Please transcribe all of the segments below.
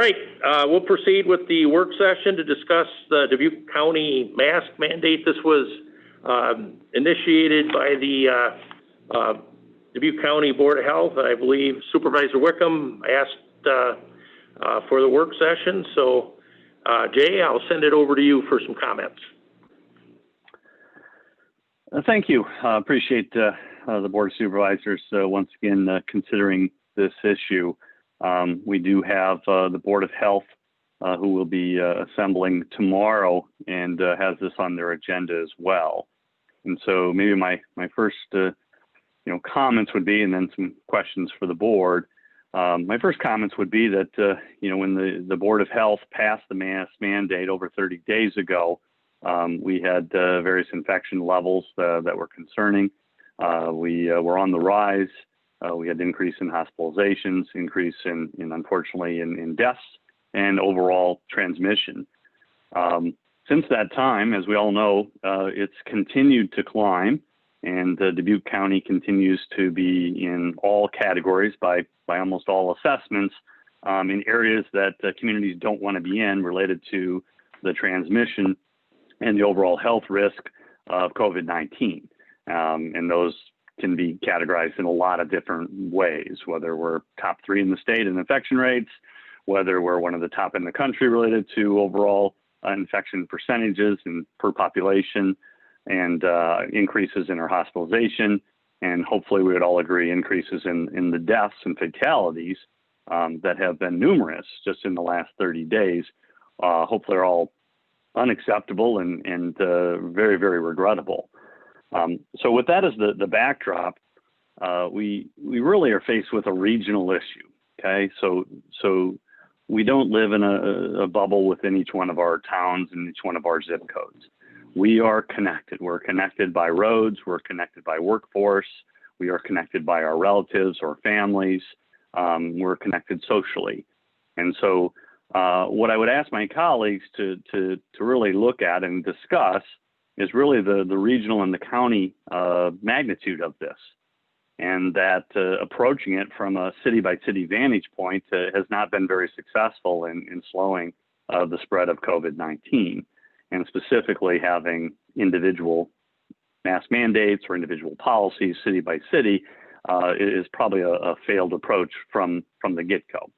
right, we'll proceed with the work session to discuss the Dubuque County mask mandate. This was initiated by the Dubuque County Board of Health. I believe Supervisor Wickham asked for the work session. So, Jay, I'll send it over to you for some comments. Thank you. Appreciate the Board of Supervisors once again considering this issue. We do have the Board of Health who will be assembling tomorrow and has this on their agenda as well. And so maybe my first comments would be, and then some questions for the board. My first comments would be that when the Board of Health passed the mask mandate over 30 days ago, we had various infection levels that were concerning. We were on the rise. We had increase in hospitalizations, increase in unfortunately in deaths, and overall transmission. Since that time, as we all know, it's continued to climb, and Dubuque County continues to be in all categories by almost all assessments in areas that communities don't want to be in related to the transmission and the overall health risk of COVID-19. And those can be categorized in a lot of different ways, whether we're top 3 in the state in infection rates, whether we're one of the top in the country related to overall infection percentages and per population, and increases in our hospitalization, and hopefully we would all agree increases in the deaths and fatalities that have been numerous just in the last 30 days. Hopefully are all unacceptable and very, very regrettable. So with that as the backdrop, we really are faced with a regional issue. Okay, so we don't live in a bubble within each one of our towns and each one of our zip codes. We are connected. We're connected by roads. We're connected by workforce. We are connected by our relatives or families. We're connected socially. And so what I would ask my colleagues to really look at and discuss is really the regional and the county magnitude of this. And that approaching it from a city-by-city vantage point has not been very successful in slowing the spread of COVID-19. And specifically having individual mask mandates or individual policies city by city is probably a failed approach from the get-go.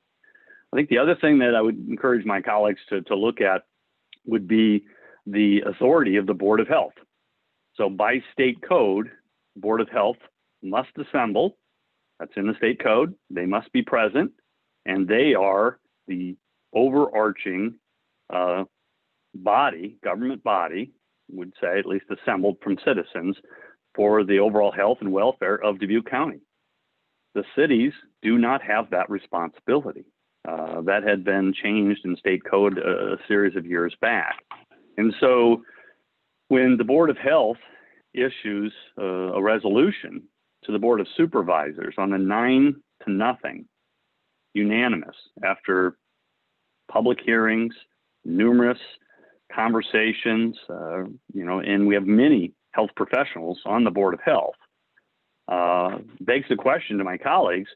I think the other thing that I would encourage my colleagues to look at would be the authority of the Board of Health. So by state code, Board of Health must assemble. That's in the state code. They must be present, and they are the overarching government body, would say, at least assembled from citizens for the overall health and welfare of Dubuque County. The cities do not have that responsibility. That had been changed in state code a series of years back. And so when the Board of Health issues a resolution to the Board of Supervisors on a 9-0 unanimous after public hearings, numerous conversations, and we have many health professionals on the Board of Health, begs the question to my colleagues,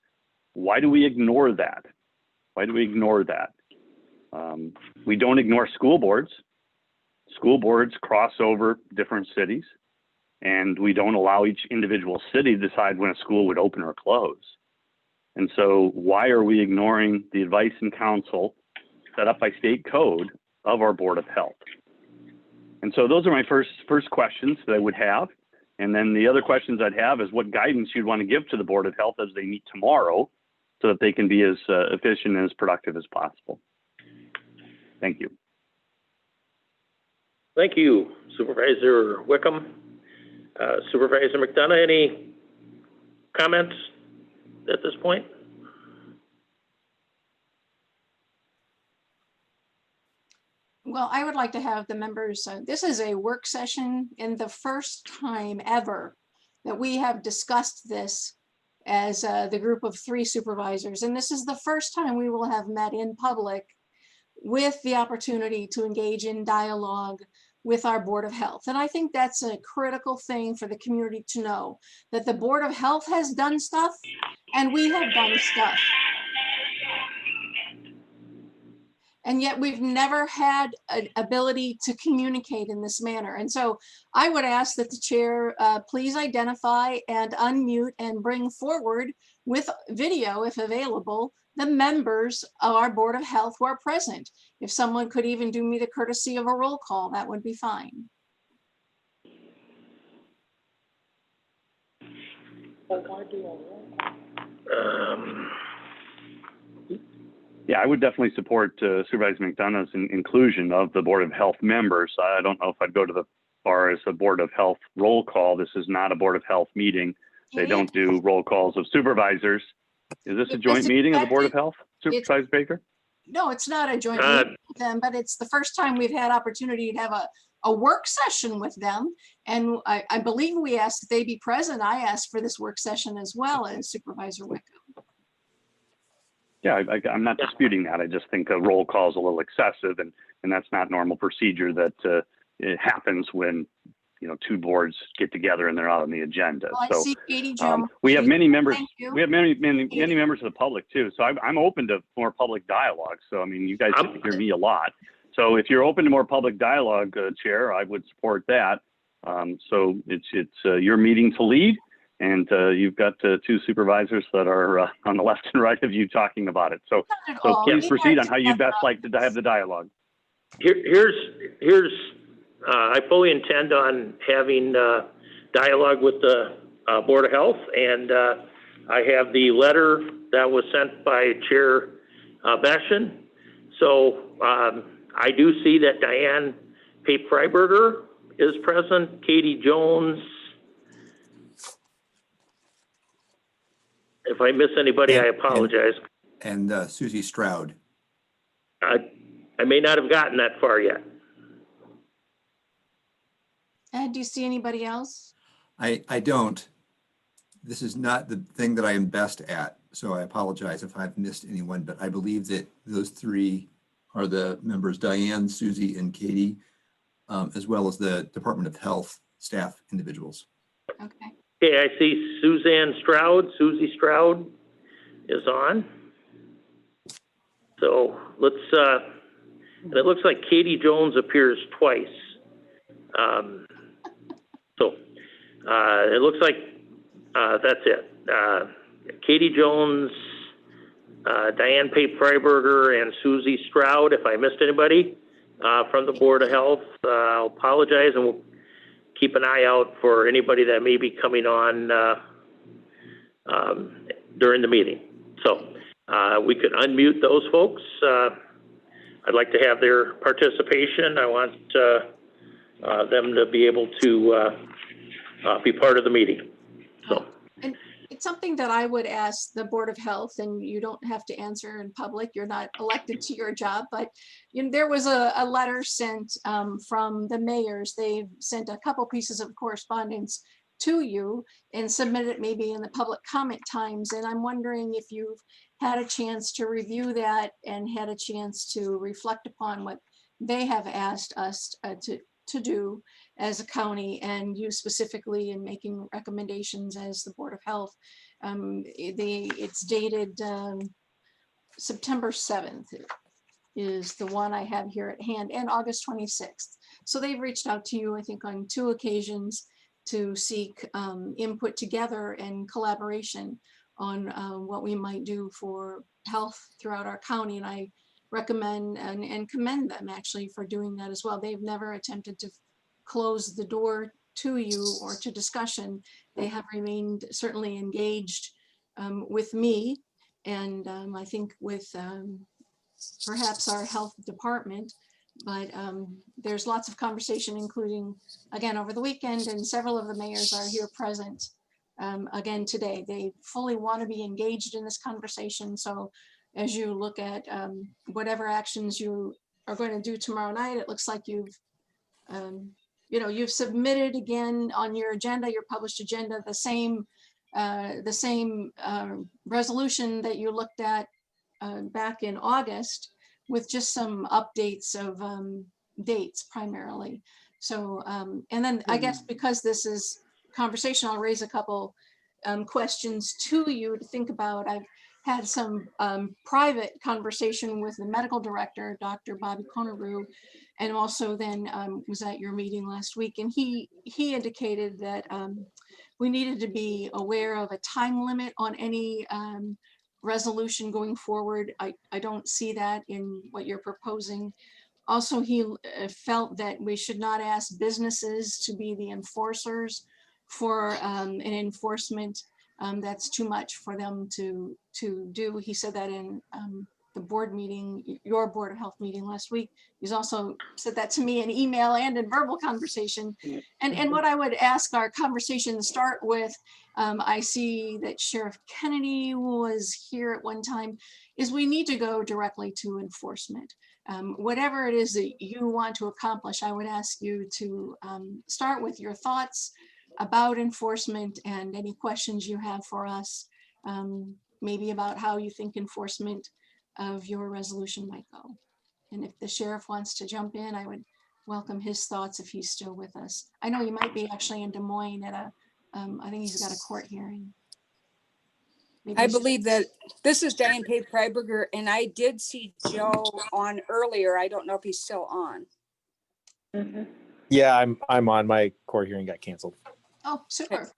why do we ignore that? Why do we ignore that? We don't ignore school boards. School boards cross over different cities, and we don't allow each individual city to decide when a school would open or close. And so why are we ignoring the advice and counsel set up by state code of our Board of Health? And so those are my first questions that I would have. And then the other questions I'd have is what guidance you'd want to give to the Board of Health as they meet tomorrow so that they can be as efficient and as productive as possible. Thank you. Thank you, Supervisor Wickham. Supervisor McDonough, any comments at this point? Well, I would like to have the members, this is a work session and the first time ever that we have discussed this as the group of 3 supervisors. And this is the first time we will have met in public with the opportunity to engage in dialogue with our Board of Health. And I think that's a critical thing for the community to know, that the Board of Health has done stuff and we have done stuff. And yet we've never had an ability to communicate in this manner. And so I would ask that the chair please identify and unmute and bring forward with video, if available, the members of our Board of Health who are present. If someone could even do me the courtesy of a roll call, that would be fine. Yeah, I would definitely support Supervisor McDonough's inclusion of the Board of Health members. I don't know if I'd go to the far as a Board of Health roll call. This is not a Board of Health meeting. They don't do roll calls of supervisors. Is this a joint meeting of the Board of Health, Supervisor Baker? No, it's not a joint meeting with them, but it's the first time we've had opportunity to have a work session with them. And I believe we asked that they be present. I asked for this work session as well as Supervisor Wickham. Yeah, I'm not disputing that. I just think a roll call is a little excessive, and that's not normal procedure that it happens when, you know, two boards get together and they're out on the agenda. Well, so I see Katie Jones. we have many members. We have many members of the public too. So I'm open to more public dialogue. So I mean, you guys get to hear me a lot. So if you're open to more public dialogue, Chair, I would support that. So it's your meeting to lead. And you've got two supervisors that are on the left and right of you talking about it. So please proceed on how you'd best like to have the dialogue. I fully intend on having dialogue with the Board of Health, and I have the letter that was sent by Chair Bashan. So I do see that Diane Pape Freiburger is present, Katie Jones. If I miss anybody, I apologize. And Susie Stroud. I may not have gotten that far yet. Do you see anybody else? I don't. This is not the thing that I am best at, so I apologize if I've missed anyone, but I believe that those three are the members, Diane, Susie, and Katie, as well as the Department of Health staff individuals. Okay. Okay, I see Susie Stroud is on. So let's, and it looks like Katie Jones appears twice. It looks like that's it. Katie Jones, Diane Pape Freiburger, and Susie Stroud. If I missed anybody from the Board of Health, I'll apologize, and we'll keep an eye out for anybody that may be coming on during the meeting. So we could unmute those folks. I'd like to have their participation. I want them to be able to be part of the meeting. So. And it's something that I would ask the Board of Health, and you don't have to answer in public. You're not elected to your job, but you know, there was a letter sent from the mayors. They've sent a couple pieces of correspondence to you and submitted it maybe in the public comment times. And I'm wondering if you've had a chance to review that and had a chance to reflect upon what they have asked us to do as a county, and you specifically in making recommendations as the Board of Health. It's dated September 7th is the one I have here at hand, and August 26th. So they've reached out to you, I think, on 2 occasions to seek input together and collaboration on what we might do for health throughout our county. And I recommend and commend them actually for doing that as well. They've never attempted to close the door to you or to discussion. They have remained certainly engaged with me, and I think with perhaps our health department, but there's lots of conversation, including again over the weekend, and several of the mayors are here present again today. They fully want to be engaged in this conversation. So as you look at whatever actions you are going to do tomorrow night, it looks like you've submitted again on your agenda, your published agenda, the same resolution that you looked at back in August, with just some updates of dates primarily. So, and then I guess because this is conversation, I'll raise a couple questions to you to think about. I've had some private conversation with the medical director, Dr. Bobby Conneru, and also then was at your meeting last week. And he indicated that we needed to be aware of a time limit on any resolution going forward. I don't see that in what you're proposing. Also, he felt that we should not ask businesses to be the enforcers for an enforcement that's too much for them to do. He said that in the board meeting, your Board of Health meeting last week. He's also said that to me in email and in verbal conversation. And what I would ask our conversation to start with, I see that Sheriff Kennedy was here at one time, is we need to go directly to enforcement. Whatever it is that you want to accomplish, I would ask you to start with your thoughts about enforcement and any questions you have for us, maybe about how you think enforcement of your resolution might go. And if the sheriff wants to jump in, I would welcome his thoughts if he's still with us. I know he might be actually in Des Moines at a, I think he's got a court hearing. Maybe I believe that this is Diane Pape Freiburger, and I did see Joe on earlier. I don't know if he's still on. Yeah, I'm on. My court hearing got canceled. Oh, super.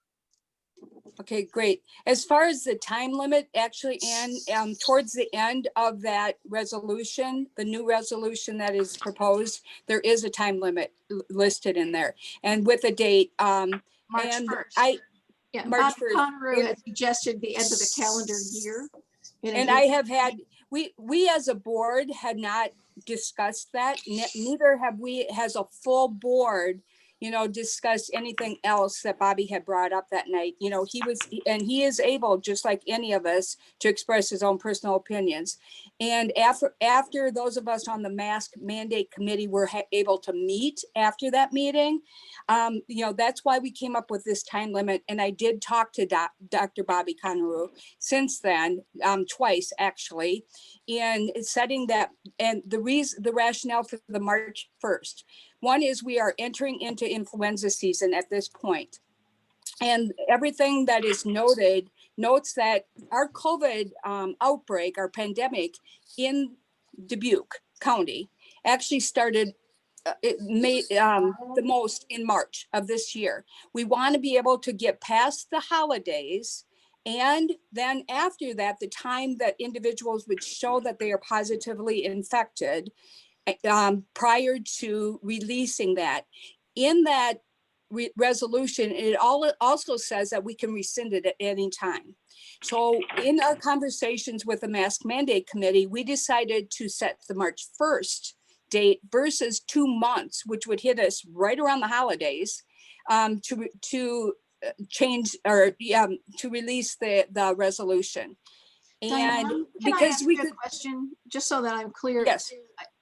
Okay, great. As far as the time limit, actually, Ann, towards the end of that resolution, the new resolution that is proposed, there is a time limit listed in there, and with a date. March and 1st. Yeah, March Bob 1st. Conneru had suggested the end of the calendar year. And I have had, we as a board had not discussed that. Neither have we, as a full board, discussed anything else that Bobby had brought up that night. He is able, just like any of us, to express his own personal opinions. And after those of us on the mask mandate committee were able to meet after that meeting, that's why we came up with this time limit. And I did talk to Dr. Bobby Conneru since then, twice actually, in setting that, and the rationale for the March 1st. One is we are entering into influenza season at this point. And everything that is noted notes that our COVID outbreak, our pandemic in Dubuque County actually started the most in March of this year. We want to be able to get past the holidays. And then after that, the time that individuals would show that they are positively infected, prior to releasing that. In that resolution, it also says that we can rescind it at any time. So in our conversations with the mask mandate committee, we decided to set the March 1st date versus 2 months, which would hit us right around the holidays, to change or to release the resolution. And Diane, because we could, question, just so that I'm clear. yes.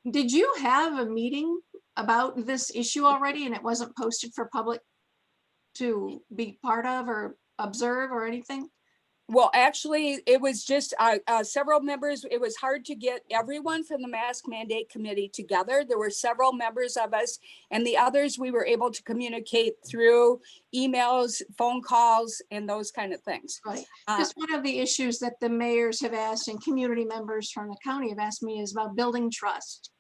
Did you have a meeting about this issue already and it wasn't posted for public to be part of or observe or anything? Well, actually, it was just several members. It was hard to get everyone from the mask mandate committee together. There were several members of us, and the others we were able to communicate through emails, phone calls, and those kind of things. Right. Because one of the issues that the mayors have asked and community members from the county have asked me is about building trust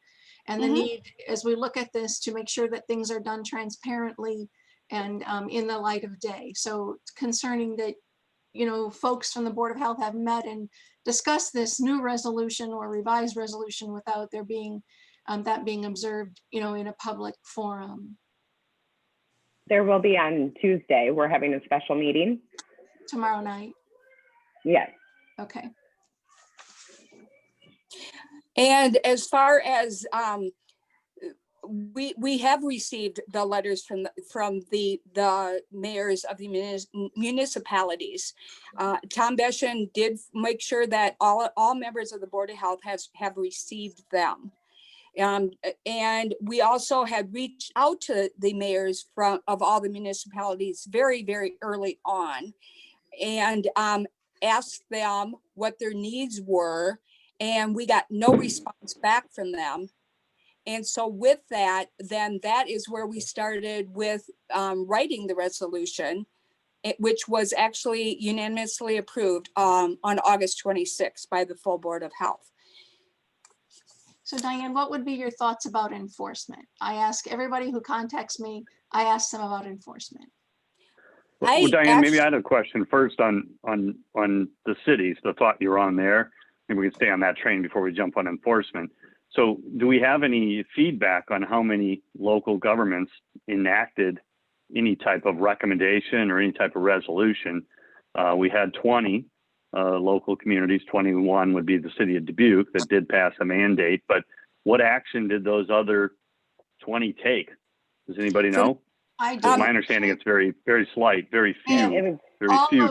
and the need, as we look at this, to make sure that things are done transparently and in the light of day. So concerning that, folks from the Board of Health have met and discussed this new resolution or revised resolution without there being that being observed, in a public forum. There will be on Tuesday. We're having a special meeting. Tomorrow night? Yes. Okay. And as far as we have received the letters from the mayors of the municipalities. Tom Beshan did make sure that all members of the Board of Health have received them. And we also had reached out to the mayors of all the municipalities very, very early on and asked them what their needs were. And we got no response back from them. And so with that, then that is where we started with writing the resolution which was actually unanimously approved on August 26th by the full Board of Health. So Diane, what would be your thoughts about enforcement? I ask everybody who contacts me, I ask them about enforcement. Well, Diane, maybe I had a question first on the cities, the thought you were on there. Maybe we can stay on that train before we jump on enforcement. So do we have any feedback on how many local governments enacted any type of recommendation or any type of resolution? We had 20 local communities, 21 would be the city of Dubuque that did pass a mandate, but what action did those other 20 take? Does anybody know? I do. My understanding, it's very, very slight, very few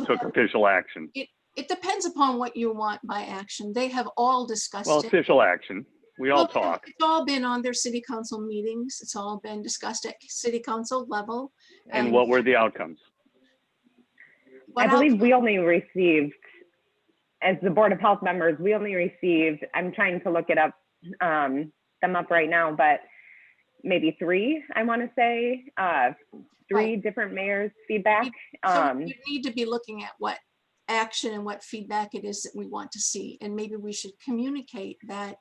took official action. It depends upon what you want by action. They have all discussed Well, it. official action. We all talk. It's all been on their city council meetings. It's all been discussed at city council level. And what were the outcomes? I believe we only received, as the Board of Health members, we only received, I'm trying to look it up, them up right now, but maybe three, I want to say, three different mayors' feedback. So we need to be looking at what action and what feedback it is that we want to see. And maybe we should communicate that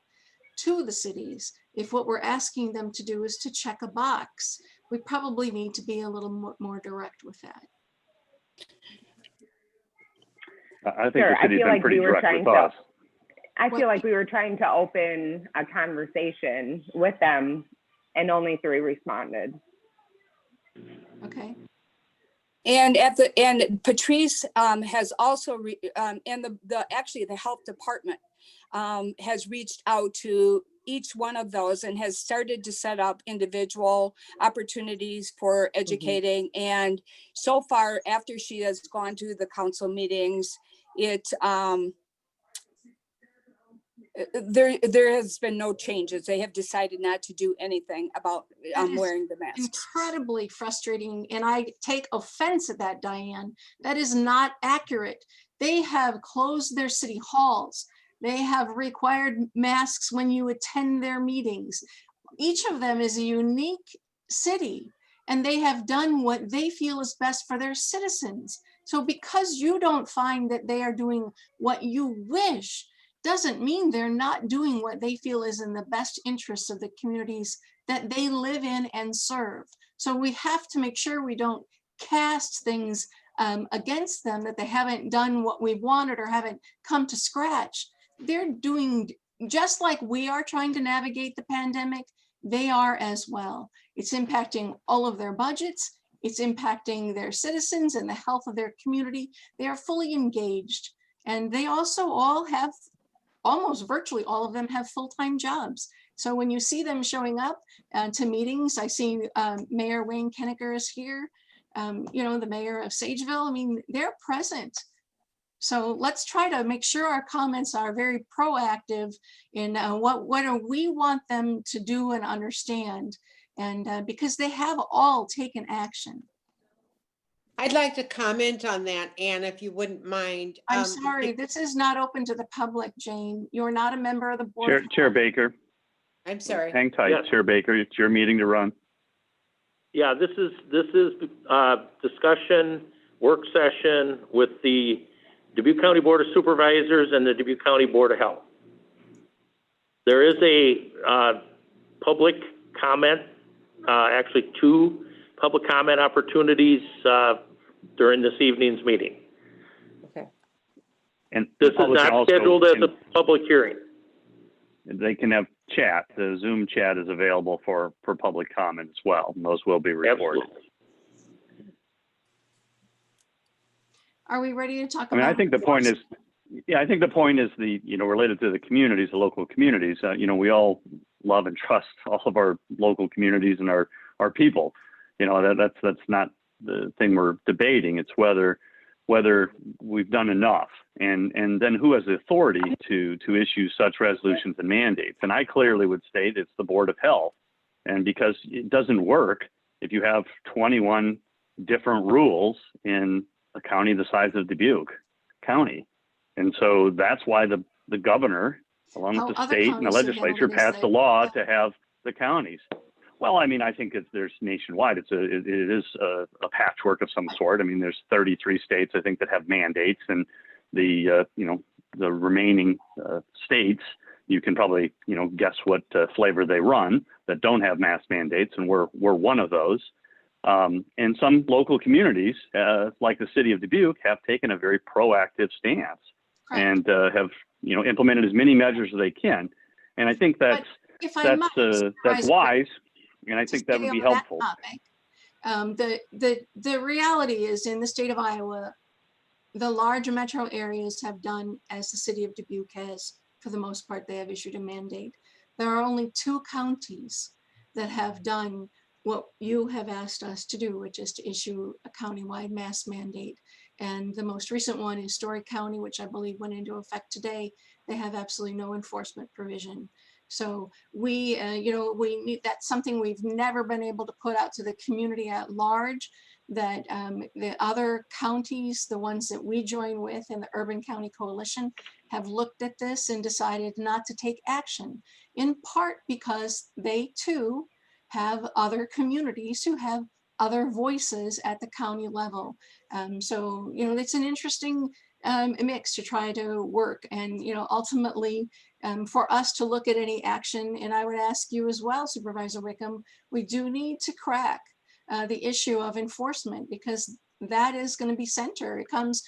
to the cities. If what we're asking them to do is to check a box, we probably need to be a little more direct with that. I think the city's been pretty direct with us. I feel like we were trying to open a conversation with them and only three responded. Okay. And Patrice has also actually the health department has reached out to each one of those and has started to set up individual opportunities for educating. And so far, after she has gone to the council meetings, there has been no changes. They have decided not to do anything about wearing the mask. Incredibly frustrating, and I take offense at that, Diane. That is not accurate. They have closed their city halls. They have required masks when you attend their meetings. Each of them is a unique city, and they have done what they feel is best for their citizens. So because you don't find that they are doing what you wish, doesn't mean they're not doing what they feel is in the best interest of the communities that they live in and serve. So we have to make sure we don't cast things against them, that they haven't done what we wanted or haven't come to scratch. They're doing just like we are trying to navigate the pandemic, they are as well. It's impacting all of their budgets. It's impacting their citizens and the health of their community. They are fully engaged. And they also all have, almost virtually all of them have full-time jobs. So when you see them showing up to meetings, I see Mayor Wayne Kennecker is here, the mayor of Sageville. I mean, they're present. So let's try to make sure our comments are very proactive in what do we want them to do and understand. And because they have all taken action. I'd like to comment on that, Anne, if you wouldn't mind. I'm sorry, this is not open to the public, Jane. You're not a member of the board. Chair Baker. I'm sorry. Hang tight, Yes. Chair Baker. It's your meeting to run. Yeah, this is discussion, work session with the Dubuque County Board of Supervisors and the Dubuque County Board of Health. There is a public comment, actually two public comment opportunities during this evening's meeting. Okay. And This is not scheduled as a public hearing. They can have chat. The Zoom chat is available for public comment as well. And those will be recorded. Absolutely. Are we ready to talk about? I mean, I think the point is, related to the communities, the local communities, we all love and trust all of our local communities and our people. That's not the thing we're debating. It's whether we've done enough, and then who has the authority to issue such resolutions and mandates. And I clearly would state it's the Board of Health. And because it doesn't work if you have 21 different rules in a county the size of Dubuque County. And so that's why the governor, along with the state and the legislature, passed a law to have the counties. Well, I mean, I think there's nationwide. It is a patchwork of some sort. I mean, there's 33 states, I think, that have mandates, and the the remaining states, you can probably guess what flavor they run that don't have mask mandates, and we're one of those. And some local communities, like the city of Dubuque, have taken a very proactive stance and have implemented as many measures as they can. And I think that's wise, and I think that would be helpful. The reality is, in the state of Iowa, the large metro areas have done as the city of Dubuque has. For the most part, they have issued a mandate. There are only 2 counties that have done what you have asked us to do, which is to issue a countywide mask mandate. And the most recent one is Story County, which I believe went into effect today. They have absolutely no enforcement provision. So we need, that's something we've never been able to put out to the community at large, that the other counties, the ones that we join with in the Urban County Coalition, have looked at this and decided not to take action, in part because they too have other communities who have other voices at the county level. So, it's an interesting mix to try to work, and, ultimately for us to look at any action, and I would ask you as well, Supervisor Wickham, we do need to crack the issue of enforcement, because that is going to be center. It comes,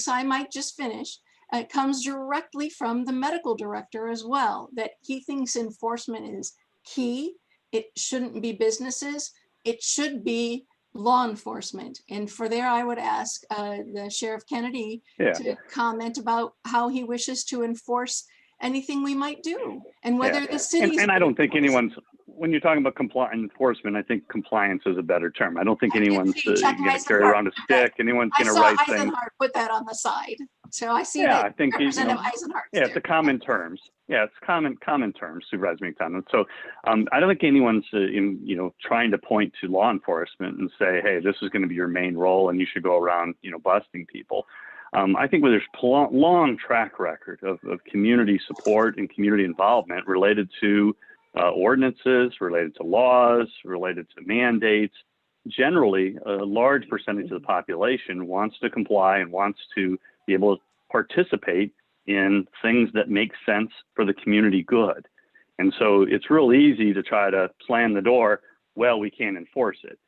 I might just finish, it comes directly from the medical director as well, that he thinks enforcement is key. It shouldn't be businesses, it should be law enforcement. And for there, I would ask the Sheriff Kennedy to comment about how he wishes to enforce anything we might do, and whether the city. And I don't think anyone's, when you're talking about enforcement, I think compliance is a better term. I don't think anyone's going to carry around a stick. Anyone's going to write things. Eisenhart put that on the side, so I see that. I think Representative Eisenhart. It's a common terms. Yeah, it's common terms, Supervisor McDonald. So I don't think anyone's trying to point to law enforcement and say, hey, this is going to be your main role and you should go around busting people. I think there's long track record of community support and community involvement related to ordinances, related to laws, related to mandates. Generally, a large percentage of the population wants to comply and wants to be able to participate in things that make sense for the community good. And so it's real easy to try to slam the door, well, we can't enforce it.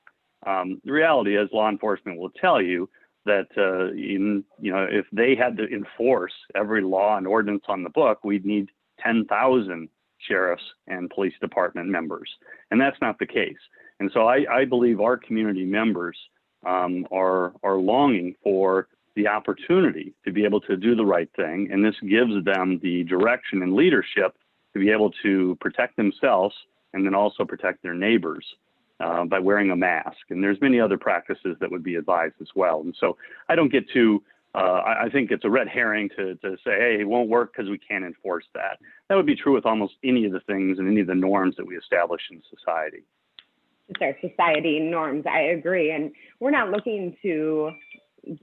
The reality is law enforcement will tell you that if they had to enforce every law and ordinance on the book, we'd need 10,000 sheriffs and police department members. And that's not the case. And so I believe our community members are longing for the opportunity to be able to do the right thing. And this gives them the direction and leadership to be able to protect themselves and then also protect their neighbors by wearing a mask. And there's many other practices that would be advised as well. And so I don't get to, I think it's a red herring to say, hey, it won't work because we can't enforce that. That would be true with almost any of the things and any of the norms that we establish in society. It's our society norms, I agree. And we're not looking to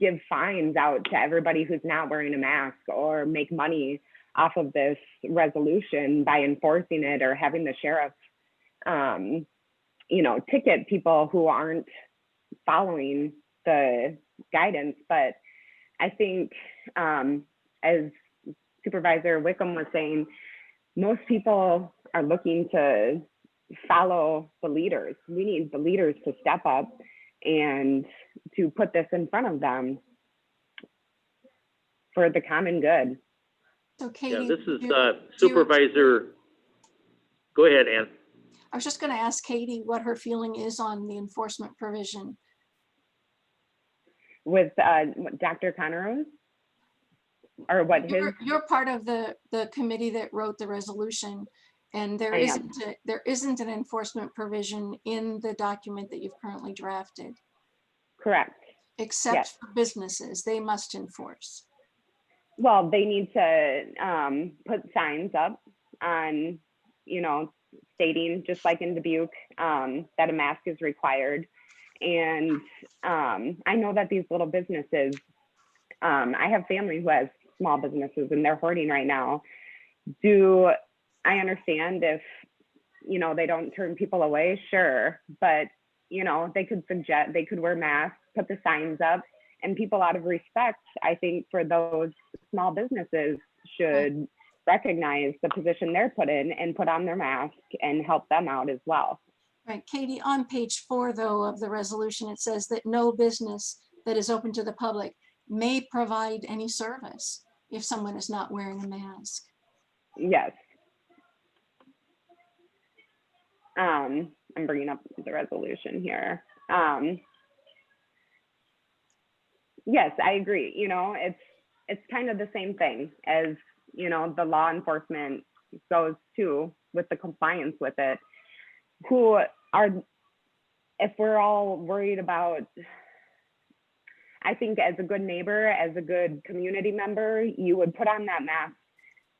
give fines out to everybody who's not wearing a mask or make money off of this resolution by enforcing it or having the sheriff, ticket people who aren't following the guidance. But I think, as Supervisor Wickham was saying, most people are looking to follow the leaders. We need the leaders to step up and to put this in front of them for the common good. So Katie, this is Supervisor. Go ahead, Ann. I was just going to ask Katie what her feeling is on the enforcement provision. With Dr. Conrose? Or what You're part of the committee that wrote the resolution, and there isn't an enforcement provision in the document that you've currently drafted. Correct. Except for businesses, they must enforce. Well, they need to put signs up on, stating, just like in Dubuque, that a mask is required. And I know that these little businesses, I have family who has small businesses and they're hoarding right now. Do I understand if you know, they don't turn people away, sure. But, you know, they could suggest, they could wear masks, put the signs up, and people out of respect, I think, for those small businesses should recognize the position they're put in and put on their mask and help them out as well. Right, Katie, on page 4, though, of the resolution, it says that no business that is open to the public may provide any service if someone is not wearing a mask. Yes. I'm bringing up the resolution here. Yes, I agree. You know, it's kind of the same thing as, you know, the law enforcement goes to with the compliance with it. Who are, if we're all worried about, I think as a good neighbor, as a good community member, you would put on that mask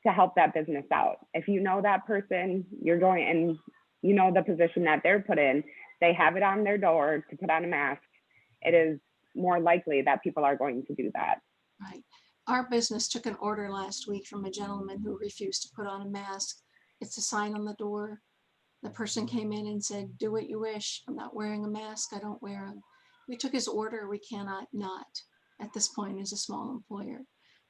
to help that business out. If you know that person, you're going, and you know the position that they're put in, they have it on their door to put on a mask, it is more likely that people are going to do that. Right. Our business took an order last week from a gentleman who refused to put on a mask. It's a sign on the door. The person came in and said, do what you wish. I'm not wearing a mask. I don't wear them. We took his order. We cannot not at this point as a small employer.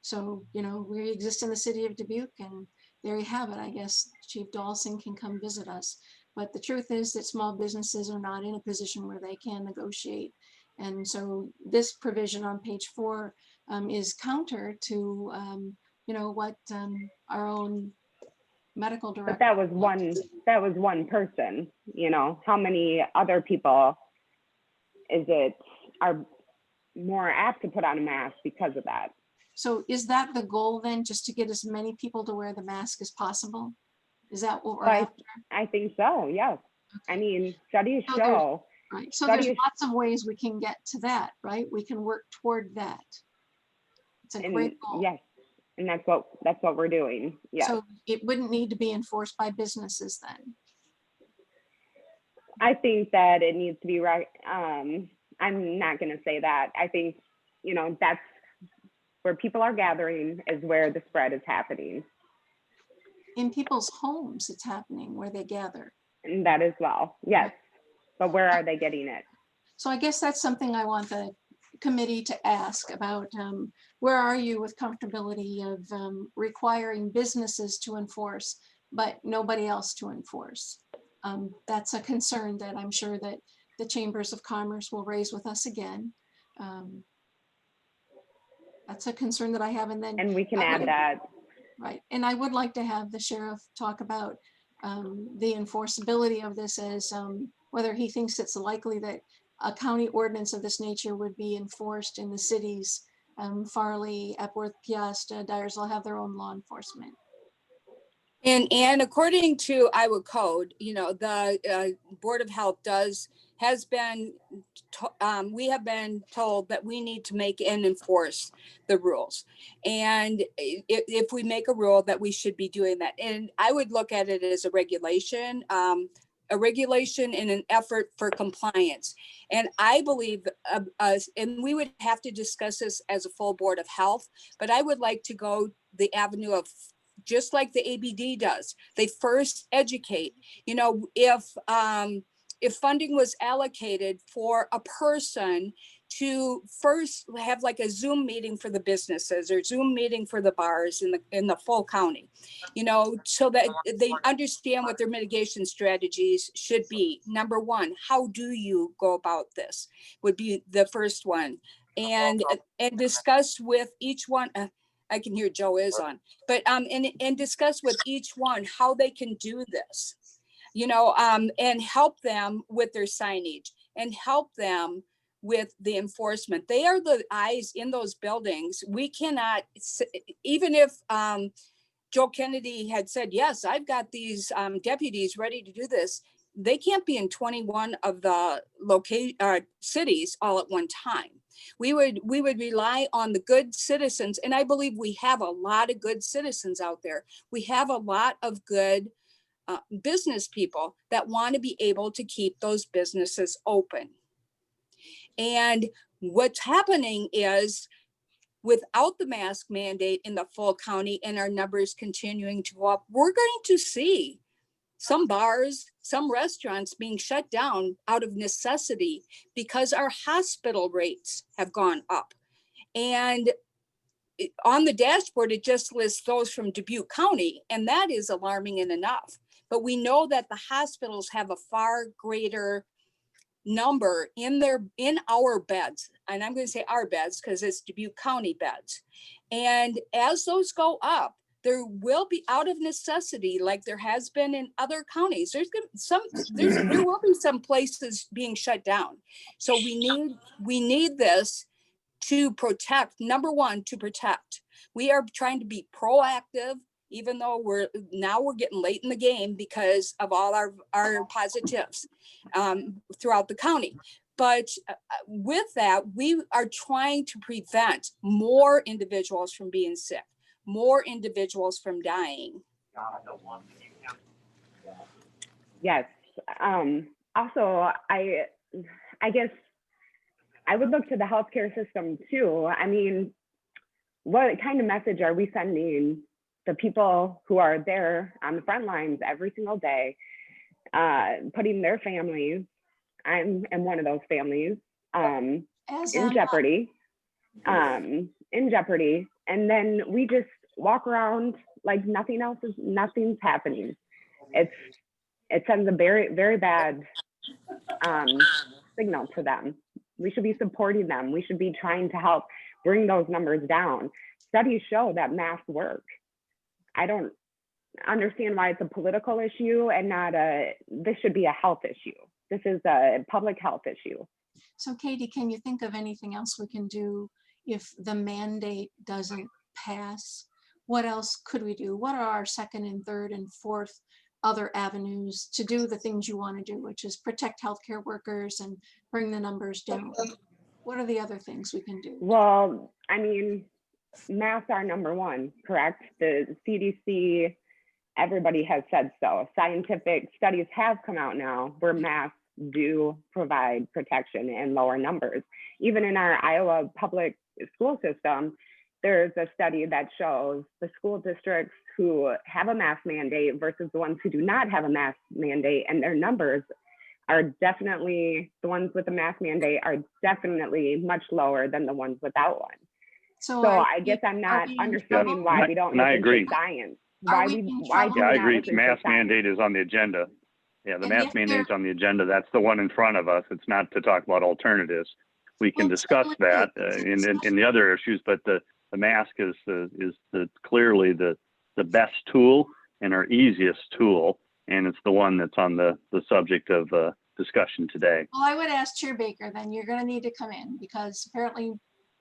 So, you know, we exist in the city of Dubuque, and there you have it. I guess Chief Dawson can come visit us. But the truth is that small businesses are not in a position where they can negotiate. And so this provision on page 4 is counter to, you know, what our own medical director. But that was one person, you know. How many other people are more apt to put on a mask because of that? So is that the goal then, just to get as many people to wear the mask as possible? Is that what we're after? I think so, yes. Okay. I mean, studies So show. Right, so there's lots of ways we can get to that, right? We can work toward that. It's a great goal. Yes, and that's what we're doing. Yeah. So it wouldn't need to be enforced by businesses then. I think that it needs to be right. I'm not going to say that. I think, you know, that's where people are gathering is where the spread is happening. In people's homes, it's happening where they gather. And that as well, yes. But where are they getting it? So I guess that's something I want the committee to ask about. Where are you with comfortability of requiring businesses to enforce, but nobody else to enforce? That's a concern that I'm sure that the chambers of commerce will raise with us again. That's a concern that I have. And we can add that. Right. And I would like to have the sheriff talk about the enforceability of this, as whether he thinks it's likely that a county ordinance of this nature would be enforced in the cities. Farley, Epworth, Piasta, Dyersville have their own law enforcement. And according to Iowa code, you know, the Board of Health we have been told that we need to make and enforce the rules. And if we make a rule, that we should be doing that. And I would look at it as a regulation in an effort for compliance. And I believe, and we would have to discuss this as a full Board of Health, but I would like to go the avenue of, just like the ABD does, they first educate. You know, if funding was allocated for a person to first have like a Zoom meeting for the businesses or Zoom meeting for the bars in the full county, you know, so that they understand what their mitigation strategies should be. Number one, how do you go about this would be the first one, and discuss with each one. I can hear Joe is on, but and discuss with each one how they can do this, you know, and help them with their signage and help them with the enforcement. They are the eyes in those buildings. We cannot, even if Joe Kennedy had said, yes, I've got these deputies ready to do this, they can't be in 21 of the cities all at one time. We would rely on the good citizens, and I believe we have a lot of good citizens out there. We have a lot of good business people that want to be able to keep those businesses open. And what's happening is, without the mask mandate in the full county and our numbers continuing to go up, we're going to see some bars, some restaurants being shut down out of necessity because our hospital rates have gone up. And on the dashboard, it just lists those from Dubuque County, and that is alarming in enough. But we know that the hospitals have a far greater number in our beds. And I'm going to say our beds because it's Dubuque County beds. And as those go up, there will be, out of necessity, like there has been in other counties, there will be some places being shut down. So we need this to protect. Number one, to protect. We are trying to be proactive, even though we're getting late in the game because of all our positives throughout the county. But with that, we are trying to prevent more individuals from being sick, more individuals from dying. Yes. Also, I guess I would look to the healthcare system too. I mean, what kind of message are we sending the people who are there on the front lines every single day, putting their families, I'm one of those families, in jeopardy, and then we just walk around like nothing's happening. It sends a very, very bad signal to them. We should be supporting them. We should be trying to help bring those numbers down. Studies show that masks work. I don't understand why it's a political issue and this should be a health issue. This is a public health issue. So Katie, can you think of anything else we can do if the mandate doesn't pass? What else could we do? What are our second and third and fourth other avenues to do the things you want to do, which is protect healthcare workers and bring the numbers down? What are the other things we can do? Well, I mean, masks are number one, correct? The CDC, everybody has said so. Scientific studies have come out now where masks do provide protection and lower numbers. Even in our Iowa public school system, there's a study that shows the school districts who have a mask mandate versus the ones who do not have a mask mandate, and their numbers are definitely, the ones with the mask mandate are definitely much lower than the ones without one. So I guess I'm not understanding why we don't look into science. I agree. Mask mandate is on the agenda. Yeah, the mask mandate is on the agenda. That's the one in front of us. It's not to talk about alternatives. We can discuss that in the other issues, but the mask is clearly the best tool and our easiest tool, and it's the one that's on the subject of discussion today. Well, I would ask Chair Baker, then you're going to need to come in because apparently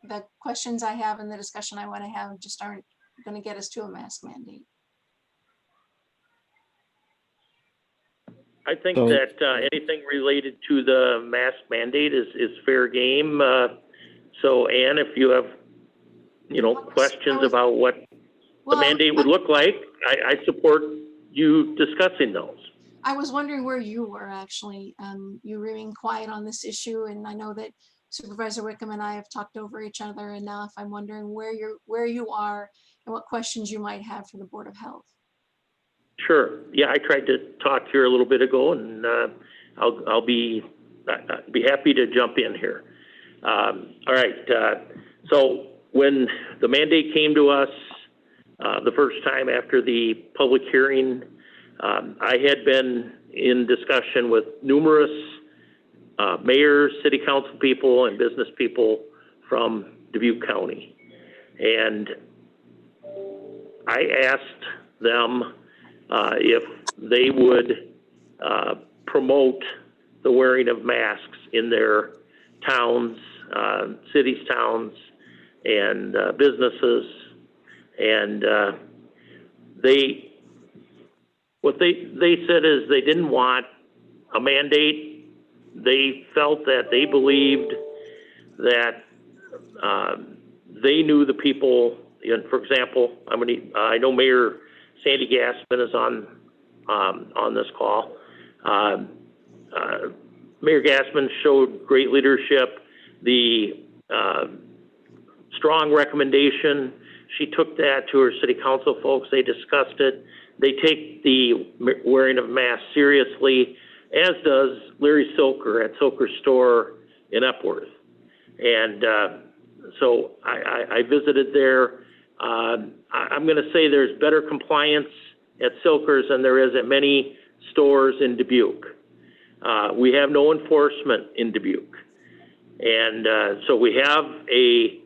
the questions I have and the discussion I want to have just aren't going to get us to a mask mandate. I think that anything related to the mask mandate is fair game. So Ann, if you have, questions about what the mandate would look like, I support you discussing those. I was wondering where you were actually. You remain quiet on this issue, and I know that Supervisor Wickham and I have talked over each other enough. I'm wondering where you are and what questions you might have for the Board of Health. Sure. Yeah, I tried to talk here a little bit ago, and I'll be happy to jump in here. All right. So when the mandate came to us the first time after the public hearing, I had been in discussion with numerous mayors, city council people, and business people from Dubuque County. And I asked them if they would promote the wearing of masks in their towns, cities, towns, and businesses. And what they said is they didn't want a mandate. They felt that they believed that they knew the people. For example, I know Mayor Sandy Gaspin is on this call. Mayor Gaspin showed great leadership. The strong recommendation, she took that to her city council folks. They discussed it. they take the wearing of masks seriously, as does Larry Silker at Silker Store in Epworth. And so I visited there. I'm going to say there's better compliance at Silker's than there is at many stores in Dubuque. We have no enforcement in Dubuque. And so we have a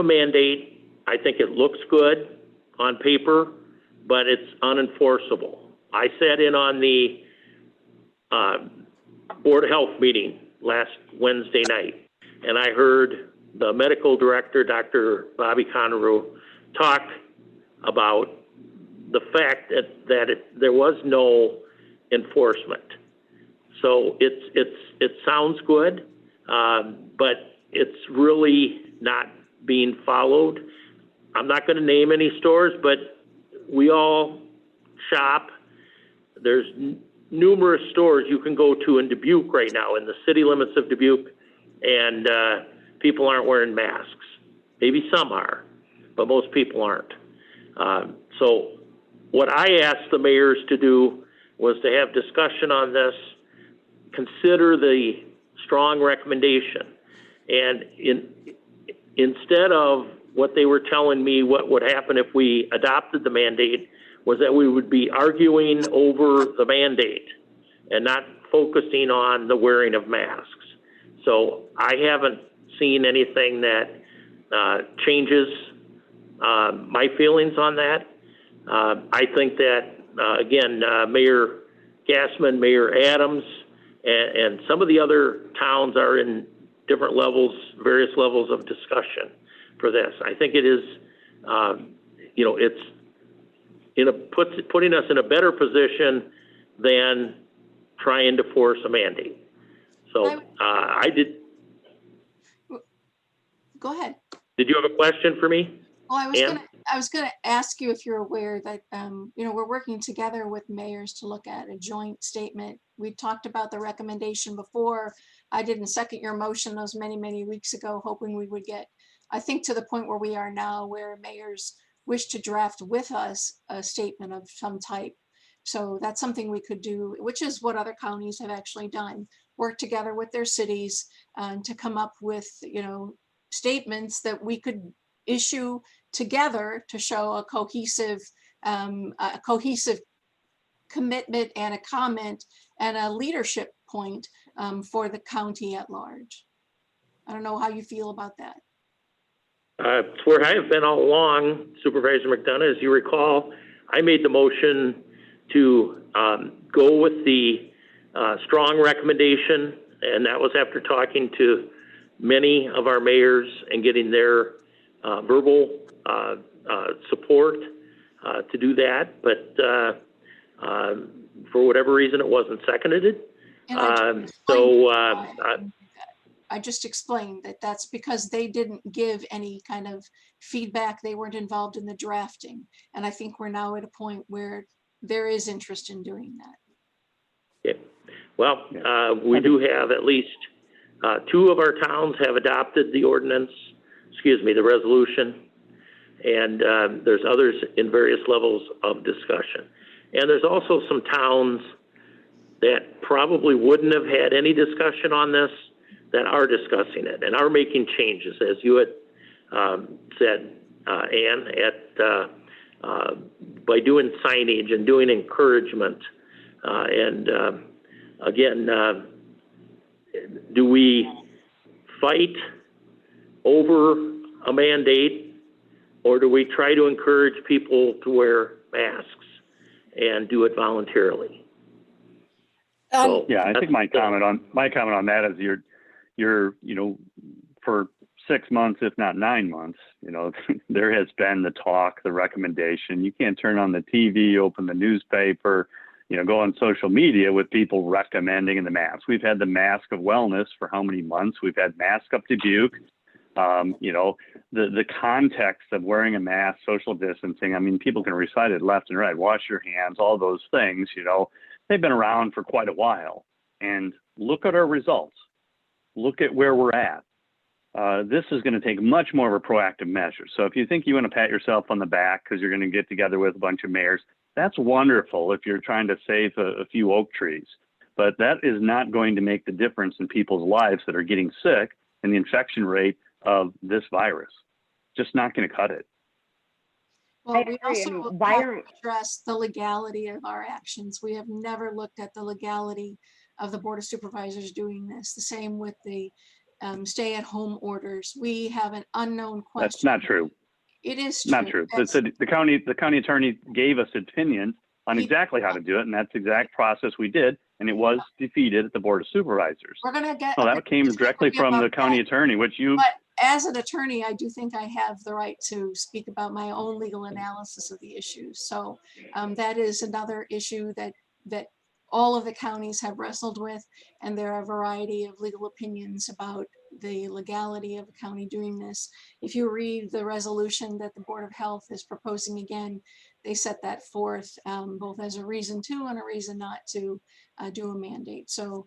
mandate. I think it looks good on paper, but it's unenforceable. I sat in on the Board of Health meeting last Wednesday night, and I heard the medical director, Dr. Bobby Conneru, talk about the fact that there was no enforcement. So it sounds good, but it's really not being followed. I'm not going to name any stores, but we all shop. There's numerous stores you can go to in Dubuque right now, in the city limits of Dubuque, and people aren't wearing masks. Maybe some are, but most people aren't. So what I asked the mayors to do was to have discussion on this, consider the strong recommendation, and instead of what they were telling me what would happen if we adopted the mandate, was that we would be arguing over the mandate and not focusing on the wearing of masks. So I haven't seen anything that changes my feelings on that. I think that, again, Mayor Gassman, Mayor Adams, and some of the other towns are in different levels, various levels of discussion for this. I think it is, it's putting us in a better position than trying to force a mandate. So I did. Go ahead. Did you have a question for me? Well, I was gonna ask you if you're aware that, we're working together with mayors to look at a joint statement. We talked about the recommendation before. I didn't second your motion those many, many weeks ago, hoping we would get, I think, to the point where we are now, where mayors wish to draft with us a statement of some type. So that's something we could do, which is what other counties have actually done, work together with their cities to come up with, statements that we could issue together to show a cohesive commitment and a comment and a leadership point for the county at large. I don't know how you feel about that. It's where I have been all along, Supervisor McDonough. As you recall, I made the motion to go with the strong recommendation, and that was after talking to many of our mayors and getting their verbal support to do that. But for whatever reason, it wasn't seconded. And I just explained that that's because they didn't give any kind of feedback. They weren't involved in the drafting. And I think we're now at a point where there is interest in doing that. Yeah. Well, we do have at least two of our towns have adopted the the resolution. And there's others in various levels of discussion. And there's also some towns that probably wouldn't have had any discussion on this that are discussing it and are making changes, as you had said, Ann, by doing signage and doing encouragement. Again, do we fight over a mandate, or do we try to encourage people to wear masks and do it voluntarily? Yeah, I think my comment on that is you're for 6 months, if not 9 months, there has been the talk, the recommendation. You can't turn on the TV, open the newspaper, go on social media with people recommending the mask. We've had the mask of wellness for how many months? We've had Mask Up Dubuque. The context of wearing a mask, social distancing, I mean, people can recite it left and right, wash your hands, all those things, they've been around for quite a while. And look at our results. Look at where we're at. this is going to take much more of a proactive measure. So if you think you want to pat yourself on the back because you're going to get together with a bunch of mayors, that's wonderful if you're trying to save a few oak trees. But that is not going to make the difference in people's lives that are getting sick and the infection rate of this virus. Just not going to cut it. Well, we agree. also And why have are- to address the legality of our actions. We have never looked at the legality of the Board of Supervisors doing this. The same with the stay-at-home orders. We have an unknown question. That's not true. It is true. Not true. The county attorney gave us opinions on exactly how to do it, and that's the exact process we did, and it was defeated at the Board of Supervisors. We're going to get. So that came directly from the county attorney, which you. But as an attorney, I do think I have the right to speak about my own legal analysis of the issues. So that is another issue that all of the counties have wrestled with, and there are a variety of legal opinions about the legality of a county doing this. If you read the resolution that the Board of Health is proposing again, they set that forth both as a reason to and a reason not to do a mandate. So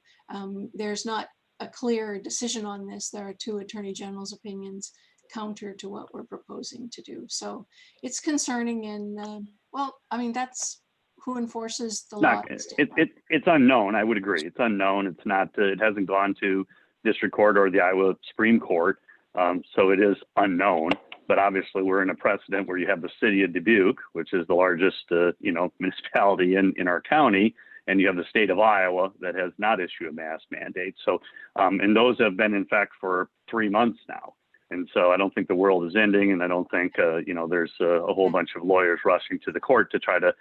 there's not a clear decision on this. There are two attorney general's opinions counter to what we're proposing to do. So it's concerning, and well, I mean, that's who enforces the law. It's unknown. I would agree. It's unknown. It's not. It hasn't gone to district court or the Iowa Supreme Court, so it is unknown. But obviously, we're in a precedent where you have the city of Dubuque, which is the largest, municipality in our county, and you have the state of Iowa that has not issued a mask mandate. So, and those have been in effect for 3 months now. And so I don't think the world is ending, and I don't think, there's a whole bunch of lawyers rushing to the court to try to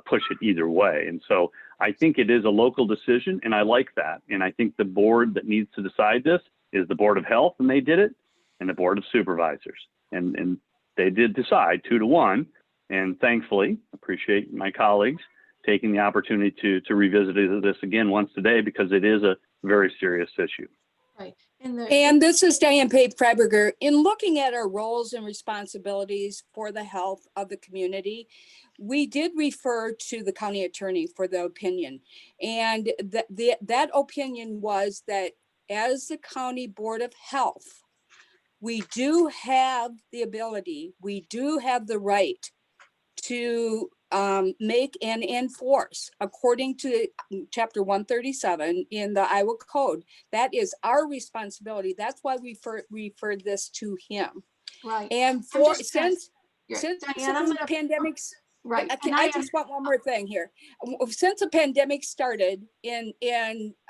push it either way. And so I think it is a local decision, and I like that. And I think the board that needs to decide this is the Board of Health, and they did it, and the Board of Supervisors. And they did decide 2-1. And thankfully, appreciate my colleagues taking the opportunity to revisit this again once today, because it is a very serious issue. Right. And this is Diane Pape, Freiburger. In looking at our roles and responsibilities for the health of the community, we did refer to the county attorney for the opinion. And that opinion was that as the County Board of Health, we do have the ability, we do have the right to make and enforce according to chapter 137 in the Iowa Code. That is our responsibility. That's why we referred this to him. Right. And since Diane, the pandemics, right. I just want one more thing here. Since the pandemic started, and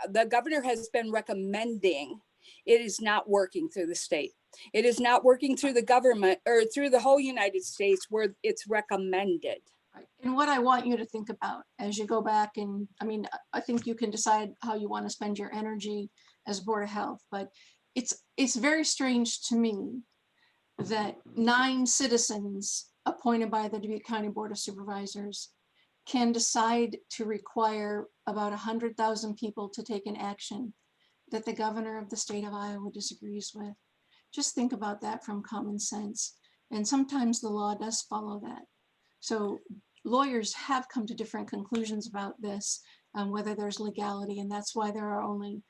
the governor has been recommending, it is not working through the state. It is not working through the government or through the whole United States where it's recommended. Right. And what I want you to think about as you go back, and I mean, I think you can decide how you want to spend your energy as Board of Health, but it's very strange to me that 9 citizens appointed by the Dubuque County Board of Supervisors can decide to require about 100,000 people to take an action that the governor of the state of Iowa disagrees with. Just think about that from common sense. And sometimes the law does follow that. So lawyers have come to different conclusions about this, whether there's legality, and that's why there are only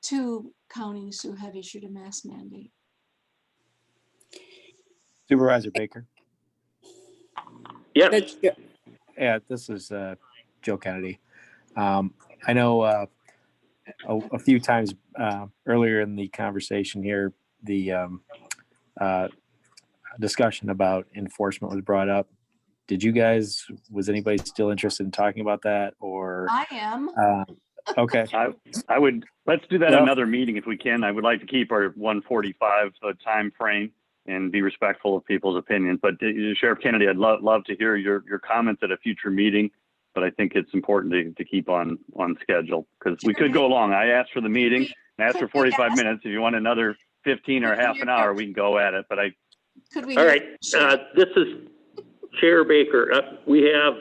2 counties who have issued a mask mandate. Supervisor Baker. Yes. Yeah, this is Joe Kennedy. I know a few times earlier in the conversation here, the discussion about enforcement was brought up. Was anybody still interested in talking about that, or? I am. Okay. I would, let's do that another meeting if we can. I would like to keep our 1:45 time frame and be respectful of people's opinions. But Sheriff Kennedy, I'd love to hear your comments at a future meeting, but I think it's important to keep on schedule, because we could go long. I asked for the meeting, I asked for 45 minutes. If you want another 15 or half an hour, we can go at it, but all right, this is Chair Baker. We have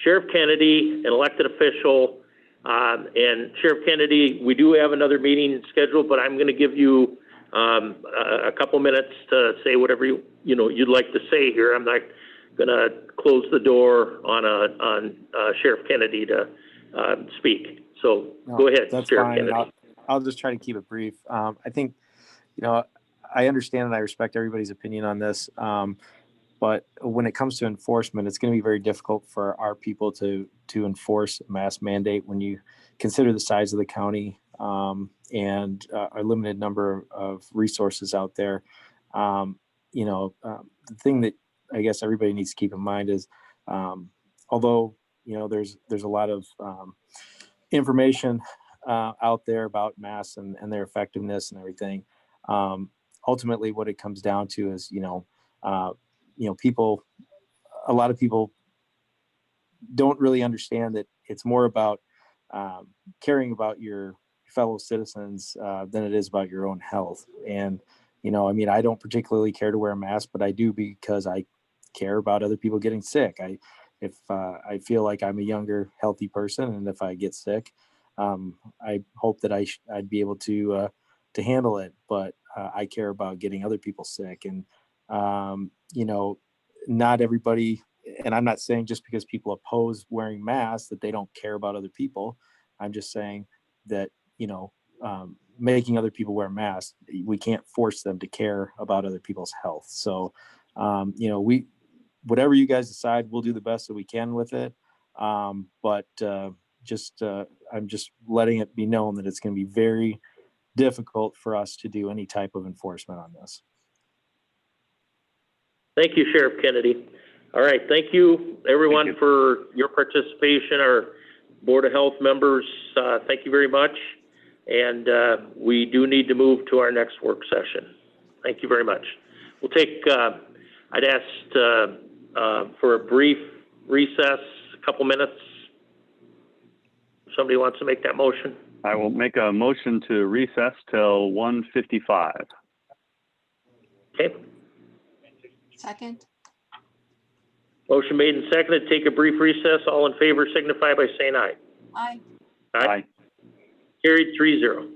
Sheriff Kennedy, an elected official, and Sheriff Kennedy, we do have another meeting scheduled, but I'm going to give you a couple minutes to say whatever you'd like to say here. I'm not going to close the door on Sheriff Kennedy to speak. So go ahead, that's Sheriff fine. Kennedy. I'll just try to keep it brief. I think, I understand and I respect everybody's opinion on this. But when it comes to enforcement, it's going to be very difficult for our people to enforce a mask mandate when you consider the size of the county and our limited number of resources out there. The thing that I guess everybody needs to keep in mind is, although there's a lot of information out there about masks and their effectiveness and everything. Ultimately, what it comes down to is, people, a lot of people don't really understand that it's more about caring about your fellow citizens than it is about your own health. And, I don't particularly care to wear a mask, but I do because I care about other people getting sick. If I feel like I'm a younger, healthy person, and if I get sick, I hope that I'd be able to handle it. But I care about getting other people sick, and not everybody. And I'm not saying just because people oppose wearing masks that they don't care about other people. I'm just saying that making other people wear masks, we can't force them to care about other people's health. So whatever you guys decide, we'll do the best that we can with it. But I'm just letting it be known that it's going to be very difficult for us to do any type of enforcement on this. Thank you, Sheriff Kennedy. All right, thank you, everyone, Thank you. for your participation. Our Board of Health members, thank you very much. And we do need to move to our next work session. Thank you very much. We'll take, I'd ask for a brief recess, a couple minutes. Somebody wants to make that motion? I will make a motion to recess till 1:55. Okay. Second. Motion made and seconded. Take a brief recess. All in favor signify by saying aye. Aye. Aye. Carried 3-0.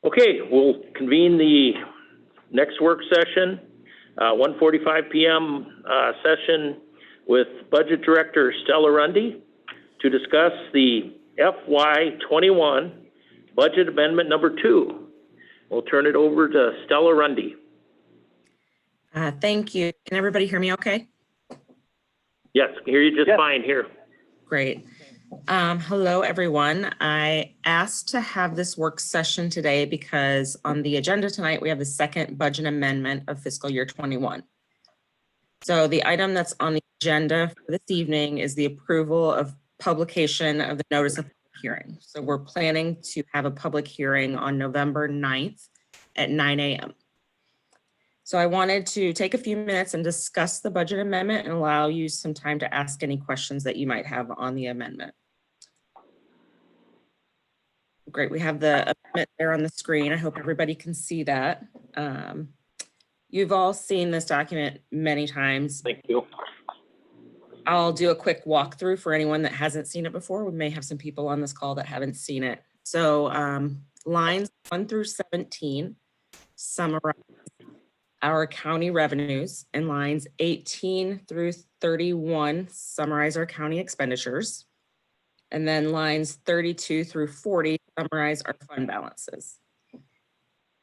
Okay, we'll convene the next work session, 1:45 PM session with Budget Director Stella Rundy to discuss the FY21 Budget Amendment Number 2. We'll turn it over to Stella Rundy. Thank you. Can everybody hear me okay? Yes, can hear you just fine here. Great. Hello, everyone. I asked to have this work session today because on the agenda tonight, we have the second budget amendment of fiscal year 21. So the item that's on the agenda for this evening is the approval of publication of the notice of hearing. So we're planning to have a public hearing on November 9th at 9 a.m. So I wanted to take a few minutes and discuss the budget amendment and allow you some time to ask any questions that you might have on the amendment. Great, we have the amendment there on the screen. I hope everybody can see that. You've all seen this document many times. Thank you. I'll do a quick walkthrough for anyone that hasn't seen it before. We may have some people on this call that haven't seen it. So lines 1 through 17 summarize our county revenues, and lines 18 through 31 summarize our county expenditures. And then lines 32 through 40 summarize our fund balances.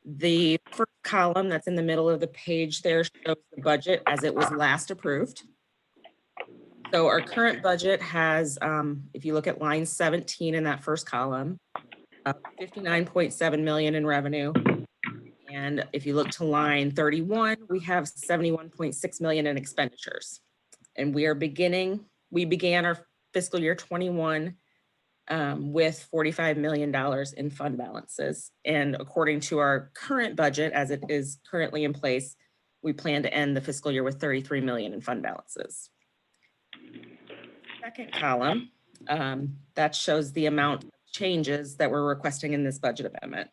The first column that's in the middle of the page there shows the budget as it was last approved. So our current budget has, if you look at line 17 in that first column, 59.7 million in revenue. And if you look to line 31, we have 71.6 million in expenditures. And we began our fiscal year 21 with $45 million in fund balances. And according to our current budget, as it is currently in place, we plan to end the fiscal year with 33 million in fund balances. Second column, that shows the amount of changes that we're requesting in this budget amendment.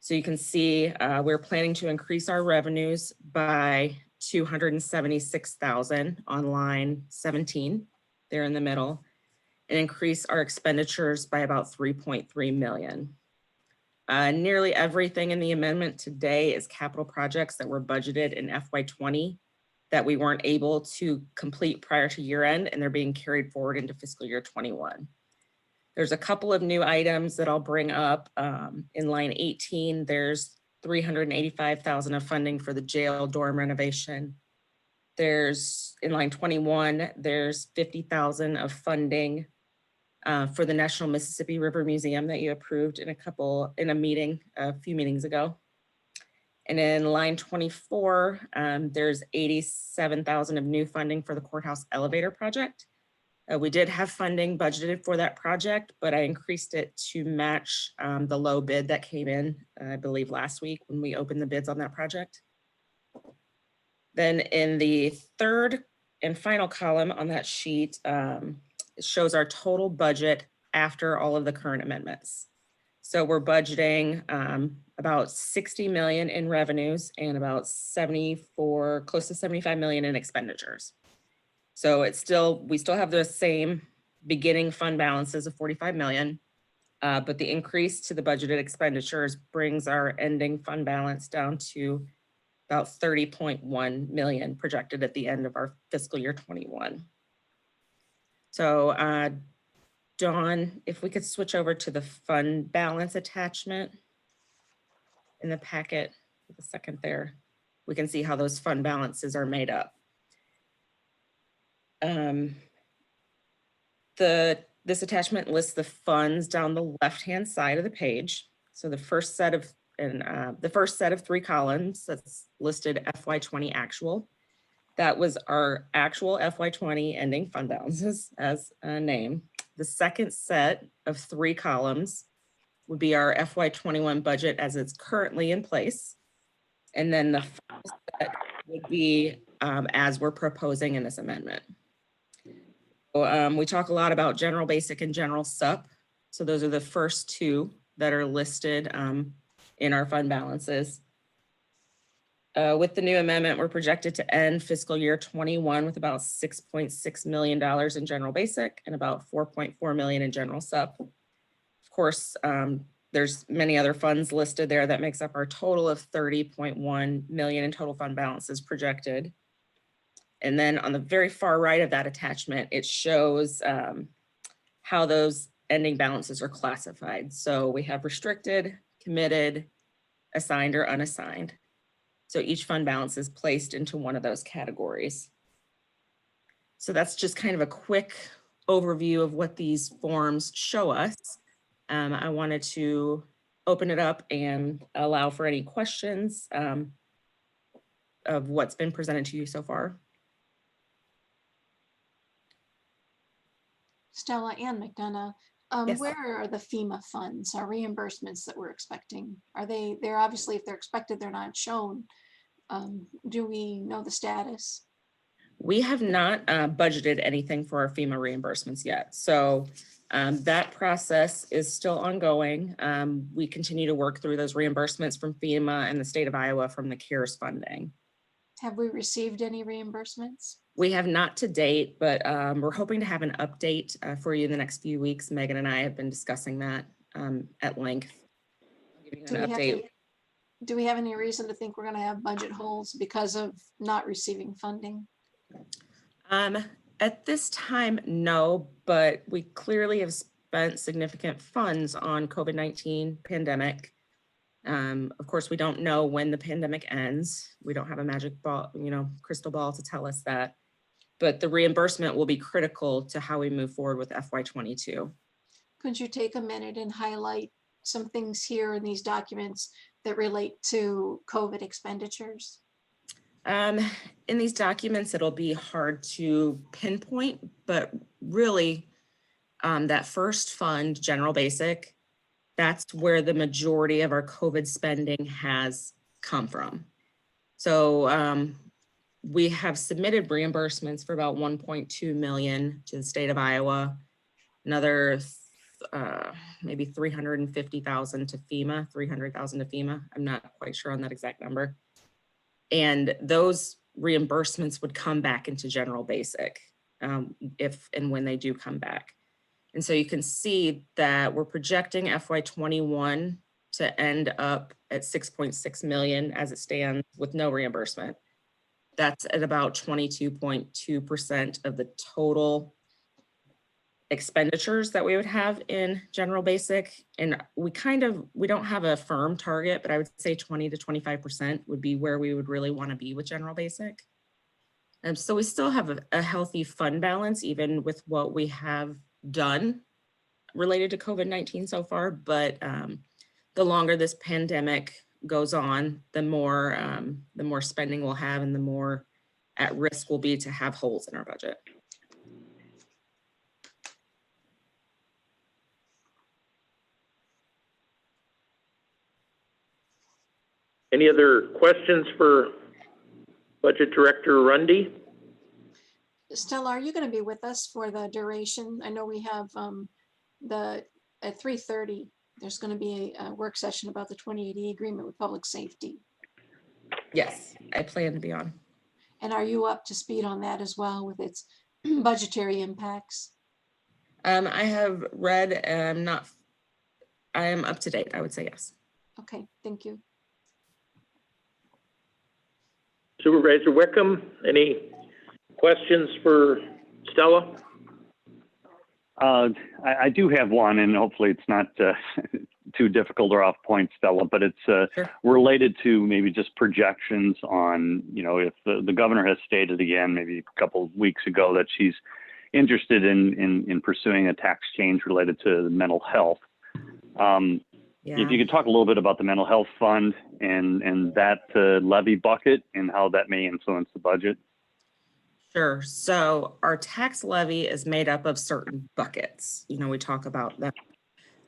So you can see we're planning to increase our revenues by 276,000 on line 17, there in the middle, and increase our expenditures by about 3.3 million. Nearly everything in the amendment today is capital projects that were budgeted in FY20 that we weren't able to complete prior to year end, and they're being carried forward into fiscal year 21. There's a couple of new items that I'll bring up. In line 18, there's 385,000 of funding for the jail dorm renovation. There's, in line 21, there's 50,000 of funding for the National Mississippi River Museum that you approved in a meeting a few meetings ago. And in line 24, there's 87,000 of new funding for the courthouse elevator project. We did have funding budgeted for that project, but I increased it to match the low bid that came in, I believe last week when we opened the bids on that project. Then in the third and final column on that sheet, it shows our total budget after all of the current amendments. So we're budgeting about 60 million in revenues and about close to 75 million in expenditures. So we still have the same beginning fund balances of 45 million, but the increase to the budgeted expenditures brings our ending fund balance down to about 30.1 million projected at the end of our fiscal year 21. So Dawn, if we could switch over to the fund balance attachment in the packet for a second there, we can see how those fund balances are made up. This attachment lists the funds down the left-hand side of the page. So the first set of 3 columns that's listed FY20 actual. That was our actual FY20 ending fund balances as a name. The second set of 3 columns would be our FY21 budget as it's currently in place. And then the final set would be as we're proposing in this amendment. So, we talk a lot about general basic and general sup. So those are the first 2 that are listed in our fund balances. With the new amendment, we're projected to end fiscal year 21 with about $6.6 million in general basic and about $4.4 million in general sup. Of course, there's many other funds listed there that makes up our total of 30.1 million in total fund balances projected. And then on the very far right of that attachment, it shows how those ending balances are classified. So we have restricted, committed, assigned, or unassigned. So each fund balance is placed into one of those categories. So that's just kind of a quick overview of what these forms show us. I wanted to open it up and allow for any questions of what's been presented to you so far. Stella and McDonough, Yes. where are the FEMA funds, our reimbursements that we're expecting? Are they're obviously, if they're expected, they're not shown. Do we know the status? We have not budgeted anything for our FEMA reimbursements yet. So that process is still ongoing. We continue to work through those reimbursements from FEMA and the state of Iowa from the CARES funding. Have we received any reimbursements? We have not to date, but we're hoping to have an update for you in the next few weeks. Megan and I have been discussing that at length. I'll give you an update. Do we have any reason to think we're going to have budget holes because of not receiving funding? At this time, no, but we clearly have spent significant funds on COVID-19 pandemic. Of course, we don't know when the pandemic ends. We don't have a magic ball, crystal ball to tell us that, but the reimbursement will be critical to how we move forward with FY22. Could you take a minute and highlight some things here in these documents that relate to COVID expenditures? In these documents, it'll be hard to pinpoint, but really that first fund, general basic, that's where the majority of our COVID spending has come from. So we have submitted reimbursements for about 1.2 million to the state of Iowa, another maybe 350,000 to FEMA, 300,000 to FEMA. I'm not quite sure on that exact number. And those reimbursements would come back into general basic if and when they do come back. And so you can see that we're projecting FY21 to end up at 6.6 million as it stands with no reimbursement. That's at about 22.2% of the total expenditures that we would have in general basic. And we don't have a firm target, but I would say 20 to 25% would be where we would really want to be with general basic. And so we still have a healthy fund balance, even with what we have done related to COVID-19 so far. But the longer this pandemic goes on, the more spending we'll have and the more at risk we'll be to have holes in our budget. Any other questions for Budget Director Rundy? Stella, are you going to be with us for the duration? I know we have at 3:30, there's going to be a work session about the 2080 agreement with public safety. Yes, I plan to be on. And are you up to speed on that as well with its budgetary impacts? I have read and I am up to date, I would say yes. Okay, thank you. Supervisor Wickham, any questions for Stella? I do have one, and hopefully it's not too difficult or off point, Stella, but it's Sure. related to maybe just projections on, if the governor has stated again, maybe a couple of weeks ago, that she's interested in pursuing a tax change related to mental health. Yeah. If you could talk a little bit about the mental health fund and that levy bucket and how that may influence the budget. Sure. So our tax levy is made up of certain buckets. We talk about that,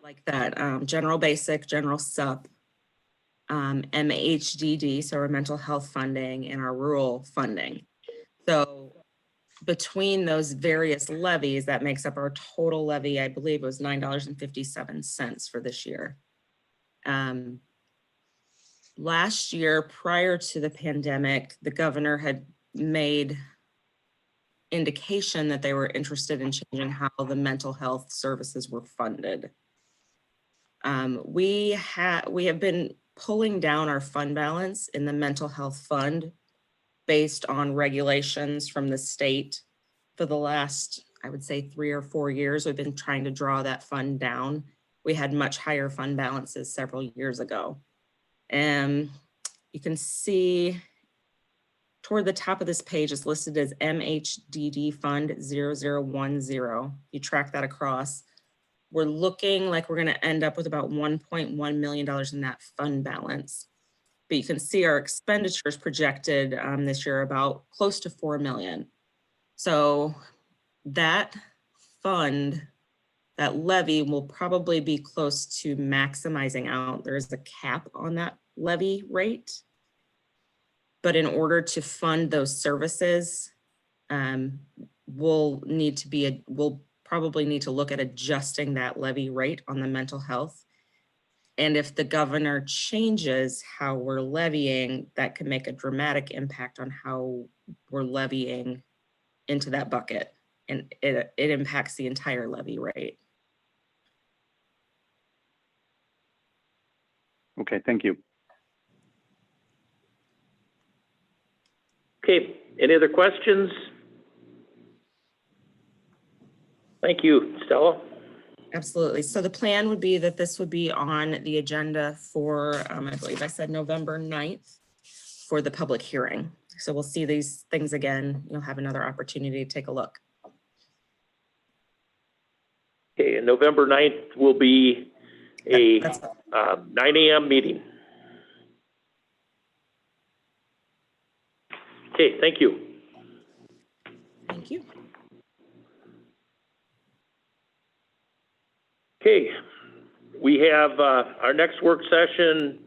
like that general basic, general sup, MHDD, so our mental health funding, and our rural funding. So between those various levies, that makes up our total levy. I believe it was $9.57 for this year. last year, prior to the pandemic, the governor had made indication that they were interested in changing how the mental health services were funded. We have been pulling down our fund balance in the mental health fund based on regulations from the state for the last, I would say, 3 or 4 years. We've been trying to draw that fund down. We had much higher fund balances several years ago. And you can see toward the top of this page is listed as MHDD Fund 0010. You track that across. We're looking like we're going to end up with about $1.1 million in that fund balance. But you can see our expenditures projected this year about close to 4 million. So that fund, that levy will probably be close to maximizing out. There is a cap on that levy rate. But in order to fund those services, we'll probably need to look at adjusting that levy rate on the mental health. And if the governor changes how we're levying, that could make a dramatic impact on how we're levying into that bucket. And it impacts the entire levy rate. Okay, thank you. Okay, any other questions? Thank you, Stella. Absolutely. So the plan would be that this would be on the agenda for, I believe I said November 9th for the public hearing. So we'll see these things again. You'll have another opportunity to take a look. Okay, and November 9th will be a 9 a.m. meeting. Okay, thank you. Thank you. Okay, we have our next work session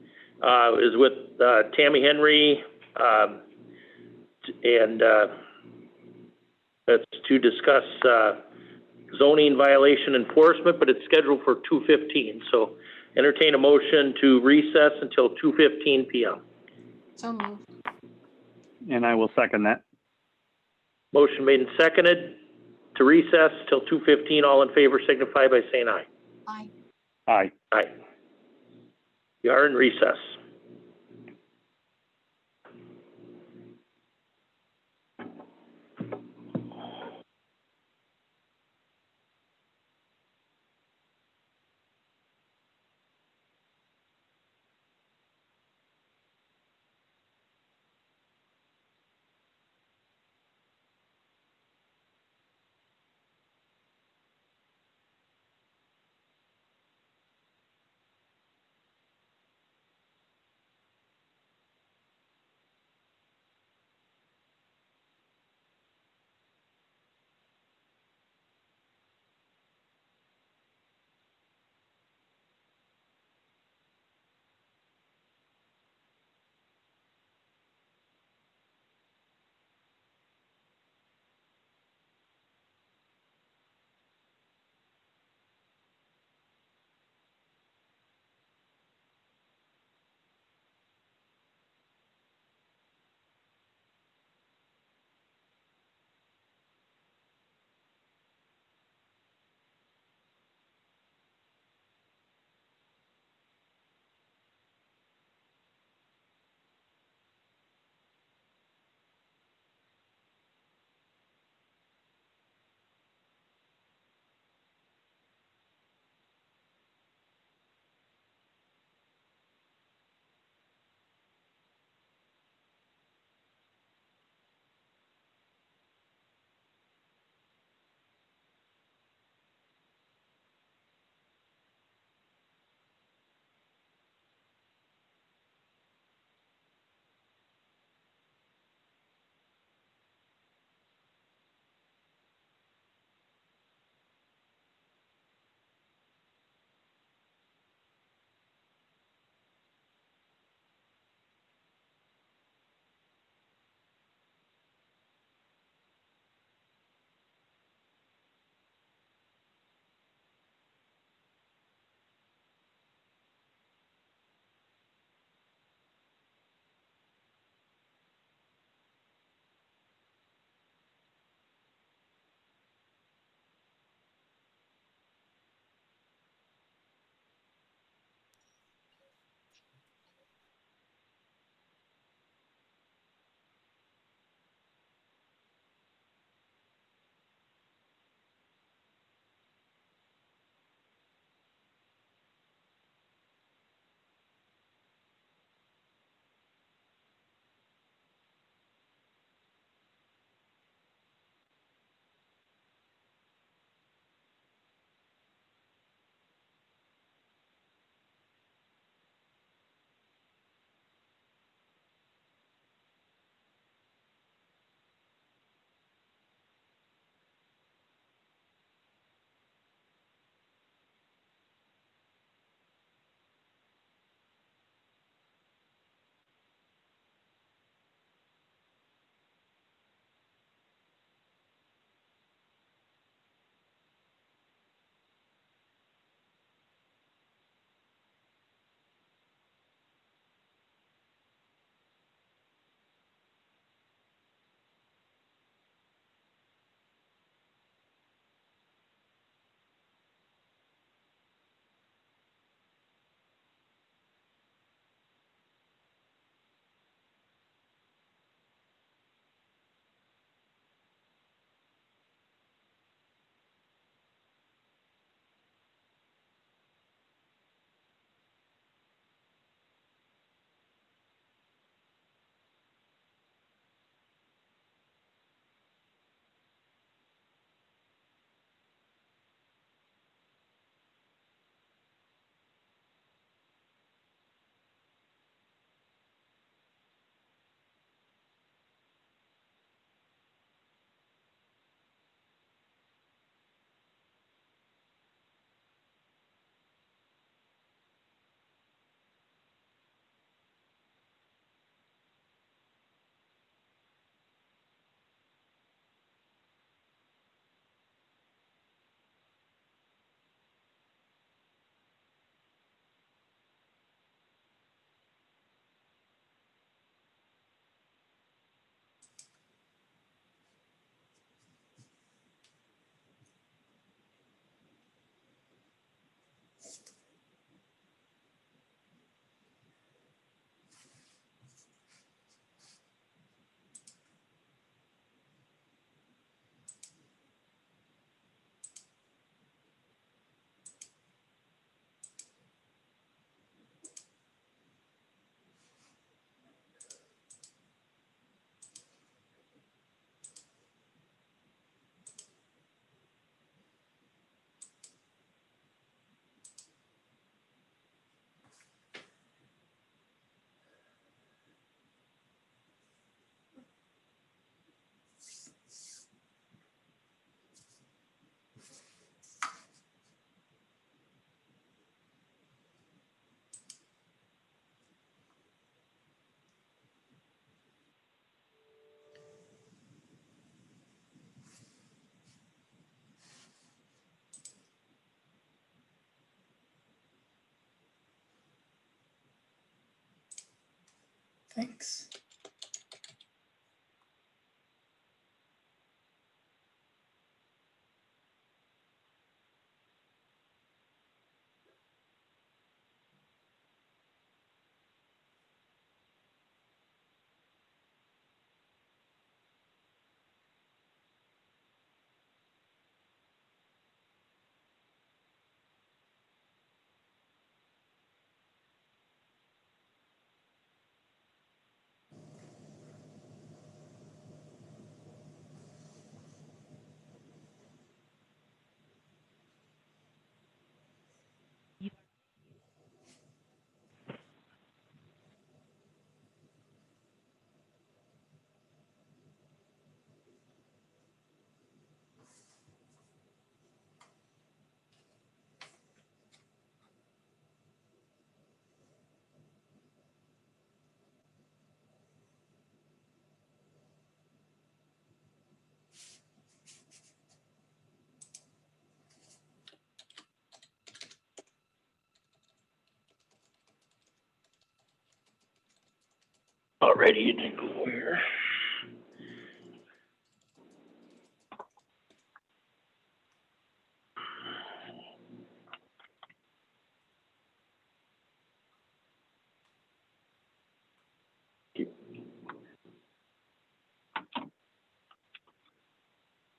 is with Tammy Henry, and that's to discuss zoning violation enforcement, but it's scheduled for 2:15. So entertain a motion to recess until 2:15 p.m. So moved. And I will second that. Motion made and seconded to recess till 2:15. All in favor signify by saying aye. Aye. Aye. Aye. We are in recess. Thanks. Already, you didn't go where?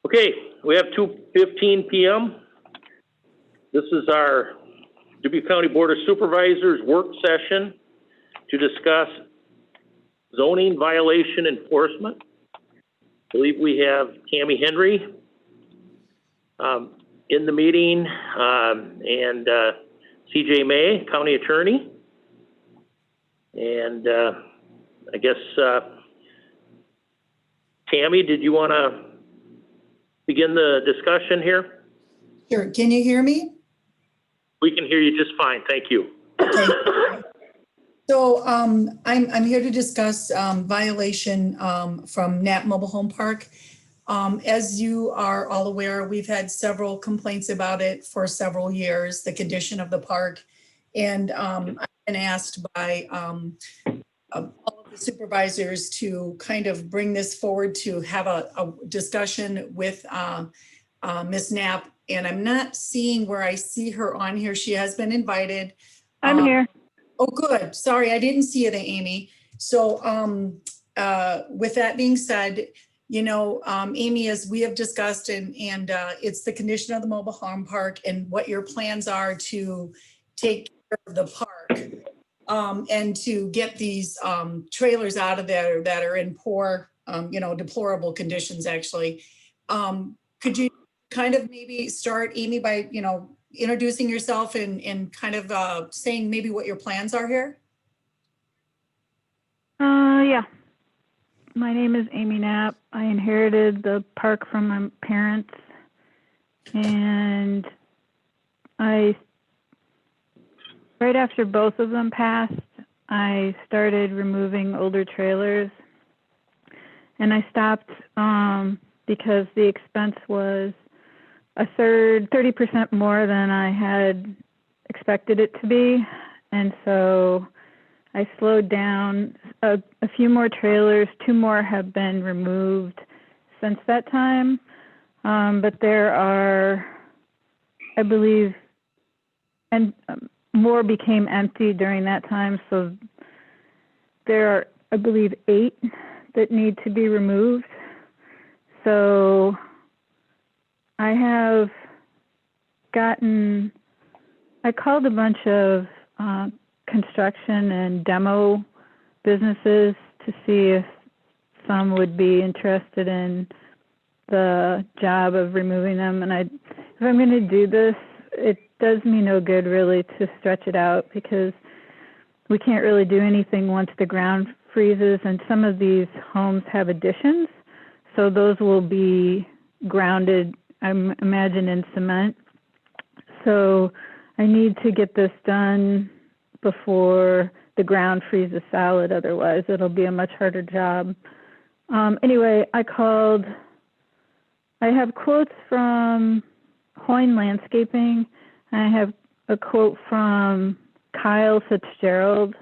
Okay, we have 2:15 p.m. This is our Dubuque County Board of Supervisors work session to discuss zoning violation enforcement. I believe we have Tammy Henry in the meeting, and CJ May, County Attorney. And I guess, Tammy, did you want to begin the discussion here? Sure. Can you hear me? We can hear you just fine. Thank you. Okay. So I'm here to discuss violation from Nat Mobile Home Park. As you are all aware, we've had several complaints about it for several years, the condition of the park. And I've been asked by all of the supervisors to kind of bring this forward to have a discussion with Ms. Knapp. And I'm not seeing where I see her on here. She has been invited. I'm here. Oh, good. Sorry, I didn't see it, Amy. So with that being said, you know, Amy, as we have discussed, and it's the condition of the mobile home park and what your plans are to take care of the park and to get these trailers out of there that are in poor, you know, deplorable conditions, actually. Could you kind of maybe start, Amy, by, you know, introducing yourself and kind of saying maybe what your plans are here? Yeah. My name is Amy Knapp. I inherited the park from my parents, and right after both of them passed, I started removing older trailers, and I stopped because the expense was 30% more than I had expected it to be. And so I slowed down. A few more trailers, 2 more have been removed since that time. But there are, I believe, and more became empty during that time. So there are, I believe, 8 that need to be removed. So I have I called a bunch of construction and demo businesses to see if some would be interested in the job of removing them. And if I'm going to do this, it does me no good really to stretch it out, because we can't really do anything once the ground freezes, and some of these homes have additions. So those will be grounded, I imagine, in cement. So I need to get this done before the ground freezes solid. Otherwise, it'll be a much harder job. Anyway, I have quotes from Hoyne Landscaping. I have a quote from Kyle Fitzgerald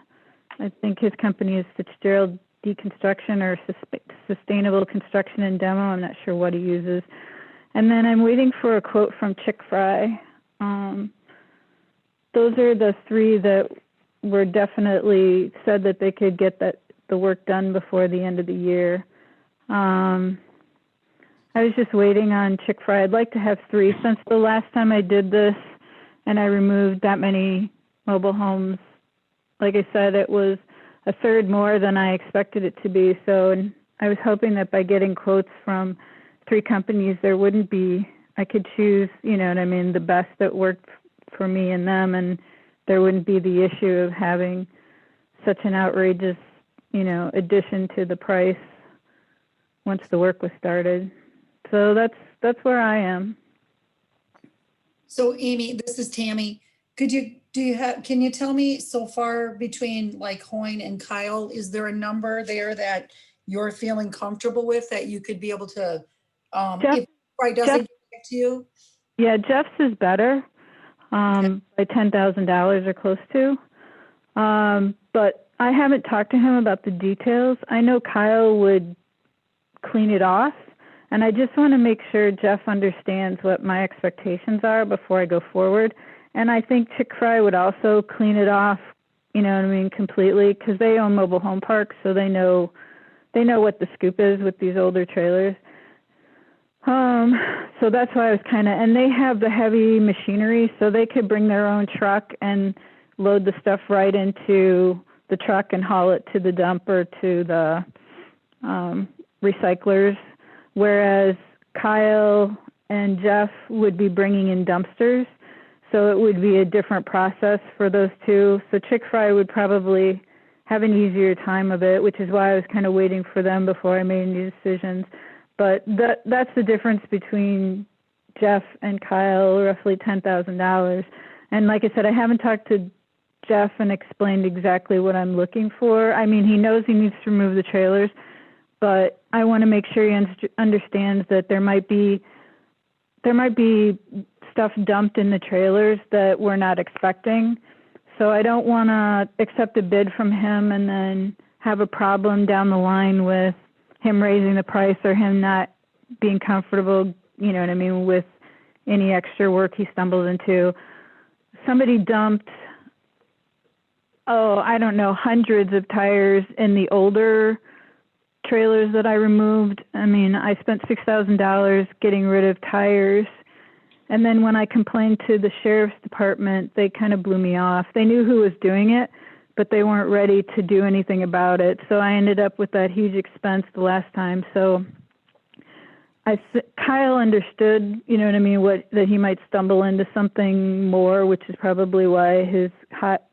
I think his company is Fitzgerald Deconstruction or Sustainable Construction and Demo. I'm not sure what he uses. And then I'm waiting for a quote from Chick Fry. Those are the three that were definitely said that they could get the work done before the end of the year. I was just waiting on Chick Fry. I'd like to have three since the last time I did this and I removed that many mobile homes. Like I said, it was a third more than I expected it to be. So, and I was hoping that by getting quotes from three companies, there wouldn't be, I could choose, you know what I mean, the best that worked for me and them, and there wouldn't be the issue of having such an outrageous, you know, addition to the price once the work was started. So that's where I am. So Amy, this is Tammy. Can you tell me so far between like Hoyne and Kyle, is there a number there that you're feeling comfortable with that you could be able to, if Fry doesn't get back to you? Yeah, Jeff's is better by $10,000 or close to. But I haven't talked to him about the details. I know Kyle would clean it off, and I just want to make sure Jeff understands what my expectations are before I go forward. And I think Chick Fry would also clean it off, you know what I mean, completely, because they own mobile home parks, so they know what the scoop is with these older trailers. So that's why I was and they have the heavy machinery, so they could bring their own truck and load the stuff right into the truck and haul it to the dump or to the recyclers, whereas Kyle and Jeff would be bringing in dumpsters. So it would be a different process for those two. So Chick Fry would probably have an easier time of it, which is why I was kind of waiting for them before I made any decisions. But that's the difference between Jeff and Kyle, roughly $10,000. And like I said, I haven't talked to Jeff and explained exactly what I'm looking for. I mean, he knows he needs to remove the trailers, but I want to make sure he understands that there might be stuff dumped in the trailers that we're not expecting. So I don't want to accept a bid from him and then have a problem down the line with him raising the price or him not being comfortable, you know what I mean, with any extra work he stumbles into. Somebody dumped, I don't know, hundreds of tires in the older trailers that I removed. I mean, I spent $6,000 getting rid of tires. And then when I complained to the sheriff's department, they kind of blew me off. They knew who was doing it, but they weren't ready to do anything about it. So I ended up with that huge expense the last time. So Kyle understood, you know what I mean, that he might stumble into something more, which is probably why his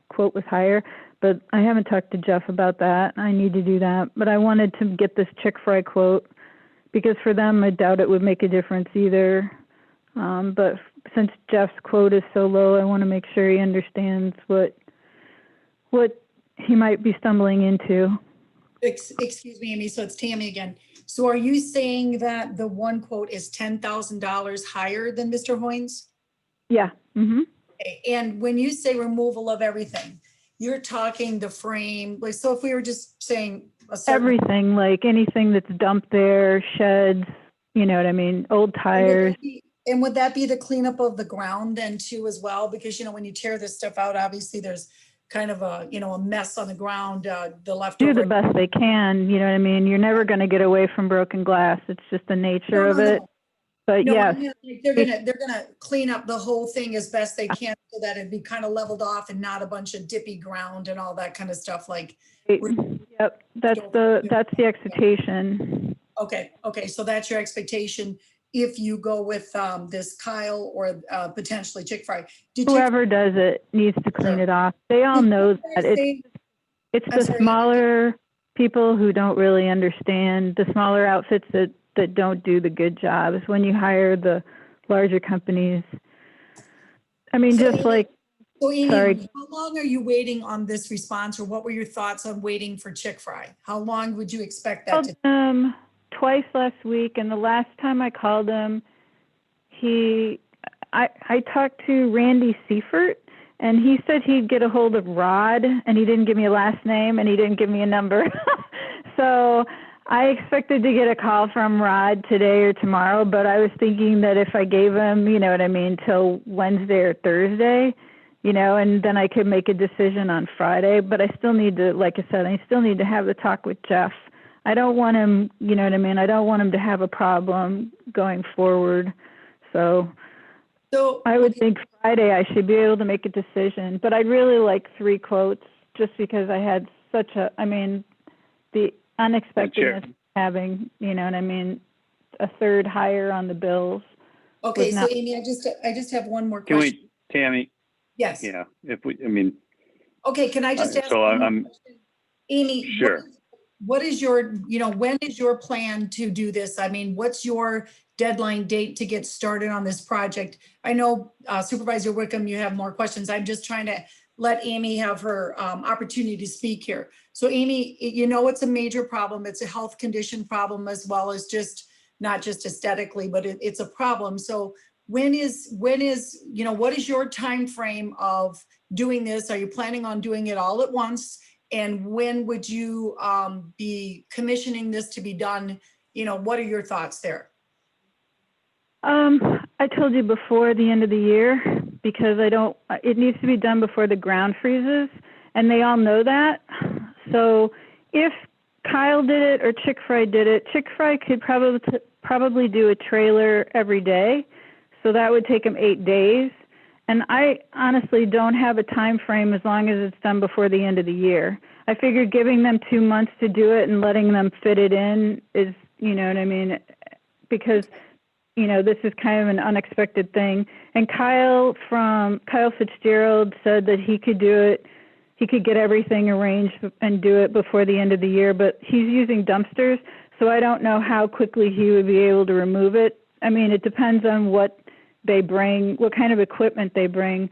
quote was higher. But I haven't talked to Jeff about that. I need to do that. But I wanted to get this Chick Fry quote because for them, I doubt it would make a difference either. But since Jeff's quote is so low, I want to make sure he understands what he might be stumbling into. Excuse me, Amy, so it's Tammy again. So are you saying that the one quote is $10,000 higher than Mr. Hoyne's? Yeah. Mm-hmm. Okay. And when you say removal of everything, you're talking the frame, like, so if we were just saying everything, like anything that's dumped there, sheds, you know what I mean, old tires. And would that be the cleanup of the ground then too as well? Because, you know, when you tear this stuff out, obviously there's kind of a, you know, a mess on the ground, the leftover. Do the best they can, you know what I mean? You're never going to get away from broken glass. It's just the nature of it. But yes. They're gonna clean up the whole thing as best they can so that it'd be kind of leveled off and not a bunch of dippy ground and all that kind of stuff like. Yep, that's the expectation. Okay, so that's your expectation if you go with this Kyle or potentially Chick Fry. Whoever does it needs to clean it off. They all know that. It's the smaller people who don't really understand, the smaller outfits that don't do the good jobs when you hire the larger companies. I mean, So just like, Amy, sorry. How long are you waiting on this response, or what were your thoughts on waiting for Chick Fry? How long would you expect that to? Twice last week, and the last time I called him, I talked to Randy Seifert, and he said he'd get a hold of Rod, and he didn't give me a last name, and he didn't give me a number. So I expected to get a call from Rod today or tomorrow, but I was thinking that if I gave him, you know what I mean, till Wednesday or Thursday, you know, and then I could make a decision on Friday. But I still need to, like I said, I still need to have the talk with Jeff. I don't want him, you know what I mean, I don't want him to have a problem going forward. So I would think Friday I should be able to make a decision, but I'd really like 3 quotes just because I had such a, I mean, the unexpectedness of having, you know what I mean, a third higher on the bills. Okay, was so not- Amy, I just have one more Can question. we, Tammy? Yes. Yeah, if we, I mean, Okay, can I just ask? so one more I'm, question? Amy, sure. what is your, you know, when is your plan to do this? I mean, what's your deadline date to get started on this project? I know Supervisor Wickham, you have more questions. I'm just trying to let Amy have her opportunity to speak here. So Amy, you know, it's a major problem. It's a health condition problem as well as just, not just aesthetically, but it's a problem. So when is, you know, what is your time frame of doing this? Are you planning on doing it all at once? And when would you be commissioning this to be done? You know, what are your thoughts there? I told you before the end of the year, because it needs to be done before the ground freezes, and they all know that. So if Kyle did it or Chick Fry did it, Chick Fry could probably do a trailer every day. So that would take him 8 days. And I honestly don't have a time frame as long as it's done before the end of the year. I figured giving them 2 months to do it and letting them fit it in is, you know what I mean? Because, you know, this is kind of an unexpected thing. And Kyle Fitzgerald said that he could do it. He could get everything arranged and do it before the end of the year, but he's using dumpsters. So I don't know how quickly he would be able to remove it. I mean, it depends on what they bring, what kind of equipment they bring.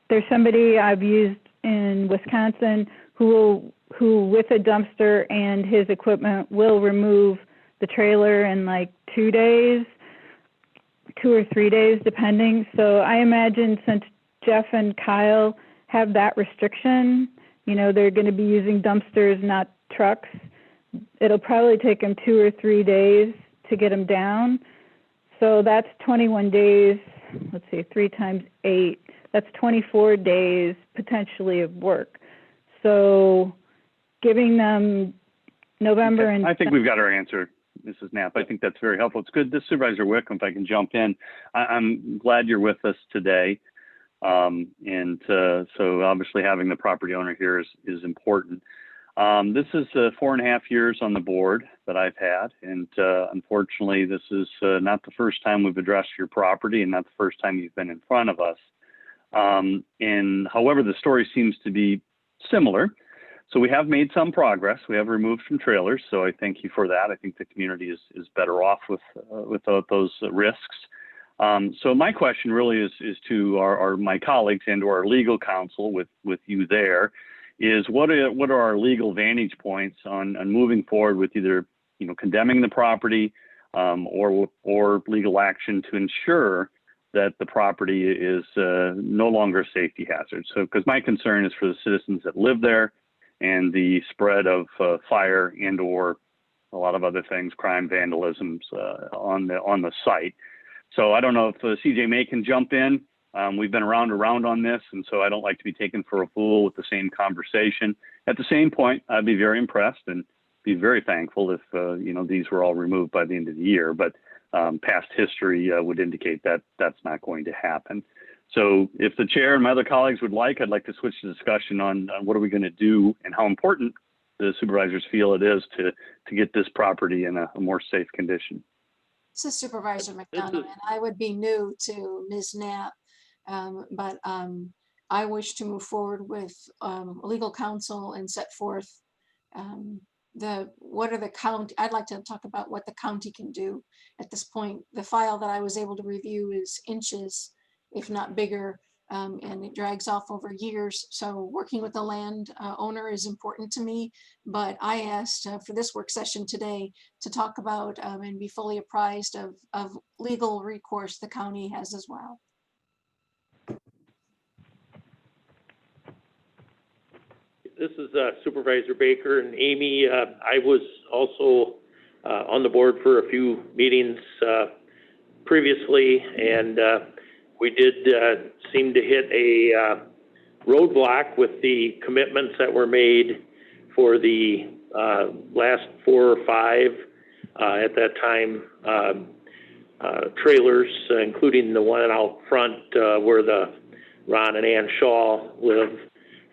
There's somebody I've used in Wisconsin who with a dumpster and his equipment will remove the trailer in like 2 days, 2 or 3 days, depending. So I imagine since Jeff and Kyle have that restriction, you know, they're going to be using dumpsters, not trucks. It'll probably take them 2 or 3 days to get them down. So that's 21 days. Let's see, 3 times 8. That's 24 days potentially of work. So giving them November and... I think we've got our answer, Mrs. Knapp. I think that's very helpful. It's good. This Supervisor Wickham, if I can jump in, I'm glad you're with us today. So obviously having the property owner here is important. This is 4.5 years on the board that I've had, and unfortunately, this is not the first time we've addressed your property and not the first time you've been in front of us. And however, the story seems to be similar. So we have made some progress. We have removed some trailers, so I thank you for that. I think the community is better off without those risks. So my question really is to my colleagues and to our legal counsel with you there, is what are our legal vantage points on moving forward with either, you know, condemning the property or legal action to ensure that the property is no longer a safety hazard. So because my concern is for the citizens that live there and the spread of fire and or a lot of other things, crime, vandalisms on the site. So I don't know if CJ May can jump in. We've been around on this, and so I don't like to be taken for a fool with the same conversation. At the same point, I'd be very impressed and be very thankful if you know, these were all removed by the end of the year. But past history would indicate that that's not going to happen. So if the chair and my other colleagues would like, I'd like to switch the discussion on what are we going to do and how important the supervisors feel it is to get this property in a more safe condition. This is Supervisor McDonough, and I would be new to Ms. Knapp, but I wish to move forward with legal counsel and set forth what are the county. I'd like to talk about what the county can do at this point. The file that I was able to review is inches, if not bigger, and it drags off over years. So working with the land owner is important to me, but I asked for this work session today to talk about and be fully apprised of legal recourse the county has as well. this is Supervisor Baker and Amy. I was also on the board for a few meetings previously, and we did seem to hit a roadblock with the commitments that were made for the last 4 or 5 at that time trailers, including the one out front where the Ron and Ann Shaw live.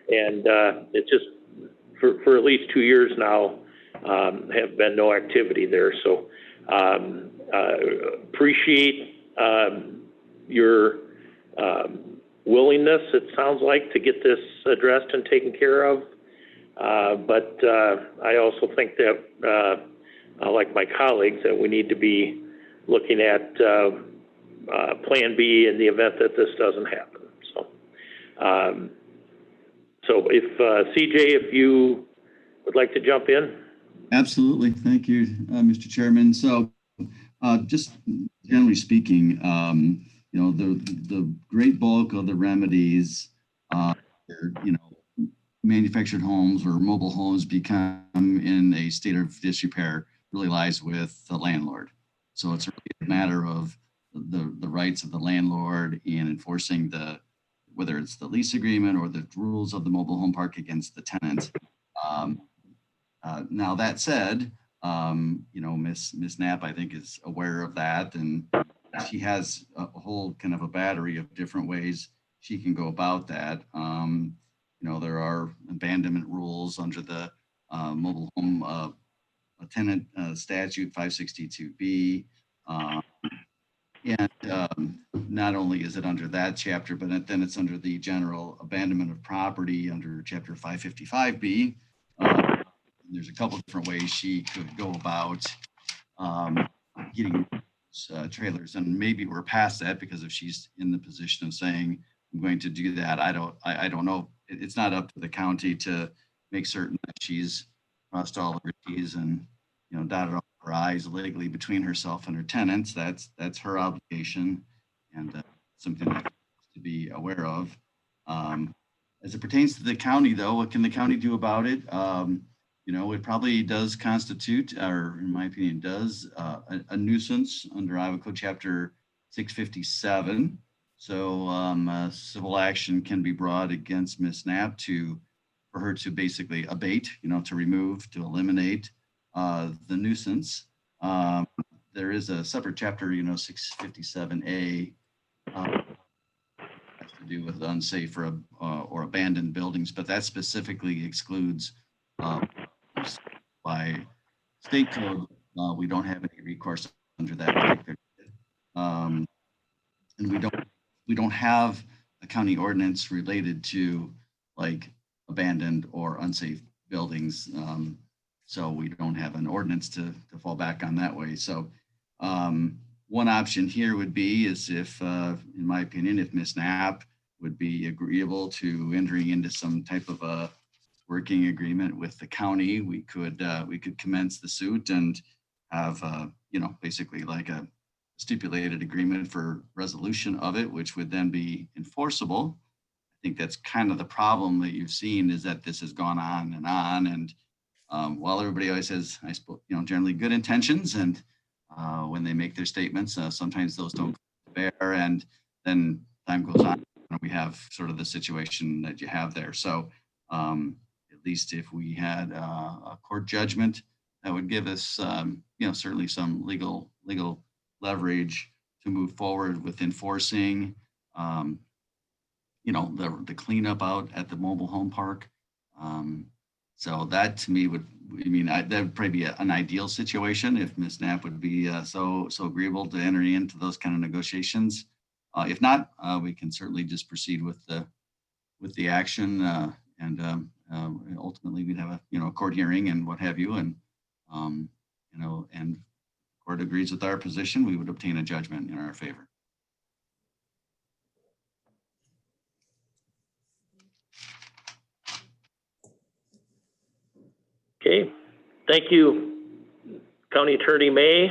And it just, for at least 2 years now, have been no activity there. So appreciate your willingness, it sounds like, to get this addressed and taken care of. But I also think that, like my colleagues, that we need to be looking at Plan B in the event that this doesn't happen. So if CJ, if you would like to jump in. Absolutely. Thank you, Mr. Chairman. So just generally speaking, you know, the great bulk of the remedies, you know, manufactured homes or mobile homes become in a state of disrepair really lies with the landlord. So it's really a matter of the rights of the landlord and enforcing whether it's the lease agreement or the rules of the mobile home park against the tenant. Now that said, you know, Miss Knapp, I think, is aware of that, and she has a whole kind of a battery of different ways she can go about that. You know, there are abandonment rules under the mobile home tenant statute 562B. And not only is it under that chapter, but then it's under the general abandonment of property under chapter 555B. There's a couple different ways she could go about getting trailers, and maybe we're past that, because if she's in the position of saying, I'm going to do that, I don't know. It's not up to the county to make certain that she's crossed all of her T's and, you know, dotted all her I's legally between herself and her tenants. That's her obligation, and something that to be aware of. As it pertains to the county, though, what can the county do about it? You know, it probably does constitute, or in my opinion, does a nuisance under Iowa Code Chapter 657. So civil action can be brought against Ms. Knapp for her to basically abate, you know, to remove, to eliminate the nuisance. There is a separate chapter, you know, 657A, has to do with unsafe or abandoned buildings, but that specifically excludes by state code. We don't have any recourse under that particular, and we don't have a county ordinance related to like abandoned or unsafe buildings. So we don't have an ordinance to fall back on that way. So one option here would be is if, in my opinion, if Ms. Knapp would be agreeable to entering into some type of a working agreement with the county, we could commence the suit and have, you know, basically like a stipulated agreement for resolution of it, which would then be enforceable. I think that's kind of the problem that you've seen, is that this has gone on, and while everybody always has, I suppose, you know, generally good intentions, and when they make their statements, sometimes those don't bear, and then time goes on and we have sort of the situation that you have there. So at least if we had a court judgment, that would give us, you know, certainly some legal leverage to move forward with enforcing, you know, the cleanup out at the mobile home park. So that to me would, I mean, that would probably be an ideal situation if Ms. Knapp would be so agreeable to enter into those kind of negotiations. If not, we can certainly just proceed with the action, and ultimately we'd have a, you know, a court hearing and what have you, and you know, and court agrees with our position, we would obtain a judgment in our favor. Okay, thank you, County Attorney May.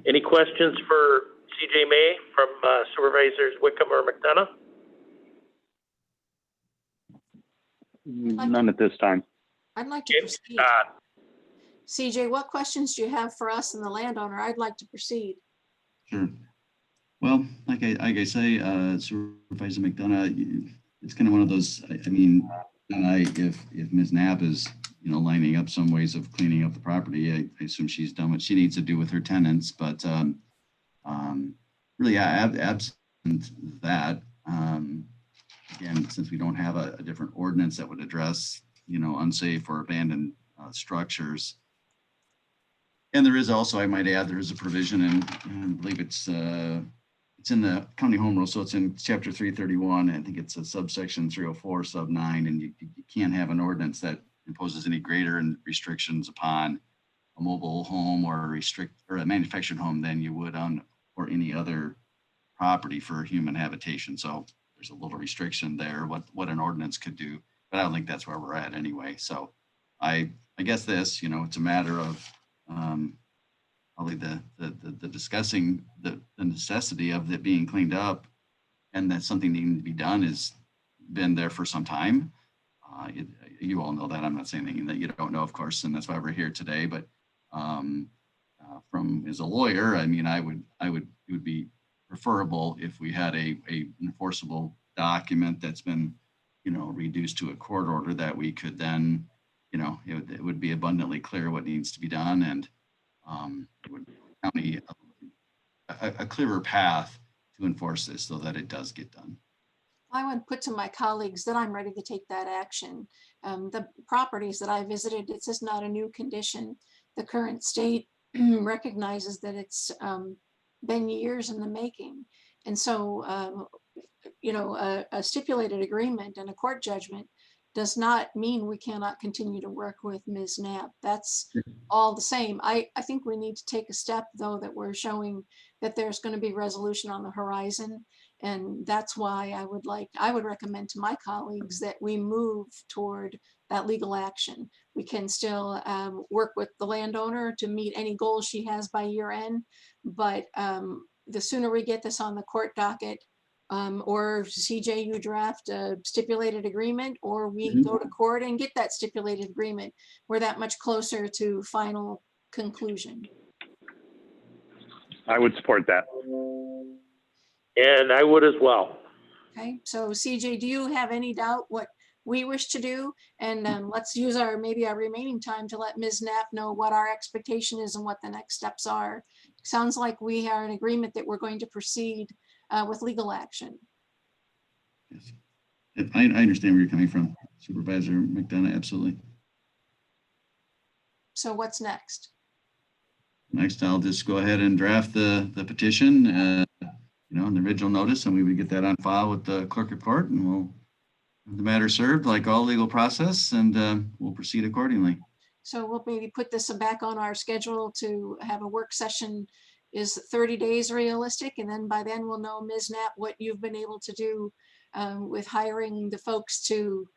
Any questions for CJ May from Supervisors Wickham or McDonough? None at this time. I'd like to proceed. CJ, what questions do you have for us and the landowner? I'd like to proceed. Sure. Well, like I say, Supervisor McDonough, it's kind of one of those, I mean, if Ms. Knapp is, lining up some ways of cleaning up the property, I assume she's done what she needs to do with her tenants, but really, absent that, again, since we don't have a different ordinance that would address, unsafe or abandoned structures. And there is also, I might add, there is a provision in, I believe it's in the county home rule, so it's in chapter 331. I think it's a subsection 304 sub 9, and you can't have an ordinance that imposes any greater restrictions upon a mobile home or a manufactured home than you would on or any other property for human habitation. So there's a little restriction there, what an ordinance could do, but I don't think that's where we're at anyway. So I guess this, it's a matter of probably the discussing the necessity of it being cleaned up, and that something needing to be done has been there for some time. You all know that. I'm not saying anything that you don't know, of course, and that's why we're here today. But from as a lawyer, I mean, it would be preferable if we had a enforceable document that's been, reduced to a court order that we could then, it would be abundantly clear what needs to be done, and it would be a clearer path to enforce this so that it does get done. I would put to my colleagues that I'm ready to take that action. The properties that I visited, it's just not a new condition. The current state recognizes that it's been years in the making. And so, a stipulated agreement and a court judgment does not mean we cannot continue to work with Ms. Knapp. That's all the same. I think we need to take a step, though, that we're showing that there's going to be resolution on the horizon. And that's why I would recommend to my colleagues that we move toward that legal action. We can still work with the landowner to meet any goals she has by year end, but the sooner we get this on the court docket, or CJ, you draft a stipulated agreement, or we go to court and get that stipulated agreement, we're that much closer to final conclusion. I would support that. And I would as well. Okay, so CJ, do you have any doubt what we wish to do? And let's use maybe our remaining time to let Ms. Knapp know what our expectation is and what the next steps are. Sounds like we are in agreement that we're going to proceed with legal action. Yes. I understand where you're coming from, Supervisor McDonough, absolutely. So what's next? Next, I'll just go ahead and draft the petition, in the original notice, and we would get that on file with the clerk of court, and we'll have the matter served like all legal process, and we'll proceed accordingly. So we'll maybe put this back on our schedule to have a work session. Is 30 days realistic? And then by then we'll know, Ms. Knapp, what you've been able to do with hiring the folks to,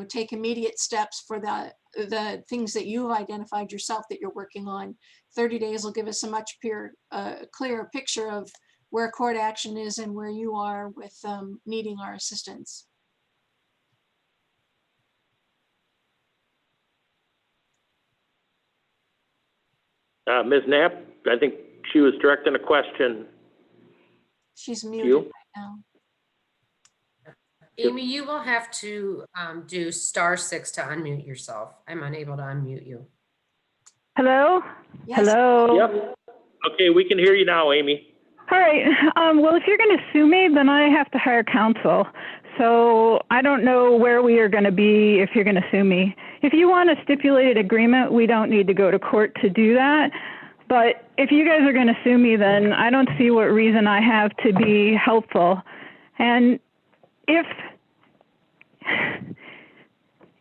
take immediate steps for the things that you've identified yourself that you're working on. 30 days will give us a much clearer picture of where court action is and where you are with needing our assistance. Ms. Knapp, I think she was directing a question. She's muted right now. Amy, you will have to do *6 to unmute yourself. I'm unable to unmute you. Hello? Yes. Hello? Yep. Okay, we can hear you now, Amy. All right. Well, if you're going to sue me, then I have to hire counsel. So I don't know where we are going to be if you're going to sue me. If you want a stipulated agreement, we don't need to go to court to do that. But if you guys are going to sue me, then I don't see what reason I have to be helpful. And if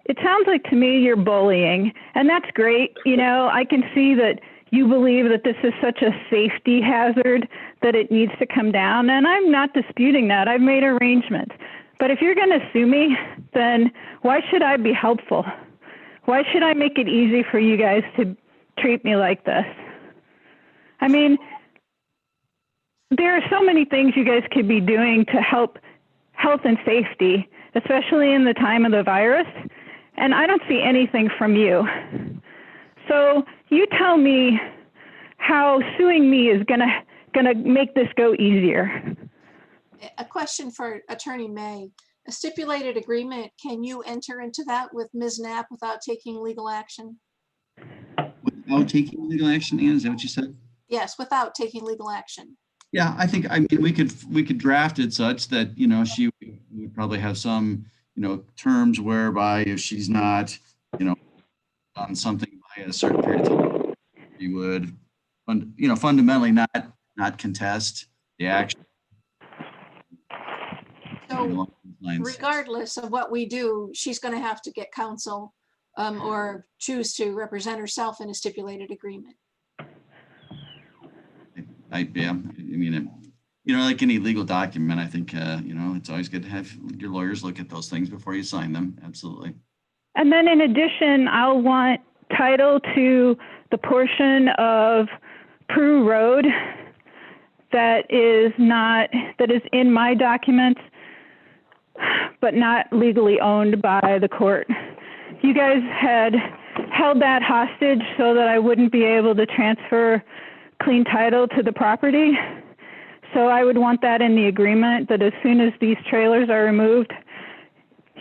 it sounds like to me you're bullying, and that's great. I can see that you believe that this is such a safety hazard that it needs to come down, and I'm not disputing that. I've made arrangements. But if you're going to sue me, then why should I be helpful? Why should I make it easy for you guys to treat me like this? I mean, there are so many things you guys could be doing to help health and safety especially in the time of the virus, and I don't see anything from you. So you tell me how suing me is gonna make this go easier. A question for Attorney May. A stipulated agreement, can you enter into that with Ms. Knapp without taking legal action? Without taking legal action, Ann, is that what you said? Yes, without taking legal action. Yeah, I mean, we could draft it such that, she would probably have some, terms whereby if she's not, on something by a certain period of time, she would, fundamentally not contest the action. So regardless of what we do, she's going to have to get counsel or choose to represent herself in a stipulated agreement. Like any legal document, I think, it's always good to have your lawyers look at those things before you sign them. Absolutely. And then in addition, I'll want title to the portion of Prue Road that is in my documents, but not legally owned by the court. You guys had held that hostage so that I wouldn't be able to transfer clean title to the property. So I would want that in the agreement, that as soon as these trailers are removed,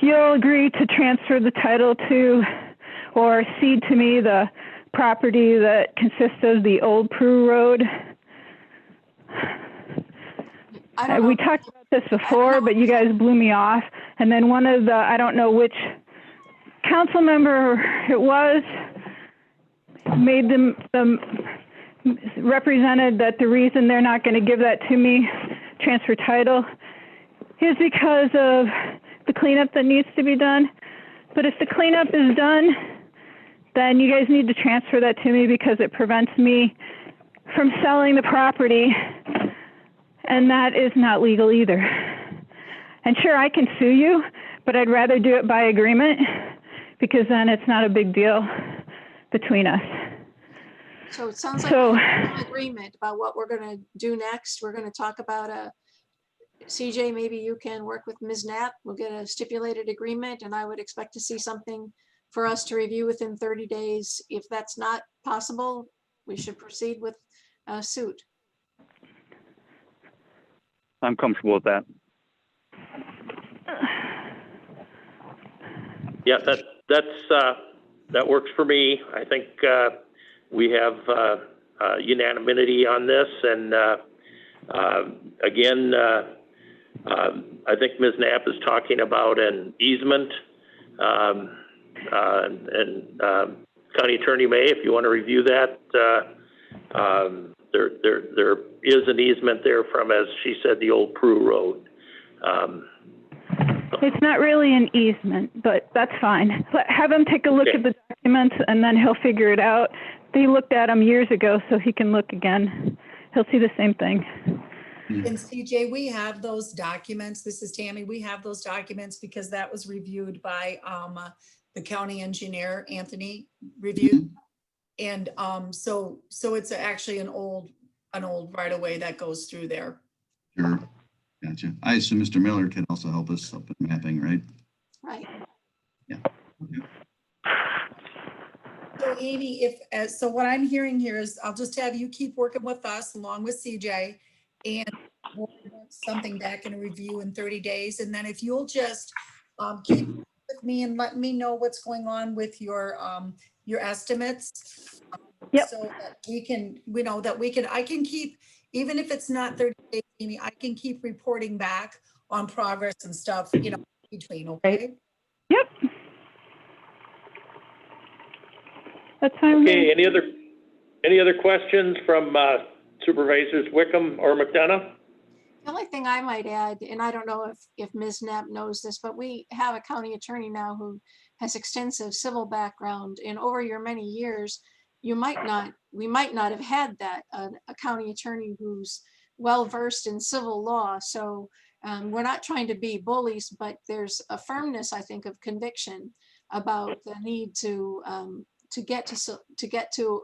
you'll agree to transfer the title to or cede to me the property that consists of the old Prue Road. We talked about this before, but you guys blew me off. And then one of the, I don't know which council member it was, made them represented that the reason they're not going to give that to me, transfer title, is because of the cleanup that needs to be done. But if the cleanup is done, then you guys need to transfer that to me because it prevents me from selling the property, and that is not legal either. And sure, I can sue you, but I'd rather do it by agreement because then it's not a big deal between us. So it sounds like we have an agreement about what we're going to do next. We're going to talk about CJ, maybe you can work with Ms. Knapp. We'll get a stipulated agreement, and I would expect to see something for us to review within 30 days. If that's not possible, we should proceed with a suit. I'm comfortable with that. Yeah, that works for me. I think we have unanimity on this, and again, I think Ms. Knapp is talking about an easement, and County Attorney May, if you want to review that, there is an easement there from, as she said, the old Prue Road. It's not really an easement, but that's fine. Have him take a look at the documents and then he'll figure it out. They looked at them years ago, so he can look again. He'll see the same thing. And CJ, we have those documents. This is Tammy. We have those documents because that was reviewed by the county engineer, Anthony reviewed. And so it's actually an old right of way that goes through there. Sure. Gotcha. I assume Mr. Miller can also help us up in mapping, right? Right. Yeah. Okay. So Amy, so what I'm hearing here is I'll just have you keep working with us along with CJ, and we'll get something back in a review in 30 days. And then if you'll just keep with me and let me know what's going on with your estimates. Yep. So that I can keep, even if it's not 30 days, Amy, I can keep reporting back on progress and stuff, between, okay? Yep. That's fine. Okay, any other questions from Supervisors Wickham or McDonough? The only thing I might add, and I don't know if Ms. Knapp knows this, but we have a county attorney now who has extensive civil background, and over your many years, we might not have had that, a county attorney who's well-versed in civil law. So we're not trying to be bullies, but there's a firmness, I think, of conviction about the need to get to,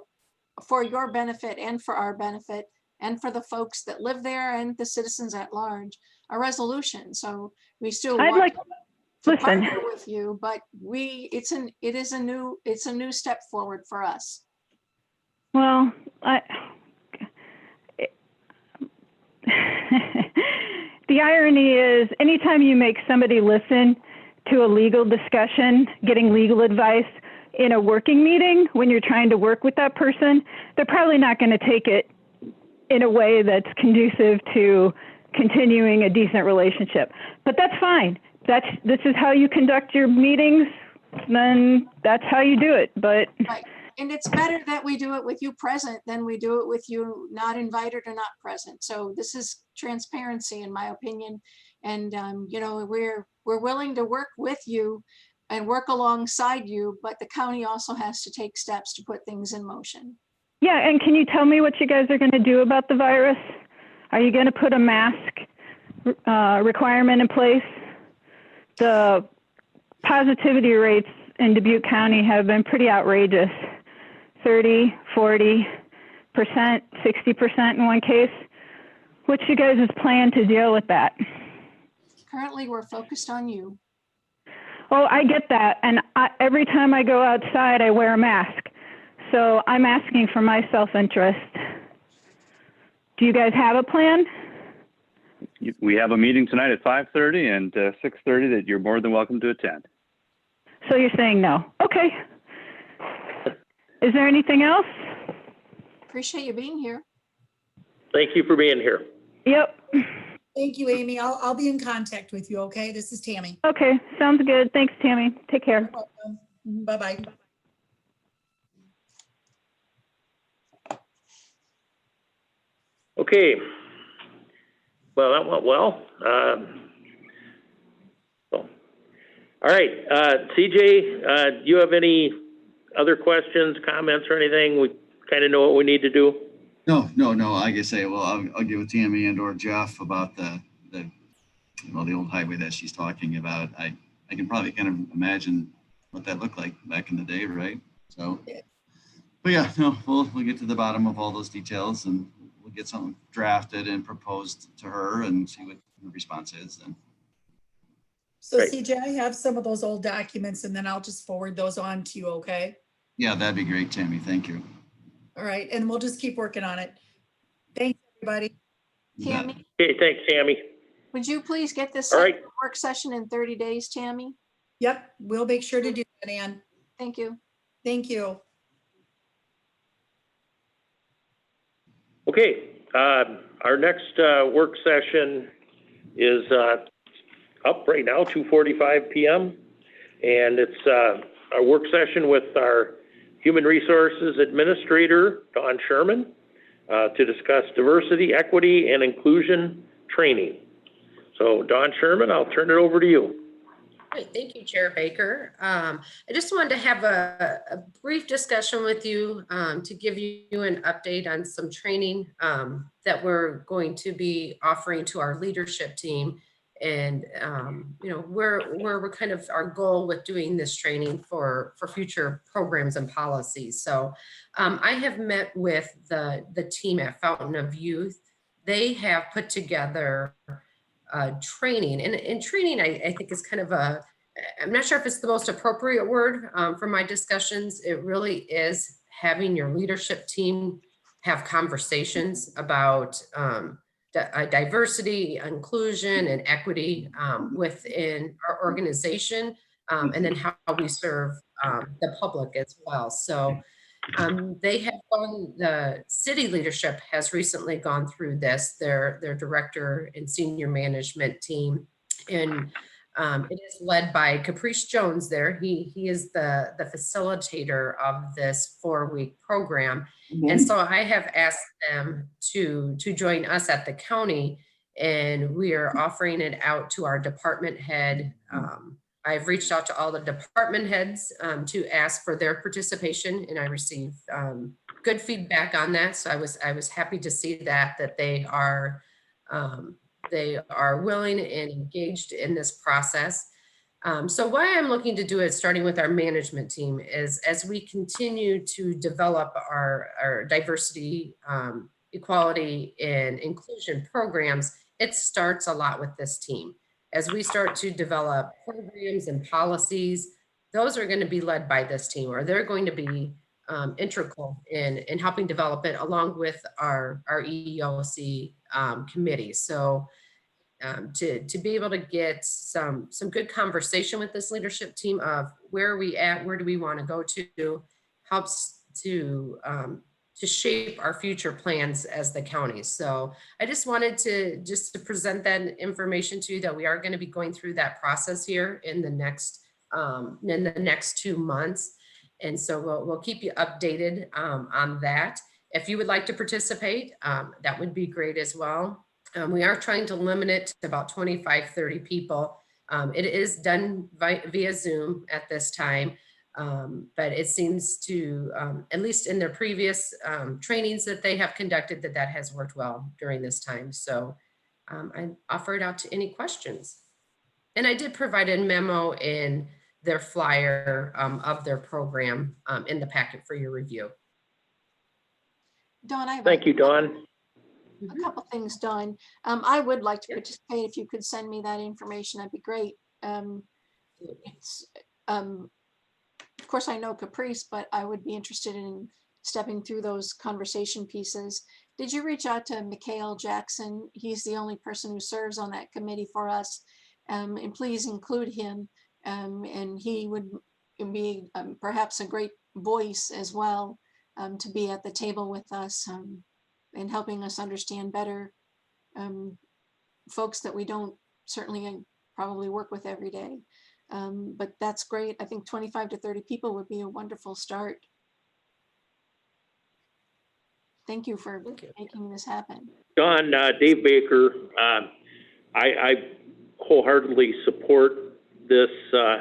for your benefit and for our benefit and for the folks that live there and the citizens at large, a resolution. So we still want to Listen. partner with you, but it's a new step forward for us. Well, the irony is anytime you make somebody listen to a legal discussion, getting legal advice in a working meeting when you're trying to work with that person, they're probably not going to take it in a way that's conducive to continuing a decent relationship. But that's fine. This is how you conduct your meetings, then that's how you do it. But Right. And it's better that we do it with you present than we do it with you not invited or not present. So this is transparency, in my opinion. And you know, we're willing to work with you and work alongside you, but the county also has to take steps to put things in motion. yeah, and can you tell me what you guys are going to do about the virus? Are you going to put a mask requirement in place? The positivity rates in Dubuque County have been pretty outrageous. 30, 40%, 60% in one case. What's you guys' plan to deal with that? Currently, we're focused on you. Oh, I get that. And every time I go outside, I wear a mask. So I'm asking for my self-interest. Do you guys have a plan? We have a meeting tonight at 5:30 and 6:30 that you're more than welcome to attend. So you're saying no. Okay. Is there anything else? Appreciate you being here. Thank you for being here. Yep. Thank you, Amy. I'll be in contact with you, okay? This is Tammy. Okay, sounds good. Thanks, Tammy. Take care. Bye-bye. Okay. Well, that went well. All right, CJ, do you have any other questions, comments, or anything? We kind of know what we need to do. No. Like I say, well, I'll get with Tammy and or Jeff about the old highway that she's talking about. I can probably kind of imagine what that looked like back in the day, right? So, but yeah, no, we'll get to the bottom of all those details and we'll get something drafted and proposed to her and see what the response is then. So Great. CJ, I have some of those old documents and then I'll just forward those on to you, okay? Yeah, that'd be great, Tammy. Thank you. All right, and we'll just keep working on it. Thanks, everybody. You bet. Tammy, Okay, thanks, Tammy. would you please get this All right. work session in 30 days, Tammy? Yep, we'll make sure to do that, Ann. Thank you. Thank you. Okay, our next work session is up right now, 2:45 p.m. And it's a work session with our Human Resources Administrator, Dawn Sherman, to discuss diversity, equity, and inclusion training. So Dawn Sherman, I'll turn it over to you. Great, thank you, Chair Baker. I just wanted to have a brief discussion with you to give you an update on some training that we're going to be offering to our leadership team. And you know, we're kind of our goal with doing this training for future programs and policies. So I have met with the team at Fountain of Youth. They have put together training, and training I think is kind of I'm not sure if it's the most appropriate word for my discussions. It really is having your leadership team have conversations about diversity, inclusion, and equity within our organization, and then how we serve the public as well. So they have the city leadership has recently gone through this, their director and senior management team, and it is led by Caprice Jones there. He is the facilitator of this 4-week program. And so I have asked them to join us at the county, and we are offering it out to our department head. I've reached out to all the department heads to ask for their participation, and I received good feedback on that. So I was happy to see that they are willing and engaged in this process. So why I'm looking to do it, starting with our management team, is as we continue to develop our diversity, equality, and inclusion programs, it starts a lot with this team. as we start to develop programs and policies, those are going to be led by this team, or they're going to be integral in helping develop it along with our EEOC committee. So to be able to get some good conversation with this leadership team of where are we at, where do we want to go to, helps to shape our future plans as the county. So I just wanted to present that information to you, that we are going to be going through that process here in the next 2 months. And so we'll keep you updated on that. If you would like to participate, that would be great as well. We are trying to limit it to about 25, 30 people. It is done via Zoom at this time, but it seems to, at least in their previous trainings that they have conducted, that has worked well during this time. So I offer it out to any questions. And I did provide a memo in their flyer of their program in the packet for your review. Dawn, Thank you, Dawn. a couple things, Dawn. I would like to participate. If you could send me that information, that'd be great. Of course, I know Caprice, but I would be interested in stepping through those conversation pieces. Did you reach out to Mikhail Jackson? He's the only person who serves on that committee for us. And please include him. And he would be perhaps a great voice as well, to be at the table with us and helping us understand better folks that we don't certainly probably work with every day. But that's great. I think 25 to 30 people would be a wonderful start. Thank you for making this happen. Don, Dave Baker, I wholeheartedly support this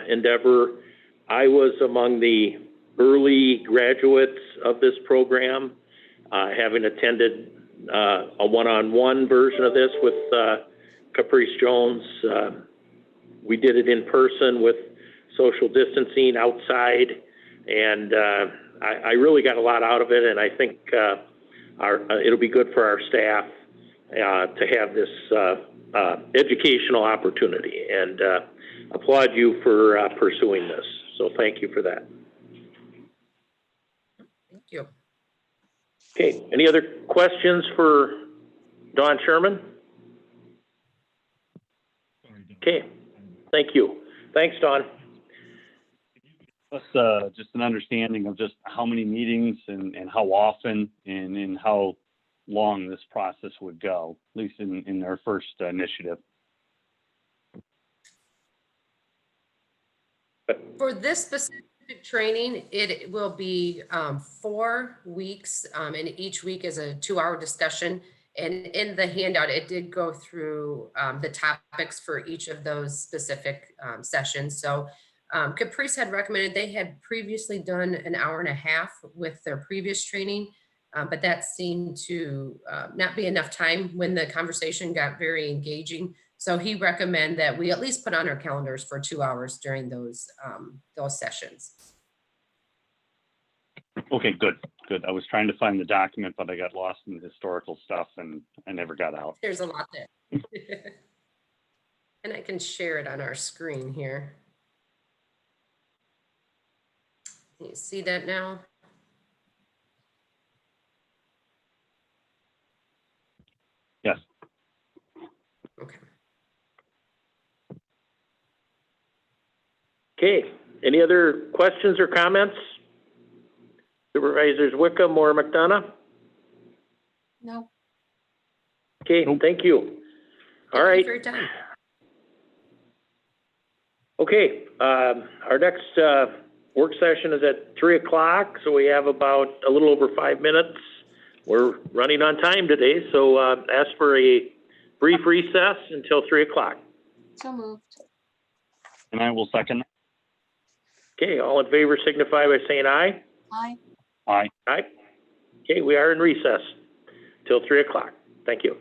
endeavor. I was among the early graduates of this program, having attended a one-on-one version of this with Caprice Jones. We did it in person with social distancing outside, and I really got a lot out of it, and I think it'll be good for our staff to have this educational opportunity, and applaud you for pursuing this. So thank you for that. Thank you. Okay, any other questions for Dawn Sherman? Okay, thank you. Thanks, Dawn. Just an understanding of just how many meetings and how often and in how long this process would go, at least in our first initiative. For this specific training, it will be 4 weeks, and each week is a 2-hour discussion. And in the handout, it did go through the topics for each of those specific sessions. So Caprice had recommended, they had previously done an 1.5 hours with their previous training, but that seemed to not be enough time when the conversation got very engaging. So he recommended that we at least put on our calendars for 2 hours during those sessions. Okay, good. I was trying to find the document, but I got lost in the historical stuff and I never got out. There's a lot there. And I can share it on our screen here. Can you see that now? Yes. Okay. Okay, any other questions or comments? Supervisors Wickham or McDonough? No. Okay, thank you. All right. Thank you for your time. Okay, our next work session is at 3 o'clock, so we have about a little over 5 minutes. We're running on time today, so ask for a brief recess until 3 o'clock. So moved. And I will second. Okay, all in favor signify by saying aye. Aye. Aye. Aye. Okay, we are in recess till 3 o'clock. Thank you.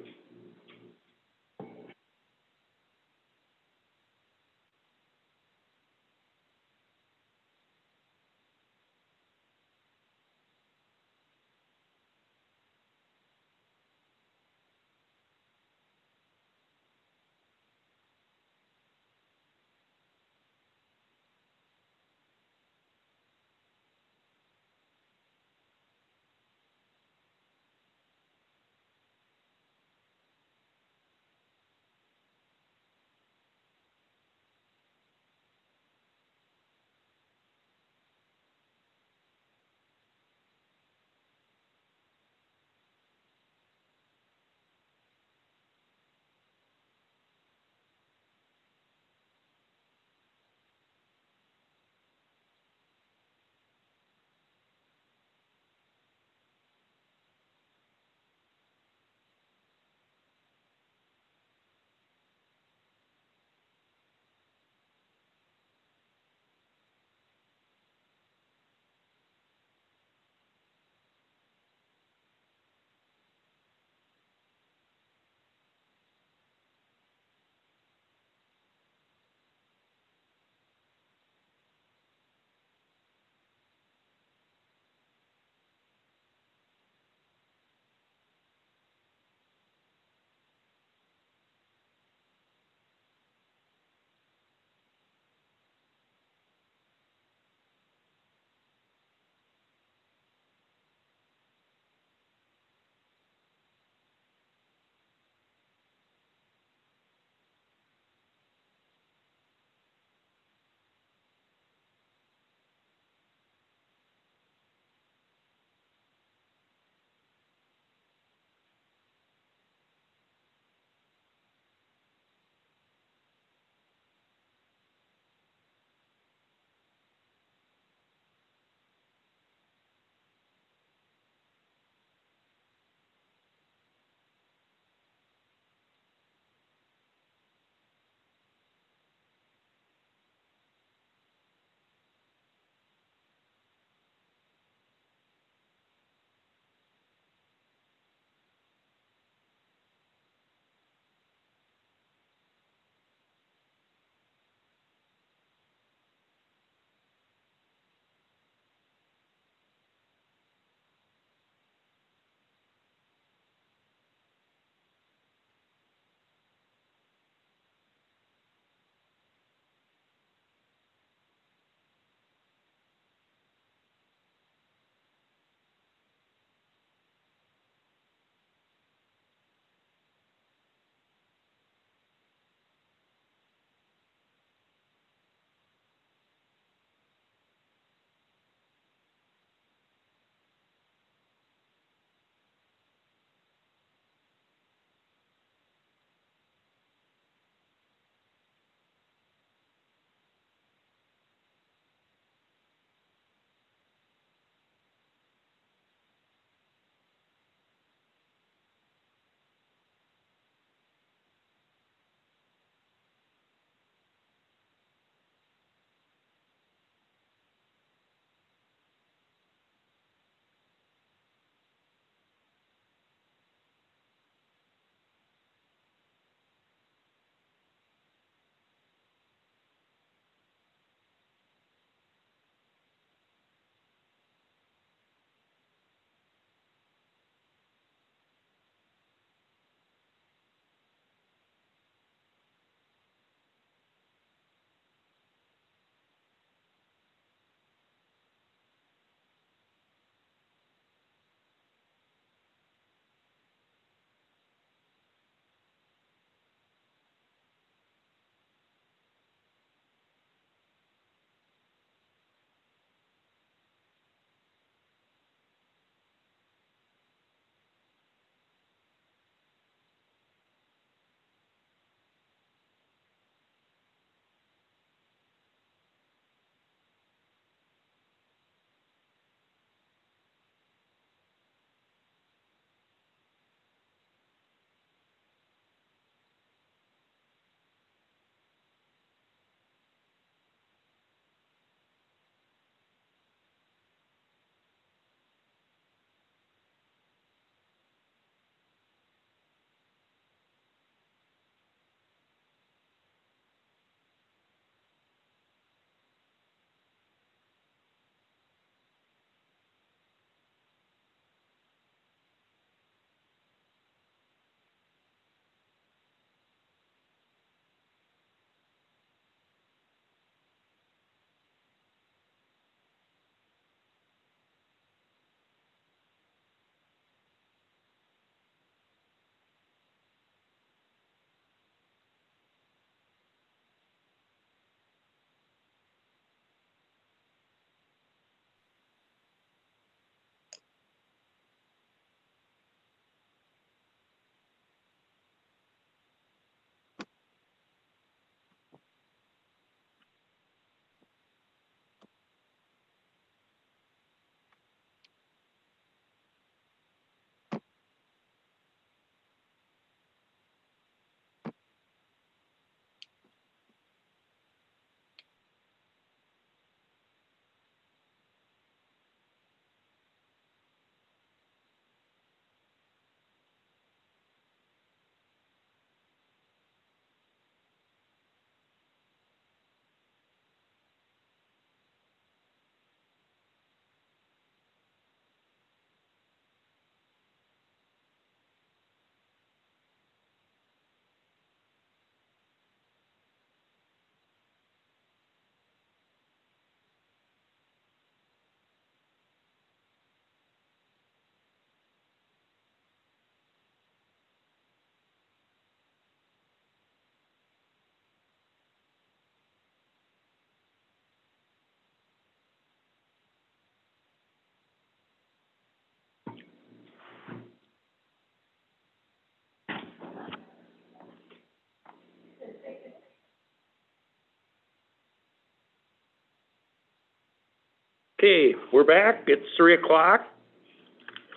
Okay, we're back. It's 3 o'clock.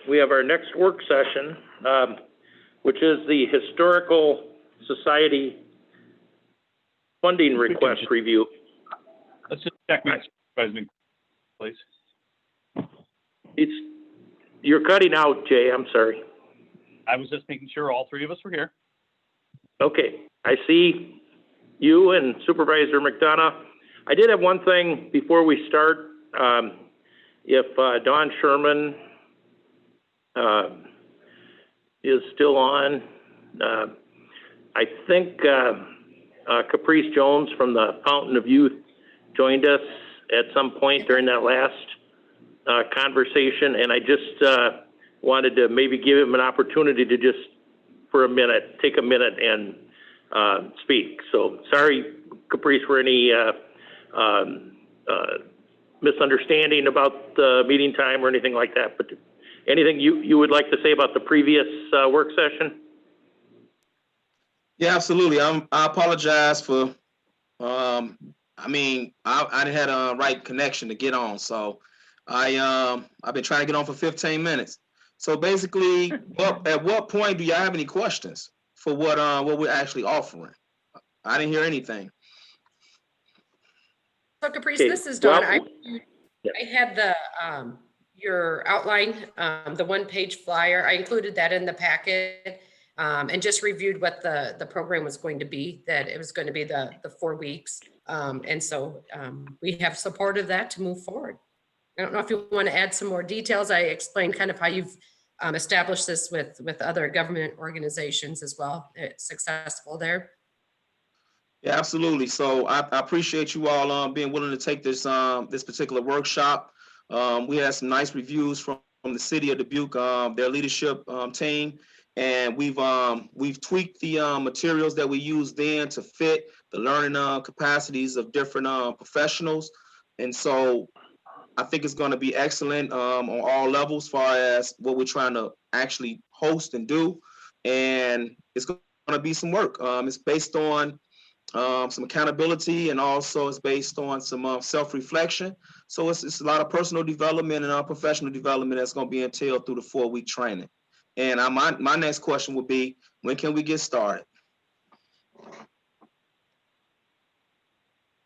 We have our next work session, which is the Historical Society funding request review. Let's just check with President, please. You're cutting out, Jay. I'm sorry. I was just making sure all three of us were here. Okay, I see you and Supervisor McDonough. I did have one thing before we start. If Don Sherman is still on, I think Caprice Jones from the Fountain of Youth joined us at some point during that last conversation, and I just wanted to maybe give him an opportunity to just, for a minute, take a minute and speak. So sorry, Caprice, for any misunderstanding about the meeting time or anything like that, but anything you would like to say about the previous work session? Yeah, absolutely. I apologize for, I didn't have a right connection to get on. So I've been trying to get on for 15 minutes. So basically, at what point do y'all have any questions for what we're actually offering? I didn't hear anything. So Caprice, this is Dawn. I had the your outline, the one-page flyer. I included that in the packet and just reviewed what the program was going to be, that it was going to be the 4 weeks. And so we have supported that to move forward. I don't know if you want to add some more details. I explained kind of how you've established this with other government organizations as well. It's successful there. Yeah, absolutely. So I appreciate you all being willing to take this this particular workshop. We had some nice reviews from the city of Dubuque, their leadership team, and we've tweaked the materials that we used then to fit the learning capacities of different professionals. And so I think it's going to be excellent on all levels as far as what we're trying to actually host and do. And it's going to be some work. It's based on some accountability, and also it's based on some self-reflection. So it's a lot of personal development and professional development that's going to be entailed through the 4-week training. And my next question would be, when can we get started?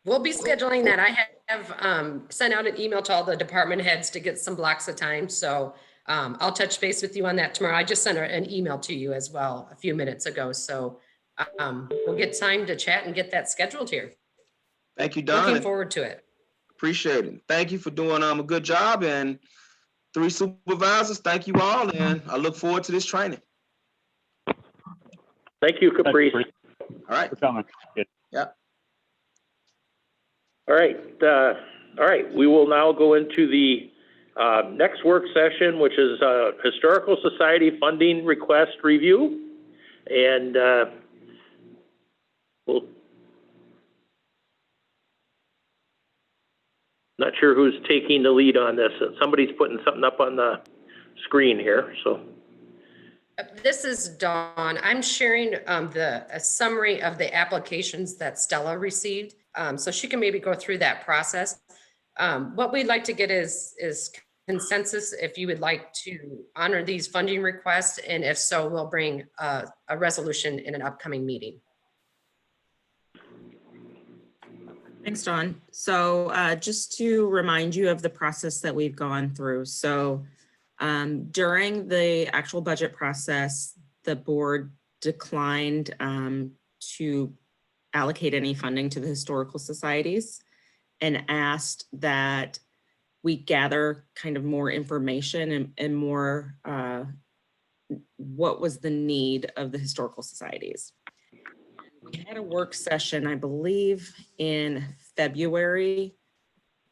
We'll be scheduling that. I have sent out an email to all the department heads to get some blocks of time. So I'll touch base with you on that tomorrow. I just sent an email to you as well a few minutes ago. So we'll get time to chat and get that scheduled here. Thank you, Don. Looking forward to it. Appreciate it. Thank you for doing a good job. And 3 supervisors, thank you all. And I look forward to this training. Thank you, Caprice. All right. For coming. Good. Yeah. All right. We will now go into the next work session, which is Historical Society funding request review. And not sure who's taking the lead on this. Somebody's putting something up on the screen here, so. This is Dawn. I'm sharing a summary of the applications that Stella received. So she can maybe go through that process. What we'd like to get is consensus if you would like to honor these funding requests, and if so, we'll bring a resolution in an upcoming meeting. Thanks, Dawn. So just to remind you of the process that we've gone through. So during the actual budget process, the board declined to allocate any funding to the historical societies and asked that we gather kind of more information and more what was the need of the historical societies. We had a work session, I believe, in February,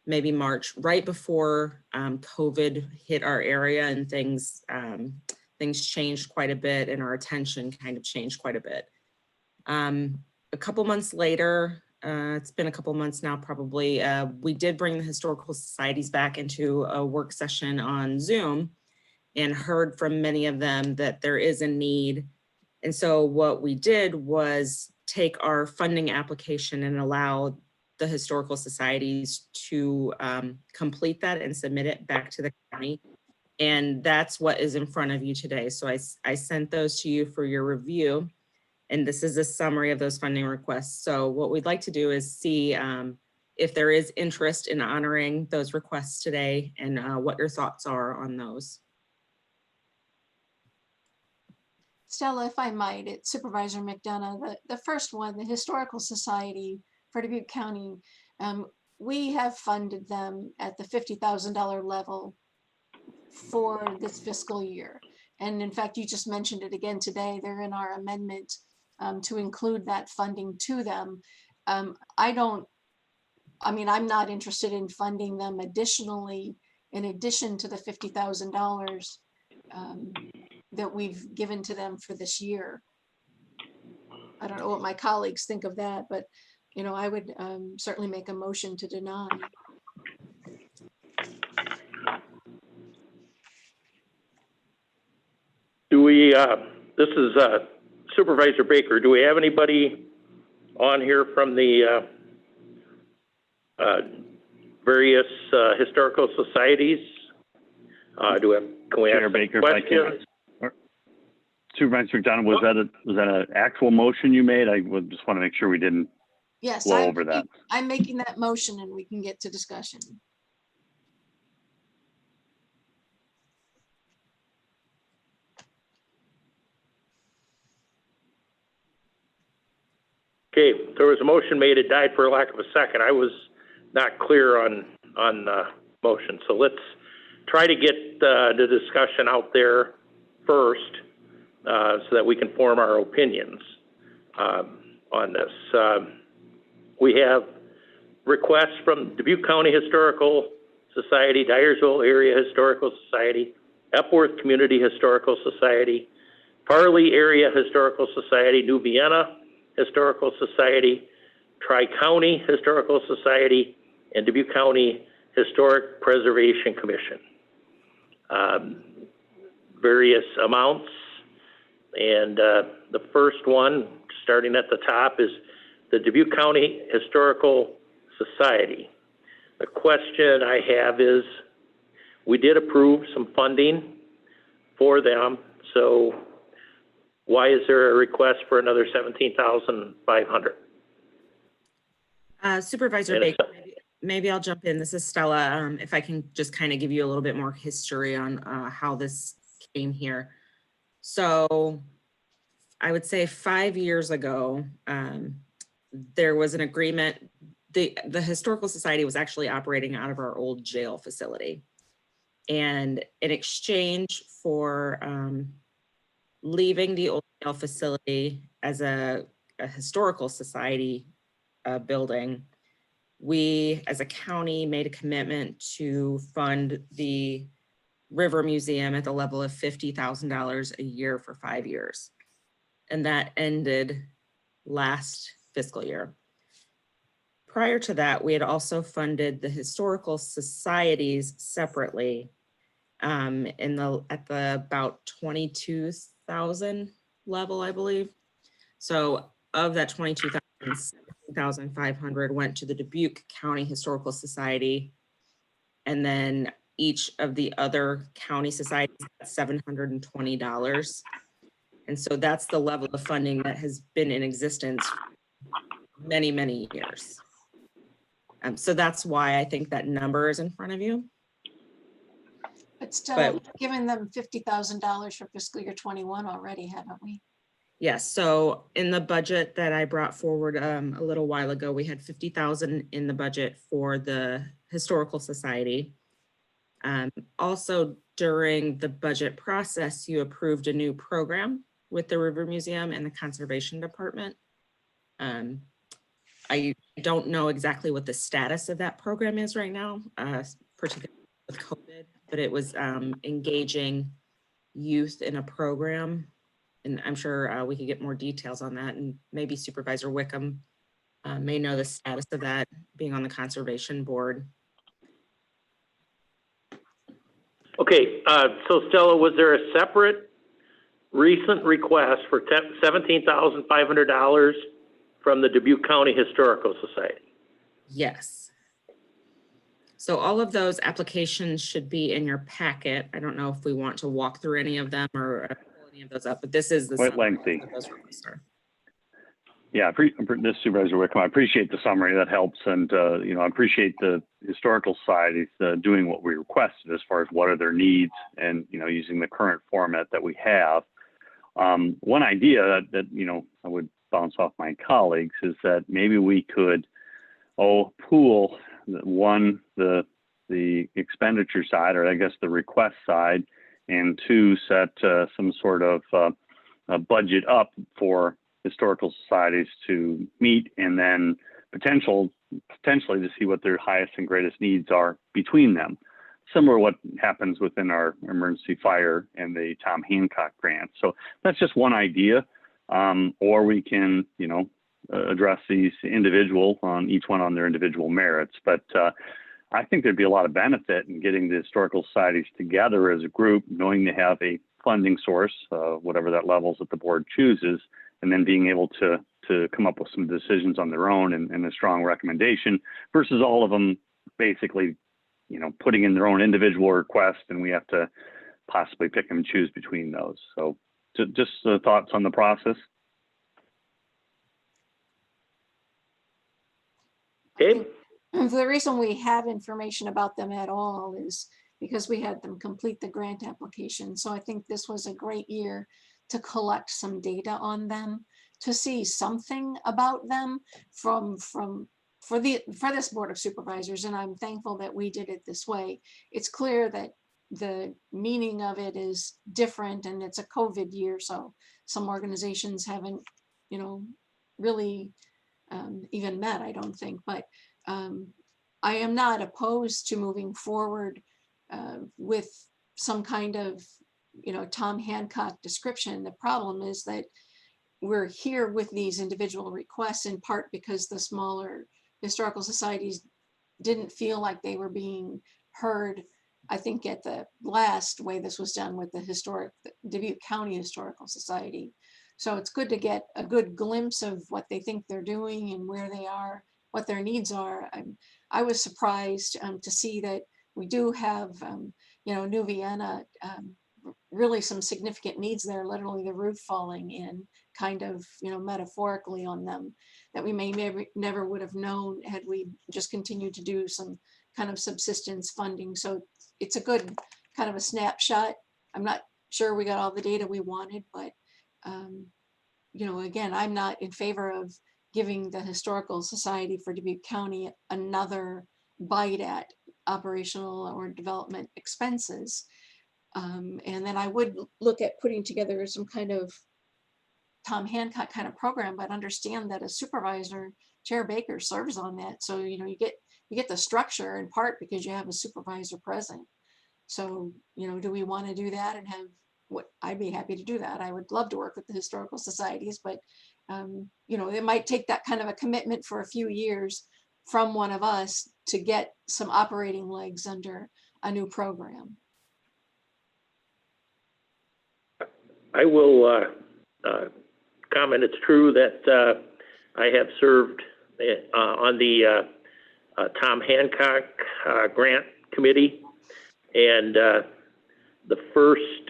maybe March, right before COVID hit our area, and things changed quite a bit, and our attention kind of changed quite a bit. A couple months later, it's been a couple months now probably, we did bring the historical societies back into a work session on Zoom and heard from many of them that there is a need. And so what we did was take our funding application and allow the historical societies to complete that and submit it back to the county. And that's what is in front of you today. So I sent those to you for your review. And this is a summary of those funding requests. So what we'd like to do is see if there is interest in honoring those requests today and what your thoughts are on those. Stella, if I might, it's Supervisor McDonough. The first one, the Historical Society for Dubuque County, we have funded them at the $50,000 level for this fiscal year. And in fact, you just mentioned it again today. They're in our amendment to include that funding to them. I'm not interested in funding them additionally, in addition to the $50,000 that we've given to them for this year. I don't know what my colleagues think of that, but I would certainly make a motion to deny. Do we, this is Supervisor Baker, do we have anybody on here from the various historical societies? Can we ask Baker, questions? Supervisor McDonough, was that an actual motion you made? I would just want to make sure we didn't Yes, blow over that. I'm making that motion and we can get to discussion. Okay, there was a motion made, it died for lack of a second. I was not clear on the motion. So let's try to get the discussion out there first so that we can form our opinions on this. We have requests from Dubuque County Historical Society, Dyersville Area Historical Society, Epworth Community Historical Society, Parley Area Historical Society, New Vienna Historical Society, Tri-County Historical Society, and Dubuque County Historic Preservation Commission. Various amounts, and the first one, starting at the top, is the Dubuque County Historical Society. The question I have is, we did approve some funding for them, so why is there a request for another $17,500? Supervisor Baker, maybe I'll jump in. This is Stella. If I can just kind of give you a little bit more history on how this came here. So I would say 5 years ago, there was an agreement. The Historical Society was actually operating out of our old jail facility. And in exchange for leaving the old jail facility as a historical society building, we as a county made a commitment to fund the River Museum at the level of $50,000 a year for 5 years. And that ended last fiscal year. Prior to that, we had also funded the historical societies separately at the about 22,000 level, I believe. So of that 22,000, 17,500 went to the Dubuque County Historical Society, and then each of the other county societies got $720. And so that's the level of funding that has been in existence for many, many years. So that's why I think that number is in front of you. But still, we've given them $50,000 for fiscal year 21 already, haven't we? Yes, so in the budget that I brought forward a little while ago, we had 50,000 in the budget for the Historical Society. Also, during the budget process, you approved a new program with the River Museum and the Conservation Department. I don't know exactly what the status of that program is right now, particularly with COVID, but it was engaging youth in a program. And I'm sure we could get more details on that. And maybe Supervisor Wickham may know the status of that, being on the Conservation Board. Okay, so Stella, was there a separate recent request for $17,500 from the Dubuque County Historical Society? Yes. So all of those applications should be in your packet. I don't know if we want to walk through any of them or pull any of those up, but this is the Quite summary lengthy. of those requests are. Yeah, this Supervisor Wickham, I appreciate the summary. That helps. And, you know, I appreciate the historical societies doing what we requested as far as what are their needs and, you know, using the current format that we have. One idea that, you know, I would bounce off my colleagues is that maybe we could, pool the expenditure side, or I guess the request side, and two, set some sort of a budget up for historical societies to meet, and then potentially to see what their highest and greatest needs are between them. Similar to what happens within our emergency fire and the Tom Hancock grant. So that's just one idea. Or we can, you know, address these each one on their individual merits. But I think there'd be a lot of benefit in getting the historical societies together as a group, knowing they have a funding source, whatever that levels that the board chooses, and then being able to come up with some decisions on their own and a strong recommendation versus all of them basically, you know, putting in their own individual request, and we have to possibly pick and choose between those. So just thoughts on the process. Okay. The reason we have information about them at all is because we had them complete the grant application. So I think this was a great year to collect some data on them, to see something about them for this Board of Supervisors. And I'm thankful that we did it this way. It's clear that the meaning of it is different, and it's a COVID year, so some organizations haven't, you know, really even met, I don't think. But I am not opposed to moving forward with some kind of, you know, Tom Hancock description. The problem is that we're here with these individual requests in part because the smaller historical societies didn't feel like they were being heard. I think at the last way this was done with the Dubuque County Historical Society. So it's good to get a good glimpse of what they think they're doing and where they are, what their needs are. I was surprised to see that we do have, you know, New Vienna, really some significant needs there, literally the roof falling in, kind of, you know, metaphorically on them, that we may never would have known had we just continued to do some kind of subsistence funding. So it's a good kind of a snapshot. I'm not sure we got all the data we wanted, but you know, again, I'm not in favor of giving the Historical Society for Dubuque County another bite at operational or development expenses. And then I would look at putting together some kind of Tom Hancock kind of program, but understand that a supervisor, Chair Baker, serves on that. So, you know, you get the structure in part because you have a supervisor present. So, you know, do we want to do that and have what? I'd be happy to do that. I would love to work with the historical societies, but you know, it might take that kind of a commitment for a few years from one of us to get some operating legs under a new program. I will comment. It's true that I have served on the Tom Hancock grant committee, and the first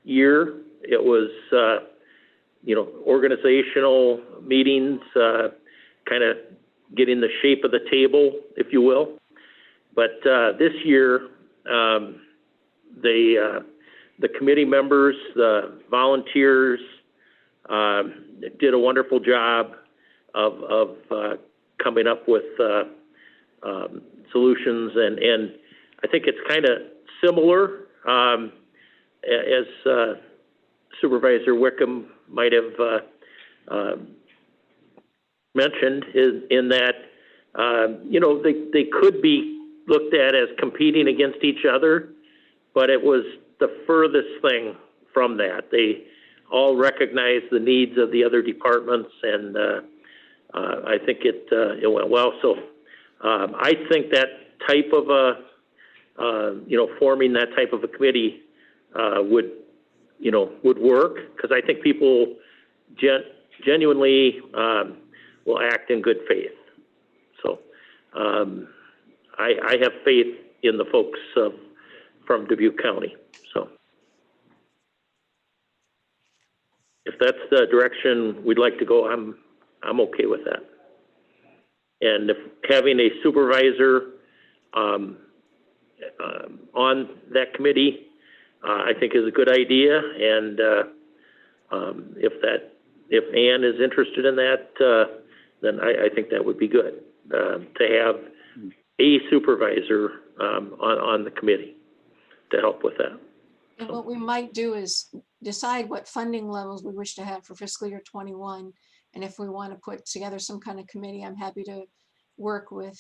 year it was you know, organizational meetings, kind of getting the shape of the table, if you will. But this year, the committee members, the volunteers did a wonderful job of coming up with solutions. And I think it's kind of similar as Supervisor Wickham might have mentioned in that, you know, they could be looked at as competing against each other, but it was the furthest thing from that. They all recognize the needs of the other departments, and I think it went well. So I think that type of you know, forming that type of a committee would work, because I think people genuinely will act in good faith. So I have faith in the folks from Dubuque County. So if that's the direction we'd like to go, I'm okay with that. And if having a supervisor on that committee, I think is a good idea. And if Ann is interested in that, then I think that would be good to have a supervisor on the committee to help with that. And what we might do is decide what funding levels we wish to have for fiscal year 21. And if we want to put together some kind of committee, I'm happy to work with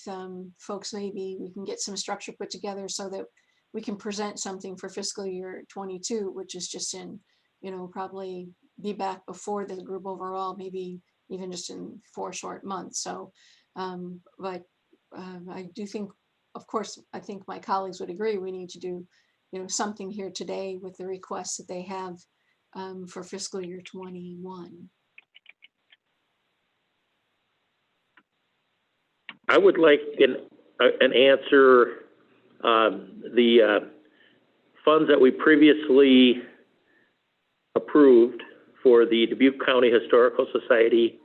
folks. Maybe we can get some structure put together so that we can present something for fiscal year 22, which is just in, probably be back before the group overall, maybe even just in 4 short months. So, but I do think, of course, I think my colleagues would agree, we need to do, something here today with the requests that they have for fiscal year 21. I would like an answer. The funds that we previously approved for the Dubuque County Historical Society,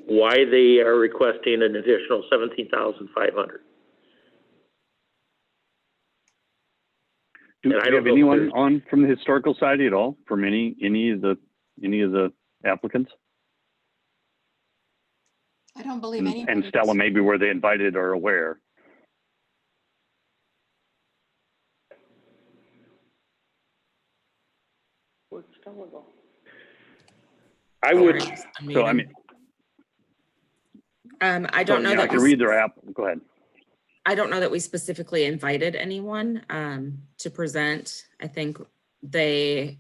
why they are requesting an additional $17,500. Do you have anyone on from the Historical Society at all? From any of the applicants? I don't believe any. And Stella, maybe were they invited or aware? Where'd Stella go? I would. So I mean, I don't know that I can read their app. Go ahead. I don't know that we specifically invited anyone to present. I think they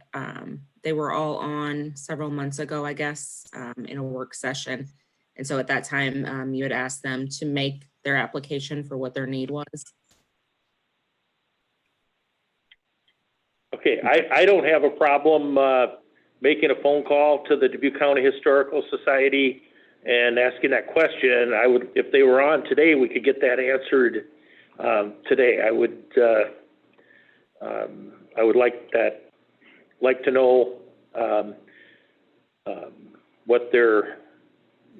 were all on several months ago, I guess, in a work session. And so at that time, you had asked them to make their application for what their need was. Okay, I don't have a problem making a phone call to the Dubuque County Historical Society and asking that question. I would, if they were on today, we could get that answered today. I would like to know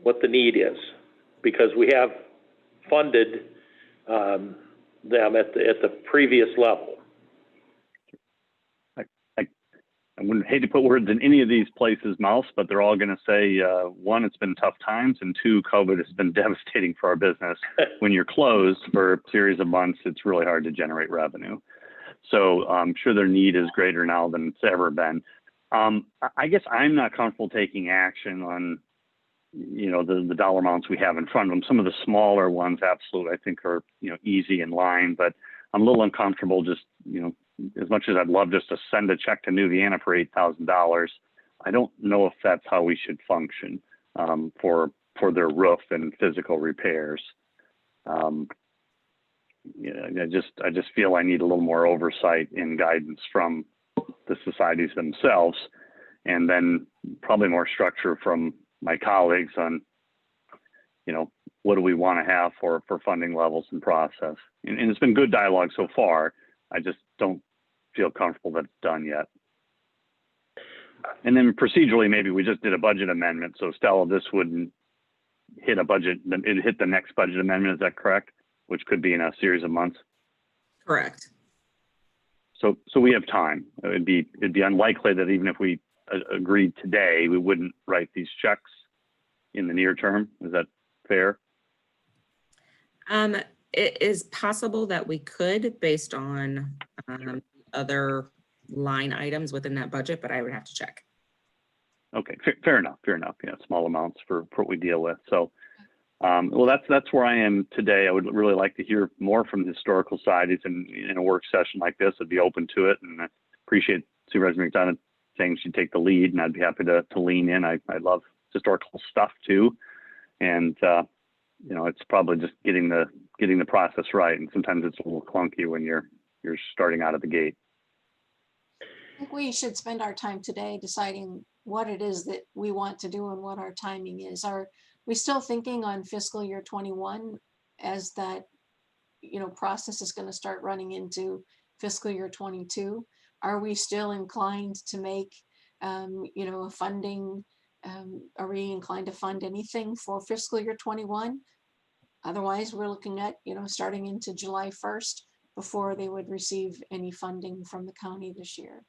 what the need is, because we have funded them at the previous level. I wouldn't hate to put words in any of these places' mouths, but they're all going to say, one, it's been tough times, and 2, COVID has been devastating for our business. When you're closed for a series of months, it's really hard to generate revenue. So I'm sure their need is greater now than it's ever been. I guess I'm not comfortable taking action on, the dollar amounts we have in front of them. Some of the smaller ones, absolutely, I think are, easy in line, but I'm a little uncomfortable just, as much as I'd love just to send a check to Nuviana for $8,000, I don't know if that's how we should function for their roof and physical repairs. I just feel I need a little more oversight and guidance from the societies themselves, and then probably more structure from my colleagues on, what do we want to have for funding levels and process. And it's been good dialogue so far. I just don't feel comfortable that it's done yet. And then procedurally, maybe we just did a budget amendment. So Stella, this wouldn't hit a budget, it hit the next budget amendment, is that correct? Which could be in a series of months? Correct. So we have time. It'd be unlikely that even if we agreed today, we wouldn't write these checks in the near term. Is that fair? It is possible that we could, based on other line items within that budget, but I would have to check. Okay, fair enough. Yeah, small amounts for what we deal with. So, well, that's where I am today. I would really like to hear more from the historical societies, and in a work session like this, I'd be open to it. And I appreciate Supervisor McDonough saying she'd take the lead, and I'd be happy to lean in. I love historical stuff too, and it's probably just getting the process right. And sometimes it's a little clunky when you're starting out of the gate. I think we should spend our time today deciding what it is that we want to do and what our timing is. we still thinking on fiscal year 21 as that, process is going to start running into fiscal year 22? Are we still inclined to make, a funding? Are we inclined to fund anything for fiscal year 21? Otherwise, we're looking at, starting into July 1st before they would receive any funding from the county this year.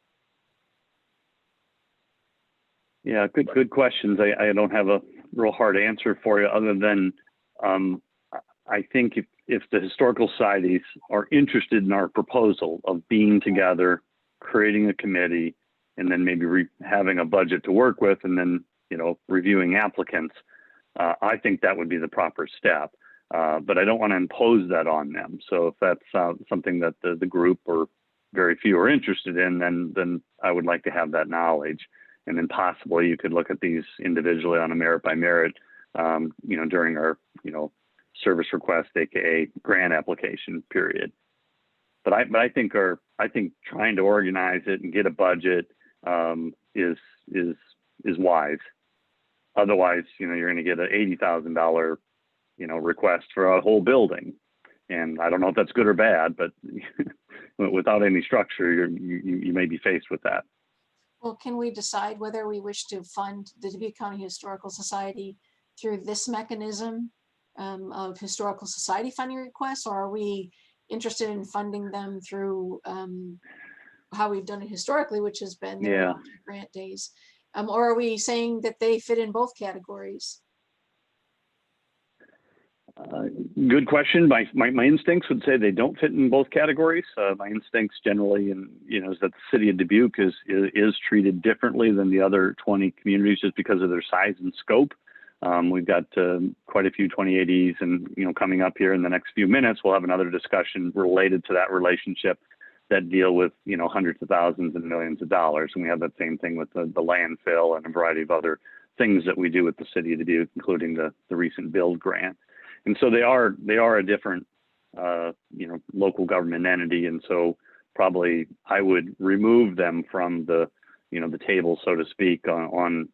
Yeah, good questions. I don't have a real hard answer for you other than I think if the historical societies are interested in our proposal of being together, creating a committee, and then maybe having a budget to work with, and then reviewing applicants, I think that would be the proper step. But I don't want to impose that on them. So if that's something that the group or very few are interested in, then I would like to have that knowledge. And then possibly you could look at these individually on a merit by merit, during our, service request, AKA grant application period. But I think trying to organize it and get a budget is wise. Otherwise, you're going to get an $80,000, request for a whole building. And I don't know if that's good or bad, but without any structure, you may be faced with that. Well, can we decide whether we wish to fund the Dubuque County Historical Society through this mechanism of historical society funding requests, or are we interested in funding them through how we've done it historically, which has been their grant days? Or are we saying that they fit in both categories? Good question. My instincts would say they don't fit in both categories. My instincts generally, is that the city of Dubuque is treated differently than the other 20 communities just because of their size and scope. We've got quite a few 2080s, and coming up here in the next few minutes, we'll have another discussion related to that relationship that deal with hundreds of thousands and millions of dollars. And we have that same thing with the landfill and a variety of other things that we do with the city of Dubuque, including the recent build grant. And so they are a different, local government entity. And so probably I would remove them from the table, so to speak, on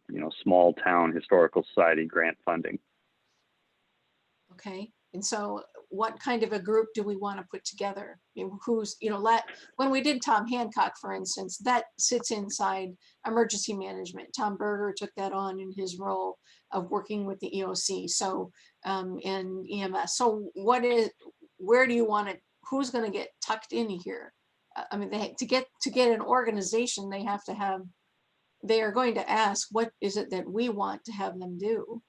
small town historical society grant funding. Okay. And so what kind of a group do we want to put together? Who's, when we did Tom Hancock, for instance, that sits inside emergency management. Tom Berger took that on in his role of working with the EOC. So, and EMS. So where do you want it? Who's going to get tucked in here? I mean, to get an organization, they are going to ask, what is it that we want to have them do?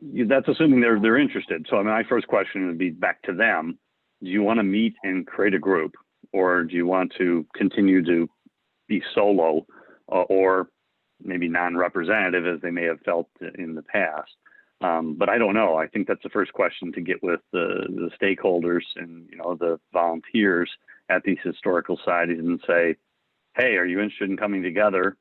That's assuming they're interested. So my first question would be back to them. Do you want to meet and create a group, or do you want to continue to be solo or maybe non-representative as they may have felt in the past? But I don't know. I think that's the first question to get with the stakeholders and the volunteers at these historical societies and say, hey, are you interested in coming together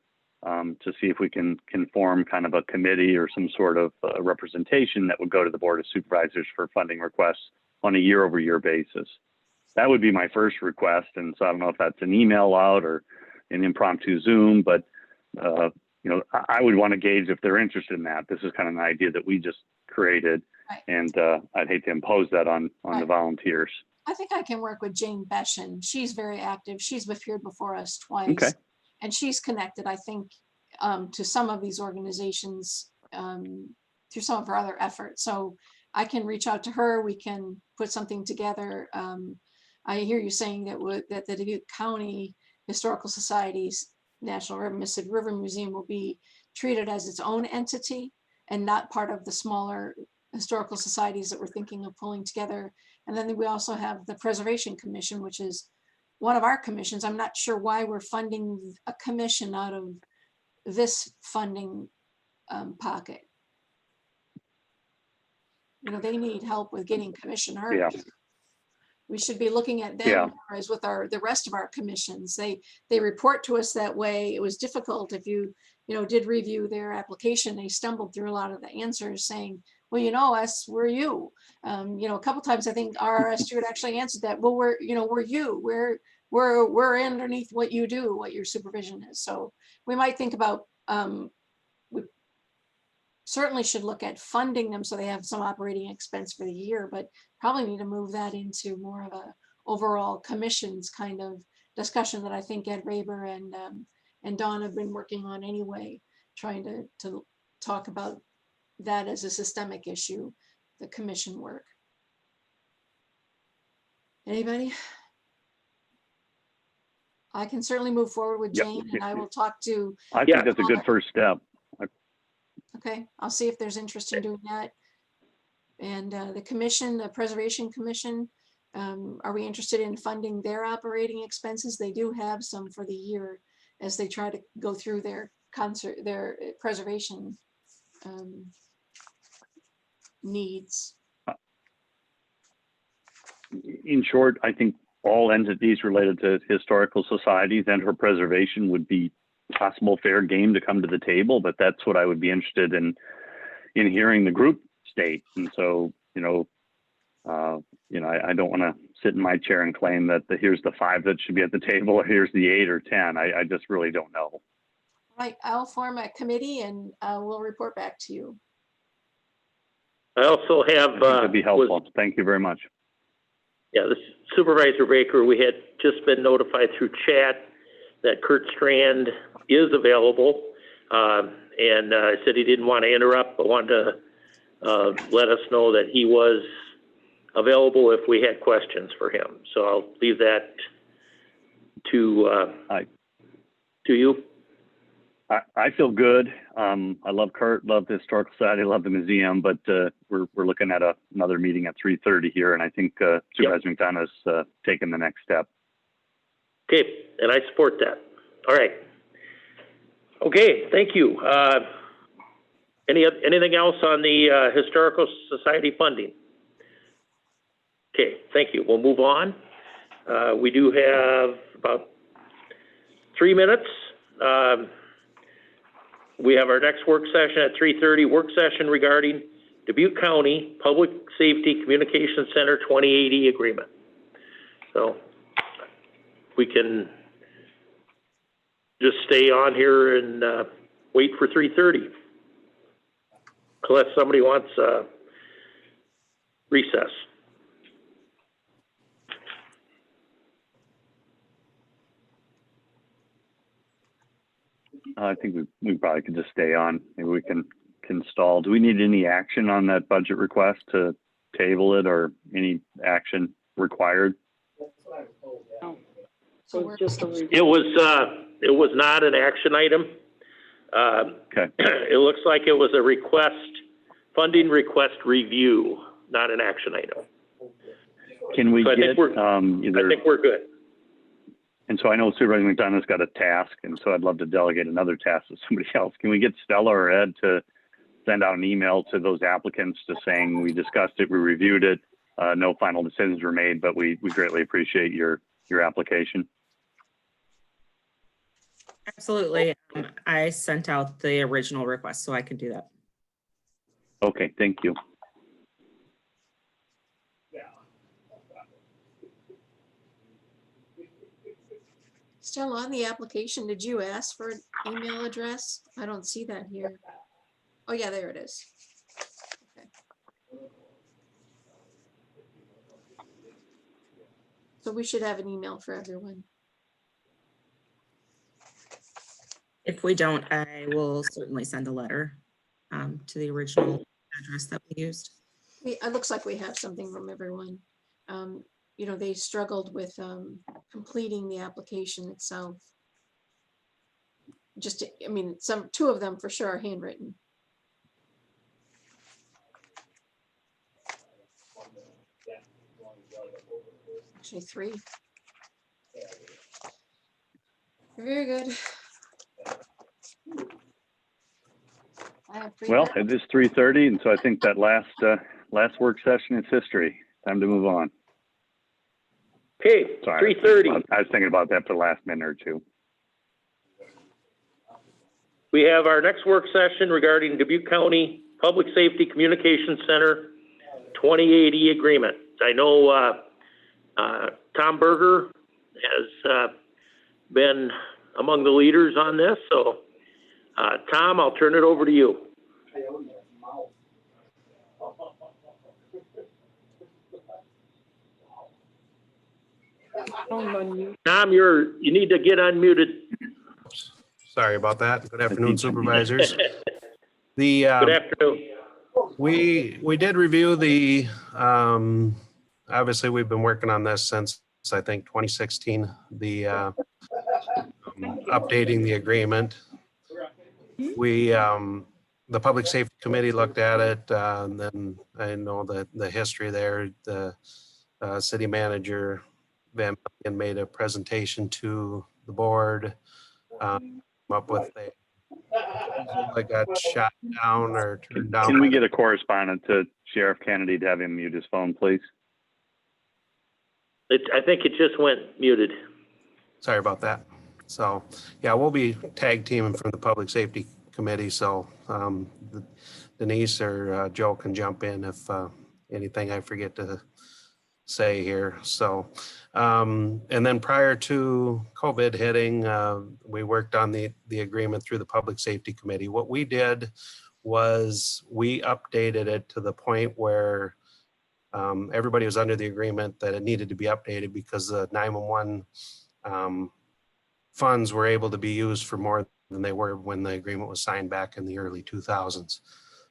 to see if we can form kind of a committee or some sort of representation that would go to the Board of Supervisors for funding requests on a year-over-year basis? That would be my first request. And so I don't know if that's an email out or an impromptu Zoom, but I would want to gauge if they're interested in that. This is kind of an idea that we just created, right. And I'd hate to impose that on right. the volunteers. I think I can work with Jane Beshen. She's very active. She's appeared before us twice. Okay. And she's connected, I think, to some of these organizations through some of her other efforts. So I can reach out to her. We can put something together. I hear you saying that the Dubuque County Historical Society's National Mississippi River Museum will be treated as its own entity and not part of the smaller historical societies that we're thinking of pulling together. And then we also have the Preservation Commission, which is one of our commissions. I'm not sure why we're funding a commission out of this funding pocket. They need help with getting commissioners. Yeah. We should be looking at them as with the rest of our commissions. They report to us that way. It was difficult if you did review their application. They stumbled through a lot of the answers saying, well, us, we're you. A couple times I think RRS Stewart actually answered that. Well, we're you. We're underneath what you do, what your supervision is. So we might think about certainly should look at funding them so they have some operating expense for the year, but probably need to move that into more of a overall commissions kind of discussion that I think Ed Raber and Dawn have been working on anyway, trying to talk about that as a systemic issue, the commission work. Anybody? I can certainly move forward with Yep. Jane, and I will talk to. I think that's a good first step. Okay, I'll see if there's interest in doing that. And the commission, the Preservation Commission, are we interested in funding their operating expenses? They do have some for the year as they try to go through their preservation needs. In short, I think all entities related to historical societies and or preservation would be possible fair game to come to the table, but that's what I would be interested in hearing the group state. And so, I don't want to sit in my chair and claim that here's the 5 that should be at the table, or here's the 8 or 10. I just really don't know. Right, I'll form a committee and we'll report back to you. I also have. I think that'd be helpful. Thank you very much. Yeah, this Supervisor Baker, we had just been notified through chat that Kurt Strand is available. And said he didn't want to interrupt, but wanted to let us know that he was available if we had questions for him. So I'll leave that to you. I feel good. I love Kurt, love the Historical Society, love the museum, but we're looking at another meeting at 3:30 here, and I think Supervisor McDonough's taken the next step. Okay, and I support that. All right. Okay, thank you. Anything else on the Historical Society funding? Okay, thank you. We'll move on. We do have about 3 minutes. We have our next work session at 3:30, work session regarding Dubuque County Public Safety Communications Center 2080 agreement. So we can just stay on here and wait for 3:30. Unless somebody wants recess. I think we probably could just stay on. Maybe we can stall. Do we need any action on that budget request to table it, or any action required? So it was not an action item. Okay. It looks like it was a funding request review, not an action item. Can we so get I think we're good. And so I know Supervisor McDonough's got a task, and so I'd love to delegate another task to somebody else. Can we get Stella or Ed to send out an email to those applicants just saying we discussed it, we reviewed it, no final decisions were made, but we greatly appreciate your application. Absolutely. I sent out the original request, so I can do that. Okay, thank you. Still on the application, did you ask for an email address? I don't see that here. Oh yeah, there it is. Okay. So we should have an email for everyone. If we don't, I will certainly send a letter to the original address that we used. It looks like we have something from everyone. They struggled with completing the application itself. Two of them for sure are handwritten. Actually, 3. Very good. Well, it is 3:30, and so I think that last work session is history. Time to move on. Okay, 3:30. I was thinking about that for the last minute or two. We have our next work session regarding Dubuque County Public Safety Communications Center 2080 agreement. I know Tom Berger has been among the leaders on this, so Tom, I'll turn it over to you. Tom, you need to get unmuted. Sorry about that. Good afternoon, supervisors. The, Good afternoon. we did review the, obviously, we've been working on this since, I think, 2016, the updating the agreement. We, the Public Safety Committee looked at it, and then I know that the history there, the city manager, Van Milligan, made a presentation to the board, up with a proposal that got shot down or turned down. Can we get a correspondent to Sheriff Kennedy to have him mute his phone, please? I think it just went muted. Sorry about that. So, yeah, we'll be tag teaming from the Public Safety Committee, so Denise or Joe can jump in if anything I forget to say here. So, and then prior to COVID hitting, we worked on the agreement through the Public Safety Committee. What we did was we updated it to the point where everybody was under the agreement that it needed to be updated because the 911 funds were able to be used for more than they were when the agreement was signed back in the early 2000s.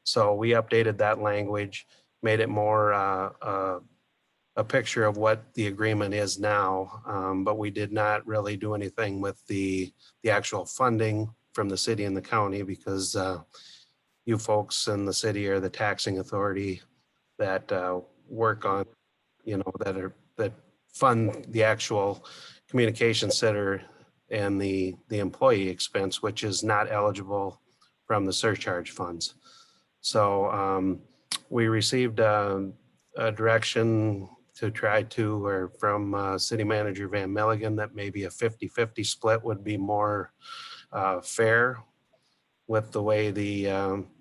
So we updated that language, made it more a picture of what the agreement is now, but we did not really do anything with the actual funding from the city and the county because you folks in the city are the taxing authority that work on, that fund the actual communication center and the employee expense, which is not eligible from the surcharge funds. So we received a direction to try to, or from City Manager Van Milligan, that maybe a 50-50 split would be more fair with the way the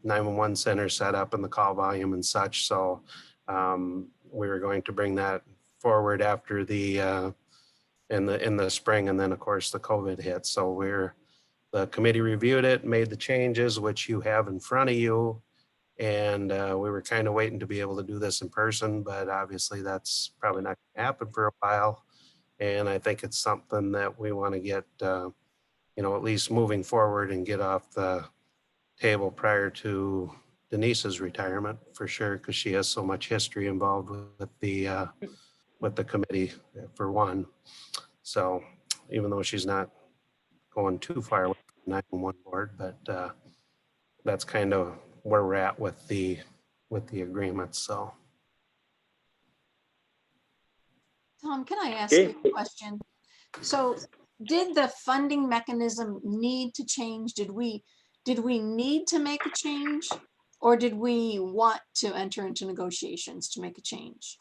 911 center set up and the call volume and such. So we were going to bring that forward after the in the spring, and then of course the COVID hit. So the committee reviewed it, made the changes, which you have in front of you. And we were kind of waiting to be able to do this in person, but obviously that's probably not going to happen for a while. And I think it's something that we want to get, at least moving forward and get off the table prior to Denise's retirement for sure, because she has so much history involved with the committee for one. So even though she's not going too far with the 911 board, but that's kind of where we're at with the agreement. So, Tom, can I ask you a question? So did the funding mechanism need to change? Did we need to make a change, or did we want to enter into negotiations to make a change?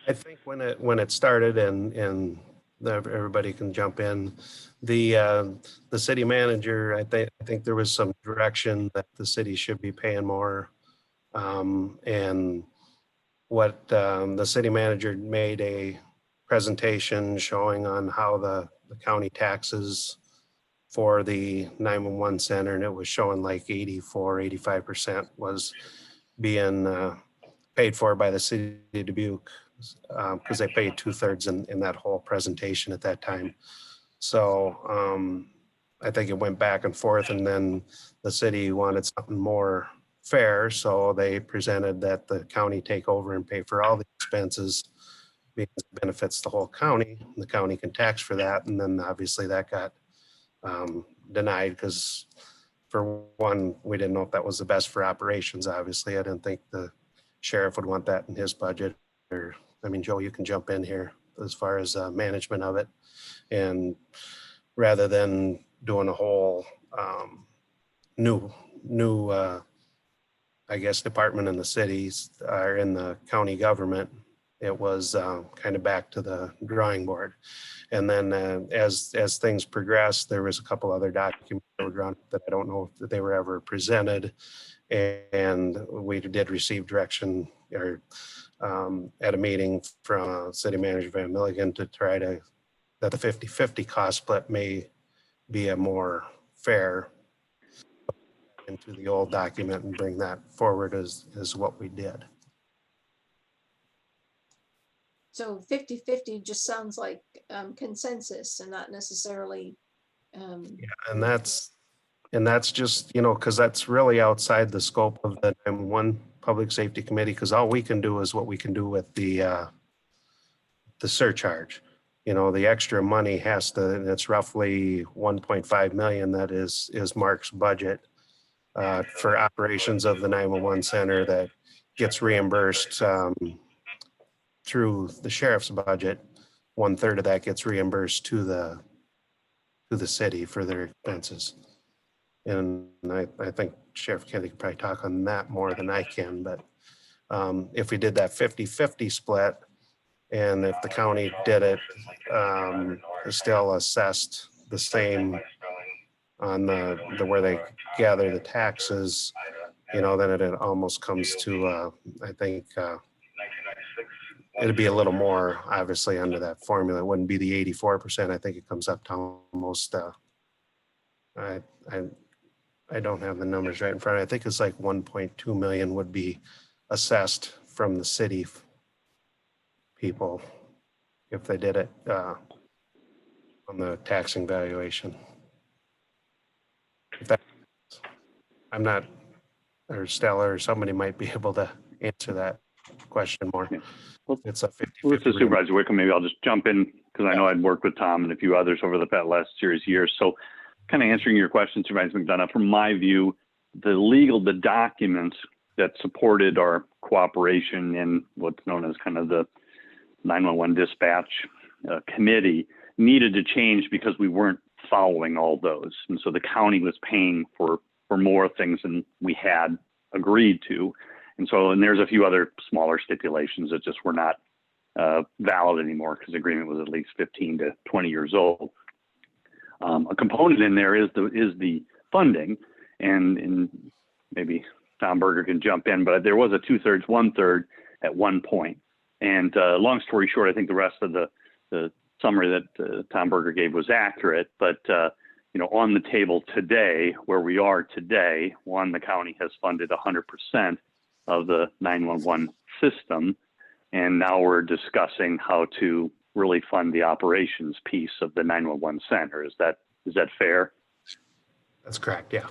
I think when it started, and everybody can jump in, the city manager, I think there was some direction that the city should be paying more, and what the city manager made a presentation showing on how the county taxes for the 911 center, and it was showing like 85% was being paid for by the city of Dubuque, because they paid 2/3 in that whole presentation at that time. So I think it went back and forth, and then the city wanted something more fair. So they presented that the county take over and pay for all the expenses because it benefits the whole county. The county can tax for that. And then obviously that got denied because, for one, we didn't know if that was the best for operations. Obviously, I didn't think the sheriff would want that in his budget. Or, I mean, Joe, you can jump in here as far as management of it. And rather than doing a whole new I guess, department in the cities or in the county government, it was kind of back to the drawing board. And then as things progressed, there was a couple other documents that were drawn that I don't know if they were ever presented. And we did receive direction or at a meeting from City Manager Van Milligan to try to, that the 50-50 cost split may be a more fair into the old document and bring that forward as what we did. So 50-50 just sounds like consensus and not necessarily. And that's just, because that's really outside the scope of the 911 Public Safety Committee, because all we can do is what we can do with the surcharge. The extra money has to, and it's roughly 1.5 million that is Mark's budget for operations of the 911 center that gets reimbursed through the sheriff's budget. 1/3 of that gets reimbursed to the city for their expenses. And I think Sheriff Kennedy could probably talk on that more than I can, but if we did that 50-50 split, and if the county did it, it's still assessed the same on the where they gather the taxes, then it almost comes to, I think, it'd be a little more obviously under that formula. It wouldn't be the 84%. I think it comes up to almost, I don't have the numbers right in front. I think it's like 1.2 million would be assessed from the city people if they did it on the taxing valuation. If that, I'm not, or Stella or somebody might be able to answer that question more. Yeah. Well, it's a 50-50. Well, this is Supervisor Wickham. Maybe I'll just jump in because I know I'd worked with Tom and a few others over the last series of years. So kind of answering your question, Supervisor McDonough, from my view, the documents that supported our cooperation in what's known as kind of the 911 dispatch committee needed to change because we weren't following all those. And so the county was paying for more things than we had agreed to. And there's a few other smaller stipulations that just were not valid anymore because the agreement was at least 15 to 20 years old. A component in there is the funding, and maybe Tom Berger can jump in, but there was a 2/3, 1/3 at one point. And long story short, I think the rest of the summary that Tom Berger gave was accurate. But on the table today, where we are today, the county has funded 100% of the 911 system, and now we're discussing how to really fund the operations piece of the 911 center. Is that fair? That's correct. Yeah.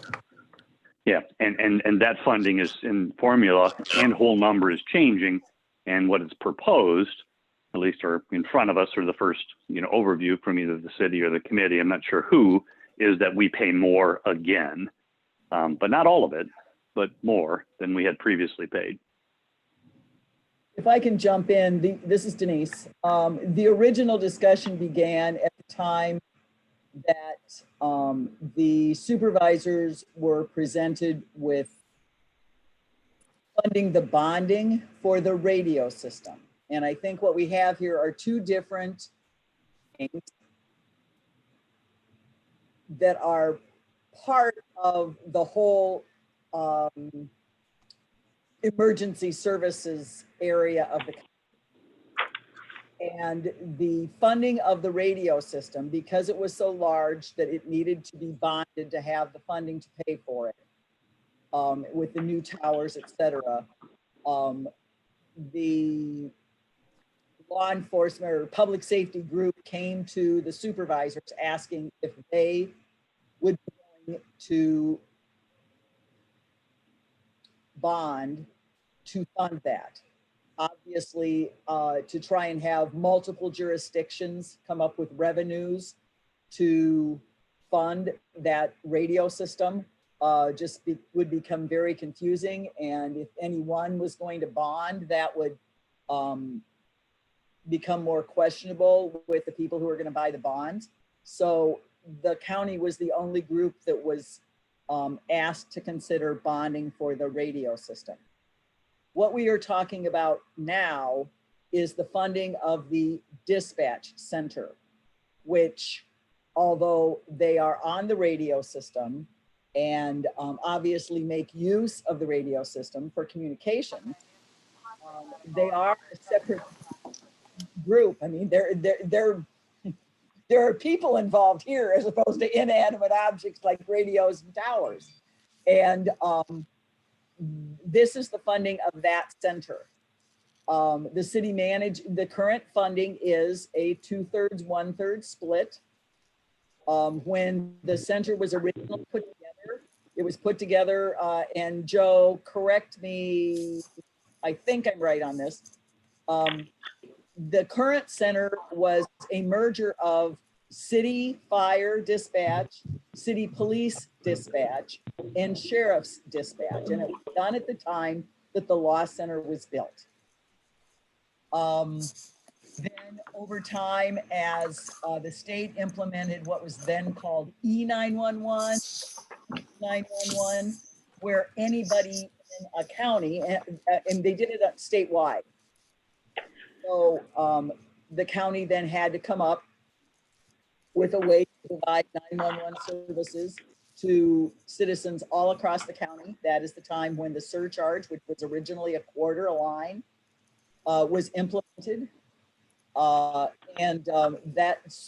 Yeah, and that funding is in formula, and whole number is changing. And what is proposed, at least or in front of us, or the first overview from either the city or the committee, I'm not sure who, is that we pay more again, but not all of it, but more than we had previously paid. If I can jump in, this is Denise. The original discussion began at the time that the supervisors were presented with funding the bonding for the radio system. And I think what we have here are two different things that are part of the whole emergency services area of the country. And the funding of the radio system, because it was so large that it needed to be bonded to have the funding to pay for it, with the new towers, et cetera, the law enforcement or public safety group came to the supervisors asking if they would be willing to bond to fund that. Obviously, to try and have multiple jurisdictions come up with revenues to fund that radio system would become very confusing. And if anyone was going to bond, that would become more questionable with the people who are going to buy the bonds. So the county was the only group that was asked to consider bonding for the radio system. What we are talking about now is the funding of the dispatch center, which, although they are on the radio system and obviously make use of the radio system for communication, they are a separate group. I mean, there are people involved here as opposed to inanimate objects like radios and towers. And this is the funding of that center. The current funding is a 2/3, 1/3 split. When the center was originally put together, it was put together, and Joe, correct me, I think I'm right on this. The current center was a merger of city fire dispatch, city police dispatch, and sheriff's dispatch. And it was done at the time that the law center was built. Then over time, as the state implemented what was then called E911, 911, where anybody in a county, and they did it statewide. So the county then had to come up with a way to provide 911 services to citizens all across the county. That is the time when the surcharge, which was originally a quarter a line, was implemented. That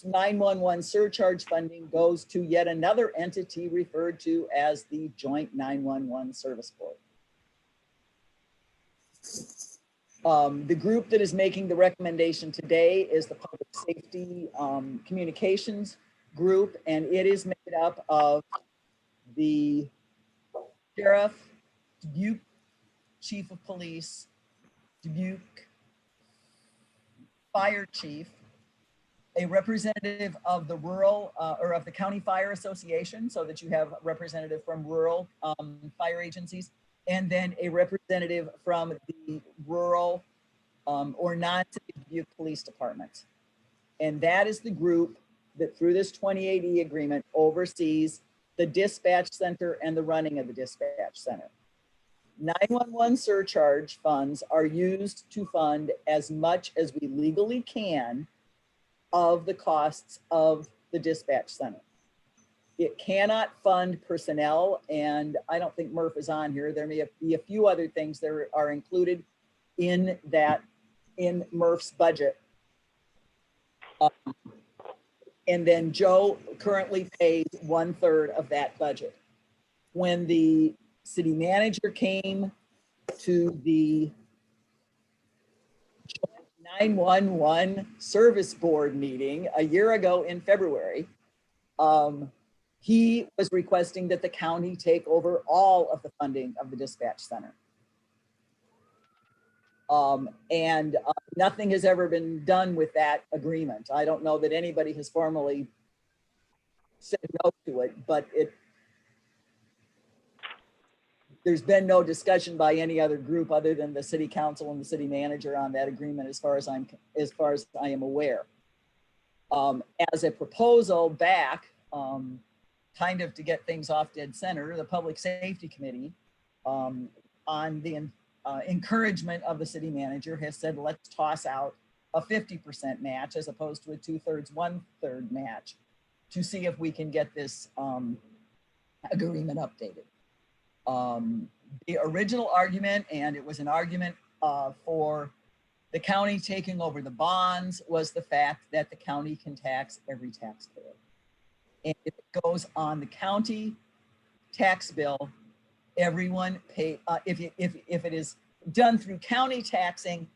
911 surcharge funding goes to yet another entity referred to as the Joint 911 Service Board. The group that is making the recommendation today is the Public Safety Communications Group, and it is made up of the Sheriff, Dubuque Chief of Police, Dubuque Fire Chief, a representative of the rural or of the County Fire Association, so that you have a representative from rural fire agencies, and then a representative from the rural or non-city Dubuque Police Department. And that is the group that through this 28E agreement oversees the dispatch center and the running of the dispatch center. 911 surcharge funds are used to fund as much as we legally can of the costs of the dispatch center. It cannot fund personnel, and I don't think Murph is on here. There may be a few other things that are included in that, in Murph's budget. And then Joe currently pays 1/3 of that budget. When the city manager came to the 911 Service Board meeting a year ago in February, he was requesting that the county take over all of the funding of the dispatch center. Nothing has ever been done with that agreement. I don't know that anybody has formally said no to it, but there's been no discussion by any other group other than the city council and the city manager on that agreement, as far as I am aware. As a proposal back, kind of to get things off dead center, the Public Safety Committee, on the encouragement of the city manager, has said, let's toss out a 50% match as opposed to a 2/3, 1/3 match to see if we can get this agreement updated. The original argument, and it was an argument for the county taking over the bonds, was the fact that the county can tax every taxpayer. And if it goes on the county tax bill, everyone pay, if it is done through county taxing,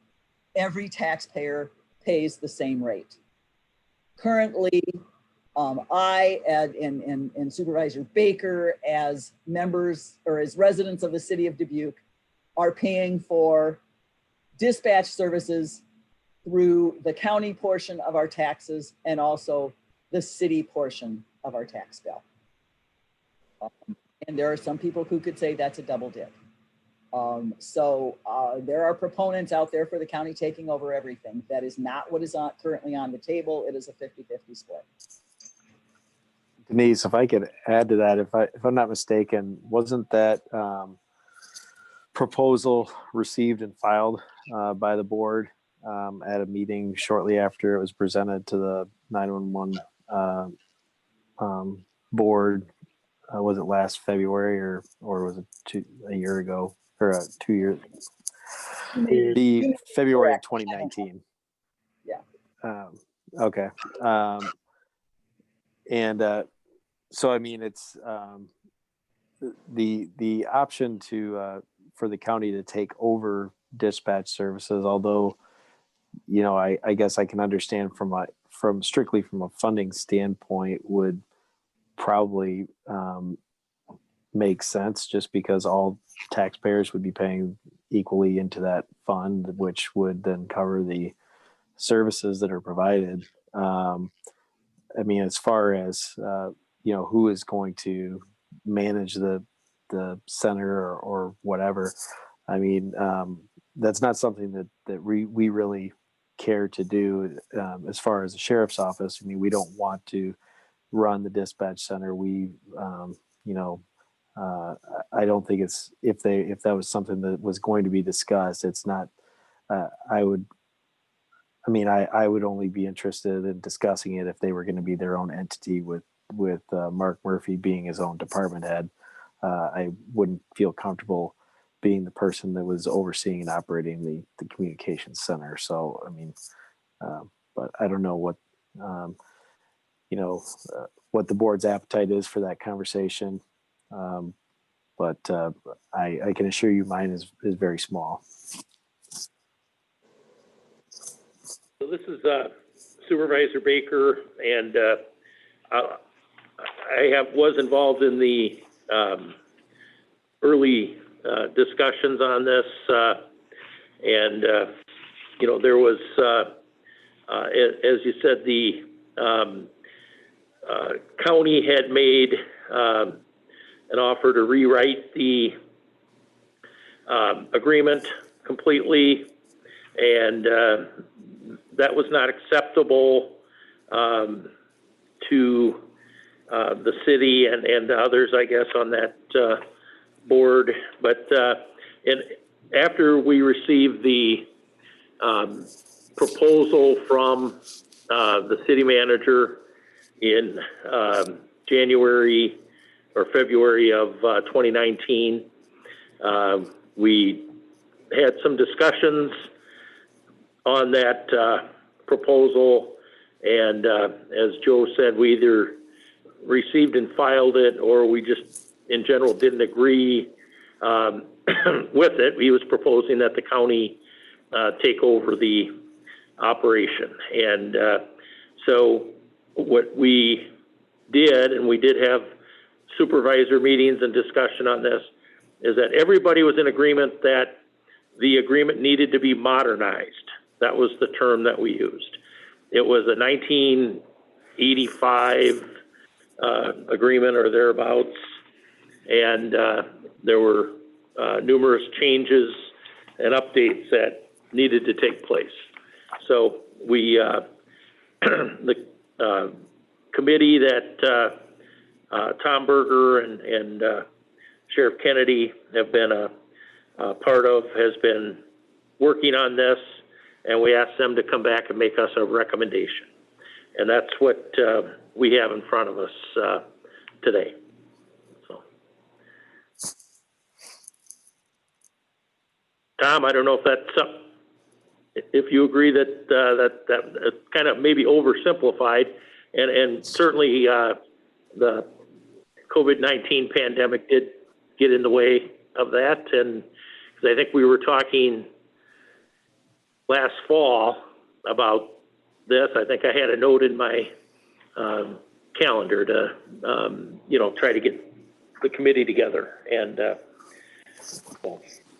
every taxpayer pays the same rate. Currently, I and Supervisor Baker, as members or as residents of the city of Dubuque, are paying for dispatch services through the county portion of our taxes and also the city portion of our tax bill. And there are some people who could say that's a double dip. There are proponents out there for the county taking over everything. That is not what is currently on the table. It is a 50-50 split. Denise, if I could add to that, if I'm not mistaken, wasn't that proposal received and filed by the board at a meeting shortly after it was presented to the 911 board? Was it last February or was it a year ago or 2 years? The February of 2019. Yeah. Okay. So I mean, it's the option to for the county to take over dispatch services, although, you know, I guess I can understand from strictly from a funding standpoint would probably make sense, just because all taxpayers would be paying equally into that fund, which would then cover the services that are provided. I mean, as far as you know, who is going to manage the center or whatever, I mean, that's not something that we really care to do. As far as the sheriff's office, I mean, we don't want to run the dispatch center. We, you know, I don't think it's, if that was something that was going to be discussed, it's not, I would only be interested in discussing it if they were going to be their own entity with Mark Murphy being his own department head. I wouldn't feel comfortable being the person that was overseeing and operating the communications center. So, I mean, but I don't know what, you know, what the board's appetite is for that conversation. But I can assure you mine is very small. So this is Supervisor Baker, and I was involved in the early discussions on this, and you know, there was, as you said, the county had made an offer to rewrite the agreement completely, and that was not acceptable to the city and others, I guess, on that board. But and after we received the proposal from the city manager in January or February of 2019, we had some discussions on that proposal, and as Joe said, we either received and filed it, or we just in general didn't agree with it. He was proposing that the county take over the operation, and so what we did, and we did have supervisor meetings and discussion on this, is that everybody was in agreement that the agreement needed to be modernized. That was the term that we used. It was a 1985 agreement or thereabouts, and there were numerous changes and updates that needed to take place. So we, the committee that Tom Berger and Sheriff Kennedy have been a part of has been working on this, and we asked them to come back and make us a recommendation. And that's what we have in front of us today. So, Tom, I don't know if that's if you agree that that kind of maybe oversimplified, and certainly the COVID-19 pandemic did get in the way of that, and because I think we were talking last fall about this. I think I had a note in my calendar to, you know, try to get the committee together. And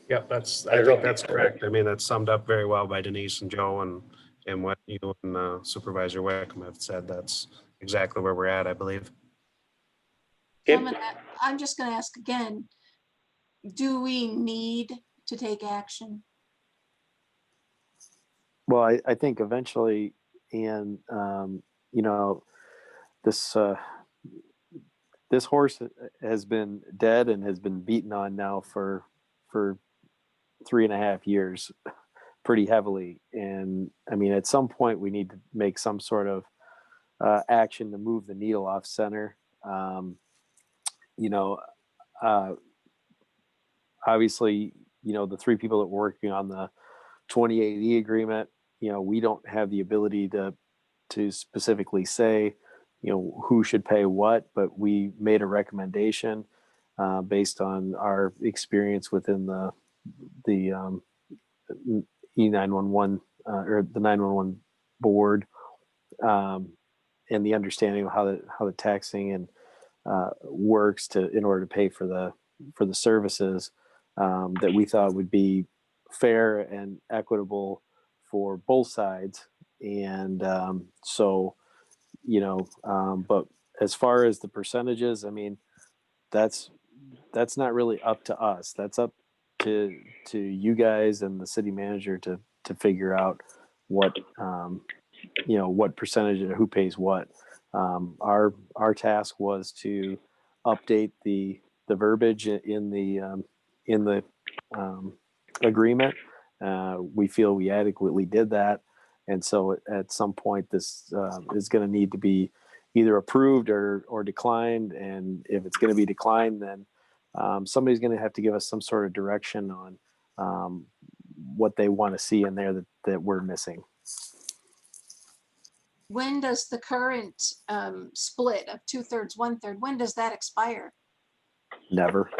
yeah, I think that's correct. I mean, that's summed up very well by Denise and Joe, and what you and Supervisor Wickham have said. That's exactly where we're at, I believe. I'm just going to ask again, do we need to take action? Well, I think eventually, and you know, this horse has been dead and has been beaten on now for 3.5 years, pretty heavily. And I mean, at some point, we need to make some sort of action to move the needle off center. You know, obviously, you know, the three people that were working on the 2080 agreement, you know, we don't have the ability to specifically say, you know, who should pay what, but we made a recommendation based on our experience within the E911 or the 911 board, and the understanding of how the taxing and works in order to pay for the services, that we thought would be fair and equitable for both sides. And but as far as the percentages, I mean, that's not really up to us. That's up to you guys and the city manager to figure out what what percentage and who pays what. Our task was to update the verbiage in the agreement. We feel we adequately did that, and so at some point this is going to need to be either approved or declined. And if it's going to be declined, then somebody's going to have to give us some sort of direction on what they want to see in there that we're missing. When does the current split of 2/3, 1/3, when does that expire? Never.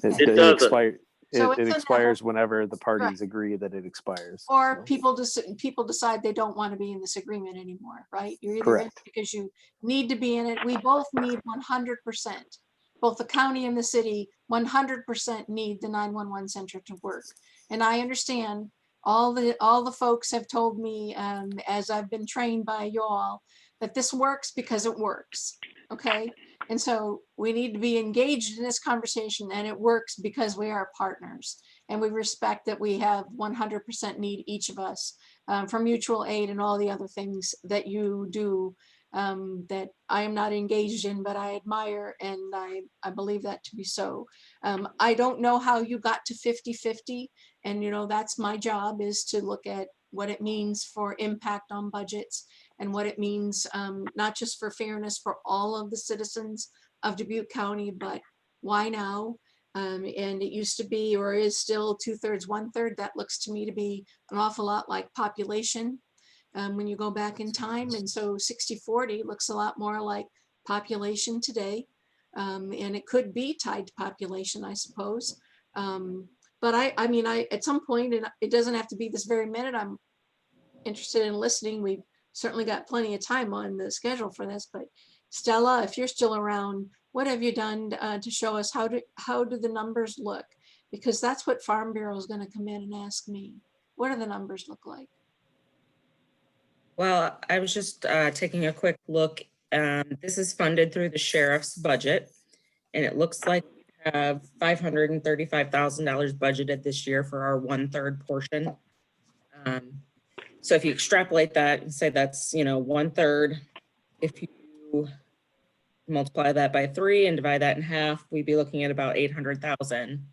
It doesn't. It expires whenever the parties agree that it expires. Or people decide they don't want to be in this agreement anymore, right? You're either in it because you need to be in it. We both need 100%. Both the county and the city 100% need the 911 center to work. And I understand all the folks have told me, as I've been trained by you all, that this works because it works. Okay. And so we need to be engaged in this conversation, and it works because we are partners and we respect that we have 100% need, each of us, for mutual aid and all the other things that you do, that I am not engaged in, but I admire, and I believe that to be so. I don't know how you got to 50-50, and that's my job, is to look at what it means for impact on budgets and what it means, not just for fairness for all of the citizens of Dubuque County, but why now? And it used to be, or is still, 2/3, 1/3. That looks to me to be an awful lot like population when you go back in time. And so 60-40 looks a lot more like population today. And it could be tied to population, I suppose. But I mean, at some point, and it doesn't have to be this very minute, I'm interested in listening. We've certainly got plenty of time on the schedule for this, but Stella, if you're still around, what have you done to show us how do the numbers look? Because that's what Farm Bureau is going to come in and ask me. What do the numbers look like? Well, I was just taking a quick look. This is funded through the sheriff's budget, and it looks like we have $535,000 budgeted this year for our 1/3 portion. So if you extrapolate that and say that's 1/3, if you multiply that by 3 and divide that in half, we'd be looking at about 800,000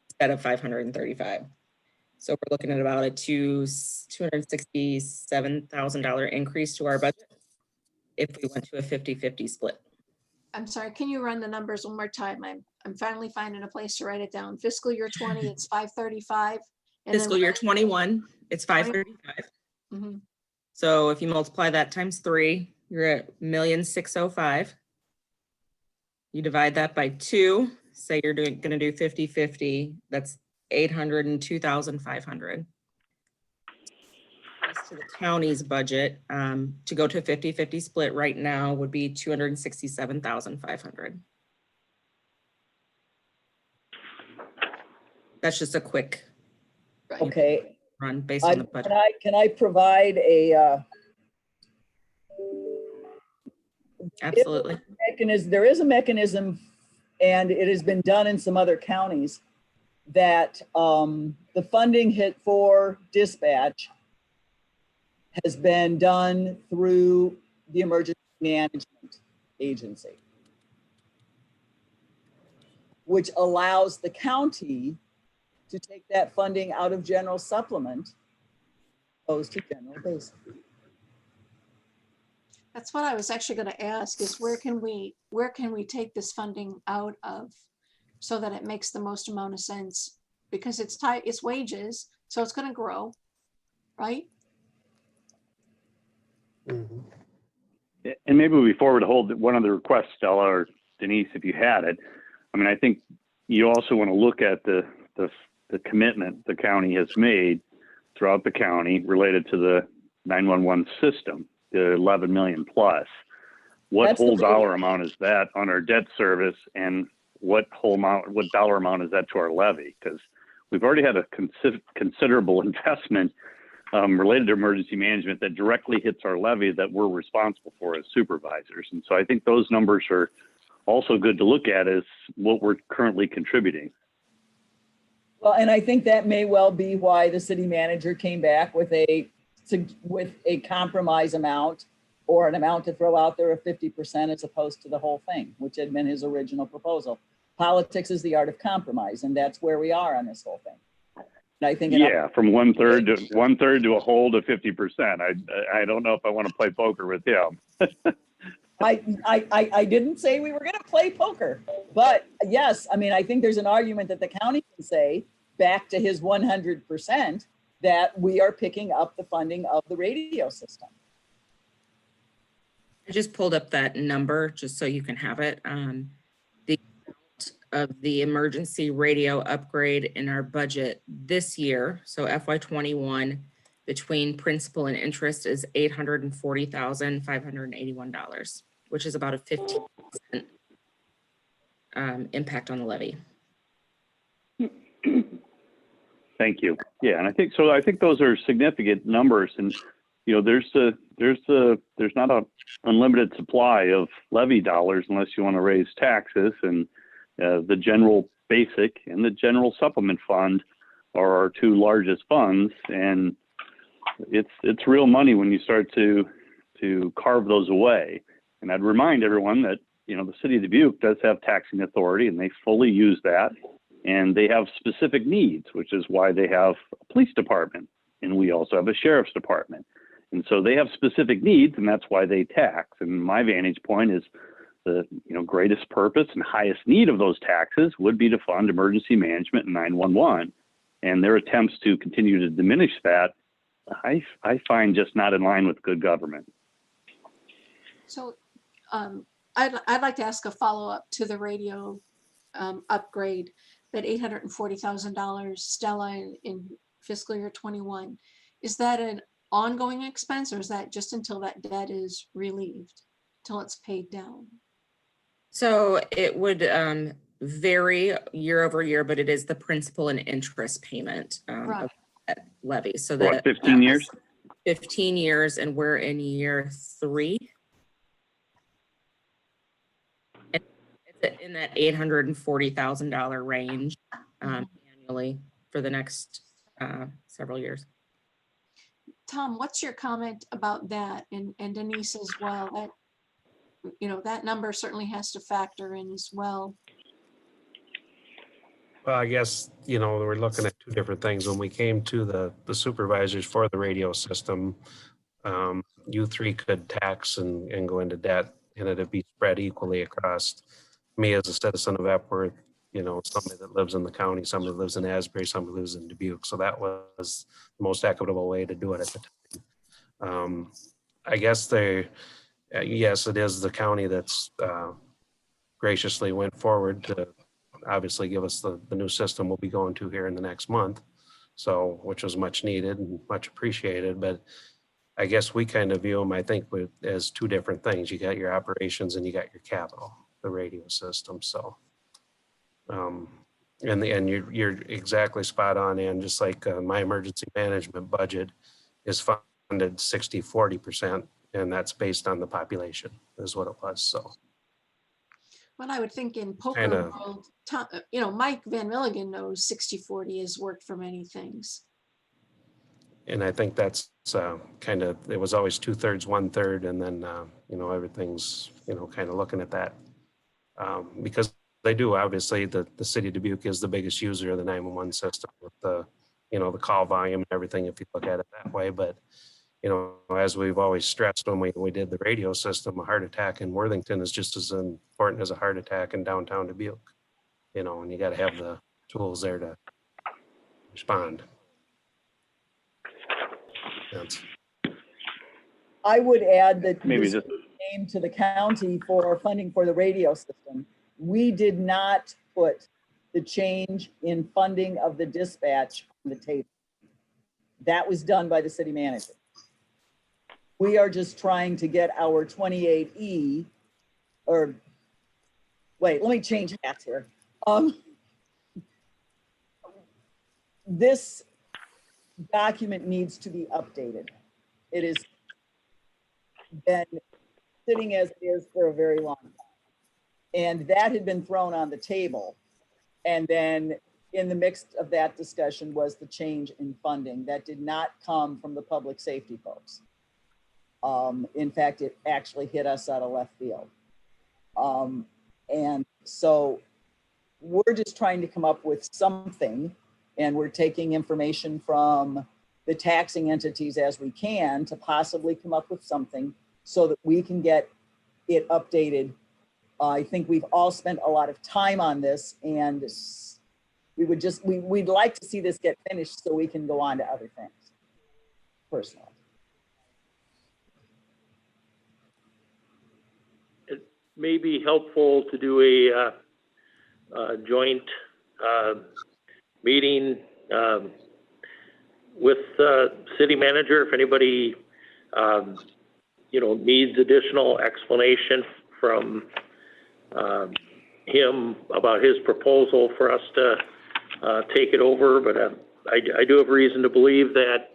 instead of 535. So we're looking at about a $267,000 increase to our budget if we went to a 50-50 split. I'm sorry, can you run the numbers one more time? I'm finally finding a place to write it down. Fiscal year 20, it's 535. Fiscal year 21, it's 535. Mm-hmm. So if you multiply that times 3, you're at $1,605,000. You divide that by 2, say you're going to do 50-50, that's $802,500. To the county's budget, to go to a 50-50 split right now would be $267,500. That's just a quick run based on the budget. Can I provide a absolutely mechanism? There is a mechanism, and it has been done in some other counties, that the funding hit for dispatch has been done through the Emergency Management Agency, which allows the county to take that funding out of general supplement opposed to general basic. That's what I was actually going to ask, is where can we take this funding out of so that it makes the most amount of sense? Because it's wages, so it's going to grow, right? Mm-hmm. And maybe before we hold one other request, Stella or Denise, if you had it, I mean, I think you also want to look at the the commitment the county has made throughout the county related to the 911 system, the 11 million plus. What That's the whole dollar radio. amount is that on our debt service, and what dollar amount is that to our levy? Because we've already had a considerable investment related to emergency management that directly hits our levy that we're responsible for as supervisors. And so I think those numbers are also good to look at as what we're currently contributing. Well, and I think that may well be why the city manager came back with a compromise amount, or an amount to throw out there of 50% as opposed to the whole thing, which had been his original proposal. Politics is the art of compromise, and that's where we are on this whole thing. And I think from one third to a whole to 50%. I don't know if I want to play poker with him. I didn't say we were going to play poker, but yes, I mean, I think there's an argument that the county can say back to his 100% that we are picking up the funding of the radio system. I just pulled up that number just so you can have it. The amount of the emergency radio upgrade in our budget this year, so FY21, between principal and interest is $840,581, which is about a 15% impact on the levy. Thank you. Yeah, and I think so. I think those are significant numbers, and you know, there's not a unlimited supply of levy dollars unless you want to raise taxes, and the general basic and the general supplement fund are our two largest funds, and it's real money when you start to carve those away. And I'd remind everyone that, you know, the city of Dubuque does have taxing authority, and they fully use that, and they have specific needs, which is why they have a police department, and we also have a sheriff's department. And so they have specific needs, and that's why they tax. And my vantage point is the greatest purpose and highest need of those taxes would be to fund emergency management and 911. And their attempts to continue to diminish that, I find just not in line with good government. So I'd like to ask a follow-up to the radio upgrade, that $840,000 Stella in fiscal year 21. Is that an ongoing expense, or is that just until that debt is relieved, till it's paid down? So it would vary year over year, but it is the principal and interest payment Right. of that levy. So What, that 15 years? 15 years, and we're in year 3. And it's in that $840,000 range annually for the next several years. Tom, what's your comment about that? And Denise as well, that, you know, that number certainly has to factor in as well. Well, I guess, you know, we're looking at two different things. When we came to the supervisors for the radio system, you three could tax and go into debt, and it'd be spread equally across me as a citizen of Epworth, you know, somebody that lives in the county, somebody that lives in Asbury, somebody lives in Dubuque. So that was the most equitable way to do it at the time. I guess yes, it is the county that's graciously went forward to obviously give us the new system we'll be going to here in the next month. So, which was much needed and much appreciated, but I guess we kind of view them, I think, as two different things. You got your operations and you got your capital, the radio system. So, and you're exactly spot on. And just like my emergency management budget is funded 60-40%, and that's based on the population is what it was. So. But I would think in poker Kinda. world, Tom, you know, Mike Van Milligan knows 60-40 has worked for many things. And I think that's kind of, it was always 2/3, 1/3, and then, you know, everything's, you know, kind of looking at that. Because they do, obviously, the city of Dubuque is the biggest user of the 911 system with the, you know, the call volume and everything, if you look at it that way. But, you know, as we've always stressed when we did the radio system, a heart attack in Worthington is just as important as a heart attack in downtown Dubuque. You know, and you got to have the tools there to respond. Yes. I would add that Maybe this just came to the county for funding for the radio system. We did not put the change in funding of the dispatch on the table. That was done by the city manager. We are just trying to get our 28E, or wait, let me change hats here. This document needs to be updated. It has been sitting as it is for a very long time. And that had been thrown on the table. And then in the mix of that discussion was the change in funding that did not come from the public safety folks. In fact, it actually hit us out of left field. And so we're just trying to come up with something, and we're taking information from the taxing entities as we can to possibly come up with something so that we can get it updated. I think we've all spent a lot of time on this, and we'd like to see this get finished so we can go on to other things, personally. It may be helpful to do a joint meeting with city manager if anybody needs additional explanation from him about his proposal for us to take it over. But I do have reason to believe that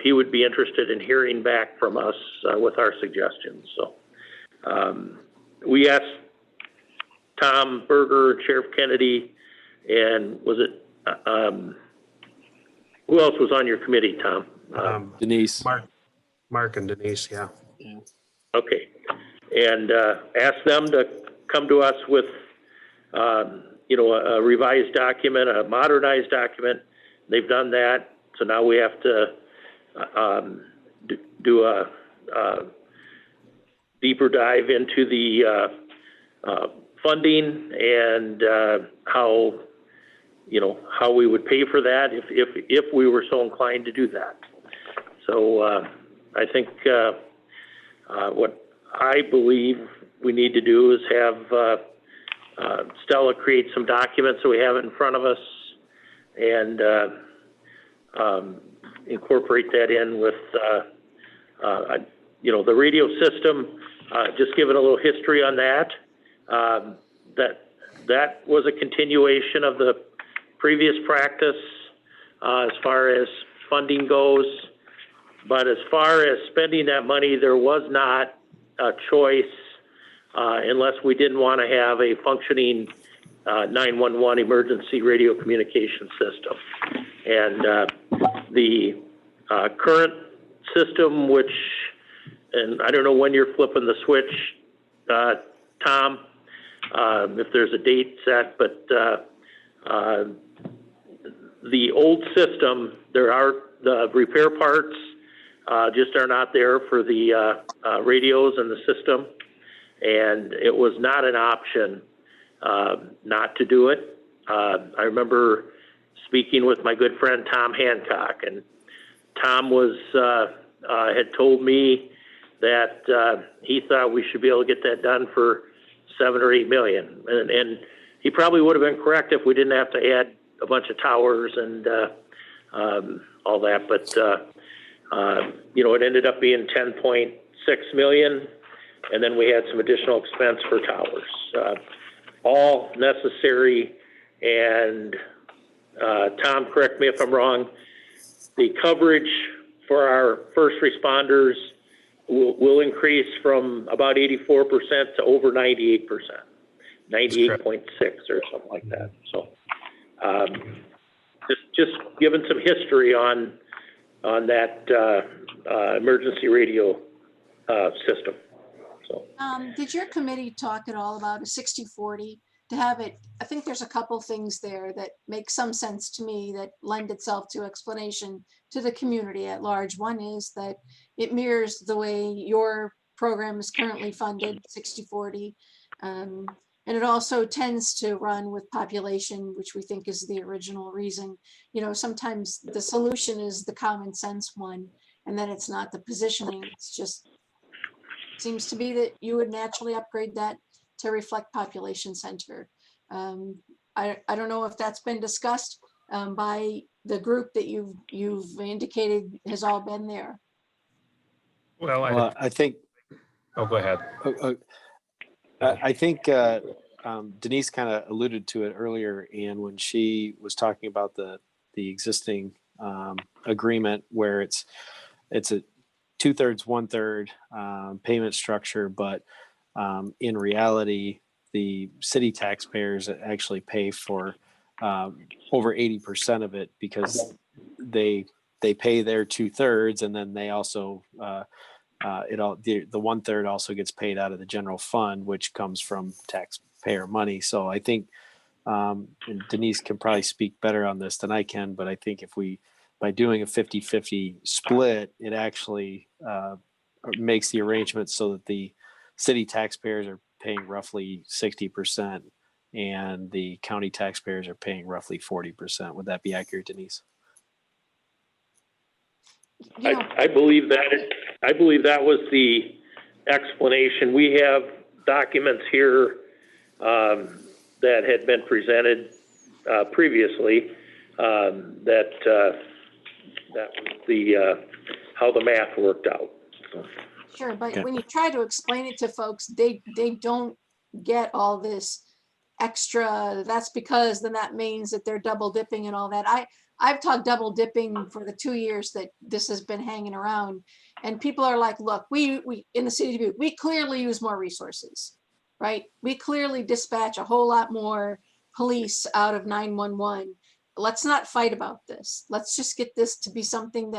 he would be interested in hearing back from us with our suggestions. So we asked Tom Berger, Sheriff Kennedy, and was it who else was on your committee, Tom? Denise. Mark and Denise, yeah. Okay. And ask them to come to us with, a revised document, a modernized document. They've done that. So now we have to do a deeper dive into the funding and how we would pay for that if we were so inclined to do that. So I think what I believe we need to do is have Stella create some documents so we have it in front of us and incorporate that in with the radio system. Just giving a little history on that. That was a continuation of the previous practice as far as funding goes. But as far as spending that money, there was not a choice unless we didn't want to have a functioning 911 emergency radio communication system. And the current system, which, and I don't know when you're flipping the switch, Tom, if there's a date set, but the old system, the repair parts just are not there for the radios and the system. And it was not an option not to do it. I remember speaking with my good friend Tom Hancock, and Tom had told me that he thought we should be able to get that done for $7 or $8 million. And he probably would have been correct if we didn't have to add a bunch of towers and all that. But, it ended up being $10.6 million. And then we had some additional expense for towers, all necessary. And Tom, correct me if I'm wrong, the coverage for our first responders will increase from about 84% to over 98%, 98.6 or something like that. So just giving some history on that emergency radio system. So did your committee talk at all about a 60-40 to have it? I think there's a couple things there that make some sense to me that lend itself to explanation to the community at large. One is that it mirrors the way your program is currently funded, 60-40. And it also tends to run with population, which we think is the original reason. Sometimes the solution is the common sense one, and then it's not the positioning. It's just seems to be that you would naturally upgrade that to reflect population center. I don't know if that's been discussed by the group that you've indicated has all been there. Well, I think, oh, go ahead. I think Denise kind of alluded to it earlier, and when she was talking about the existing agreement where it's a 2/3, 1/3 payment structure, but in reality, the city taxpayers actually pay for over 80% of it because they pay their 2/3, and then they also the 1/3 also gets paid out of the general fund, which comes from taxpayer money. So I think and Denise can probably speak better on this than I can, but I think by doing a 50-50 split, it actually makes the arrangement so that the city taxpayers are paying roughly 60% and the county taxpayers are paying roughly 40%. Would that be accurate, Denise? I believe that was the explanation. We have documents here that had been presented previously that was the how the math worked out. Sure, but when you try to explain it to folks, they don't get all this extra. That's because then that means that they're double dipping and all that. I've talked double dipping for the 2 years that this has been hanging around, and people are like, look, we in the city of Dubuque, we clearly use more resources, right? We clearly dispatch a whole lot more police out of 911. Let's not fight about this. Let's just get this to be something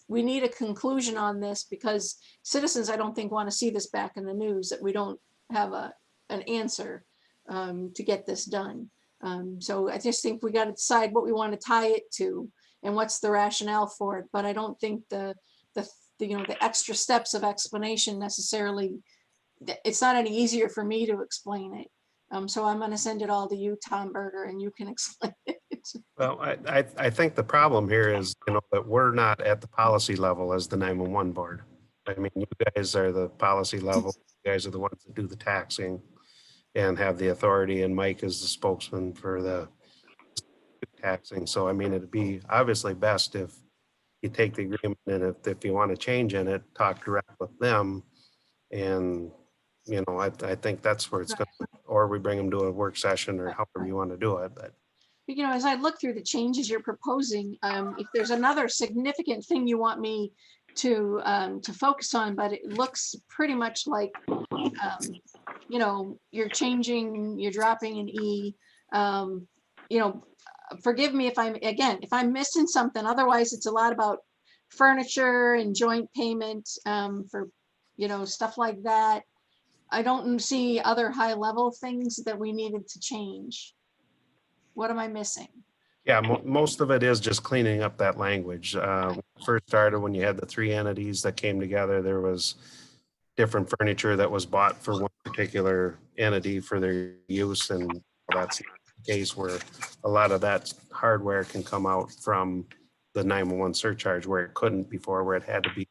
we need a conclusion on this, because citizens, I don't think, want to see this back in the news that we don't have an answer to get this done. So I just think we got to decide what we want to tie it to and what's the rationale for it. But I don't think the extra steps of explanation necessarily, it's not any easier for me to explain it. So I'm going to send it all to you, Tom Berger, and you can explain it. Well, I think the problem here is, that we're not at the policy level as the 911 board. I mean, you guys are the policy level. You guys are the ones that do the taxing and have the authority, and Mike is the spokesman for the taxing. So, I mean, it'd be obviously best if you take the agreement, and if you want to change in it, talk direct with them. And, I think that's where it's going to, or we bring them to a work session or however you want to do it. But as I look through the changes you're proposing, if there's another significant thing you want me to focus on, but it looks pretty much like, you're dropping an E. Forgive me if I'm missing something. Otherwise, it's a lot about furniture and joint payment for, stuff like that. I don't see other high level things that we needed to change. What am I missing? yeah, most of it is just cleaning up that language. When it first started, when you had the 3 entities that came together, there was different furniture that was bought for one particular entity for their use, and that's not the case where a lot of that hardware can come out from the 911 surcharge, where it couldn't before, where it had to be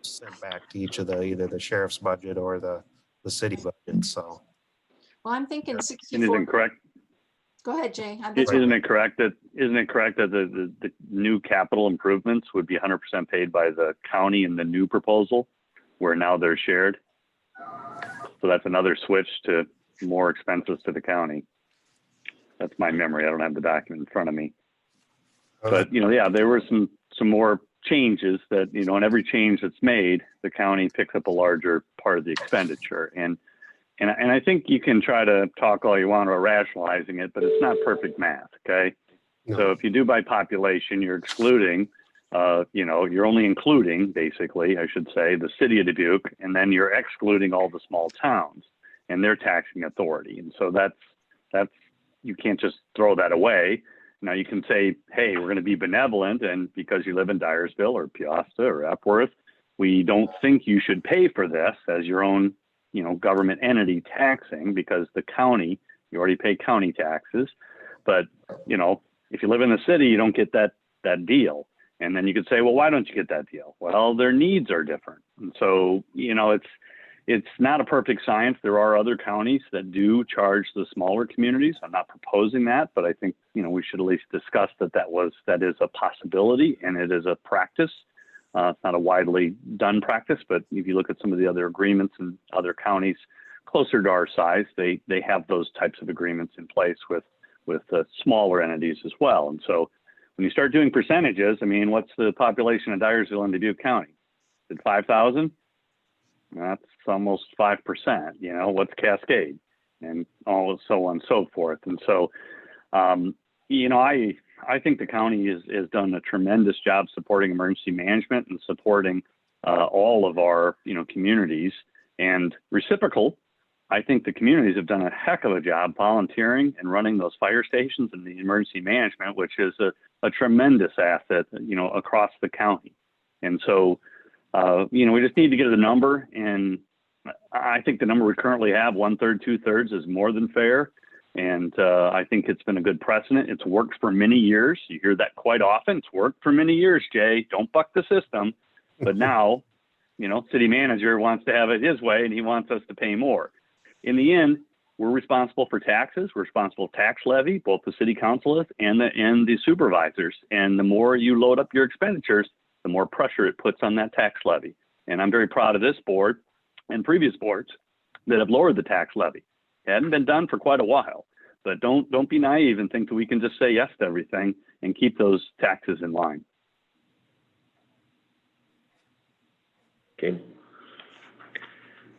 sent back to each of either the sheriff's budget or the city budget. So, well, I'm thinking 64. And isn't correct? Go ahead, Jay. Isn't it correct that the new capital improvements would be 100% paid by the county in the new proposal, where now they're shared? So that's another switch to more expenses to the county. That's my memory. I don't have the document in front of me. But there were some more changes that, and every change that's made, the county picks up a larger part of the expenditure. And I think you can try to talk all you want about rationalizing it, but it's not perfect math, okay? No. So if you do by population, you're excluding, you're only including, basically, I should say, the city of Dubuque, and then you're excluding all the small towns and their taxing authority. And so that's you can't just throw that away. Now you can say, hey, we're going to be benevolent, and because you live in Dyersville or Piasta or Epworth, we don't think you should pay for this as your own government entity taxing, because the county, you already pay county taxes. But, if you live in the city, you don't get that deal. And then you could say, well, why don't you get that deal? Well, their needs are different. And so, it's not a perfect science. There are other counties that do charge the smaller communities. I'm not proposing that, but I think, we should at least discuss that is a possibility and it is a practice. It's not a widely done practice, but if you look at some of the other agreements in other counties closer to our size, they have those types of agreements in place with smaller entities as well. And so when you start doing percentages, what's the population of Dyersville and Dubuque County? Is it 5,000? That's almost 5%. What's Cascade? And all so on and so forth. And so, I think the county has done a tremendous job supporting emergency management and supporting all of our, communities. And reciprocal, I think the communities have done a heck of a job volunteering and running those fire stations and the emergency management, which is a tremendous asset, across the county. And so, we just need to get the number. And I think the number we currently have, 1/3, 2/3, is more than fair. And I think it's been a good precedent. It's worked for many years. You hear that quite often. It's worked for many years, Jay. Don't buck the system. But now, city manager wants to have it his way and he wants us to pay more. In the end, we're responsible for taxes. We're responsible for tax levy, both the city council is and the supervisors. And the more you load up your expenditures, the more pressure it puts on that tax levy. And I'm very proud of this board and previous boards that have lowered the tax levy. It hadn't been done for quite a while, but don't be naive and think that we can just say yes to everything and keep those taxes in line. Okay.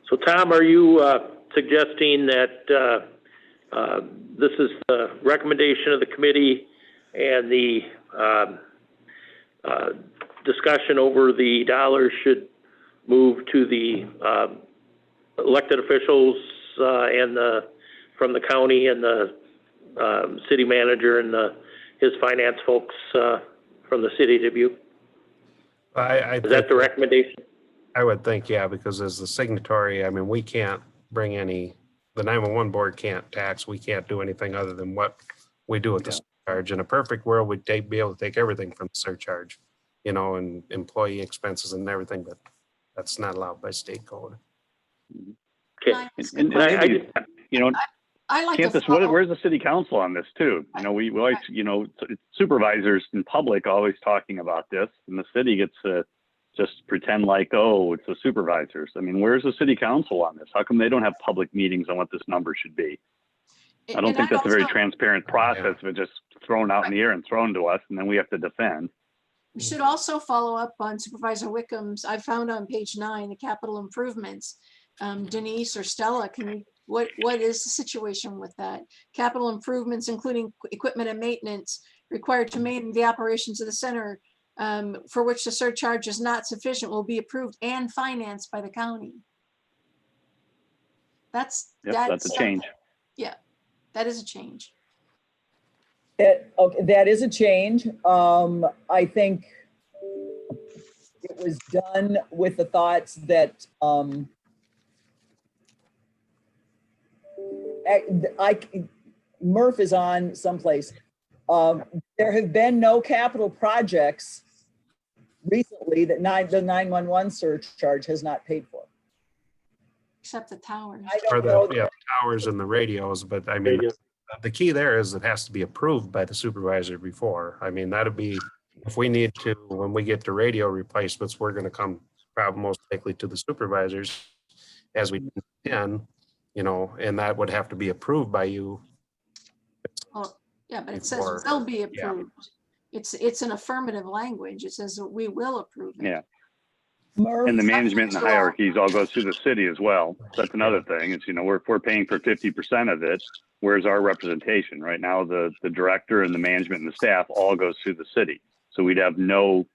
So Tom, are you suggesting that this is the recommendation of the committee and the discussion over the dollars should move to the elected officials and from the county and the city manager and his finance folks from the city of Dubuque? Is that the recommendation? I would think, yeah, because as the signatory, we can't bring the 911 board can't tax, we can't do anything other than what we do with the surcharge. In a perfect world, we'd be able to take everything from the surcharge, and employee expenses and everything, but that's not allowed by state code. Okay. And I like Campus, where's the city council on this too? We always, supervisors in public always talking about this, and the city gets to just pretend like, oh, it's the supervisors. Where's the city council on this? How come they don't have public meetings on what this number should be? I don't think that's a very transparent process of it just thrown out in the air and thrown to us, and then we have to defend. We should also follow up on Supervisor Wickham's, I found on page 9, the capital improvements. Denise or Stella, what is the situation with that? Capital improvements, including equipment and maintenance required to maintain the operations of the center, for which the surcharge is not sufficient, will be approved and financed by the county. That's a change. Yeah, that is a change. Okay, that is a change. I think it was done with the thoughts that Murph is on someplace. There have been no capital projects recently that the 911 surcharge has not paid for. Except the towers. The towers and the radios, but the key there is it has to be approved by the supervisor before. That'd be, if we need to, when we get to radio replacements, we're going to come probably most likely to the supervisors as we can, and that would have to be approved by you. Well, yeah, but it says will be approved. Yeah. It's an affirmative language. It says we will approve it. Yeah. And the management and the hierarchies all goes through the city as well. That's another thing. It's, we're paying for 50% of it. Where's our representation? Right now, the director and the management and the staff all goes through the city. So we'd have no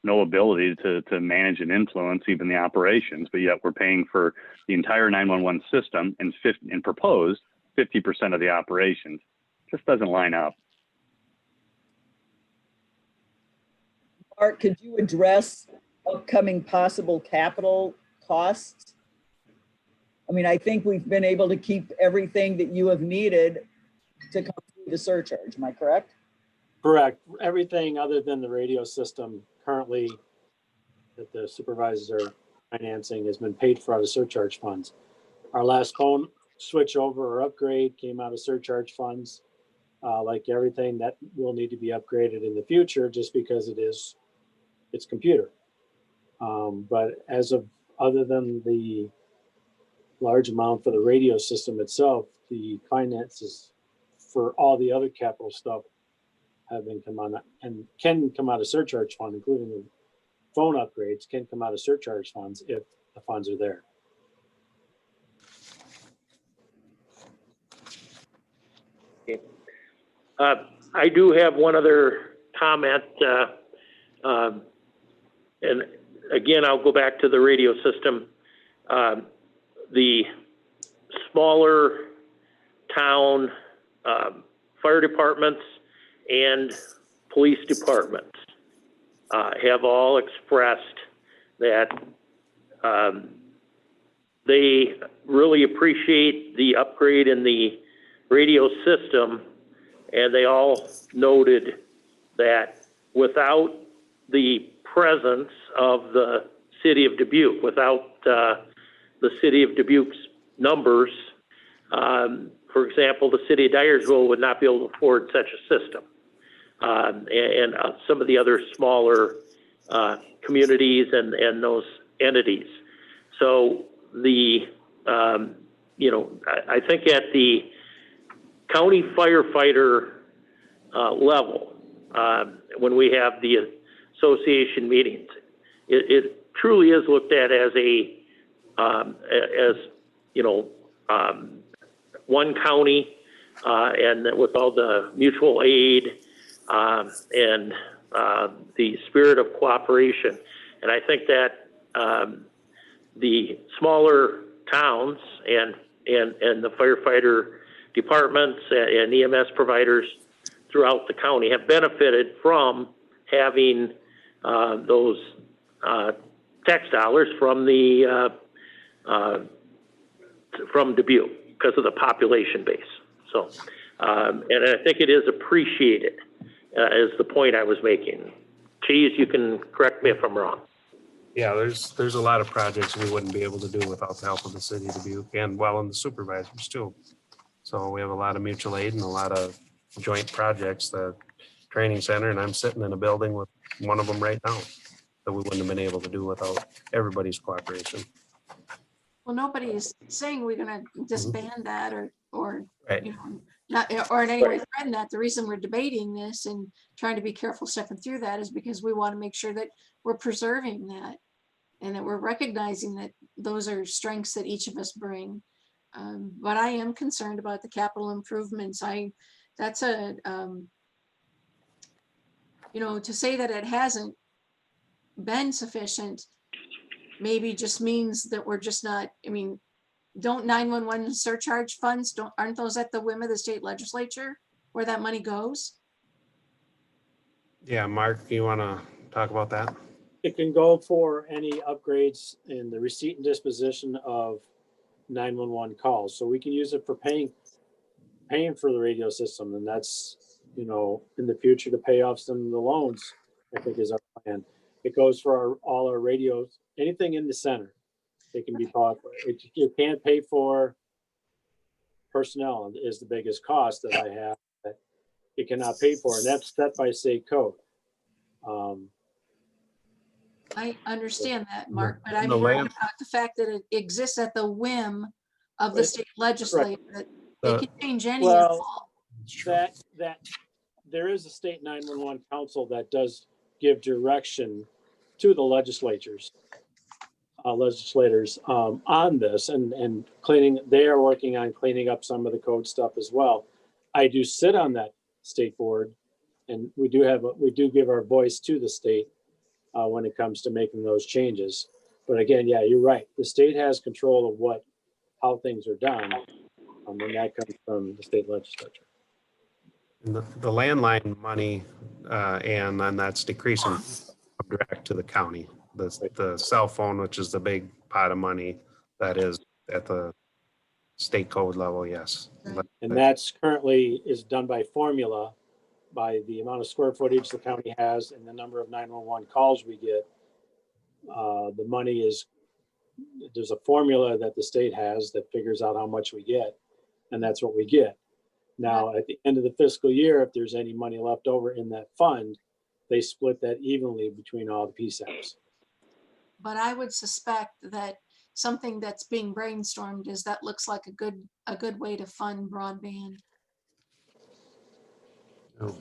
ability to manage and influence even the operations, but yet we're paying for the entire 911 system and proposed 50% of the operations. Just doesn't line up. Mark, could you address upcoming possible capital costs? I think we've been able to keep everything that you have needed to come through the surcharge. Am I correct? Correct. Everything other than the radio system currently that the supervisors are financing has been paid for out of surcharge funds. Our last phone switch over or upgrade came out of surcharge funds. Like everything that will need to be upgraded in the future, just because it's computer. But as of, other than the large amount for the radio system itself, the finances for all the other capital stuff have been come on and can come out of surcharge fund, including the phone upgrades can come out of surcharge funds if the funds are there. Okay. I do have one other comment, and again, I'll go back to the radio system. The smaller town fire departments and police departments have all expressed that they really appreciate the upgrade in the radio system, and they all noted that without the presence of the city of Dubuque, without the city of Dubuque's numbers, for example, the city of Dyersville would not be able to afford such a system. And some of the other smaller communities and those entities. So the, you know, I think at the county firefighter level, when we have the association meetings, it truly is looked at as a, as, you know, one county, and with all the mutual aid and the spirit of cooperation. And I think that the smaller towns and the firefighter departments and EMS providers throughout the county have benefited from having those tax dollars from the from Dubuque because of the population base. So, and I think it is appreciated, is the point I was making. Cheese, you can correct me if I'm wrong. Yeah, there's a lot of projects we wouldn't be able to do without the help of the city of Dubuque and and the supervisors too. So we have a lot of mutual aid and a lot of joint projects, the training center, and I'm sitting in a building with one of them right now that we wouldn't have been able to do without everybody's cooperation. Well, nobody is saying we're gonna disband that or Right. you know, not, or in any way threaten that. The reason we're debating this and trying to be careful stepping through that is because we want to make sure that we're preserving that and that we're recognizing that those are strengths that each of us bring. But I am concerned about the capital improvements. That's a, you know, to say that it hasn't been sufficient maybe just means that we're just not, I mean, don't 911 surcharge funds, aren't those at the whim of the state legislature where that money goes? Yeah, Mark, you want to talk about that? It can go for any upgrades in the receipt and disposition of 911 calls. So we can use it for paying for the radio system. And that's, you know, in the future to pay off some of the loans, I think is our plan. It goes for all our radios, anything in the center. It can be bought. You can't pay for personnel is the biggest cost that I have that it cannot pay for. And that's set by state code. I understand that, Mark, but I'm The worried land- about the fact that it exists at the whim of the state legislature, that they can change any and all. That there is a state 911 council that does give direction to the legislators on this and cleaning. They are working on cleaning up some of the code stuff as well. I do sit on that state board, and we do give our voice to the state when it comes to making those changes. But again, yeah, you're right. The state has control of how things are done, and that comes from the state legislature. And the landline money, and then that's decreasing direct to the county. The cell phone, which is the big pot of money, that is at the state code level, yes. And that's currently is done by formula, by the amount of square footage the county has and the number of 911 calls we get. The money is there's a formula that the state has that figures out how much we get, and that's what we get. Now, at the end of the fiscal year, if there's any money left over in that fund, they split that evenly between all the PSAPs. But I would suspect that something that's being brainstormed is that looks like a good way to fund broadband.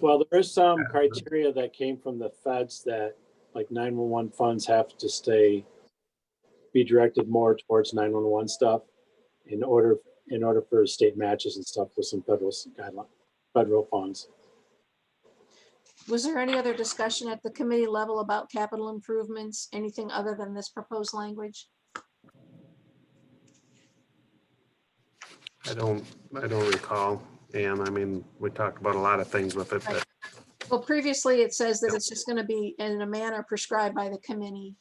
Well, there is some criteria that came from the feds that like 911 funds have to be directed more towards 911 stuff in order for state matches and stuff with some federal funds. Was there any other discussion at the committee level about capital improvements, anything other than this proposed language? I don't recall. And I mean, we talked about a lot of things with it, but Well, previously it says that it's just going to be in a manner prescribed by the committee.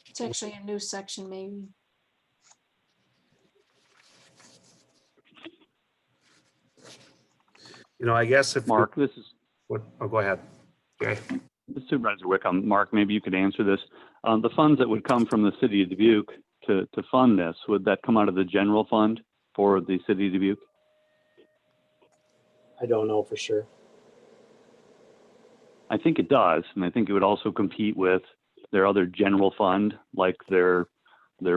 It's actually a new section, maybe. you know, I guess if Mark, this is oh, go ahead. Okay. Supervisor Wickham. Mark, maybe you could answer this. The funds that would come from the city of Dubuque to fund this, would that come out of the general fund for the city of Dubuque? I don't know for sure. I think it does, and I think it would also compete with their other general fund, like their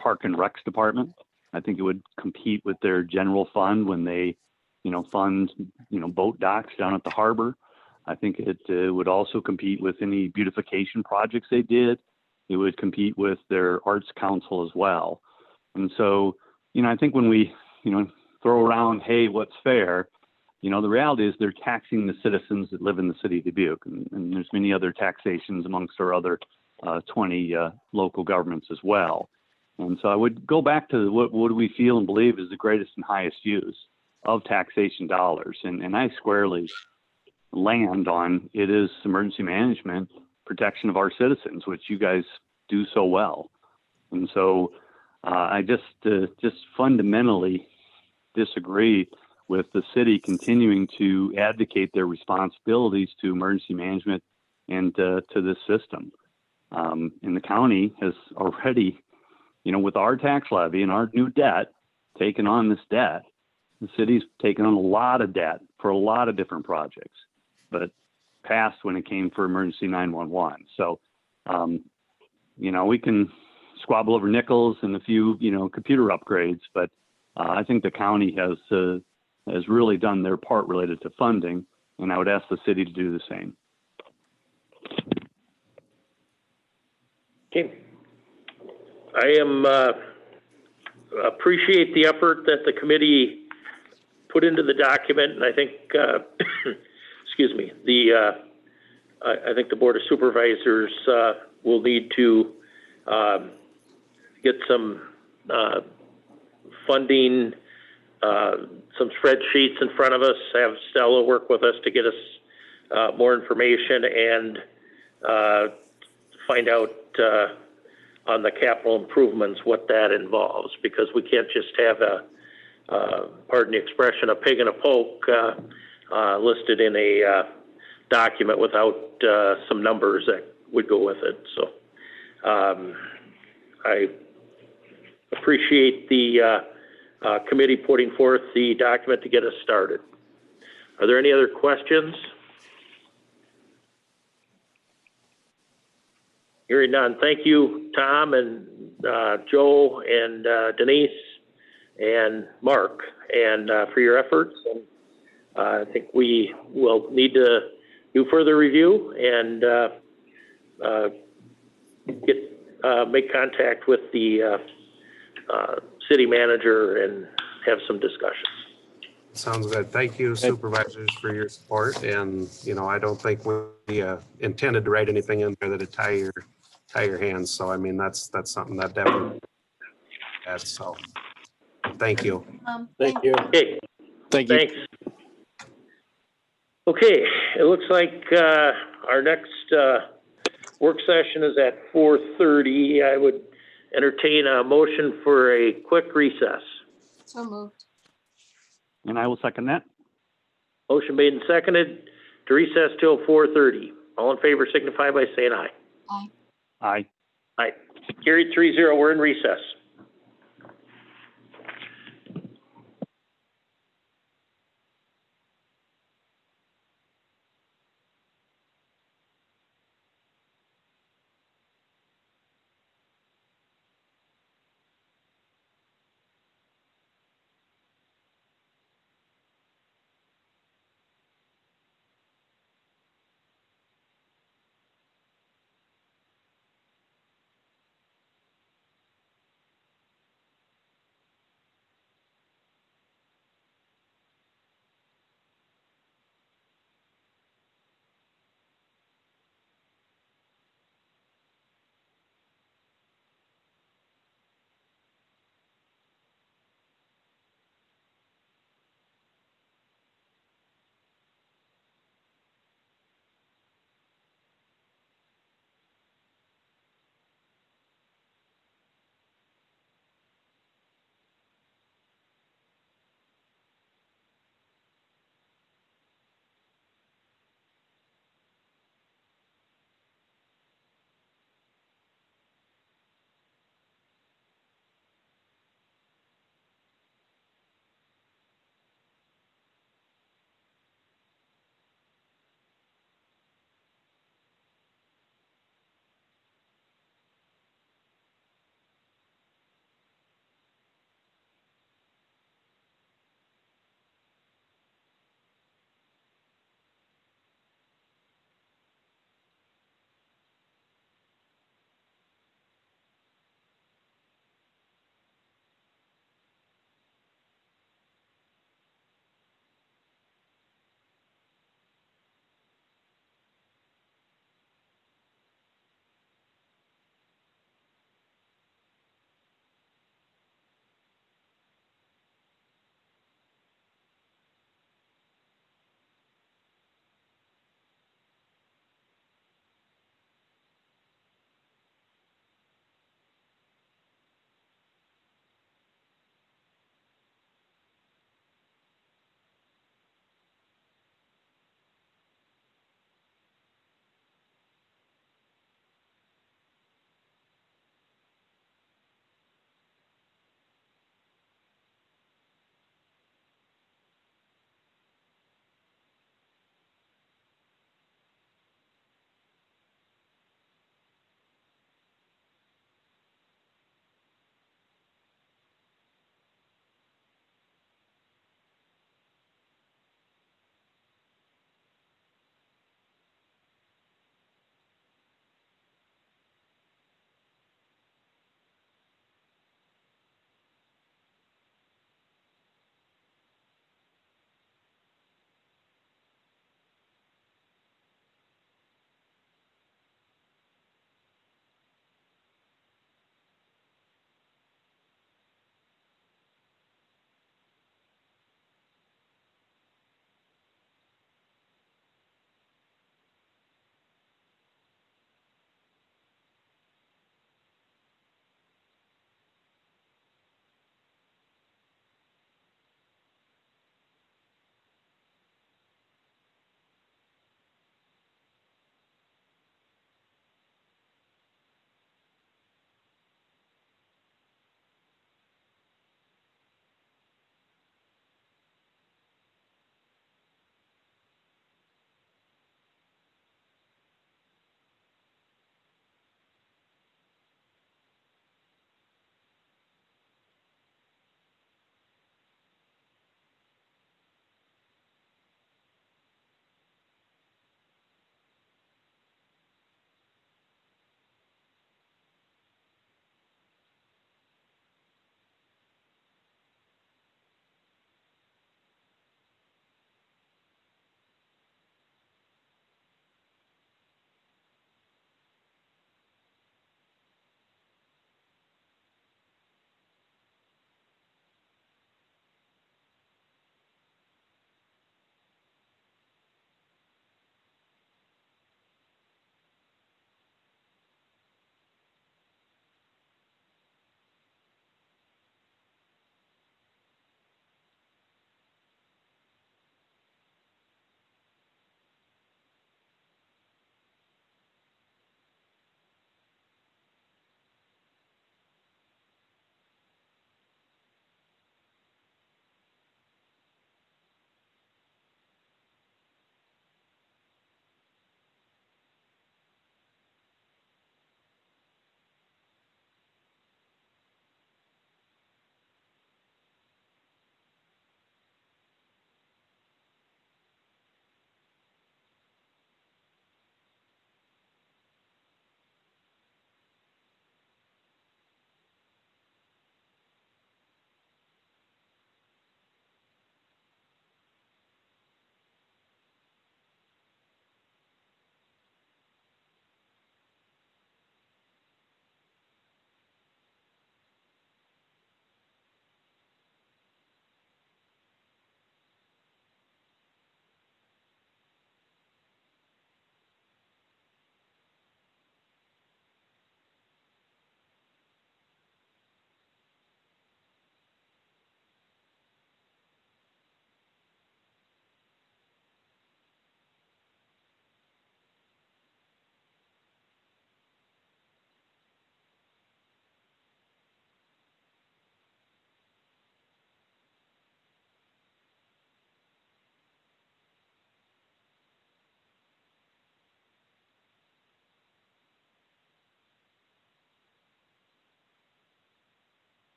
Park and Recs department. I think it would compete with their general fund when they, fund, boat docks down at the harbor. I think it would also compete with any beautification projects they did. It would compete with their arts council as well. And so, I think when we, throw around, hey, what's fair? The reality is they're taxing the citizens that live in the city of Dubuque, and there's many other taxations amongst our other 20 local governments as well. And so I would go back to what do we feel and believe is the greatest and highest use of taxation dollars. And I squarely land on it is emergency management, protection of our citizens, which you guys do so well. And so I just fundamentally disagree with the city continuing to advocate their responsibilities to emergency management and to this system. And the county has already, with our tax levy and our new debt, taken on this debt. The city's taken on a lot of debt for a lot of different projects, but passed when it came for emergency 911. So, we can squabble over nickels and a few, computer upgrades, but I think the county has really done their part related to funding, and I would ask the city to do the same. Okay. I appreciate the effort that the committee put into the document, and I think, excuse me, I think the Board of Supervisors will need to get some funding, some spreadsheets in front of us, have Stella work with us to get us more information and find out on the capital improvements what that involves, because we can't just have pardon the expression, a pig and a poke listed in a document without some numbers that would go with it. So I appreciate the committee putting forth the document to get us started. Are there any other questions? Hearing none. Thank you, Tom and Joe and Denise and Mark, and for your efforts. And I think we will need to do further review and make contact with the city manager and have some discussions. Sounds good. Thank you, supervisors, for your support. And, I don't think we intended to write anything in there that'd tie your hands. So, I mean, that's something that definitely has. So, thank you. Thank you. Okay. Thank you. Thanks. Okay, it looks like our next work session is at 4:30. I would entertain a motion for a quick recess. So moved. And I will second that. Motion made and seconded to recess till 4:30. All in favor signify by saying aye. Aye. Aye. Aye. Carried 3-0. We're in recess.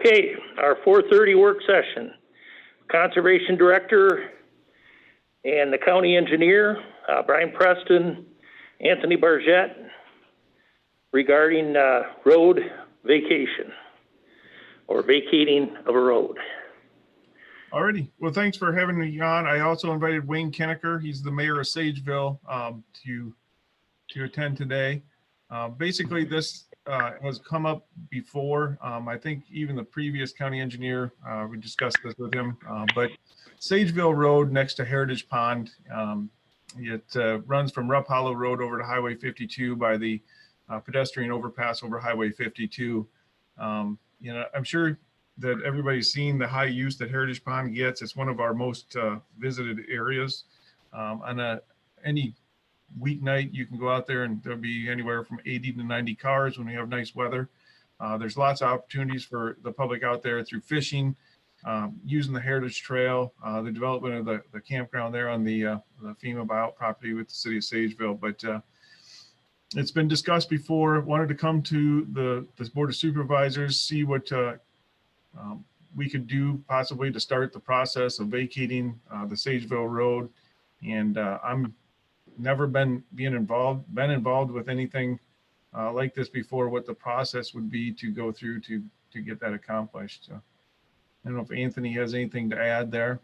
Okay, our 4:30 work session. Conservation Director and the County Engineer, Brian Preston, Anthony Bargett, regarding road vacation or vacating of a road. Alrighty. Well, thanks for having me on. I also invited Wayne Kennecker. He's the mayor of Sageville to attend today. Basically, this has come up before. I think even the previous county engineer, we discussed this with him. But Sageville Road next to Heritage Pond, it runs from Rupp Hollow Road over to Highway 52 by the pedestrian overpass over Highway 52. I'm sure that everybody's seen the high use that Heritage Pond gets. It's one of our most visited areas. On any weeknight, you can go out there and there'll be anywhere from 80 to 90 cars when we have nice weather. There's lots of opportunities for the public out there through fishing, using the Heritage Trail, the development of the campground there on the FEMA buyout property with the city of Sageville. But it's been discussed before. Wanted to come to this Board of Supervisors, see what we could do possibly to start the process of vacating the Sageville Road. And I'm never been involved with anything like this before, what the process would be to go through to get that accomplished. So I don't know if Anthony has anything to add there.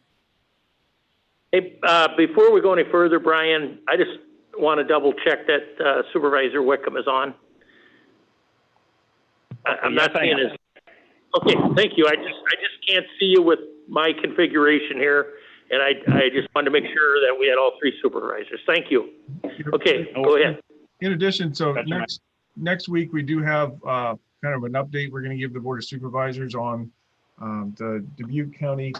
Hey, before we go any further, Brian, I just want to double check that Supervisor Wickham is on. I'm not seeing his. Okay, thank you. I just can't see you with my configuration here, and I just wanted to make sure that we had all three supervisors. Thank you. Okay, go ahead. In addition, so next week we do have kind of an update we're going to give the Board of Supervisors on the Dubuque County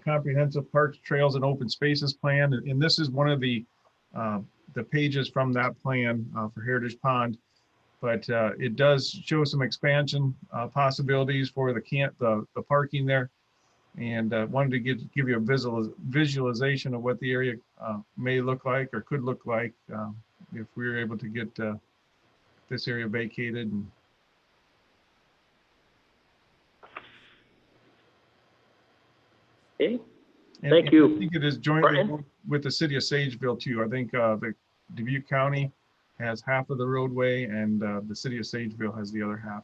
Comprehensive Parks, Trails, and Open Spaces Plan, and this is one of the pages from that plan for Heritage Pond. But it does show some expansion possibilities for the parking there, and wanted to give you a visualization of what the area may look like or could look like if we were able to get this area vacated. Okay, thank you. I think it is jointly with the city of Sageville too. I think the Dubuque County has half of the roadway, and the city of Sageville has the other half.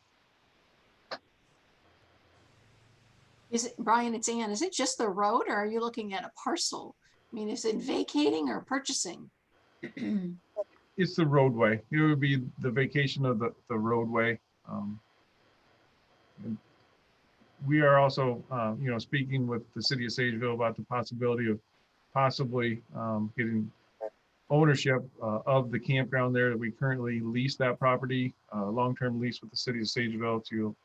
Is it, Brian, it's Ann, is it just the road, or are you looking at a parcel? I mean, is it vacating or purchasing? It's the roadway. It would be the vacation of the roadway. We are also, speaking with the city of Sageville about the possibility of possibly getting ownership of the campground there. That we currently lease that property, long-term lease with the city of Sageville to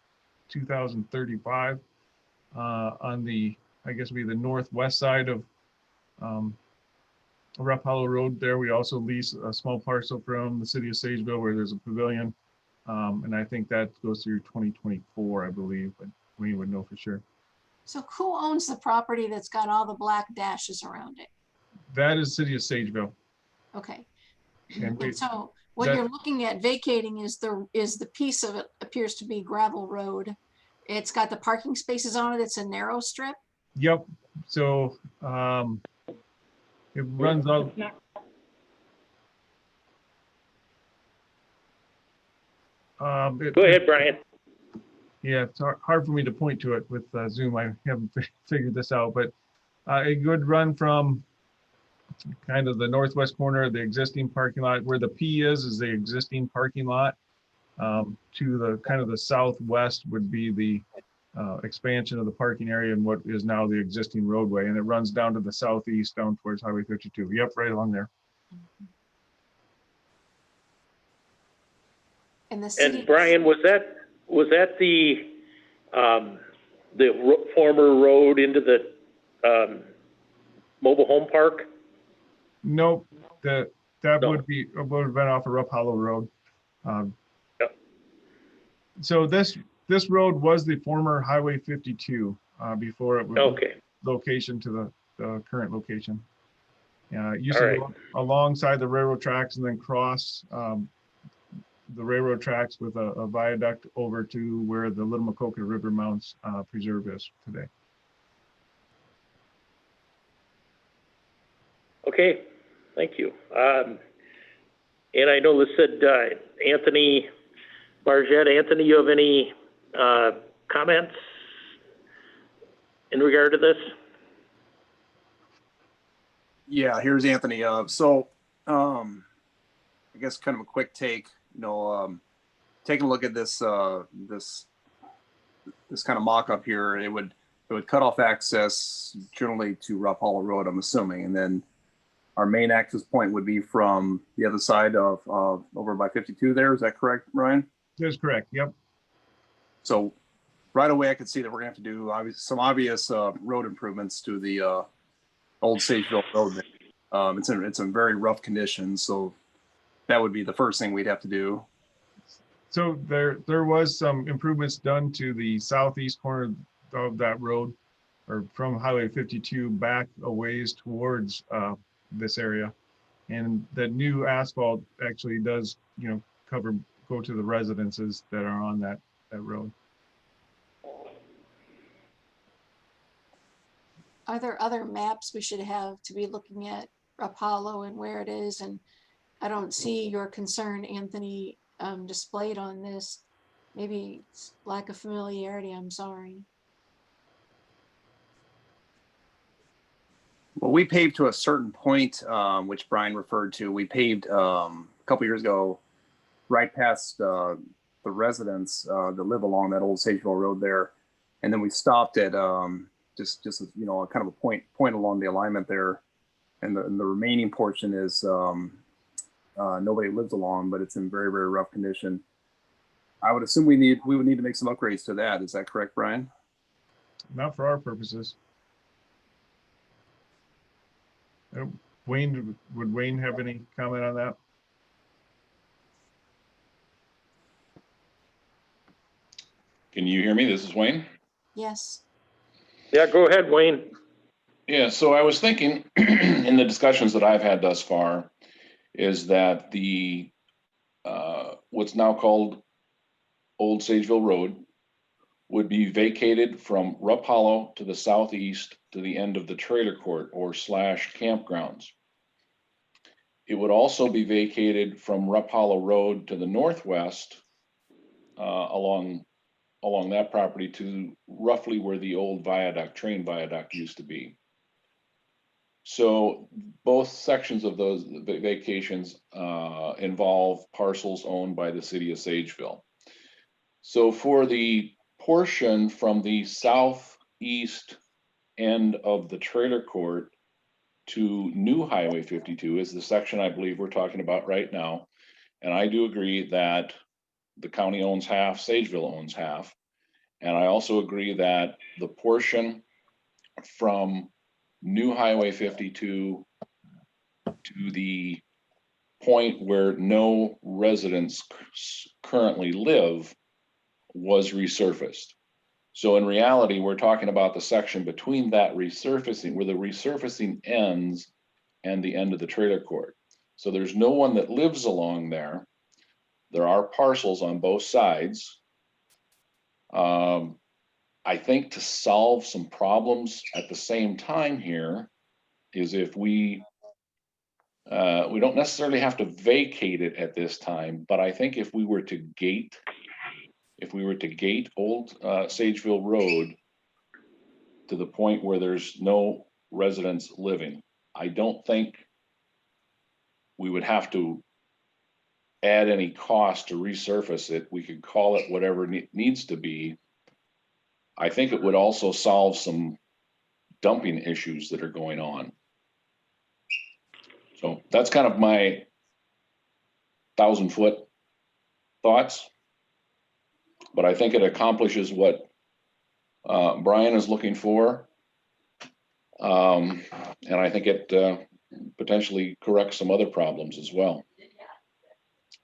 2035 on the, I guess, be the northwest side of Rupp Hollow Road. There we also lease a small parcel from the city of Sageville where there's a pavilion, and I think that goes through 2024, I believe, but we would know for sure. So who owns the property that's got all the black dashes around it? That is city of Sageville. Okay. And so what you're looking at vacating is the piece of it appears to be gravel road. It's got the parking spaces on it. It's a narrow strip. Yep. So it runs out. Go ahead, Brian. Yeah, it's hard for me to point to it with Zoom. I haven't figured this out, but it would run from kind of the northwest corner of the existing parking lot, where the P is the existing parking lot, to the kind of the southwest would be the expansion of the parking area and what is now the existing roadway, and it runs down to the southeast, down towards Highway 52. Yep, right along there. And the city. And Brian, was that the former road into the mobile home park? Nope, that would have been off of Rupp Hollow Road. Yep. So this road was the former Highway 52 before it was location to the current location. It used to go alongside the railroad tracks and then cross the railroad tracks with a viaduct over to where the Little Macoka River Mounts Preserve is today. Okay, thank you. And I know this said Anthony Bargett. Anthony, you have any comments in regard to this? Yeah, here's Anthony. I guess kind of a quick take, taking a look at this this kind of mock-up here, it would cut off access generally to Rough Hollow Road, I'm assuming, and then our main access point would be from the other side of over by 52 there. Is that correct, Ryan? That's correct. Yep. So right away, I could see that we're gonna have to do some obvious road improvements to the old Sageville Road. It's in very rough condition, so that would be the first thing we'd have to do. So there was some improvements done to the southeast corner of that road, or from Highway 52 back a ways towards this area, and the new asphalt actually does, go to the residences that are on that road. Are there other maps we should have to be looking at Apollo and where it is? And I don't see your concern, Anthony, displayed on this. Maybe it's lack of familiarity, I'm sorry. Well, we paved to a certain point, which Brian referred to. We paved a couple years ago, right past the residents that live along that old Sageville Road there, and then we stopped at just kind of a point along the alignment there, and the remaining portion is nobody lives along, but it's in very, very rough condition. I would assume we would need to make some upgrades to that. Is that correct, Brian? Not for our purposes. Wayne, would Wayne have any comment on that? Can you hear me? This is Wayne. Yes. Yeah, go ahead, Wayne. Yeah, so I was thinking in the discussions that I've had thus far is that the what's now called Old Sageville Road would be vacated from Rupp Hollow to the southeast to the end of the trailer court or / campgrounds. It would also be vacated from Rupp Hollow Road to the northwest along that property to roughly where the old train viaduct used to be. So both sections of those vacations involve parcels owned by the city of Sageville. So for the portion from the southeast end of the trailer court to New Highway 52 is the section I believe we're talking about right now. And I do agree that the county owns half, Sageville owns half. And I also agree that the portion from New Highway 52 to the point where no residents currently live was resurfaced. So in reality, we're talking about the section between that resurfacing, where the resurfacing ends and the end of the trailer court. So there's no one that lives along there. There are parcels on both sides. I think to solve some problems at the same time here is if we don't necessarily have to vacate it at this time, but I think if we were to gate Old Sageville Road to the point where there's no residents living, I don't think we would have to add any cost to resurface it. We could call it whatever it needs to be. I think it would also solve some dumping issues that are going on. So that's kind of my 1,000-foot thoughts. But I think it accomplishes what Brian is looking for. And I think it potentially corrects some other problems as well.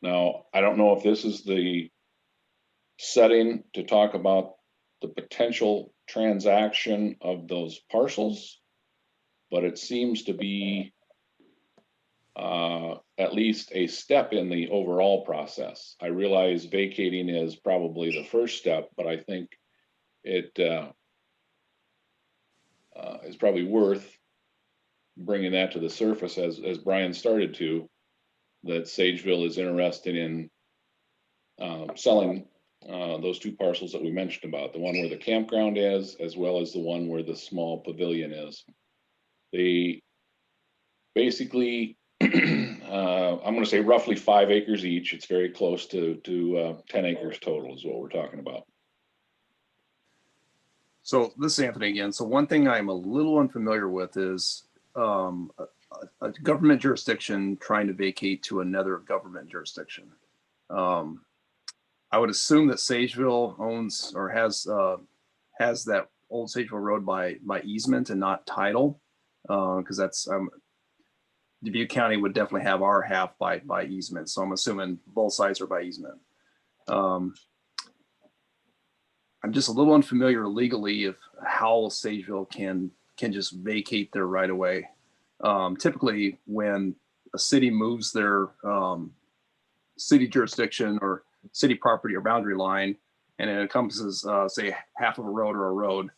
Now, I don't know if this is the setting to talk about the potential transaction of those parcels, but it seems to be at least a step in the overall process. I realize vacating is probably the first step, but I think it is probably worth bringing that to the surface, as Brian started to, that Sageville is interested in selling those two parcels that we mentioned about, the one where the campground is, as well as the one where the small pavilion is. They basically, I'm going to say roughly 5 acres each. It's very close to 10 acres total is what we're talking about. So this is Anthony again. So one thing I'm a little unfamiliar with is a government jurisdiction trying to vacate to another government jurisdiction. I would assume that Sageville owns or has that old Sageville Road by easement and not title, because that's Dubuque County would definitely have our half by easement. So I'm assuming both sides are by easement. I'm just a little unfamiliar legally of how Sageville can just vacate their right of way. Typically, when a city moves their city jurisdiction or city property or boundary line, and it encompasses, say, half of a road or a road,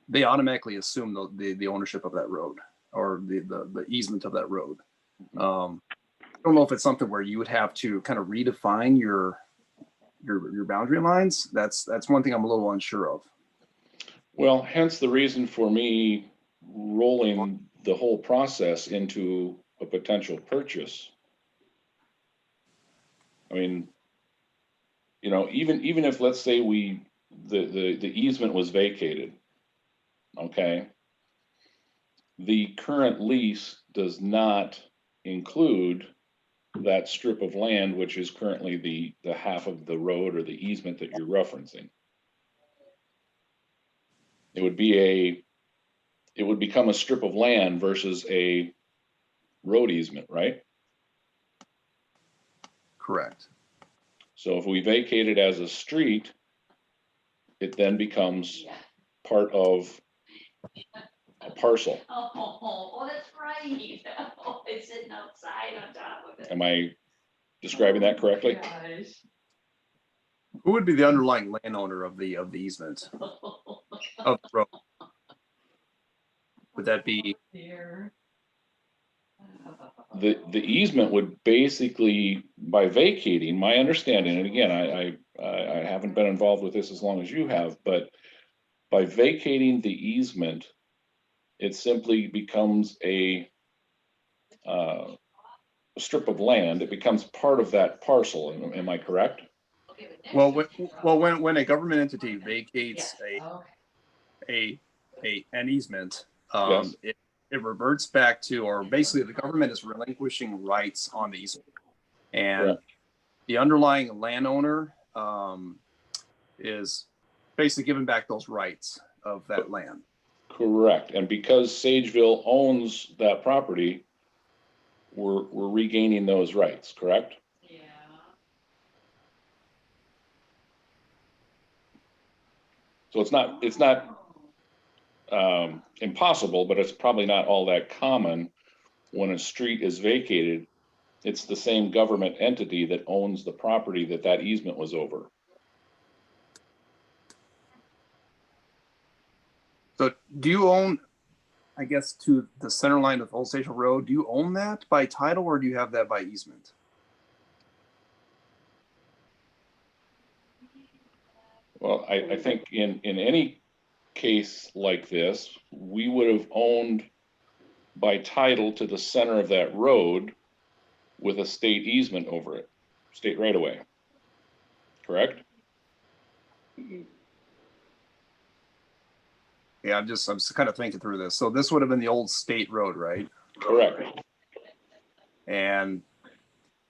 they automatically assume the ownership of that road or the easement of that road. I don't know if it's something where you would have to kind of redefine your boundary lines. That's one thing I'm a little unsure of. Well, hence the reason for me rolling the whole process into a potential purchase. I mean, you know, even if, let's say, the easement was vacated, okay, the current lease does not include that strip of land, which is currently the half of the road or the easement that you're referencing. It would become a strip of land versus a road easement, right? Correct. So if we vacate it as a street, it then becomes part of a parcel. Oh, that's right. Oh, it's sitting outside on top of it. Am I describing that correctly? Gosh. Who would be the underlying landowner of the easement of the road? Would that be? The easement would basically, by vacating, my understanding, and again, I haven't been involved with this as long as you have, but by vacating the easement, it simply becomes a strip of land. It becomes part of that parcel. Am I correct? Well, when a government entity vacates an easement, Yes. it reverts back to, or basically the government is relinquishing rights on the easement, and Correct. the underlying landowner is basically giving back those rights of that land. Correct. And because Sageville owns that property, we're regaining those rights, correct? Yeah. So it's not impossible, but it's probably not all that common when a street is vacated. It's the same government entity that owns the property that easement was over. So do you own, I guess, to the center line of Old Station Road, do you own that by title or do you have that by easement? Well, I think in any case like this, we would have owned by title to the center of that road with a state easement over it, state right of way, correct? Yeah, I'm just kind of thinking through this. So this would have been the old state road, right? Correct. And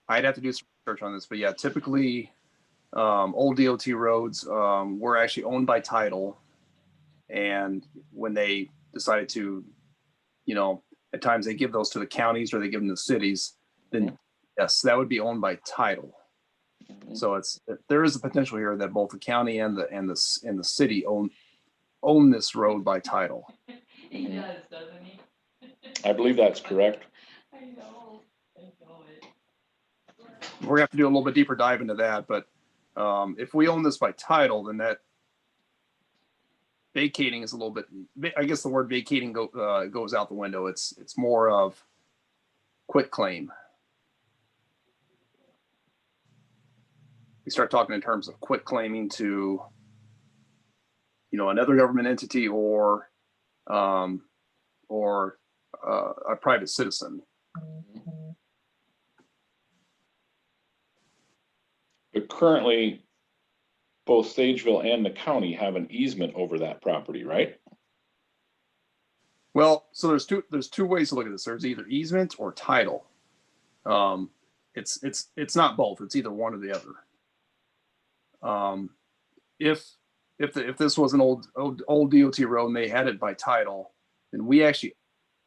I'd have to do some research on this, but yeah, typically old DOT roads were actually owned by title. And when they decided to, you know, at times they give those to the counties or they give them to cities, then yes, that would be owned by title. So there is a potential here that both the county and the city own this road by title. He does, doesn't he? I believe that's correct. I know. we're gonna have to do a little bit deeper dive into that. But if we own this by title, then that vacating is a little bit, I guess the word vacating goes out the window. It's more of quit claim. We start talking in terms of quit claiming to, another government entity or a private citizen. But currently, both Sageville and the county have an easement over that property, right? Well, so there's two ways to look at this. There's either easement or title. It's not both. It's either one or the other. If this was an old DOT road and they had it by title, then we actually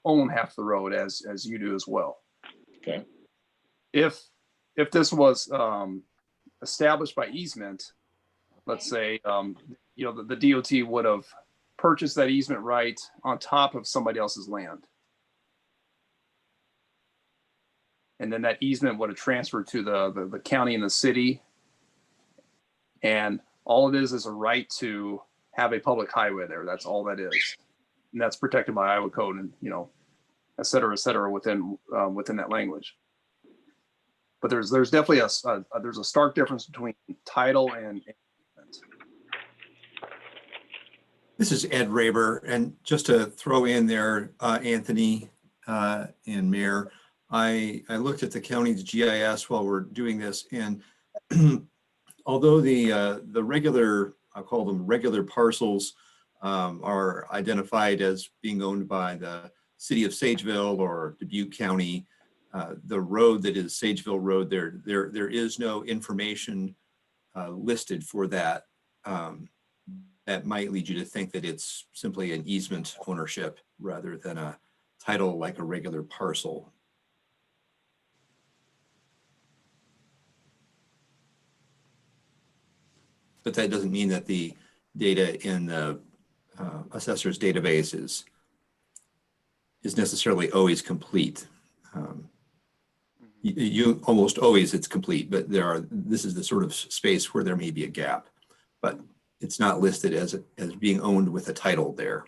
own half the road as you do as well. Okay. If this was established by easement, let's say the DOT would have purchased that easement right on top of somebody else's land, and then that easement would have transferred to the county and the city, and all it is a right to have a public highway there. That's all that is, and that's protected by Iowa code and et cetera within that language. But there's definitely a stark difference between title and easement. This is Ed Raber, and just to throw in there, Anthony and Mayor, I looked at the county's GIS while we're doing this, and although the regular, I'll call them regular parcels, are identified as being owned by the city of Sageville or Dubuque County, the road that is Sageville Road, there is no information listed for that. That might lead you to think that it's simply an easement ownership rather than a title like a regular parcel. But that doesn't mean that the data in the assessor's database is necessarily always complete. You almost always it's complete, but this is the sort of space where there may be a gap, but it's not listed as being owned with a title there.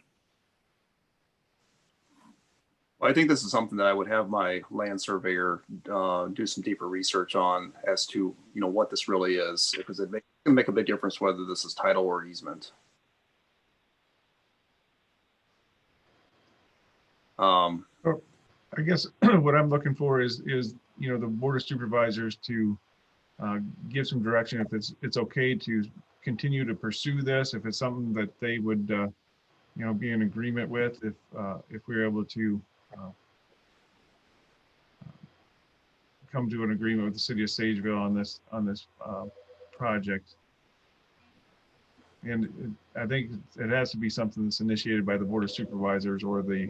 Well, I think this is something that I would have my land surveyor do some deeper research on as to what this really is, because it can make a big difference whether this is title or easement. I guess what I'm looking for is the Board of Supervisors to give some direction if it's okay to continue to pursue this, if it's something that they would be in agreement with, if we're able to come to an agreement with the city of Sageville on this project. And I think it has to be something that's initiated by the Board of Supervisors or the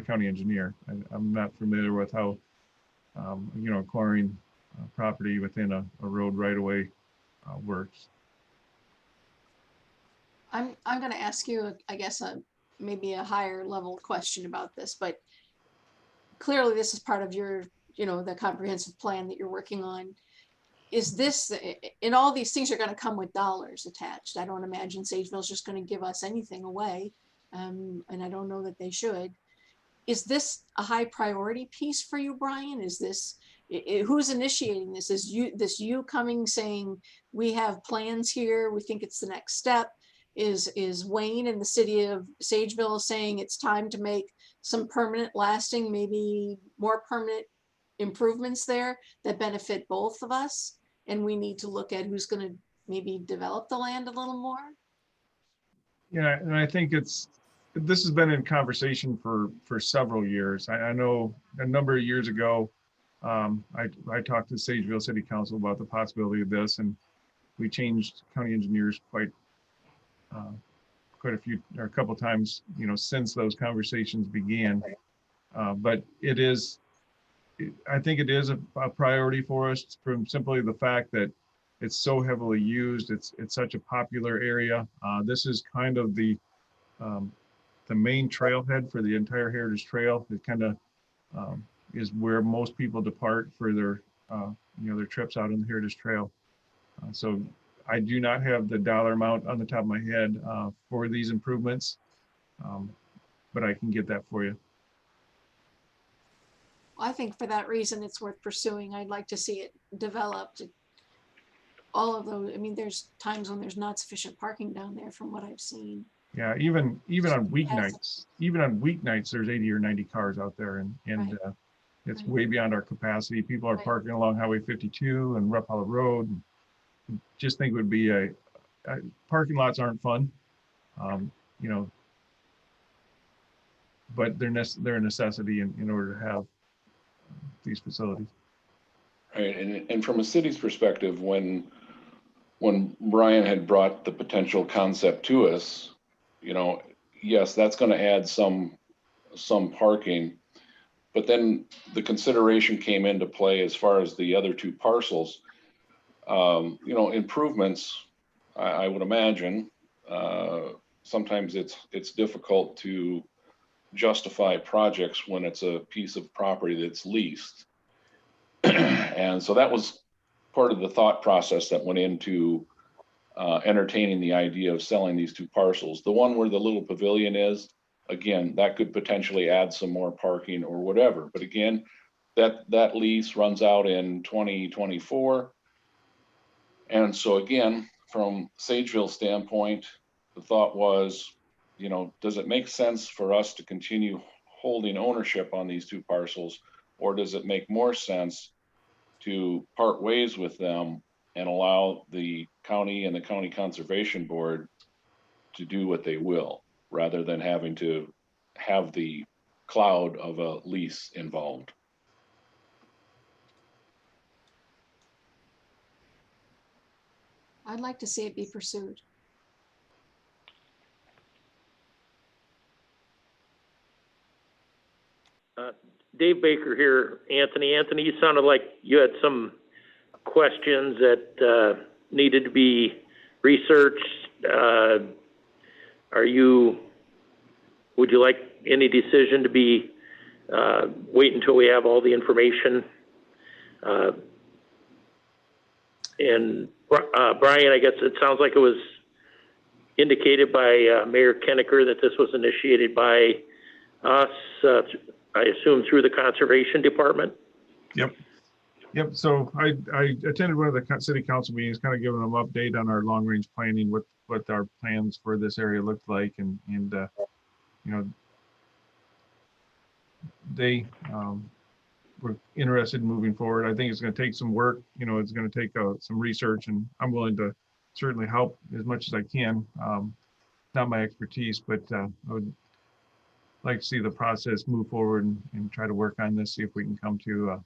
county engineer. I'm not familiar with how acquiring property within a road right away works. I'm going to ask you, I guess, maybe a higher level question about this, but clearly this is part of your, the comprehensive plan that you're working on. Is this, and all these things are going to come with dollars attached. I don't imagine Sageville's just going to give us anything away, and I don't know that they should. Is this a high priority piece for you, Brian? Is this, who's initiating this? Is you coming saying, we have plans here, we think it's the next step? Is Wayne and the city of Sageville saying it's time to make some permanent, lasting, maybe more permanent improvements there that benefit both of us? And we need to look at who's going to maybe develop the land a little more? Yeah, and I think this has been in conversation for several years. I know a number of years ago, I talked to Sageville City Council about the possibility of this, and we changed county engineers quite a couple times, since those conversations began. But I think it is a priority for us from simply the fact that it's so heavily used. It's such a popular area. This is kind of the main trailhead for the entire Heritage Trail. It kind of is where most people depart for their their trips out on the Heritage Trail. So I do not have the dollar amount on the top of my head for these improvements, but I can get that for you. I think for that reason, it's worth pursuing. I'd like to see it developed. All of those, I mean, there's times when there's not sufficient parking down there from what I've seen. Yeah, even on weeknights, there's 80 or 90 cars out there, and Right. It's way beyond our capacity. People are parking along Highway 52 and Rupp Hollow Road. Just think it would be parking lots aren't fun, but they're a necessity in order to have these facilities. Right, and from a city's perspective, when Brian had brought the potential concept to us, yes, that's going to add some parking, but then the consideration came into play as far as the other two parcels. Improvements, I would imagine, sometimes it's difficult to justify projects when it's a piece of property that's leased. And so that was part of the thought process that went into entertaining the idea of selling these two parcels. The one where the little pavilion is, again, that could potentially add some more parking or whatever. But again, that lease runs out in 2024. And so again, from Sageville's standpoint, the thought was, does it make sense for us to continue holding ownership on these two parcels, or does it make more sense to part ways with them and allow the county and the county conservation board to do what they will, rather than having to have the cloud of a lease involved? I'd like to see it be pursued. Dave Baker here, Anthony. Anthony, you sounded like you had some questions that needed to be researched. Would you like any decision to be wait until we have all the information? And Brian, I guess it sounds like it was indicated by Mayor Kennecker that this was initiated by us, I assume through the Conservation Department? Yep. So I attended one of the city council meetings, kind of giving them an update on our long range planning, what our plans for this area looked like, and they were interested in moving forward. I think it's going to take some work. It's going to take some research, and I'm willing to certainly help as much as I can. Not my expertise, but I would like to see the process move forward and try to work on this, see if we can come to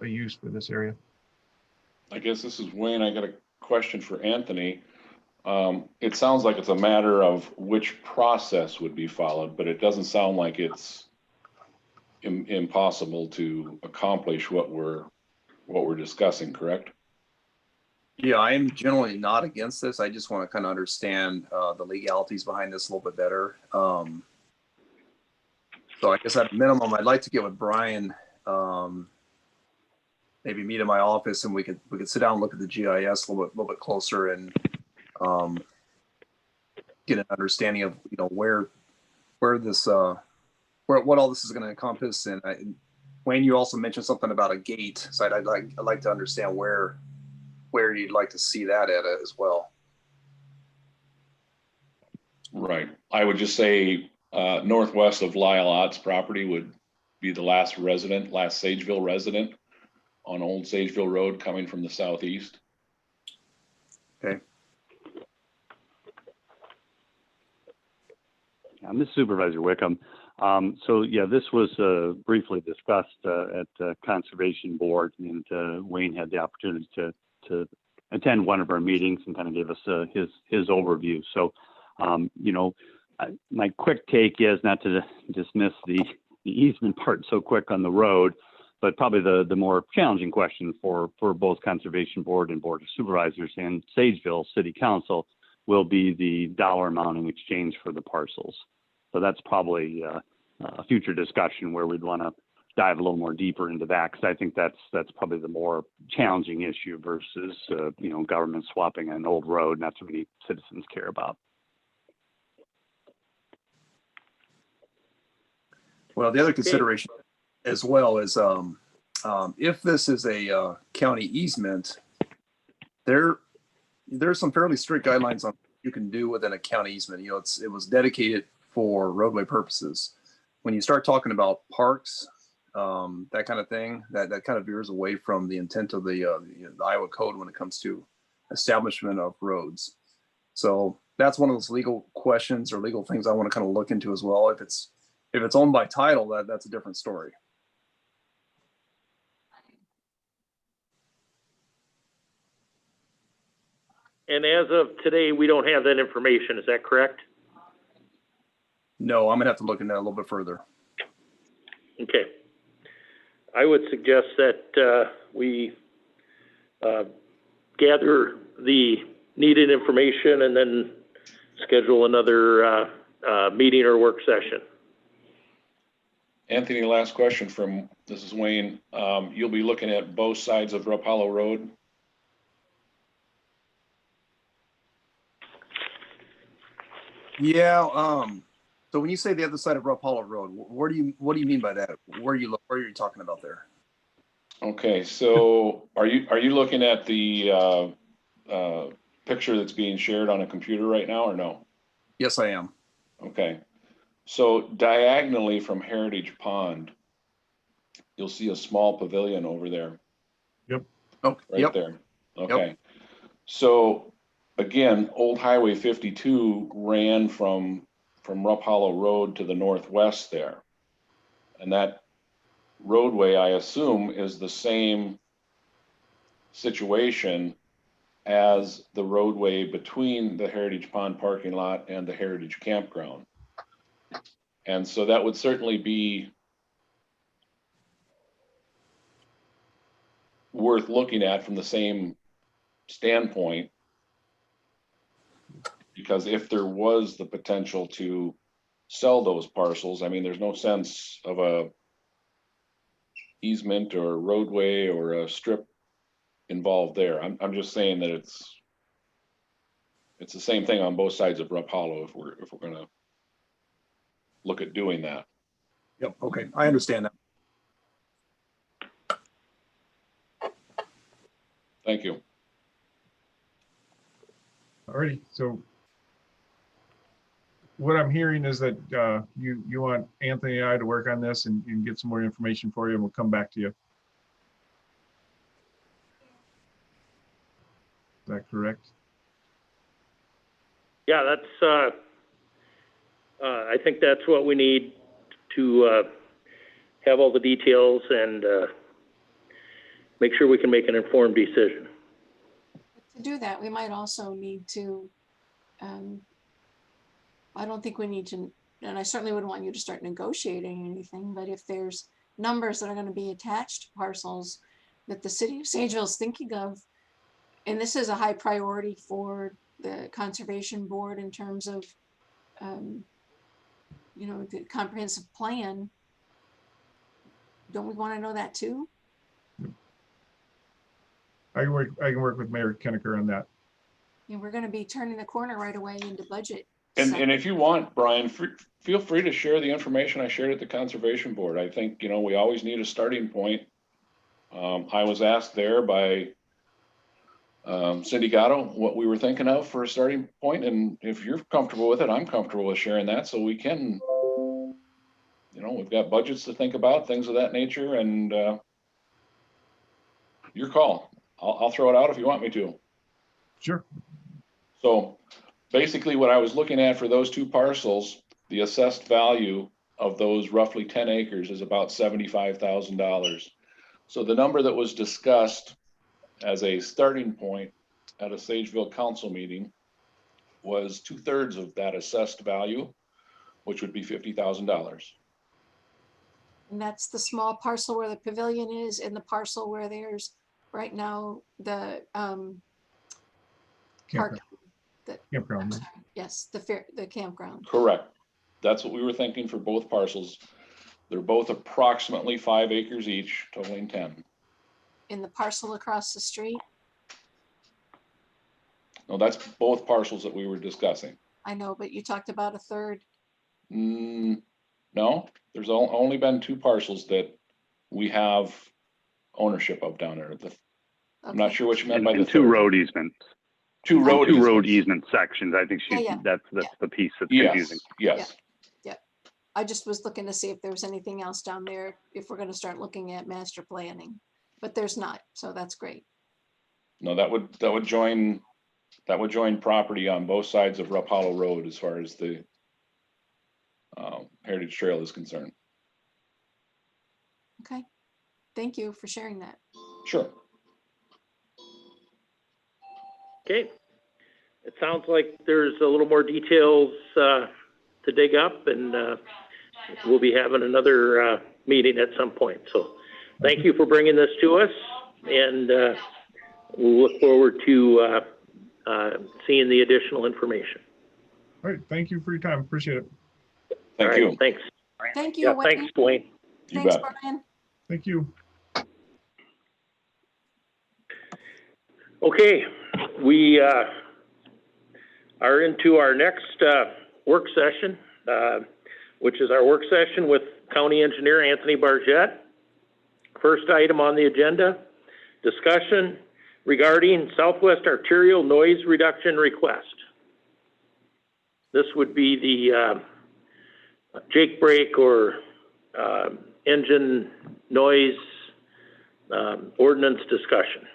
a use for this area. I guess this is Wayne. I got a question for Anthony. It sounds like it's a matter of which process would be followed, but it doesn't sound like it's impossible to accomplish what we're discussing, correct? Yeah, I am generally not against this. I just want to kind of understand the legalities behind this a little bit better. So I guess at a minimum, I'd like to get with Brian, maybe meet in my office, and we could sit down and look at the GIS a little bit closer and get an understanding of where this what all this is going to encompass. And Wayne, you also mentioned something about a gate, so I'd like to understand where you'd like to see that at as well. Right. I would just say northwest of Lyle Ott's property would be the last Sageville resident on Old Sageville Road coming from the southeast. Okay. I'm the Supervisor Wickham. So yeah, this was briefly discussed at the Conservation Board, and Wayne had the opportunity to attend one of our meetings and kind of gave us his overview. So, my quick take is not to dismiss the easement part so quick on the road, but probably the more challenging question for both Conservation Board and Board of Supervisors and Sageville City Council will be the dollar amount in exchange for the parcels. So that's probably a future discussion where we'd want to dive a little more deeper into that, because I think that's probably the more challenging issue versus government swapping an old road, and that's what many citizens care about. Well, the other consideration as well is if this is a county easement, there's some fairly strict guidelines on what you can do within a county easement. It was dedicated for roadway purposes. When you start talking about parks, that kind of thing, that kind of veers away from the intent of the Iowa code when it comes to establishment of roads. So that's one of those legal questions or legal things I want to kind of look into as well. If it's owned by title, that's a different story. And as of today, we don't have that information. Is that correct? No, I'm gonna have to look into that a little bit further. Okay. I would suggest that we gather the needed information and then schedule another meeting or work session. Anthony, last question from, this is Wayne. You'll be looking at both sides of Rupp Hollow Road? Yeah. So when you say the other side of Rupp Hollow Road, what do you mean by that? Where are you talking about there? Okay, so are you looking at the picture that's being shared on a computer right now, or no? Yes, I am. Okay, so diagonally from Heritage Pond, you'll see a small pavilion over there. Yep. Oh, right yep. there. Okay. Yep. So again, Old Highway 52 ran from Rupp Hollow Road to the northwest there. And that roadway, I assume, is the same situation as the roadway between the Heritage Pond parking lot and the Heritage Campground. And so that would certainly be worth looking at from the same standpoint, because if there was the potential to sell those parcels, I mean, there's no sense of a easement or roadway or a strip involved there. I'm just saying that it's the same thing on both sides of Rupp Hollow if we're gonna look at doing that. Yep. Okay, I understand that. Thank you. Alrighty, so what I'm hearing is that you want Anthony and I to work on this and get some more information for you, and we'll come back to you. Is that correct? Yeah, that's, I think that's what we need to have all the details and make sure we can make an informed decision. To do that, we might also need to, I don't think we need to, and I certainly wouldn't want you to start negotiating anything, but if there's numbers that are going to be attached to parcels that the city of Sageville is thinking of, and this is a high priority for the conservation board in terms of, the comprehensive plan, don't we want to know that too? I can work with Mayor Kennecker on that. And we're going to be turning the corner right away into budget. And if you want, Brian, feel free to share the information I shared at the Conservation Board. I think, we always need a starting point. I was asked there by Cindy Gatto what we were thinking of for a starting point, and if you're comfortable with it, I'm comfortable with sharing that, so we can, we've got budgets to think about, things of that nature, and your call. I'll throw it out if you want me to. Sure. So basically what I was looking at for those two parcels, the assessed value of those roughly 10 acres is about $75,000. So the number that was discussed as a starting point at a Sageville council meeting was 2/3 of that assessed value, which would be $50,000. And that's the small parcel where the pavilion is and the parcel where there's right now the park. Campground. Yes, the campground. Correct. That's what we were thinking for both parcels. They're both approximately 5 acres each, totaling 10. In the parcel across the street? No, that's both parcels that we were discussing. I know, but you talked about a third. No, there's only been 2 parcels that we have ownership of down there. I'm not sure what you meant by the And 2 third. road easements. 2 road Two easements. road easement sections. I think that's the piece that's confusing. Yes. Yeah. I just was looking to see if there was anything else down there, if we're going to start looking at master planning, but there's not. So that's great. No, that would join property on both sides of Rupp Hollow Road as far as the Heritage Trail is concerned. Okay. Thank you for sharing that. Sure. Okay. It sounds like there's a little more details to dig up, and we'll be having another meeting at some point. So thank you for bringing this to us, and we'll look forward to seeing the additional information. All right, thank you for your time. Appreciate it. Thank you. Thanks. Thank you. Yeah, Wayne. thanks, Dwayne. You Thanks, bet. Brian. Thank you. Okay, we are into our next work session, which is our work session with County Engineer Anthony Bargett. First item on the agenda, discussion regarding Southwest Arterial Noise Reduction Request. This would be the Jake brake or engine noise ordinance discussion.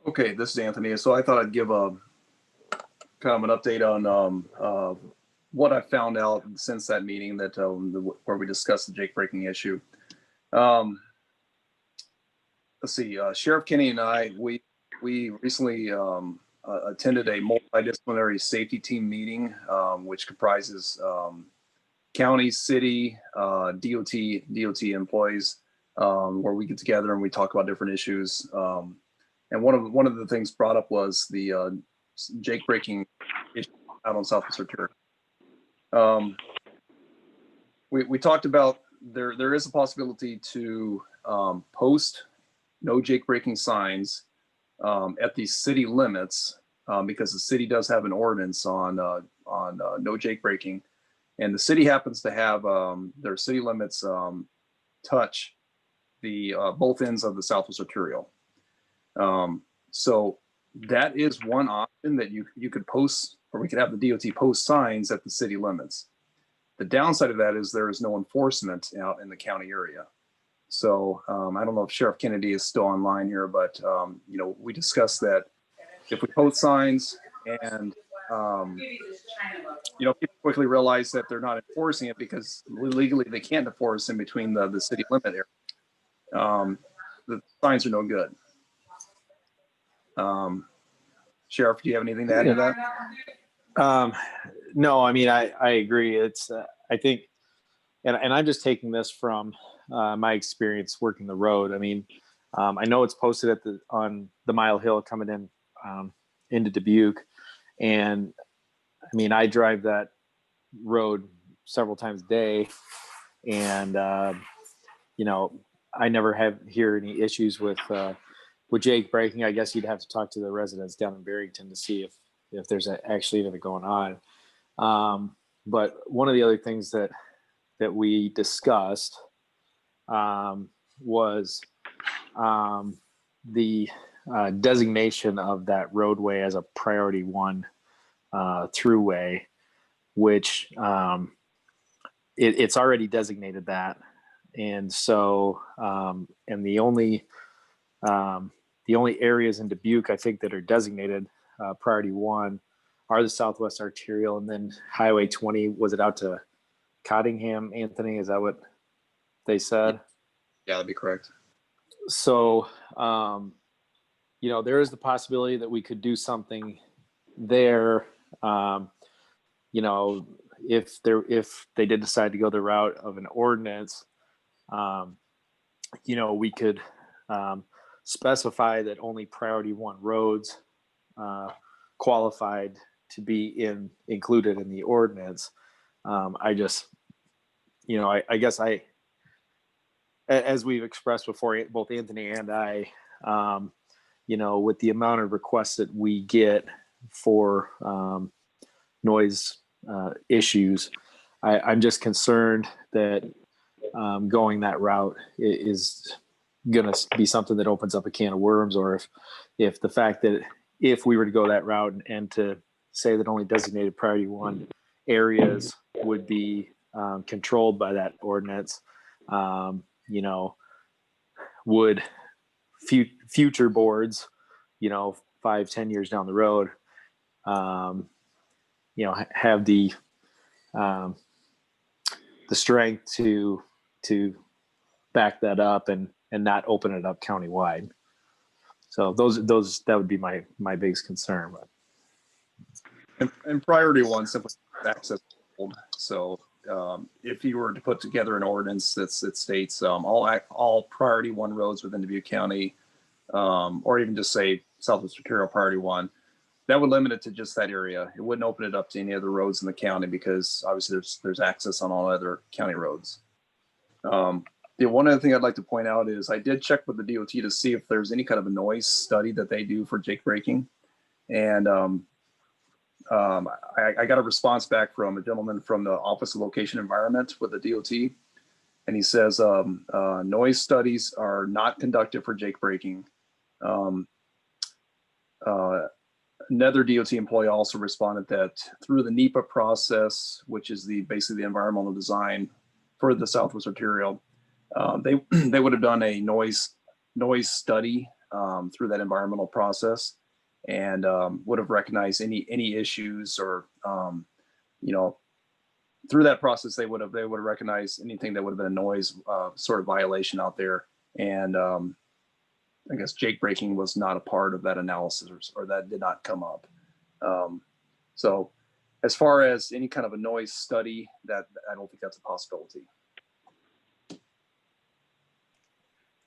Okay, this is Anthony. So I thought I'd give a kind of an update on what I found out since that meeting that where we discussed the Jake braking issue. Let's see, Sheriff Kenny and I, we recently attended a multidisciplinary safety team meeting, which comprises county, city, DOT employees, where we get together and we talk about different issues. And one of the things brought up was the Jake braking issue out on Southwest Arterial. We talked about there is a possibility to post no Jake braking signs at the city limits because the city does have an ordinance on no Jake braking, and the city happens to have their city limits touch the both ends of the Southwest Arterial. So that is one option that you could post, or we could have the DOT post signs at the city limits. The downside of that is there is no enforcement out in the county area. So I don't know if Sheriff Kennedy is still online here, but you know, we discussed that if we post signs and you know, people quickly realize that they're not enforcing it because legally they can't enforce in between the city limit area. The signs are no good. Sheriff, do you have anything to add to that? No, I mean, I agree. It's, I think, and I'm just taking this from my experience working the road. I mean, I know it's posted on the Mile Hill coming in into Dubuque. And I mean, I drive that road several times a day, and you know, I never hear any issues with Jake braking. I guess you'd have to talk to the residents down in Barrington to see if there's actually anything going on. But one of the other things that we discussed was the designation of that roadway as a priority 1 throughway, which it's already designated that. And so, and the only areas in Dubuque, I think, that are designated priority 1 are the Southwest Arterial, and then Highway 20. Was it out to Cottingham, Anthony? Is that what they said? Yeah, that'd be correct. So, you know, there is the possibility that we could do something there. You know, if they did decide to go the route of an ordinance, you know, we could specify that only priority 1 roads qualified to be included in the ordinance. I just, I guess as we've expressed before, both Anthony and I, with the amount of requests that we get for noise issues, I'm just concerned that going that route is going to be something that opens up a can of worms, or if the fact that if we were to go that route and to say that only designated priority 1 areas would be controlled by that ordinance, would future boards, 5-10 years down the road, have the strength to back that up and not open it up countywide. So that would be my biggest concern. And priority 1 simply access. So if you were to put together an ordinance that states all priority 1 roads within Dubuque County, or even just say Southwest Arterial priority 1, that would limit it to just that area. It wouldn't open it up to any other roads in the county, because obviously there's access on all other county roads. The one other thing I'd like to point out is I did check with the DOT to see if there's any kind of a noise study that they do for jake braking. And I got a response back from a gentleman from the Office of Location Environment with the DOT. And he says noise studies are not conducted for jake braking. Another DOT employee also responded that through the NEPA process, which is basically the environmental design for the Southwest Arterial, they would have done a noise study through that environmental process, and would have recognized any issues, or through that process they would have recognized anything that would have been a noise sort of violation out there. And I guess jake braking was not a part of that analysis, or that did not come up. So as far as any kind of a noise study, that I don't think that's a possibility.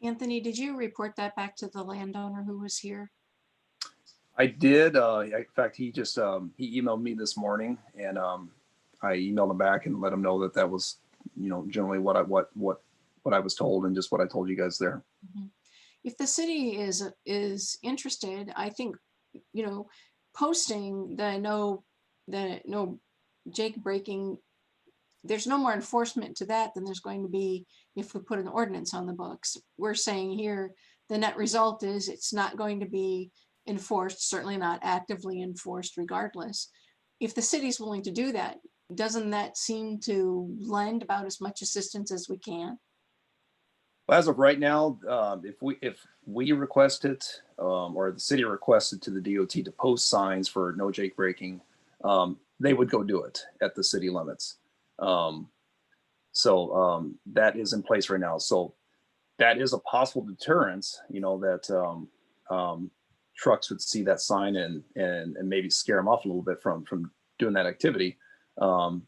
Anthony, did you report that back to the landowner who was here? I did. In fact, he just he emailed me this morning, and I emailed him back and let him know that was generally what I was told, and just what I told you guys there. Mm-hmm. If the city is interested, I think, posting the no jake braking, there's no more enforcement to that than there's going to be if we put an ordinance on the books. We're saying here, the net result is it's not going to be enforced, certainly not actively enforced regardless. If the city's willing to do that, doesn't that seem to lend about as much assistance as we can? Well, as of right now, if we request it, or the city requested to the DOT to post signs for no jake braking, they would go do it at the city limits. So that is in place right now. So that is a possible deterrence, that trucks would see that sign and maybe scare them off a little bit from doing that activity. But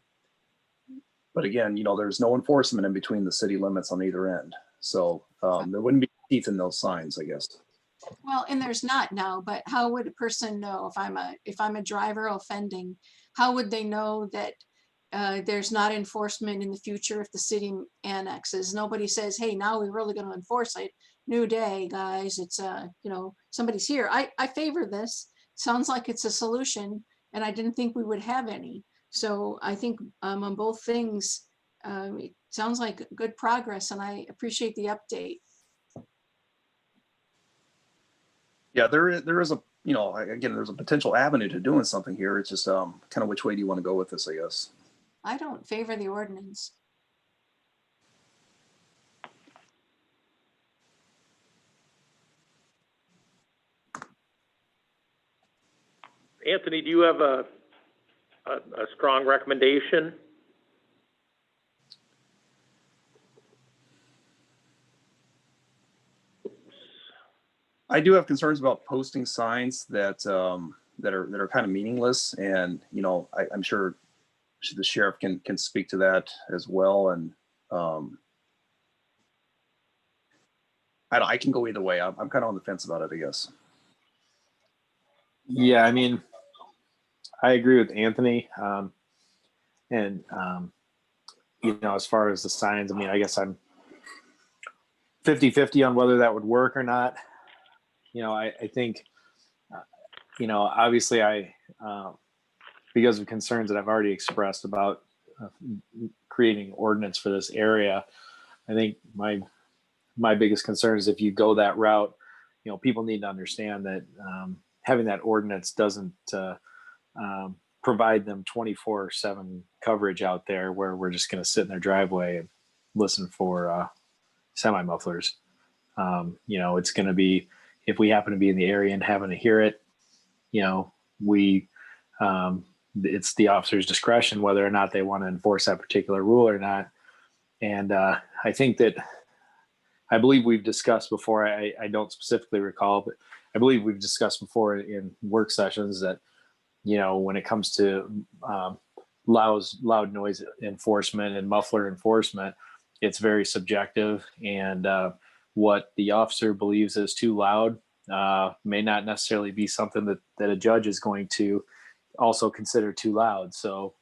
again, there's no enforcement in between the city limits on either end. So there wouldn't be teeth in those signs, I guess. Well, and there's not now, but how would a person know if I'm a driver offending, how would they know that there's not enforcement in the future if the city annexes? Nobody says, hey, now we're really going to enforce it. New day, guys. It's somebody's here. I favor this. Sounds like it's a solution, and I didn't think we would have any. So I think on both things, it sounds like good progress, and I appreciate the update. Yeah, there is a, again, there's a potential avenue to doing something here. It's just kind of which way do you want to go with this, I guess. I don't favor the ordinance. Anthony, do you have a strong recommendation? I do have concerns about posting signs that are kind of meaningless, and I'm sure the sheriff can speak to that as well. And I can go either way. I'm kind of on the fence about it, I guess. Yeah, I mean, I agree with Anthony, and as far as the signs, I mean, I guess I'm 50-50 on whether that would work or not. I think, obviously because of concerns that I've already expressed about creating ordinance for this area, I think my biggest concern is if you go that route, people need to understand that having that ordinance doesn't provide them 24/7 coverage out there where we're just going to sit in their driveway and listen for semi-mufflers. It's going to be, if we happen to be in the area and happen to hear it, it's the officer's discretion whether or not they want to enforce that particular rule or not. And I think that, I believe we've discussed before, I don't specifically recall, but I believe we've discussed before in work sessions that, when it comes to loud noise enforcement and muffler enforcement, it's very subjective. And what the officer believes is too loud may not necessarily be something that a judge is going to also consider too loud. So,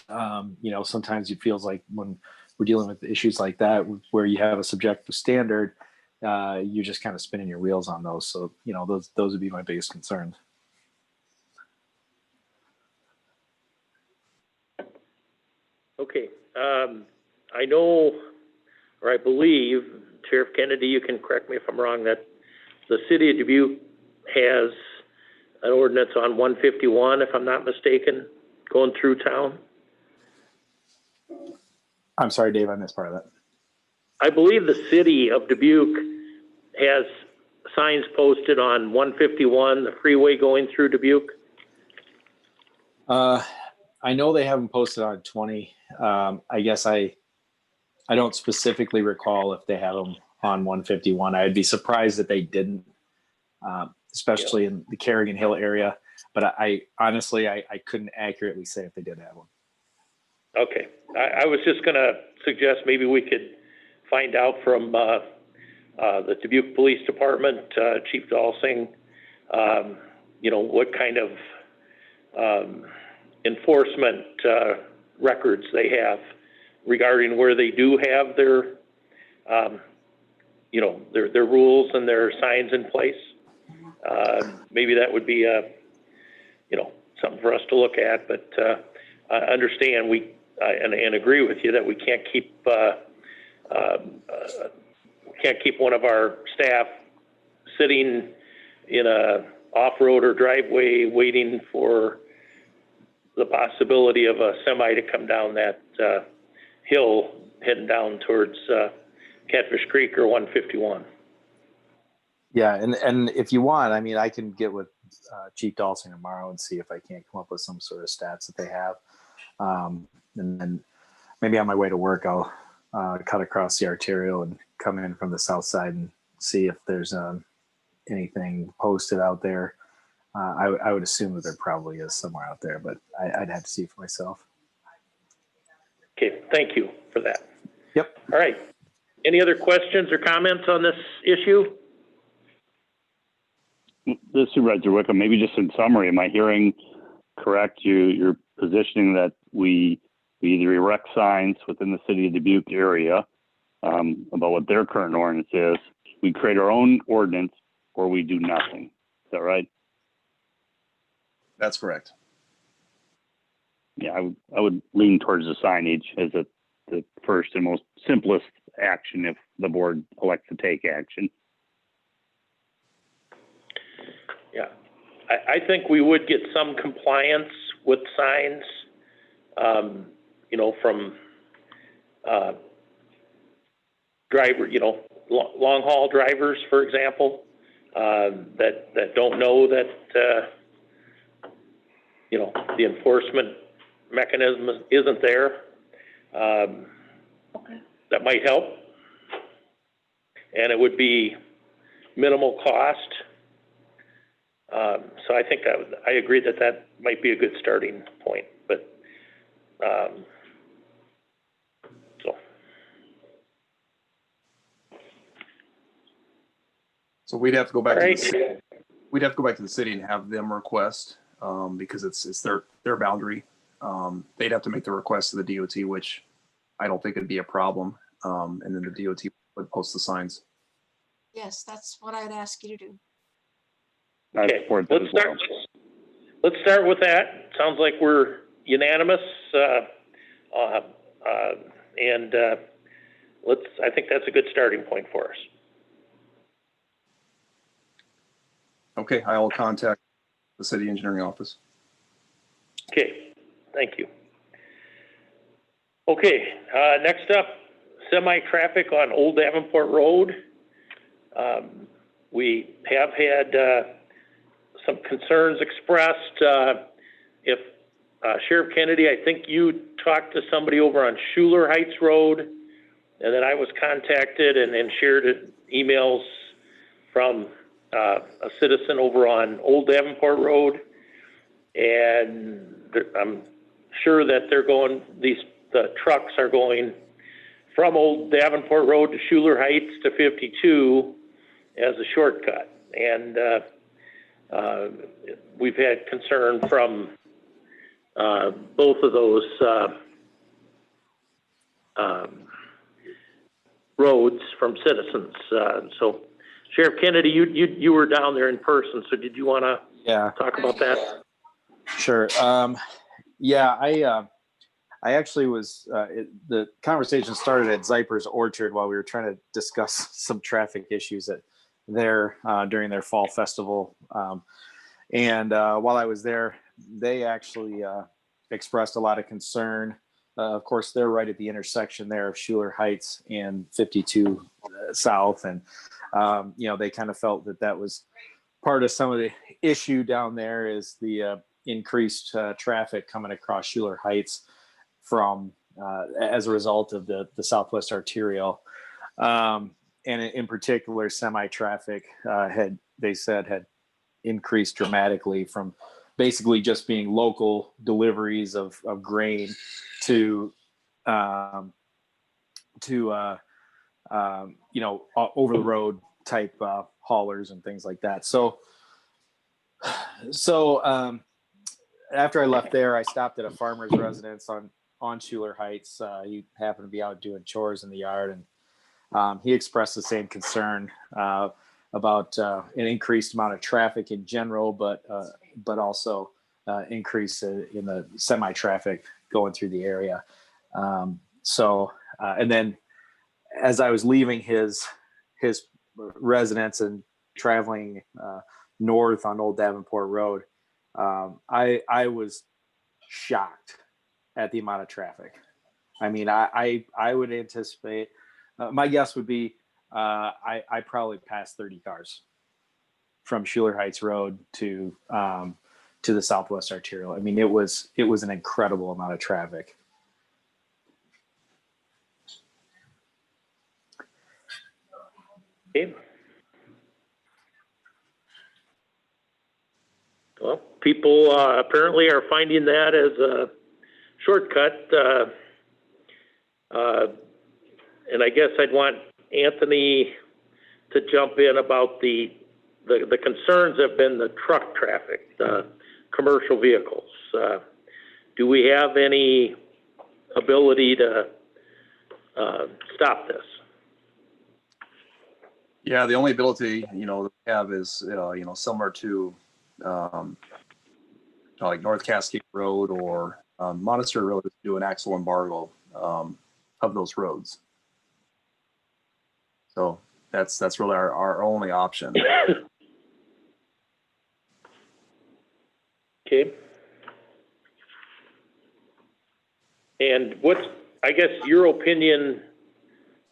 sometimes it feels like when we're dealing with issues like that, where you have a subjective standard, you're just kind of spinning your wheels on those. So, those would be my biggest concerns. Okay. I know, or I believe, Sheriff Kennedy, you can correct me if I'm wrong, that the city of Dubuque has an ordinance on 151, if I'm not mistaken, going through town. I'm sorry, Dave, I missed part of that. I believe the city of Dubuque has signs posted on 151, the freeway going through Dubuque. I know they have them posted on 20. I guess I don't specifically recall if they have them on 151. I'd be surprised that they didn't, especially in the Carrigan Hill area. But I honestly couldn't accurately say if they did have one. Okay. I was just going to suggest maybe we could find out from the Dubuque Police Department, Chief Dalsing, what kind of enforcement records they have regarding where they do have their rules and their signs in place. Maybe that would be something for us to look at, but I understand and agree with you that we can't keep one of our staff sitting in a off-road or driveway waiting for the possibility of a semi to come down that hill heading down towards Catfish Creek or 151. Yeah, and if you want, I mean, I can get with Chief Dalsing tomorrow and see if I can't come up with some sort of stats that they have. And then maybe on my way to work, I'll cut across the arterial and come in from the south side and see if there's anything posted out there. I would assume that there probably is somewhere out there, but I'd have to see for myself. Okay, thank you for that. Yep. All right. Any other questions or comments on this issue? The Supervisor Wickham, maybe just in summary, am I hearing correct? You're positioning that we either erect signs within the city of Dubuque area about what their current ordinance is, we create our own ordinance, or we do nothing. Is that right? That's correct. Yeah, I would lean towards the signage as the first and most simplest action if the board elects to take action. Yeah, I think we would get some compliance with signs, from long haul drivers, for example, that don't know that, the enforcement mechanism isn't there. That might help. And it would be minimal cost. So I think I agree that might be a good starting point, but, So we'd have to go back All to right. the city. We'd have to go back to the city and have them request, because it's their boundary. They'd have to make the request to the DOT, which I don't think it'd be a problem. And then the DOT would post the signs. Yes, that's what I'd ask you to do. Okay, let's start with that. Sounds like we're unanimous, and I think that's a good starting point for us. Okay, I will contact the city engineering office. Okay, thank you. Okay, next up, semi-traffic on Old Davenport Road. We have had some concerns expressed. If Sheriff Kennedy, I think you talked to somebody over on Schuler Heights Road, and then I was contacted and shared emails from a citizen over on Old Davenport Road, and I'm sure that the trucks are going from Old Davenport Road to Schuler Heights to 52 as a shortcut. And we've had concern from both of those roads from citizens. So Sheriff Kennedy, you were down there in person, so did you want to talk about that? Sure. Yeah, I actually was, the conversation started at Zyper's Orchard while we were trying to discuss some traffic issues there during their fall festival. And while I was there, they actually expressed a lot of concern. Of course, they're right at the intersection there of Schuler Heights and 52 South. And, they kind of felt that was part of some of the issue down there is the increased traffic coming across Schuler Heights from as a result of the Southwest Arterial. And in particular, semi-traffic had increased dramatically from basically just being local deliveries of grain to over the road type haulers and things like that. So after I left there, I stopped at a farmer's residence on Schuler Heights. He happened to be out doing chores in the yard, and he expressed the same concern about an increased amount of traffic in general, but also increase in the semi-traffic going through the area. And then as I was leaving his residence and traveling north on Old Davenport Road, I was shocked at the amount of traffic. I mean, I would anticipate, my guess would be, I probably passed 30 cars from Schuler Heights Road to the Southwest Arterial. I mean, it was an incredible amount of traffic. Okay. Well, people apparently are finding that as a shortcut. And I guess I'd want Anthony to jump in about the concerns have been the truck traffic, the commercial vehicles. Do we have any ability to stop this? Yeah, the only ability, that we have is, similar to like North Cascade Road or Monastery Road, is do an axle embargo of those roads. So that's really our only option. Okay. And what's, I guess, your opinion,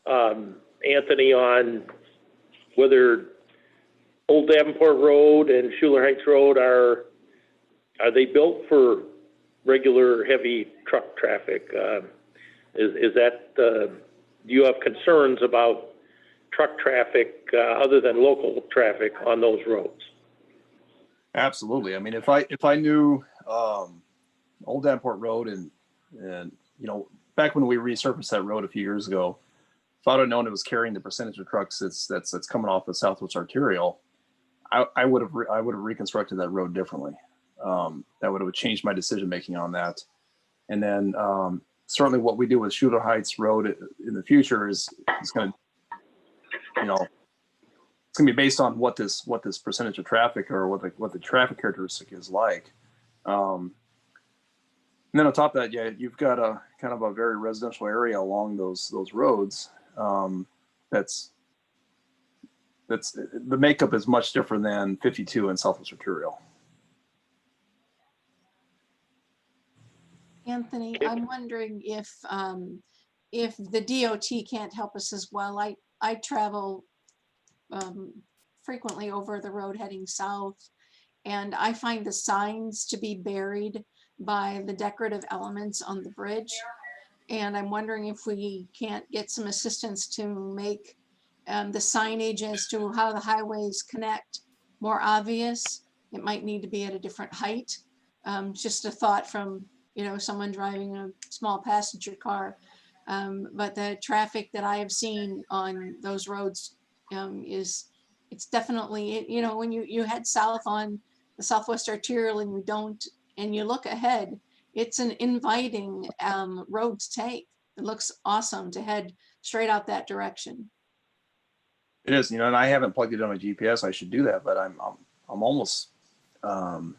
Anthony, on whether Old Davenport Road and Schuler Heights Road are they built for regular heavy truck traffic? Is that, do you have concerns about truck traffic other than local traffic on those roads? Absolutely. I mean, if I knew Old Davenport Road and back when we resurfaced that road a few years ago, if I'd have known it was carrying the percentage of trucks that's coming off the Southwest Arterial, I would have reconstructed that road differently. That would have changed my decision making on that. And then certainly what we do with Schuler Heights Road in the future is going to, you know, it's going to be based on what this percentage of traffic or what the traffic characteristic is like. And then on top of that, yeah, you've got a kind of a very residential area along those roads. That's the makeup is much different than 52 in Southwest Arterial. Anthony, I'm wondering if the DOT can't help us as well. I travel frequently over the road heading south, and I find the signs to be buried by the decorative elements on the bridge. And I'm wondering if we can't get some assistance to make the signage as to how the highways connect more obvious. It might need to be at a different height. Just a thought from, you know, someone driving a small passenger car. But the traffic that I have seen on those roads it's definitely, you know, when you head south on the Southwest Arterial and you look ahead, it's an inviting road to take. It looks awesome to head straight out that direction. It is, you know, and I haven't plugged it on my GPS. I should do that, but I'm almost kind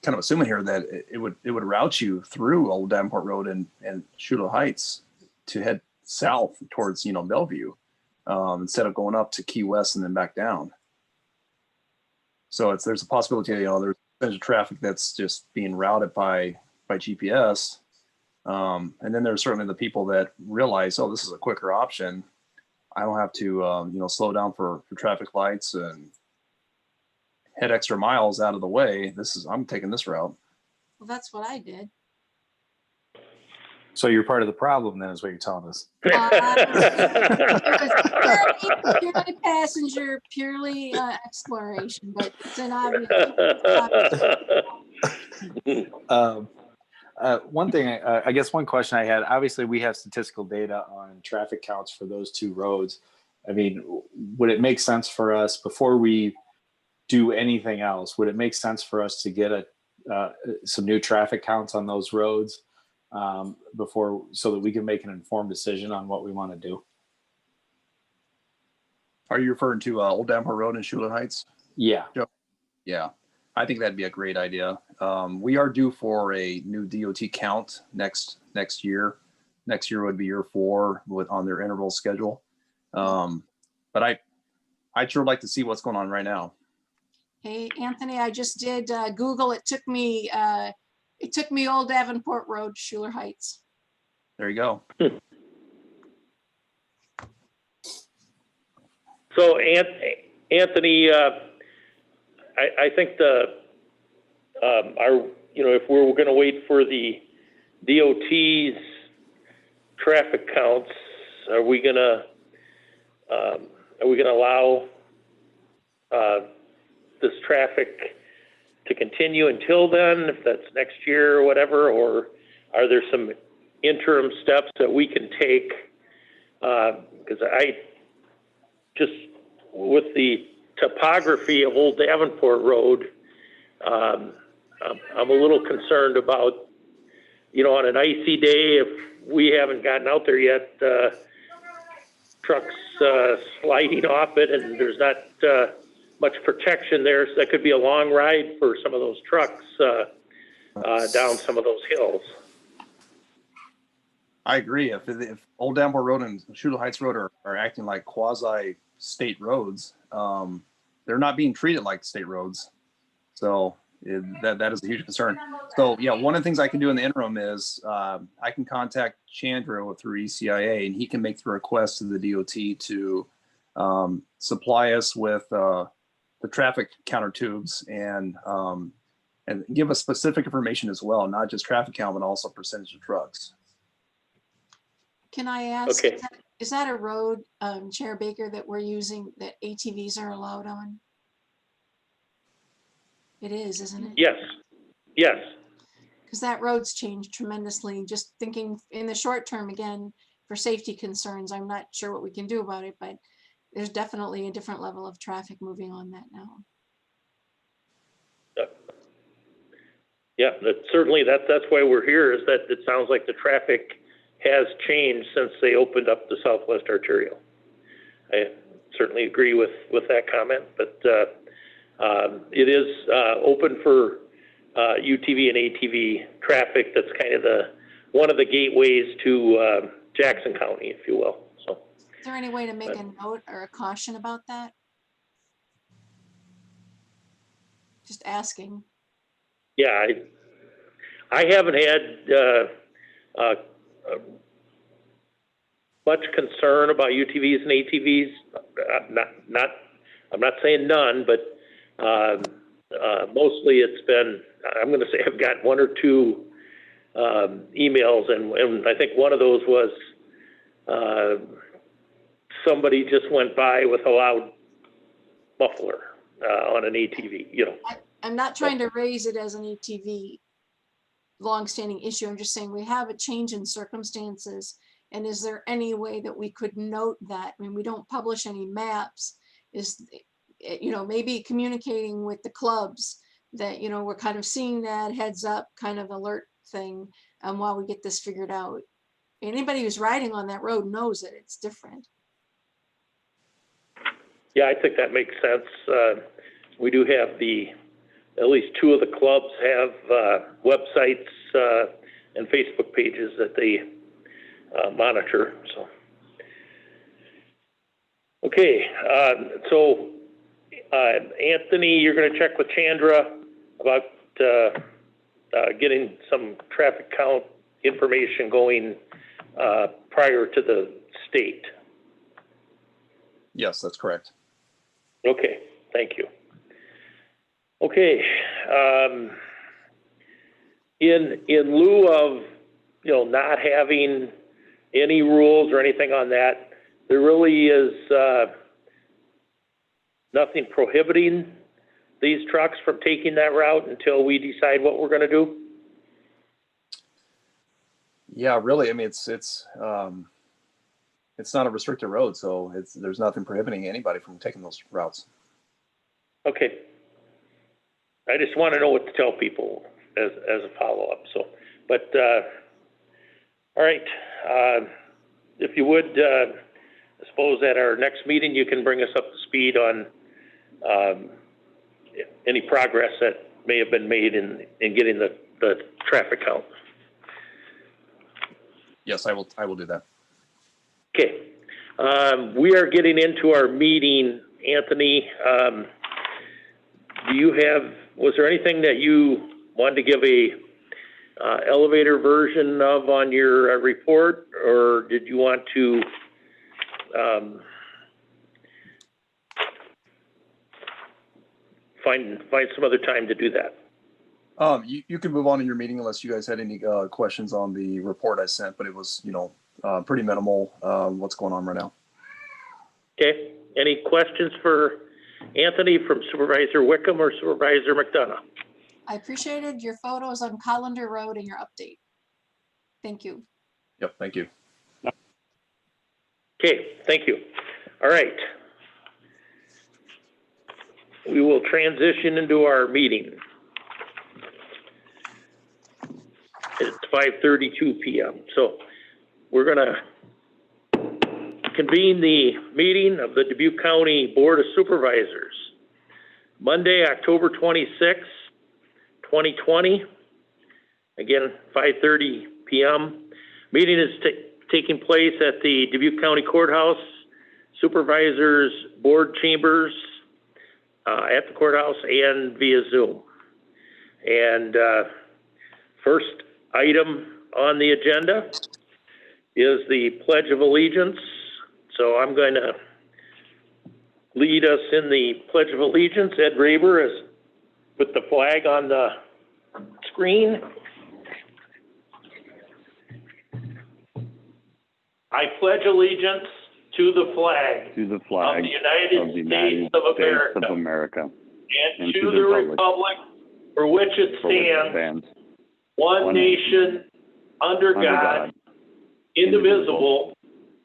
of assuming here that it would route you through Old Davenport Road and Schuler Heights to head south towards, you know, Bellevue, instead of going up to Key West and then back down. So there's a possibility, you know, there's a bunch of traffic that's just being routed by GPS. And then there's certainly the people that realize, oh, this is a quicker option. I don't have to, you know, slow down for traffic lights and head extra miles out of the way. I'm taking this route. Well, that's what I did. So you're part of the problem then, is what you're telling us. Purely passenger, purely exploration, but it's an obvious. One thing, I guess one question I had, obviously we have statistical data on traffic counts for those two roads. I mean, would it make sense for us, before we do anything else, would it make sense for us to get some new traffic counts on those roads before, so that we can make an informed decision on what we want to do? Are you referring to Old Davenport Road in Schuler Heights? Yeah. Yeah, I think that'd be a great idea. We are due for a new DOT count next year. Next year would be year 4 on their interval schedule. But I'd sure like to see what's going on right now. Hey, Anthony, I just did Google. It took me Old Davenport Road, Schuler Heights. There you go. So Anthony, I think if we're going to wait for the DOT's traffic counts, are we going to allow this traffic to continue until then, if that's next year or whatever, or are there some interim steps that we can take? Because I just, with the topography of Old Davenport Road, I'm a little concerned about, on an icy day, if we haven't gotten out there yet, trucks sliding off it, and there's not much protection there, so that could be a long ride for some of those trucks down some of those hills. I agree. If Old Davenport Road and Schuler Heights Road are acting like quasi state roads, they're not being treated like state roads. So that is a huge concern. So yeah, one of the things I can do in the interim is I can contact Chandra through ECIA, and he can make the request to the DOT to supply us with the traffic counter tubes and give us specific information as well, not just traffic count, but also percentage of trucks. Can I ask, okay, is that a road, Chair Baker, that we're using that ATVs are allowed on? It is, isn't it? Yes, yes. Because that road's changed tremendously. Just thinking in the short term, again, for safety concerns, I'm not sure what we can do about it, but there's definitely a different level of traffic moving on that now. Yeah, that's why we're here, is that it sounds like the traffic has changed since they opened up the Southwest Arterial. I certainly agree with that comment, but it is open for UTV and ATV traffic. That's kind of one of the gateways to Jackson County, if you will. So, Is there any way to make a note or a caution about that? Just asking. yeah, I haven't had much concern about UTVs and ATVs. I'm not saying none, but mostly it's been, I'm going to say I've got one or two emails, and I think one of those was somebody just went by with a loud muffler on an ATV, you know. I'm not trying to raise it as an ATV longstanding issue. I'm just saying we have a change in circumstances. And is there any way that we could note that? I mean, we don't publish any maps. Is, you know, maybe communicating with the clubs that, you know, we're kind of seeing that heads up kind of alert thing while we get this figured out. Anybody who's riding on that road knows it. It's different. Yeah, I think that makes sense. We do have at least two of the clubs have websites and Facebook pages that they monitor. So, okay. So, Anthony, you're going to check with Chandra about getting some traffic count information going prior to the state. Yes, that's correct. Okay, thank you. Okay, in lieu of, you know, not having any rules or anything on that, there really is nothing prohibiting these trucks from taking that route until we decide what we're going to do. Yeah, really. I mean, it's not a restricted road, so there's nothing prohibiting anybody from taking those routes. Okay. I just want to know what to tell people as a follow-up. So, but all right. If you would, I suppose at our next meeting you can bring us up to speed on any progress that may have been made in getting the traffic count. Yes, I will do that. Okay. We are getting into our meeting, Anthony. Was there anything that you wanted to give a elevator version of on your report, or did you want to find some other time to do that? You can move on in your meeting unless you guys had any questions on the report I sent, but it was, you know, pretty minimal what's going on right now. Okay. Any questions for Anthony from Supervisor Wickham or Supervisor McDonough? I appreciated your photos on Collender Road and your update. Thank you. Yep, thank you. Okay, thank you. All right. We will transition into our meeting. It's 5:32 p.m. So we're going to convene the meeting of the Dubuque County Board of Supervisors. Monday, October 26, 2020. Again, 5:30 p.m. Meeting is taking place at the Dubuque County Courthouse, Supervisors Board Chambers at the courthouse and via Zoom. And first item on the agenda is the Pledge of Allegiance. So I'm going to lead us in the Pledge of Allegiance. Ed Raber is with the flag on the screen. I pledge allegiance to the flag of the United States of America, and to the republic for which it stands, one nation, under God, indivisible,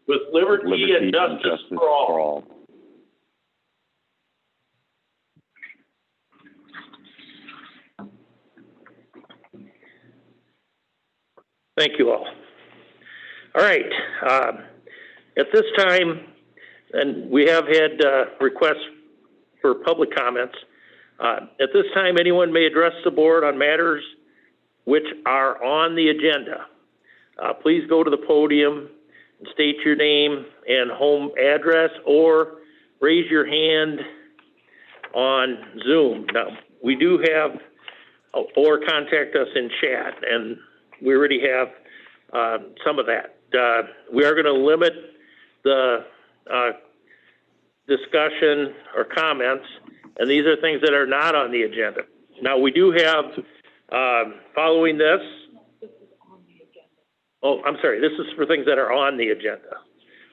with liberty and justice for all. Thank you all. All right, at this time, and we have had requests for public comments. At this time, anyone may address the board on matters which are on the agenda. Please go to the podium and state your name and home address, or raise your hand on Zoom. Now, we do have, or contact us in chat, and we already have some of that. We are going to limit the discussion or comments, and these are things that are not on the agenda. Now, we do have, following this, oh, I'm sorry, this is for things that are on the agenda.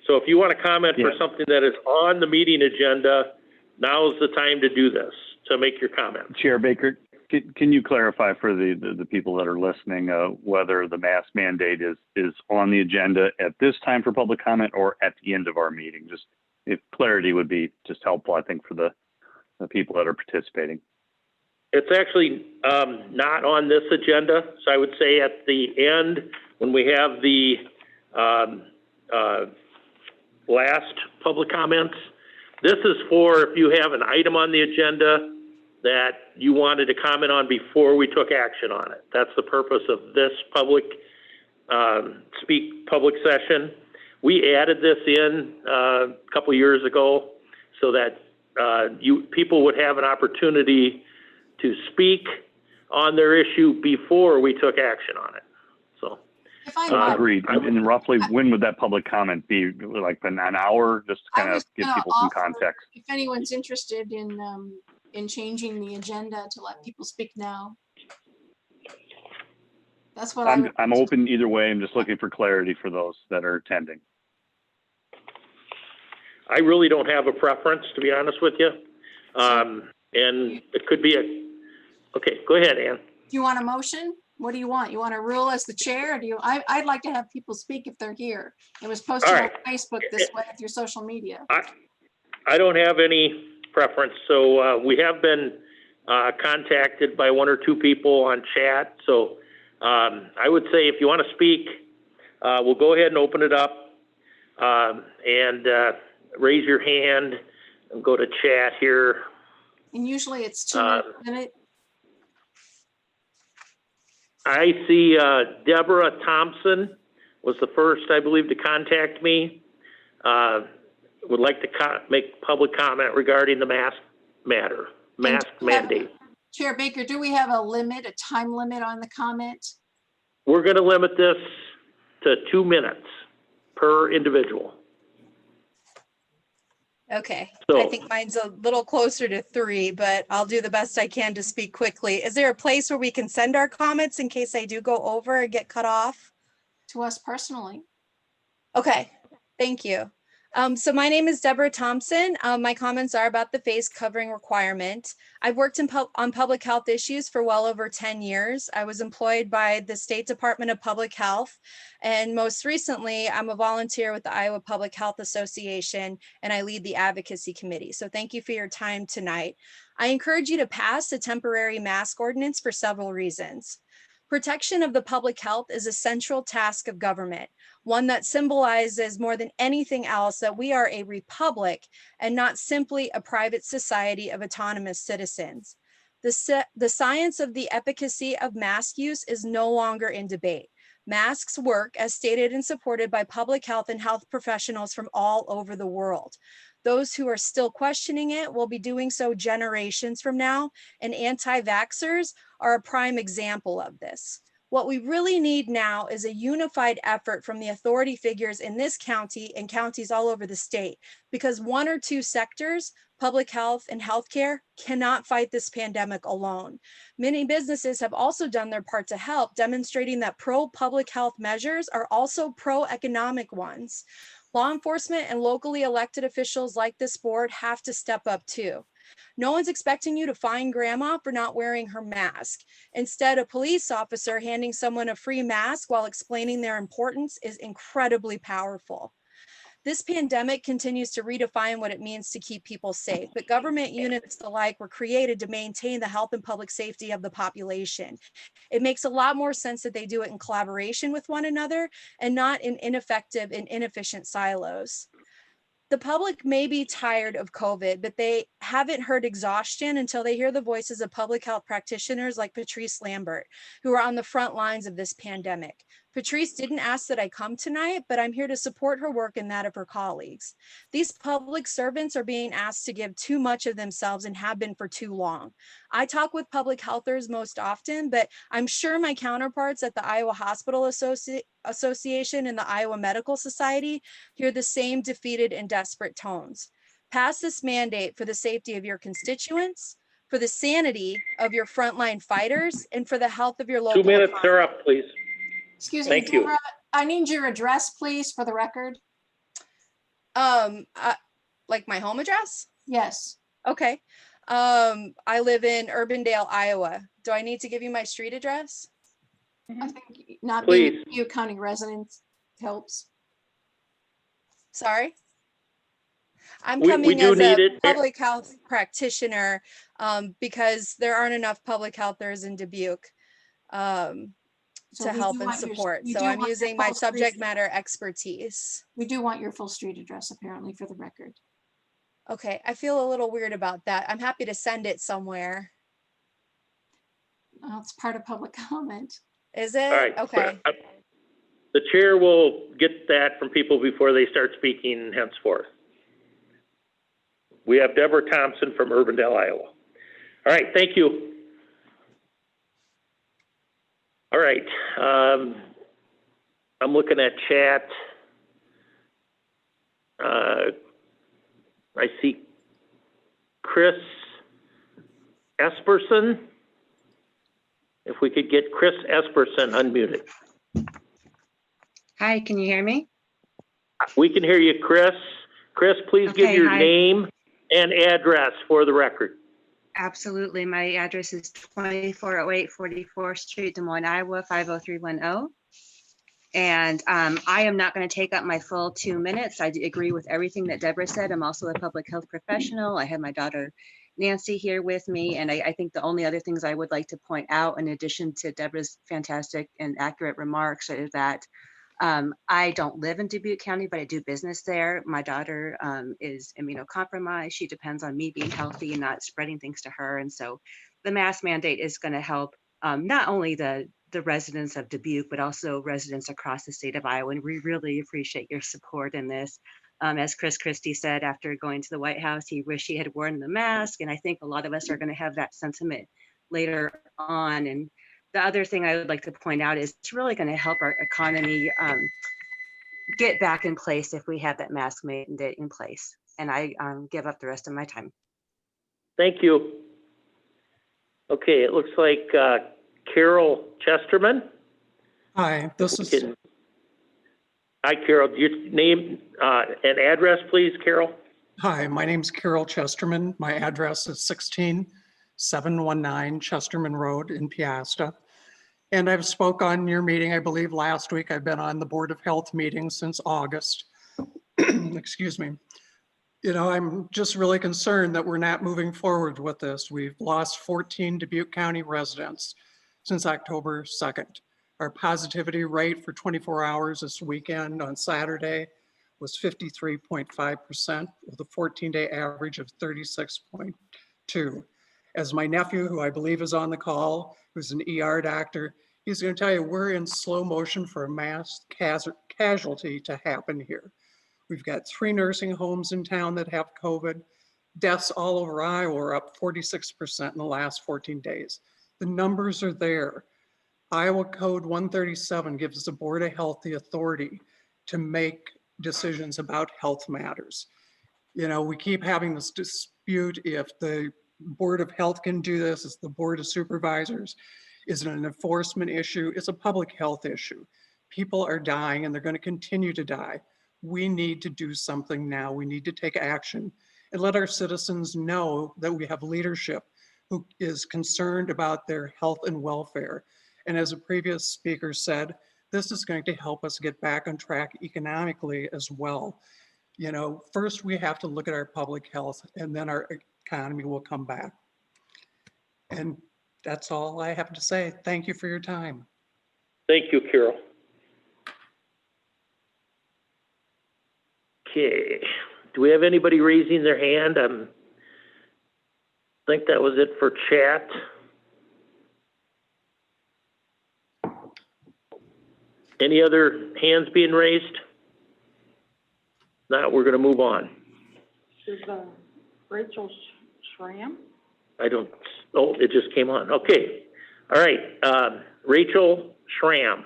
So if you want to comment for something that is on the meeting agenda, now is the time to do this, to make your comment. Chair Baker, can you clarify for the people that are listening whether the mask mandate is on the agenda at this time for public comment or at the end of our meeting? Just if clarity would be just helpful, I think, for the people that are participating. It's actually not on this agenda, so I would say at the end, when we have the last public comments, this is for if you have an item on the agenda that you wanted to comment on before we took action on it. That's the purpose of this public session. We added this in a couple years ago so that people would have an opportunity to speak on their issue before we took action on it. So, agreed. And roughly, when would that public comment be? Like an hour, just to kind of give people some context. If anyone's interested in changing the agenda to let people speak now. That's what I'm open either way. I'm just looking for clarity for those that are attending. I really don't have a preference, to be honest with you. And it could be okay, go ahead, Ann. Do you want a motion? What do you want? You want to rule as the chair? Or do you? I'd like to have people speak if they're here. It was posted on Facebook this way through social media. I don't have any preference. So we have been contacted by one or two people on chat. So I would say if you want to speak, we'll go ahead and open it up and raise your hand and go to chat here. And usually it's 2 minutes. I see Deborah Thompson was the first, I believe, to contact me. Would like to make public comment regarding the mask mandate. Chair Baker, do we have a time limit on the comment? We're going to limit this to 2 minutes per individual. Okay, so, I think mine's a little closer to 3, but I'll do the best I can to speak quickly. Is there a place where we can send our comments in case I do go over and get cut off? To us personally. Okay, thank you. So my name is Deborah Thompson. My comments are about the face covering requirement. I've worked on public health issues for well over 10 years. I was employed by the State Department of Public Health. And most recently, I'm a volunteer with the Iowa Public Health Association, and I lead the advocacy committee. So thank you for your time tonight. I encourage you to pass a temporary mask ordinance for several reasons. Protection of the public health is a central task of government, one that symbolizes more than anything else that we are a republic and not simply a private society of autonomous citizens. The science of the efficacy of mask use is no longer in debate. Masks work as stated and supported by public health and health professionals from all over the world. Those who are still questioning it will be doing so generations from now, and anti-vaxxers are a prime example of this. What we really need now is a unified effort from the authority figures in this county and counties all over the state, because one or two sectors, public health and healthcare, cannot fight this pandemic alone. Many businesses have also done their part to help, demonstrating that pro-public health measures are also pro-economic ones. Law enforcement and locally elected officials like this board have to step up too. No one's expecting you to fine grandma for not wearing her mask. Instead, a police officer handing someone a free mask while explaining their importance is incredibly powerful. This pandemic continues to redefine what it means to keep people safe, but government units alike were created to maintain the health and public safety of the population. It makes a lot more sense that they do it in collaboration with one another and not in ineffective and inefficient silos. The public may be tired of COVID, but they haven't heard exhaustion until they hear the voices of public health practitioners like Patrice Lambert, who are on the front lines of this pandemic. Patrice didn't ask that I come tonight, but I'm here to support her work and that of her colleagues. These public servants are being asked to give too much of themselves and have been for too long. I talk with public healthers most often, but I'm sure my counterparts at the Iowa Hospital Association and the Iowa Medical Society hear the same defeated and desperate tones. Pass this mandate for the safety of your constituents, for the sanity of your frontline fighters, and for the health of your local 2 minutes economy. are up, please. Excuse me, Thank you. Deborah, I need your address, please, for the record. Like my home address? Yes. Okay. I live in Urbandale, Iowa. Do I need to give you my street address? I think not Please. being a Dubuque County resident helps. Sorry. I'm We coming do as need a it. public health practitioner because there aren't enough public healthers in Dubuque So to we help do and want your- support. we So do I'm want your using my full street- subject matter expertise. We do want your full street address, apparently, for the record. Okay, I feel a little weird about that. I'm happy to send it somewhere. It's part of public comment. Is it? All right. Okay. The chair will get that from people before they start speaking henceforth. We have Deborah Thompson from Urbandale, Iowa. All right, thank you. All right, I'm looking at chat. I see Chris Esperson. If we could get Chris Esperson unmuted. Hi, can you hear me? We can hear you, Chris. Chris, please give Okay, your hi. name and address for the record. Absolutely. My address is 2408 44th Street, Des Moines, Iowa, 50310. And I am not going to take up my full 2 minutes. I agree with everything that Deborah said. I'm also a public health professional. I have my daughter Nancy here with me. And I think the only other things I would like to point out, in addition to Deborah's fantastic and accurate remarks, is that I don't live in Dubuque County, but I do business there. My daughter is immunocompromised. She depends on me being healthy and not spreading things to her. And so the mask mandate is going to help not only the residents of Dubuque, but also residents across the state of Iowa. And we really appreciate your support in this. As Chris Christie said, after going to the White House, he wished he had worn the mask. And I think a lot of us are going to have that sentiment later on. And the other thing I would like to point out is it's really going to help our economy get back in place if we have that mask mandate in place. And I give up the rest of my time. Thank you. Okay, it looks like Carol Chesterman. Hi, this is, Hi, Carol. Your name and address, please, Carol. hi, my name's Carol Chesterman. My address is 16719 Chesterman Road in Piasta. And I've spoke on your meeting, I believe last week. I've been on the Board of Health meeting since August. Excuse me. You know, I'm just really concerned that we're not moving forward with this. We've lost 14 Dubuque County residents since October 2nd. Our positivity rate for 24 hours this weekend on Saturday was 53.5% with a 14-day average of 36.2. As my nephew, who I believe is on the call, who's an ER doctor, he's going to tell you we're in slow motion for a mass casualty to happen here. We've got 3 nursing homes in town that have COVID. Deaths all over Iowa are up 46% in the last 14 days. The numbers are there. Iowa Code 137 gives the Board of Health the authority to make decisions about health matters. You know, we keep having this dispute if the Board of Health can do this, it's the Board of Supervisors. Is it an enforcement issue? It's a public health issue. People are dying and they're going to continue to die. We need to do something now. We need to take action and let our citizens know that we have leadership who is concerned about their health and welfare. And as a previous speaker said, this is going to help us get back on track economically as well. You know, first we have to look at our public health and then our economy will come back. And that's all I have to say. Thank you for your time. Thank you, Carol. Okay, do we have anybody raising their hand? I think that was it for chat. Any other hands being raised? Now we're going to move on. Is Rachel Schramm? I don't, oh, it just came on. Okay. All right. Rachel Schramm.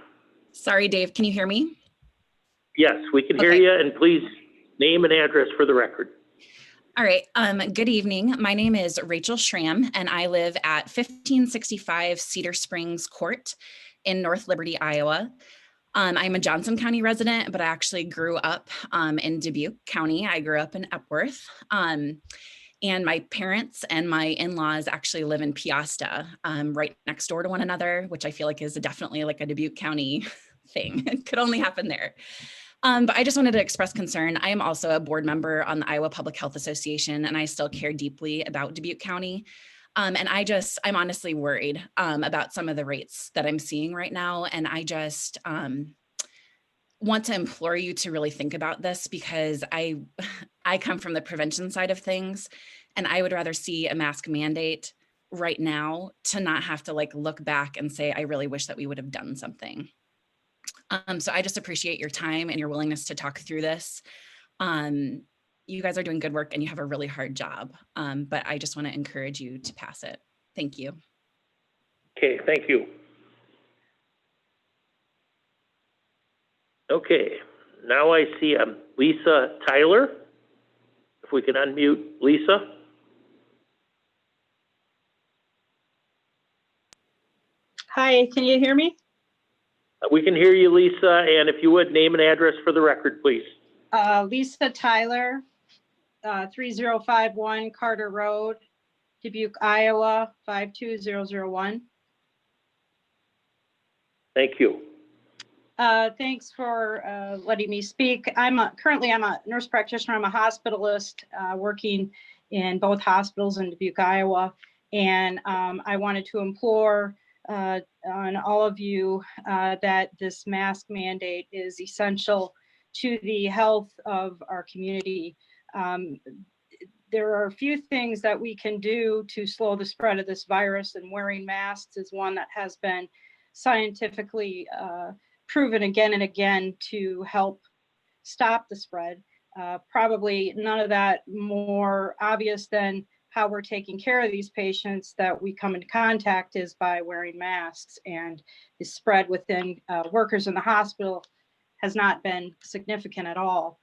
Sorry, Dave, can you hear me? Yes, we can hear Okay. you, and please name and address for the record. All right, good evening. My name is Rachel Schramm, and I live at 1565 Cedar Springs Court in North Liberty, Iowa. I'm a Johnson County resident, but I actually grew up in Dubuque County. I grew up in Epworth. And my parents and my in-laws actually live in Piasta, right next door to one another, which I feel like is definitely like a Dubuque County thing. It could only happen there. But I just wanted to express concern. I am also a board member on the Iowa Public Health Association, and I still care deeply about Dubuque County. And I'm honestly worried about some of the rates that I'm seeing right now. And I just want to implore you to really think about this, because I come from the prevention side of things, and I would rather see a mask mandate right now to not have to like look back and say, I really wish that we would have done something. So I just appreciate your time and your willingness to talk through this. You guys are doing good work and you have a really hard job, but I just want to encourage you to pass it. Thank you. Okay, thank you. Okay, now I see Lisa Tyler. If we can unmute Lisa. Hi, can you hear me? We can hear you, Lisa, and if you would, name and address for the record, please. Lisa Tyler, 3051 Carter Road, Dubuque, Iowa, 52001. Thank you. Thanks for letting me speak. Currently I'm a nurse practitioner. I'm a hospitalist working in both hospitals in Dubuque, Iowa. And I wanted to implore on all of you that this mask mandate is essential to the health of our community. There are a few things that we can do to slow the spread of this virus, and wearing masks is one that has been scientifically proven again and again to help stop the spread. Probably none of that more obvious than how we're taking care of these patients that we come into contact is by wearing masks, and the spread within workers in the hospital has not been significant at all.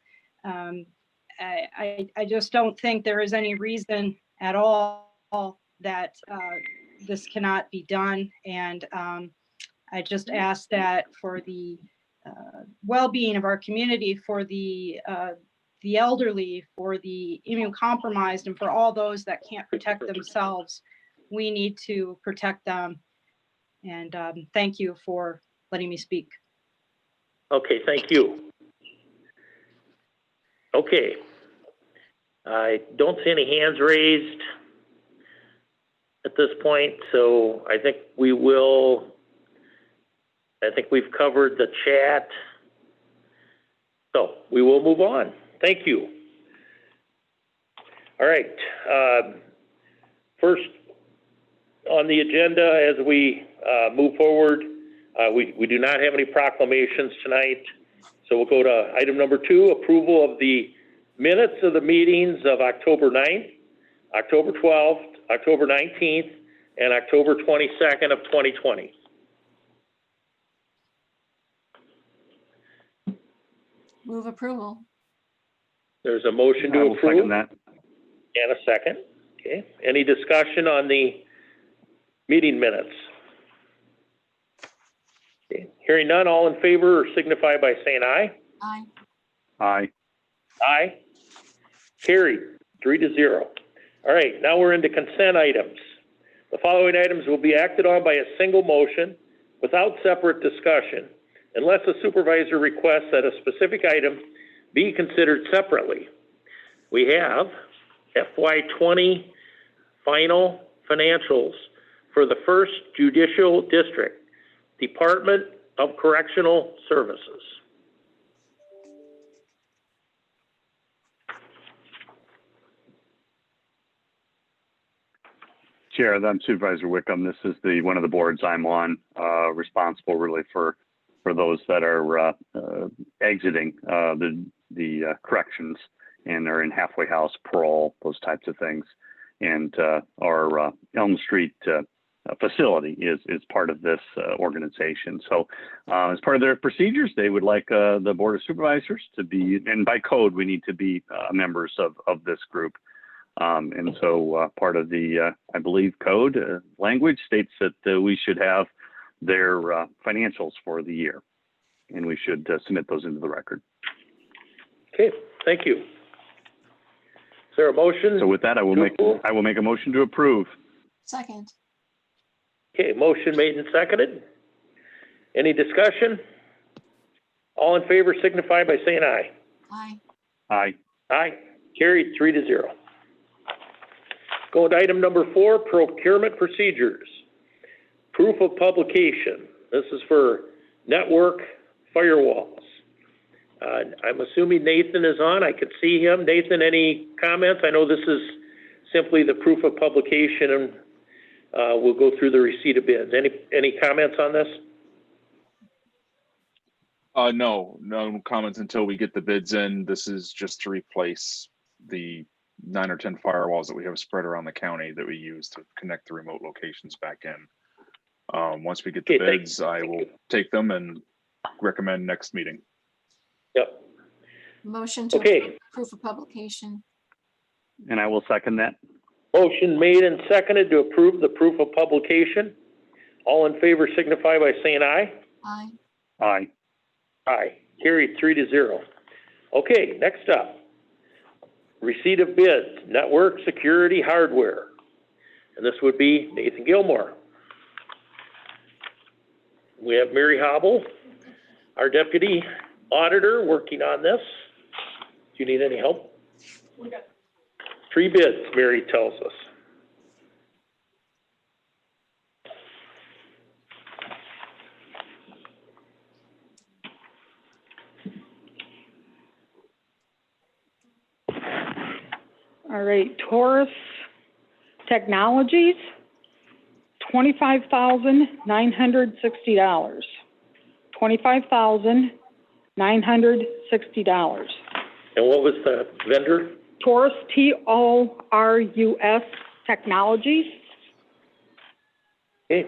I just don't think there is any reason at all that this cannot be done. And I just ask that for the well-being of our community, for the elderly, for the immunocompromised, and for all those that can't protect themselves, we need to protect them. And thank you for letting me speak. Okay, thank you. Okay. I don't see any hands raised at this point, so I think we've covered the chat. So we will move on. Thank you. All right. First on the agenda as we move forward, we do not have any proclamations tonight. So we'll go to item number 2, approval of the minutes of the meetings of October 9th, October 12th, October 19th, and October 22nd of 2020. Move approval. There's a motion to I will approve. second that. And a second. Okay. Any discussion on the meeting minutes? Okay. Hearing none, all in favor signify by saying aye. Aye. Aye. Aye. Carried, 3-0. All right, now we're into consent items. The following items will be acted on by a single motion without separate discussion, unless a supervisor requests that a specific item be considered separately. We have FY20 final financials for the 1st Judicial District, Department of Correctional Services. Chair, I'm Supervisor Wickham. This is one of the boards I'm on, responsible really for those that are exiting the corrections and are in halfway house, parole, those types of things. And our Elm Street facility is part of this organization. So as part of their procedures, they would like the Board of Supervisors to be, and by code, we need to be members of this group. And so part of the, I believe, code language states that we should have their financials for the year, and we should submit those into the record. Okay, thank you. Is there a motion? So with that, I will make a motion to approve. Second. Okay, motion made and seconded. Any discussion? All in favor signify by saying aye. Aye. Aye. Aye. Carried 3-0. Go to item number 4, procurement procedures. Proof of publication. This is for network firewalls. I'm assuming Nathan is on. I could see him. Nathan, any comments? I know this is simply the proof of publication, and we'll go through the receipt of bids. Any comments on this? No comments until we get the bids in. This is just to replace the 9 or 10 firewalls that we have spread around the county that we use to connect the remote locations back in. Once we get the bids, I will take them and recommend next meeting. Yep. Motion to approve proof of publication. And I will second that. Motion made and seconded to approve the proof of publication. All in favor signify by saying aye. Aye. Aye. Aye. Carried 3-0. Okay, next up. Receipt of bids, network security hardware. And this would be Nathan Gilmore. We have Mary Hobble, our deputy auditor, working on this. Do you need any help? 3 bids, Mary tells us. All right, Taurus Technologies, $25,960. $25,960. And what was the vendor? Taurus, T-O-R-U-S Technologies. Okay.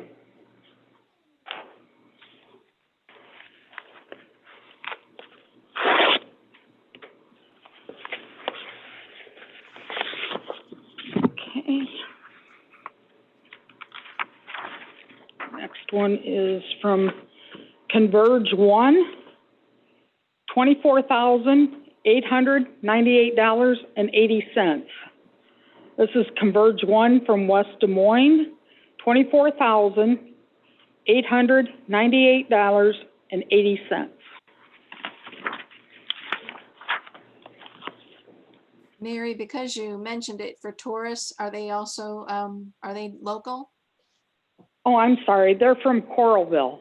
Next one is from Converge One, $24,898.80. This is Converge One from West Des Moines, $24,898.80. Mary, because you mentioned it for Taurus, are they also, are they local? Oh, I'm sorry, they're from Coralville.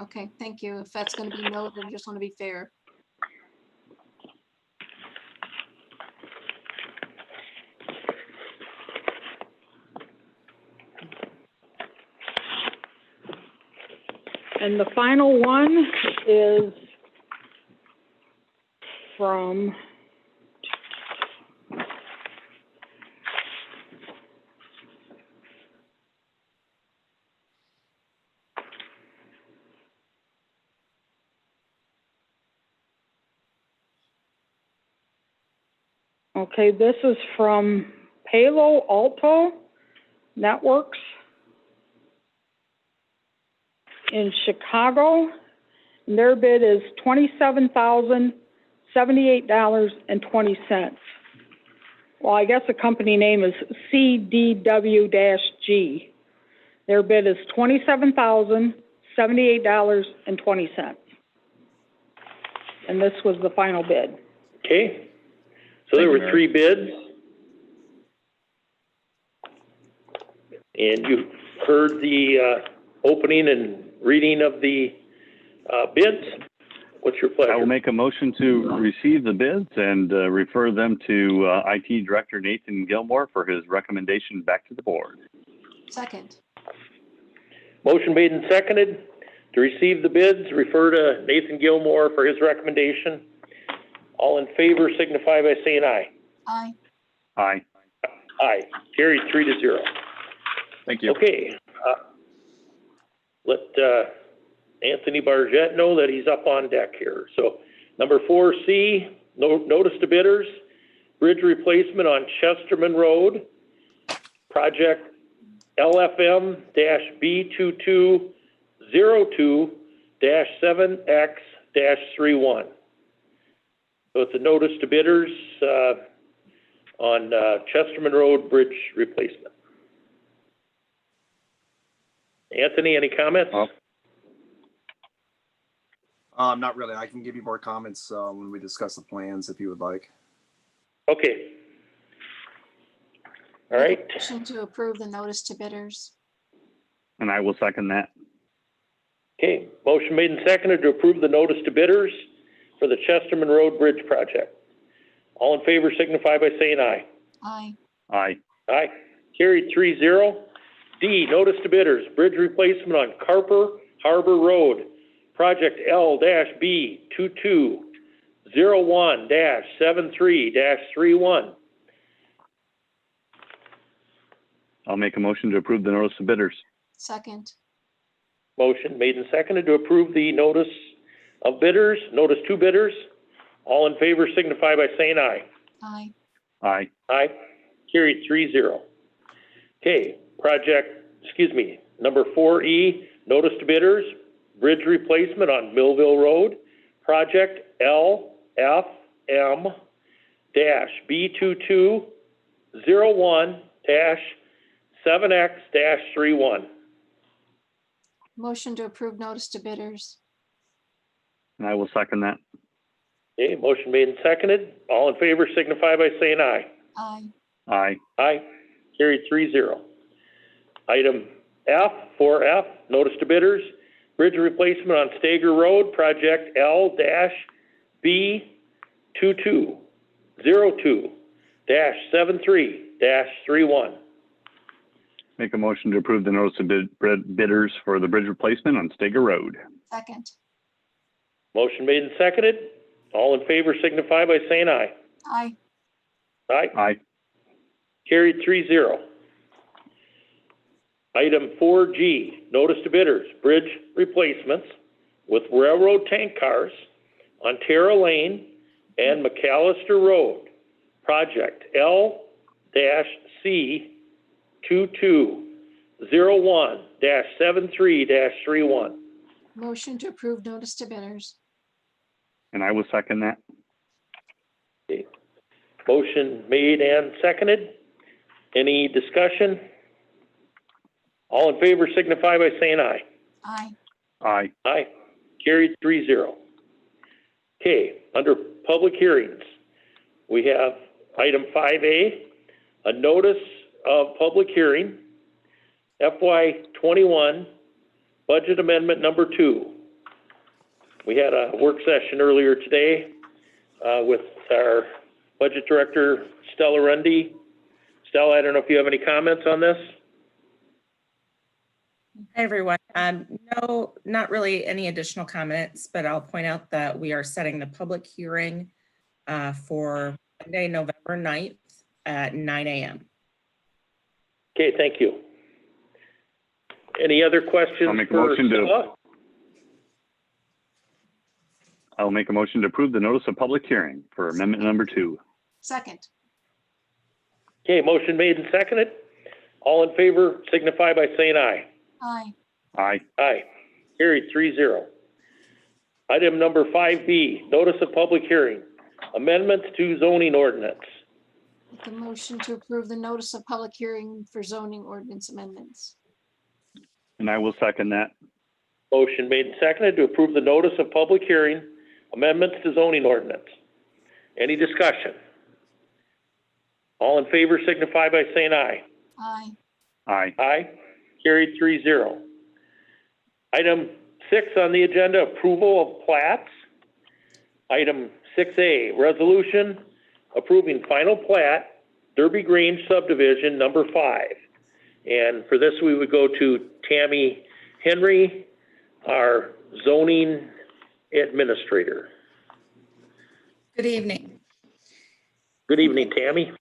Okay, thank you. If that's going to be noted, I just want to be fair. And the final one is from okay, this is from Palo Alto Networks in Chicago. And their bid is $27,078.20. Well, I guess the company name is CDW-G. Their bid is $27,078.20. And this was the final bid. Okay, so Thank there you, were Mayor. 3 bids. And you heard the opening and reading of the bids. What's your pleasure? I will make a motion to receive the bids and refer them to IT Director Nathan Gilmore for his recommendation back to the board. Second. Motion made and seconded to receive the bids, refer to Nathan Gilmore for his recommendation. All in favor signify by saying aye. Aye. Aye. Aye. Carried 3-0. Thank you. Okay. Let Anthony Bargett know that he's up on deck here. So number 4C, notice to bidders, bridge replacement on Chesterman Road, project LFM-B2202-7X-31. So it's a notice to bidders on Chesterman Road bridge replacement. Anthony, any comments? Not really. I can give you more comments when we discuss the plans if you would like. Okay. All right. Motion to approve the notice to bidders. And I will second that. Okay, motion made and seconded to approve the notice to bidders for the Chesterman Road Bridge project. All in favor signify by saying aye. Aye. Aye. Aye. Carried 3-0. D, notice to bidders, bridge replacement on Carper Harbor Road, project L-B2201-73-31. I'll make a motion to approve the notice of bidders. Second. Motion made and seconded to approve the notice of bidders, notice to bidders. All in favor signify by saying aye. Aye. Aye. Aye. Carried 3-0. Okay, number 4E, notice to bidders, bridge replacement on Millville Road, project LFM-B2201-7X-31. Motion to approve notice to bidders. And I will second that. Okay, motion made and seconded. All in favor signify by saying aye. Aye. Aye. Aye. Carried 3-0. Item F, 4F, notice to bidders, bridge replacement on Stager Road, project L-B2202-73-31. Make a motion to approve the notice of bidders for the bridge replacement on Stager Road. Second. Motion made and seconded. All in favor signify by saying aye. Aye. Aye. Aye. Carried 3-0. Item 4G, notice to bidders, bridge replacements with railroad tank cars on Terra Lane and McAllister Road, project L-C2201-73-31. Motion to approve notice to bidders. And I will second that. Okay. Motion made and seconded. Any discussion? All in favor signify by saying aye. Aye. Aye. Aye. Carried 3-0. Okay, under public hearings, we have item 5A, a notice of public hearing, FY21 budget amendment number 2. We had a work session earlier today with our budget director, Stella Rundy. Stella, I don't know if you have any comments on this? Hi, everyone. No, not really any additional comments, but I'll point out that we are setting the public hearing for Monday, November 9th at 9 a.m. Okay, thank you. Any other questions? I'll make a for motion to- Stella? I'll make a motion to approve the notice of public hearing for amendment number 2. Second. Okay, motion made and seconded. All in favor signify by saying aye. Aye. Aye. Aye. Carried 3-0. Item number 5B, notice of public hearing, amendments to zoning ordinance. Make a motion to approve the notice of public hearing for zoning ordinance amendments. And I will second that. Motion made and seconded to approve the notice of public hearing, amendments to zoning ordinance. Any discussion? All in favor signify by saying aye. Aye. Aye. Aye. Carried 3-0. Item 6 on the agenda, approval of plats. Item 6A, resolution approving final plat, Derby Grange subdivision number 5. And for this, we would go to Tammy Henry, our zoning administrator. Good evening. Good evening, Tammy.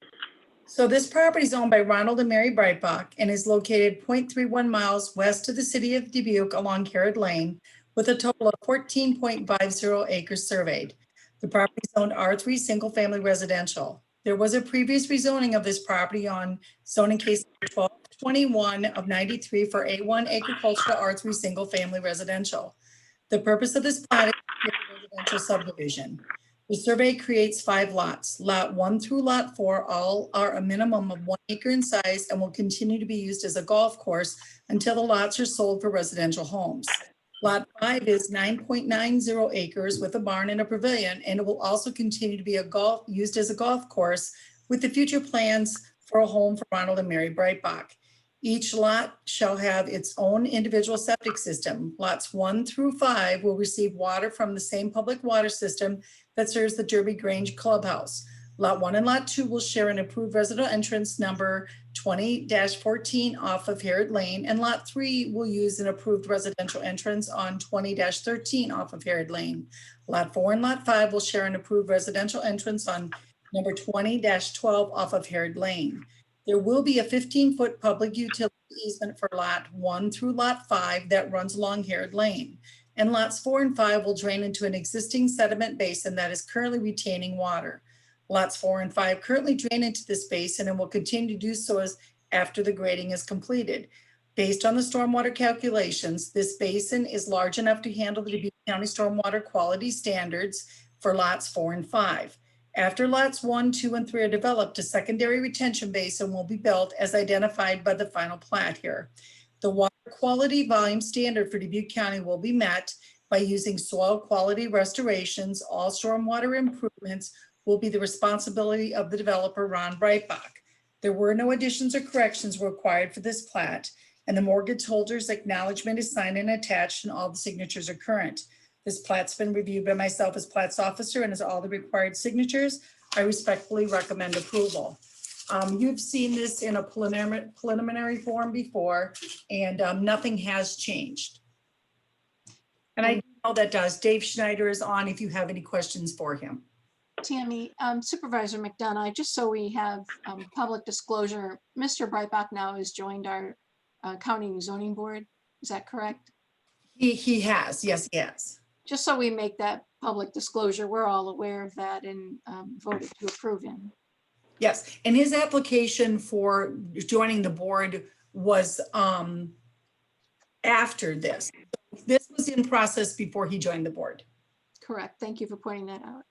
So this property is owned by Ronald and Mary Breitbach and is located 0.31 miles west of the city of Dubuque along Carrot Lane with a total of 14.50 acres surveyed. The property is zoned R3 single family residential. There was a previous rezoning of this property on zoning case 1221 of 93 for A1 agriculture to R3 single family residential. The purpose of this plat is to create a residential subdivision. The survey creates 5 lots. Lot 1 through Lot 4 all are a minimum of 1 acre in size and will continue to be used as a golf course until the lots are sold for residential homes. Lot 5 is 9.90 acres with a barn and a pavilion, and it will also continue to be used as a golf course with the future plans for a home for Ronald and Mary Breitbach. Each lot shall have its own individual septic system. Lots 1 through 5 will receive water from the same public water system that serves the Derby Grange Clubhouse. Lot 1 and Lot 2 will share an approved residential entrance number 20-14 off of Herod Lane, and Lot 3 will use an approved residential entrance on 20-13 off of Herod Lane. Lot 4 and Lot 5 will share an approved residential entrance on number 20-12 off of Herod Lane. There will be a 15-foot public utility easement for Lot 1 through Lot 5 that runs along Herod Lane. And lots 4 and 5 will drain into an existing sediment basin that is currently retaining water. Lots 4 and 5 currently drain into this basin and will continue to do so as after the grading is completed. Based on the stormwater calculations, this basin is large enough to handle the Dubuque County stormwater quality standards for lots 4 and 5. After lots 1, 2, and 3 are developed, a secondary retention basin will be built as identified by the final plat here. The water quality volume standard for Dubuque County will be met by using soil quality restorations. All stormwater improvements will be the responsibility of the developer, Ron Breitbach. There were no additions or corrections required for this plat, and the mortgage holder's acknowledgement is signed and attached, and all the signatures are current. This plat's been reviewed by myself as Plat's officer and has all the required signatures. I respectfully recommend approval. You've seen this in a preliminary form before, and nothing has changed. And I know that Dave Schneider is on if you have any questions for him. Tammy, Supervisor McDonough, just so we have public disclosure, Mr. Breitbach now has joined our county zoning board. Is that correct? He has, yes, he has. Just so we make that public disclosure, we're all aware of that and voted to approve him. Yes, and his application for joining the board was after this. This was in process before he joined the board. Correct. Thank you for pointing that out.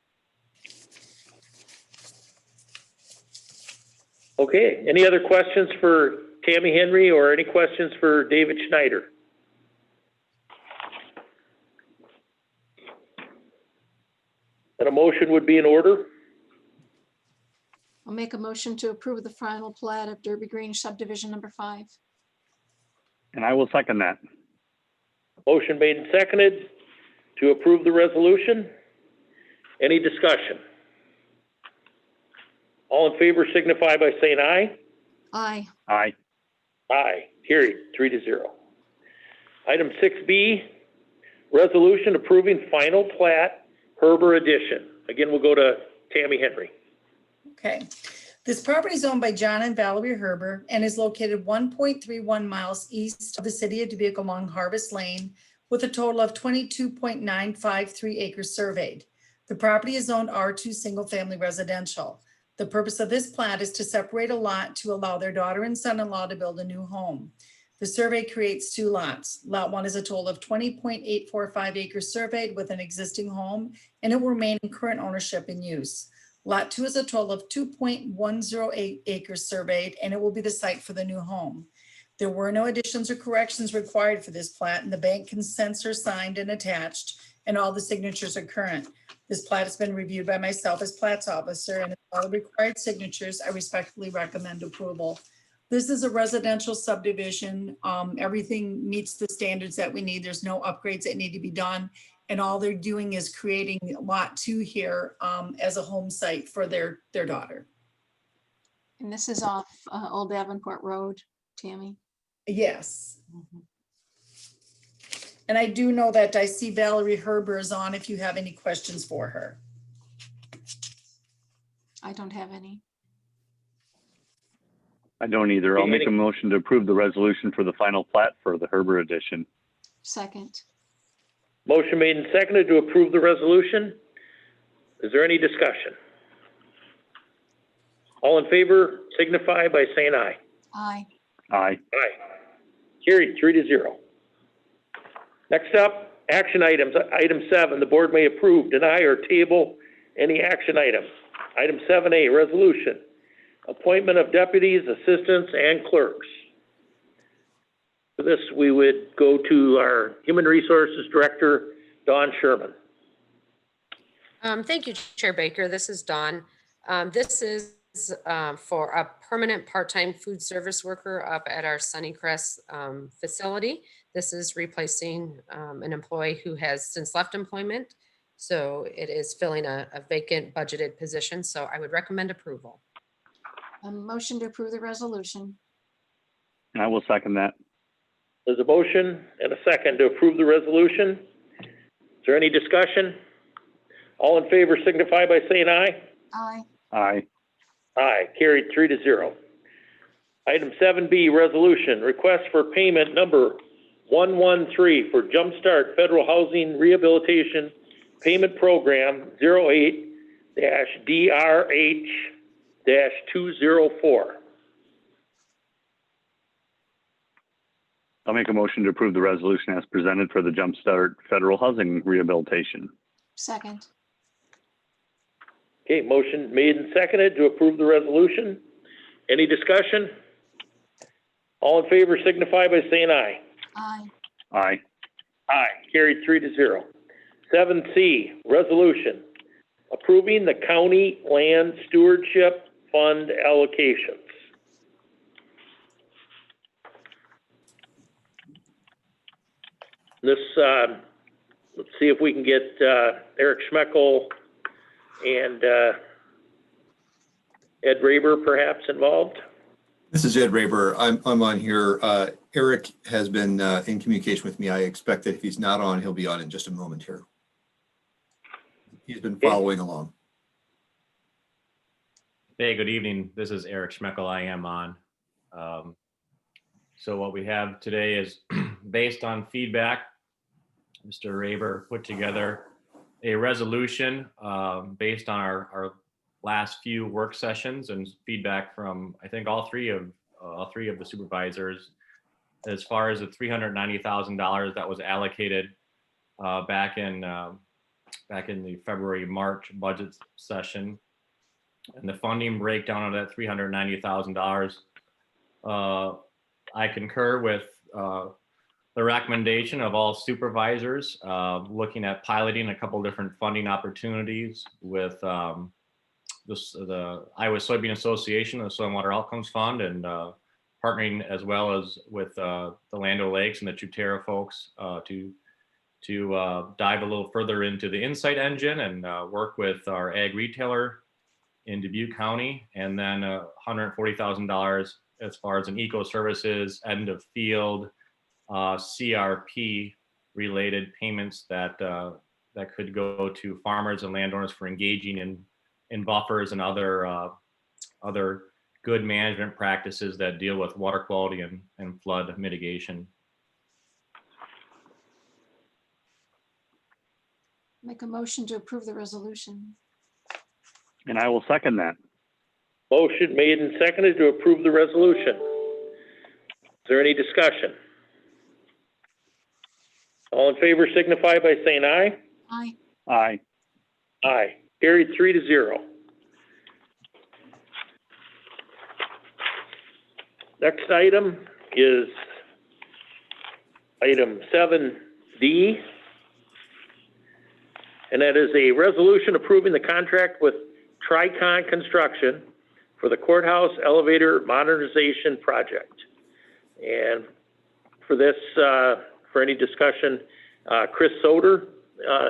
Okay, any other questions for Tammy Henry or any questions for David Schneider? And a motion would be in order. I'll make a motion to approve the final plat of Derby Grange subdivision number 5. And I will second that. Motion made and seconded to approve the resolution. Any discussion? All in favor signify by saying aye. Aye. Aye. Aye. Carried 3-0. Item 6B, resolution approving final plat Herber addition. Again, we'll go to Tammy Henry. Okay. This property is owned by John and Valerie Herber and is located 1.31 miles east of the city of Dubuque along Harvest Lane with a total of 22.953 acres surveyed. The property is zoned R2 single family residential. The purpose of this plat is to separate a lot to allow their daughter and son-in-law to build a new home. The survey creates 2 lots. Lot 1 is a total of 20.845 acres surveyed with an existing home, and it will remain in current ownership and use. Lot 2 is a total of 2.108 acres surveyed, and it will be the site for the new home. There were no additions or corrections required for this plat, and the bank consents are signed and attached, and all the signatures are current. This plat has been reviewed by myself as Plat's officer, and all the required signatures, I respectfully recommend approval. This is a residential subdivision. Everything meets the standards that we need. There's no upgrades that need to be done. And all they're doing is creating lot 2 here as a home site for their daughter. And this is off Old Davenport Road, Tammy? Yes. And I do know that I see Valerie Herber is on if you have any questions for her. I don't have any. I don't either. I'll make a motion to approve the resolution for the final plat for the Herber addition. Second. Motion made and seconded to approve the resolution. Is there any discussion? All in favor signify by saying aye. Aye. Aye. Aye. Carried 3-0. Next up, action items. Item 7, the board may approve, deny, or table any action item. Item 7A, resolution. Appointment of deputies, assistants, and clerks. For this, we would go to our Human Resources Director, Dawn Sherman. Thank you, Chair Baker. This is Dawn. This is for a permanent part-time food service worker up at our Sunnycrest facility. This is replacing an employee who has since left employment. So it is filling a vacant budgeted position. So I would recommend approval. A motion to approve the resolution. And I will second that. There's a motion and a second to approve the resolution. Is there any discussion? All in favor signify by saying aye. Aye. Aye. Aye, carried 3-0. Item 7B, resolution, request for payment number 113 for Jumpstart Federal Housing Rehabilitation Payment Program 08-DRH-204. I'll make a motion to approve the resolution as presented for the Jumpstart Federal Housing Rehabilitation. Second. Okay, motion made and seconded to approve the resolution. Any discussion? All in favor signify by saying aye. Aye. Aye. Aye, carried 3-0. 7C, resolution, approving the county land stewardship fund allocations. This, let's see if we can get Eric Schmeckel and Ed Raber perhaps involved. This is Ed Raber. I'm on here. Eric has been in communication with me. I expect that if he's not on, he'll be on in just a moment here. He's been following along. Hey, good evening. This is Eric Schmeckel. I am on. So what we have today is based on feedback. Mr. Raber put together a resolution based on our last few work sessions and feedback from, I think, all three of the supervisors as far as the $390,000 that was allocated back in the February-March budget session, and the funding breakdown of that $390,000. I concur with the recommendation of all supervisors looking at piloting a couple different funding opportunities with the Iowa Soybean Association, the Soil and Water Outcomes Fund, and partnering as well as with the Land O'Lakes and the Chutera folks to dive a little further into the Insight Engine and work with our ag retailer in Dubuque County, and then $140,000 as far as an eco services end of field CRP related payments that could go to farmers and landowners for engaging in buffers and other good management practices that deal with water quality and flood mitigation. Make a motion to approve the resolution. And I will second that. Motion made and seconded to approve the resolution. Is there any discussion? All in favor signify by saying aye. Aye. Aye. Aye. Carried 3-0. Next item is item 7D. And that is a resolution approving the contract with Tricon Construction for the courthouse elevator modernization project. And for this, for any discussion, Chris Soder,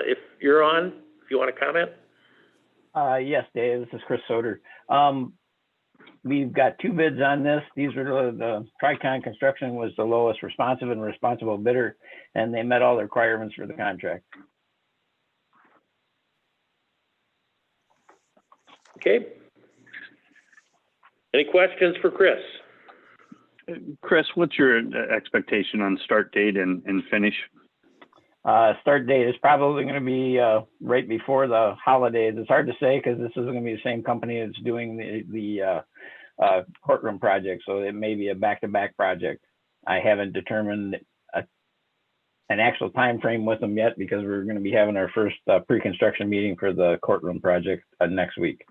if you're on, if you want to comment. Yes, Dave, this is Chris Soder. We've got two bids on this. These were the Tricon Construction was the lowest responsive and responsible bidder, and they met all the requirements for the contract. Okay. Any questions for Chris? Chris, what's your expectation on start date and finish? Start date is probably going to be right before the holidays. It's hard to say because this is going to be the same company that's doing the courtroom project, so it may be a back-to-back project. I haven't determined an actual time frame with them yet because we're going to be having our first pre-construction meeting for the courtroom project next week.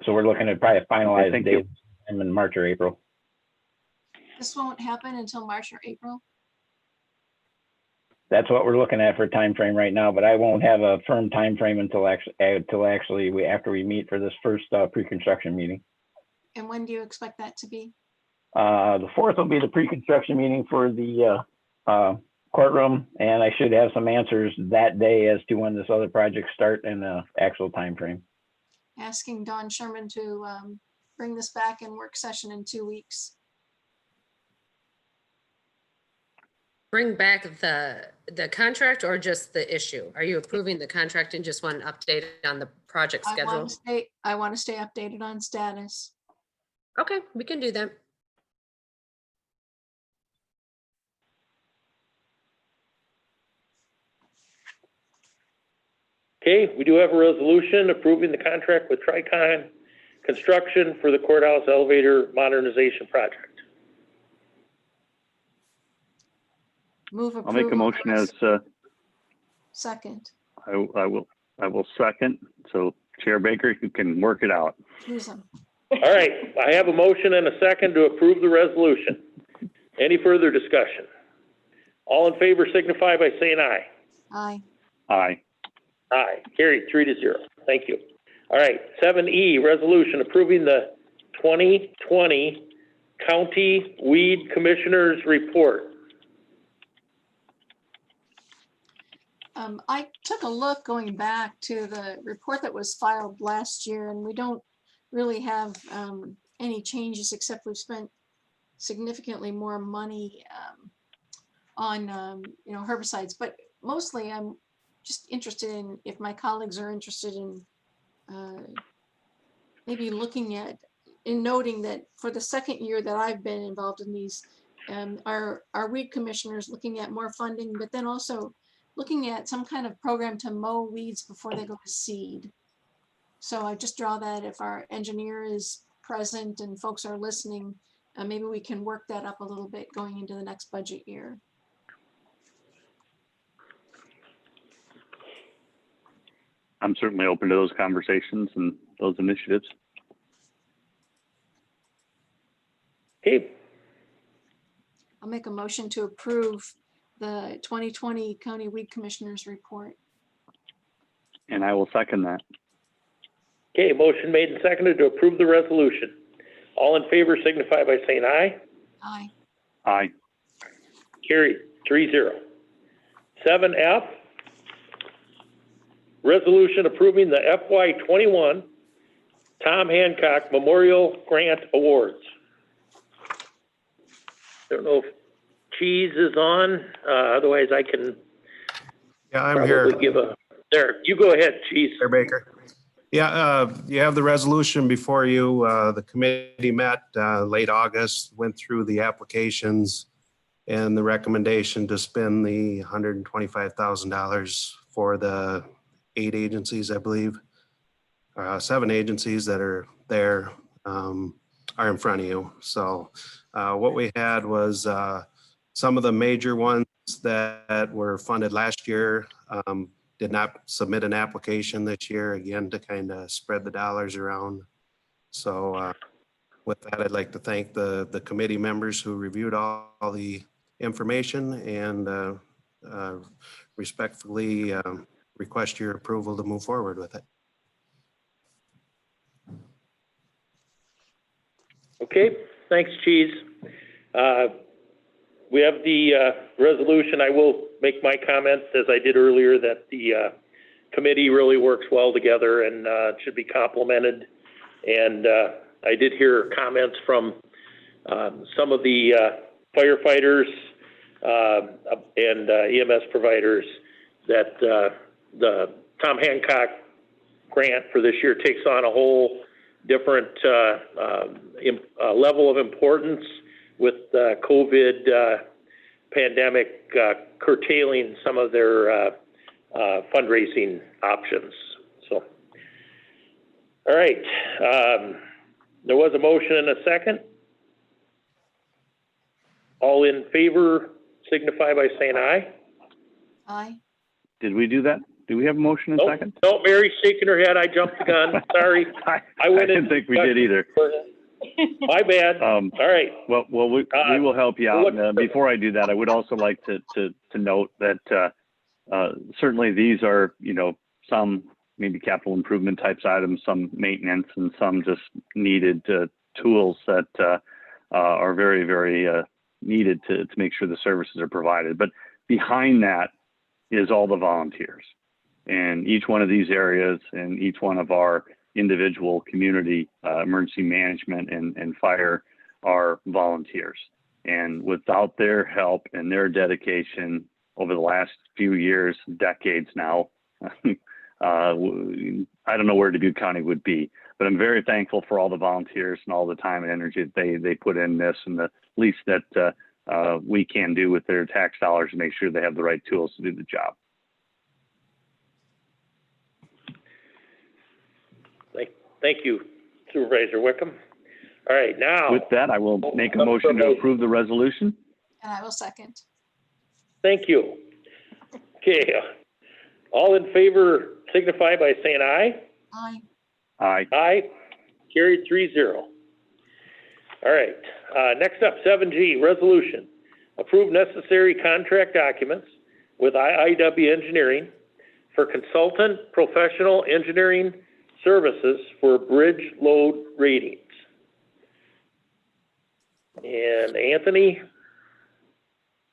So we're looking at probably a finalized date in March or April. This won't happen until March or April. That's what we're looking at for a time frame right now, but I won't have a firm time frame until actually after we meet for this first pre-construction meeting. And when do you expect that to be? The 4th will be the pre-construction meeting for the courtroom, and I should have some answers that day as to when this other project start and the actual time frame. Asking Don Sherman to bring this back in work session in 2 weeks. Bring back the contract or just the issue? Are you approving the contract and just want an update on the project schedule? I want to stay updated on status. Okay, we can do that. Okay, we do have a resolution approving the contract with Tricon Construction for the courthouse elevator modernization project. Move I'll make a motion as second. I will second. So Chair Baker, you can work it out. Choose them. All right, I have a motion and a second to approve the resolution. Any further discussion? All in favor signify by saying aye. Aye. Aye. Aye, carried 3-0. Thank you. All right, 7E, resolution approving the 2020 County Weed Commissioners Report. I took a look going back to the report that was filed last year, and we don't really have any changes except we've spent significantly more money on herbicides. But mostly, I'm just interested in if my colleagues are interested in maybe looking at and noting that for the second year that I've been involved in these, our weed commissioners looking at more funding, but then also looking at some kind of program to mow weeds before they go to seed. So I just draw that if our engineer is present and folks are listening, maybe we can work that up a little bit going into the next budget year. I'm certainly open to those conversations and those initiatives. Okay. I'll make a motion to approve the 2020 County Weed Commissioners Report. And I will second that. Okay, motion made and seconded to approve the resolution. All in favor signify by saying aye. Aye. Aye. Carried 3-0. 7F, resolution approving the FY21 Tom Hancock Memorial Grant Awards. Don't know if Cheese is on, otherwise I can. Yeah, I'm here. Give a, there, you go ahead, Cheese. Chair Baker. Yeah, you have the resolution before you. The committee met late August, went through the applications and the recommendation to spend the $125,000 for the 8 agencies, I believe. 7 agencies that are there are in front of you. So what we had was some of the major ones that were funded last year did not submit an application this year, again, to kind of spread the dollars around. So With that, I'd like to thank the committee members who reviewed all the information and respectfully request your approval to move forward with it. Okay, thanks, Cheese. We have the resolution. I will make my comments as I did earlier that the committee really works well together and should be complimented. And I did hear comments from some of the firefighters and EMS providers that the Tom Hancock grant for this year takes on a whole different level of importance with the COVID pandemic curtailing some of their fundraising options. So, all right. There was a motion and a second. All in favor signify by saying aye. Aye. Did we do that? Do we have a motion in a second? No, Mary's shaking her head. I jumped the gun. Sorry. I didn't think we did either. My bad. All right. Well, we will help you out. Before I do that, I would also like to note that certainly these are, some maybe capital improvement types items, some maintenance, and some just needed tools that are very, very needed to make sure the services are provided. But behind that is all the volunteers. And each one of these areas and each one of our individual community emergency management and fire are volunteers. And without their help and their dedication over the last few years, decades now, I don't know where Dubuque County would be. But I'm very thankful for all the volunteers and all the time and energy that they put in this, and the least that we can do with their tax dollars to make sure they have the right tools to do the job. Thank you, Supervisor Wickham. All right, now. With that, I will make a motion to approve the resolution. And I will second. Thank you. Okay, all in favor signify by saying aye. Aye. Aye. Aye. Carried 3-0. All right, next up, 7G, resolution. Approve necessary contract documents with IIW Engineering for consultant professional engineering services for bridge load ratings. And Anthony?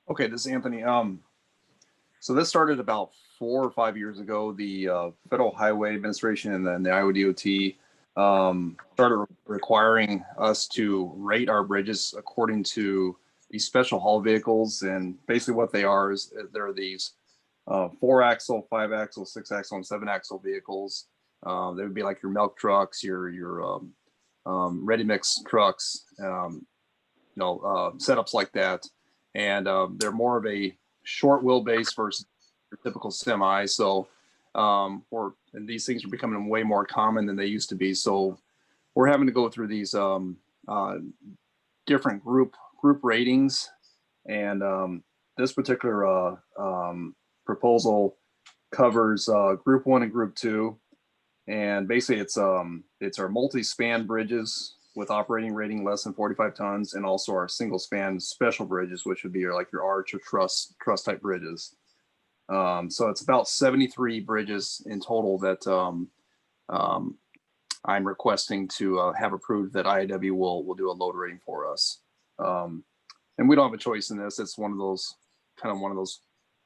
Okay, this is Anthony. So this started about 4 or 5 years ago. The Federal Highway Administration and then the Iowa DOT started requiring us to rate our bridges according to these special haul vehicles. And basically what they are is there are these 4-axle, 5-axle, 6-axle, and 7-axle vehicles. They would be like your milk trucks, your ready mix trucks, setups like that. And they're more of a short wheelbase versus your typical semi. So and these things are becoming way more common than they used to be. So we're having to go through these different group ratings. And this particular proposal covers Group 1 and Group 2. And basically it's our multi-span bridges with operating rating less than 45 tons, and also our single span special bridges, which would be like your arch or truss type bridges. So it's about 73 bridges in total that I'm requesting to have approved that IIW will do a load rating for us. And we don't have a choice in this. It's one of those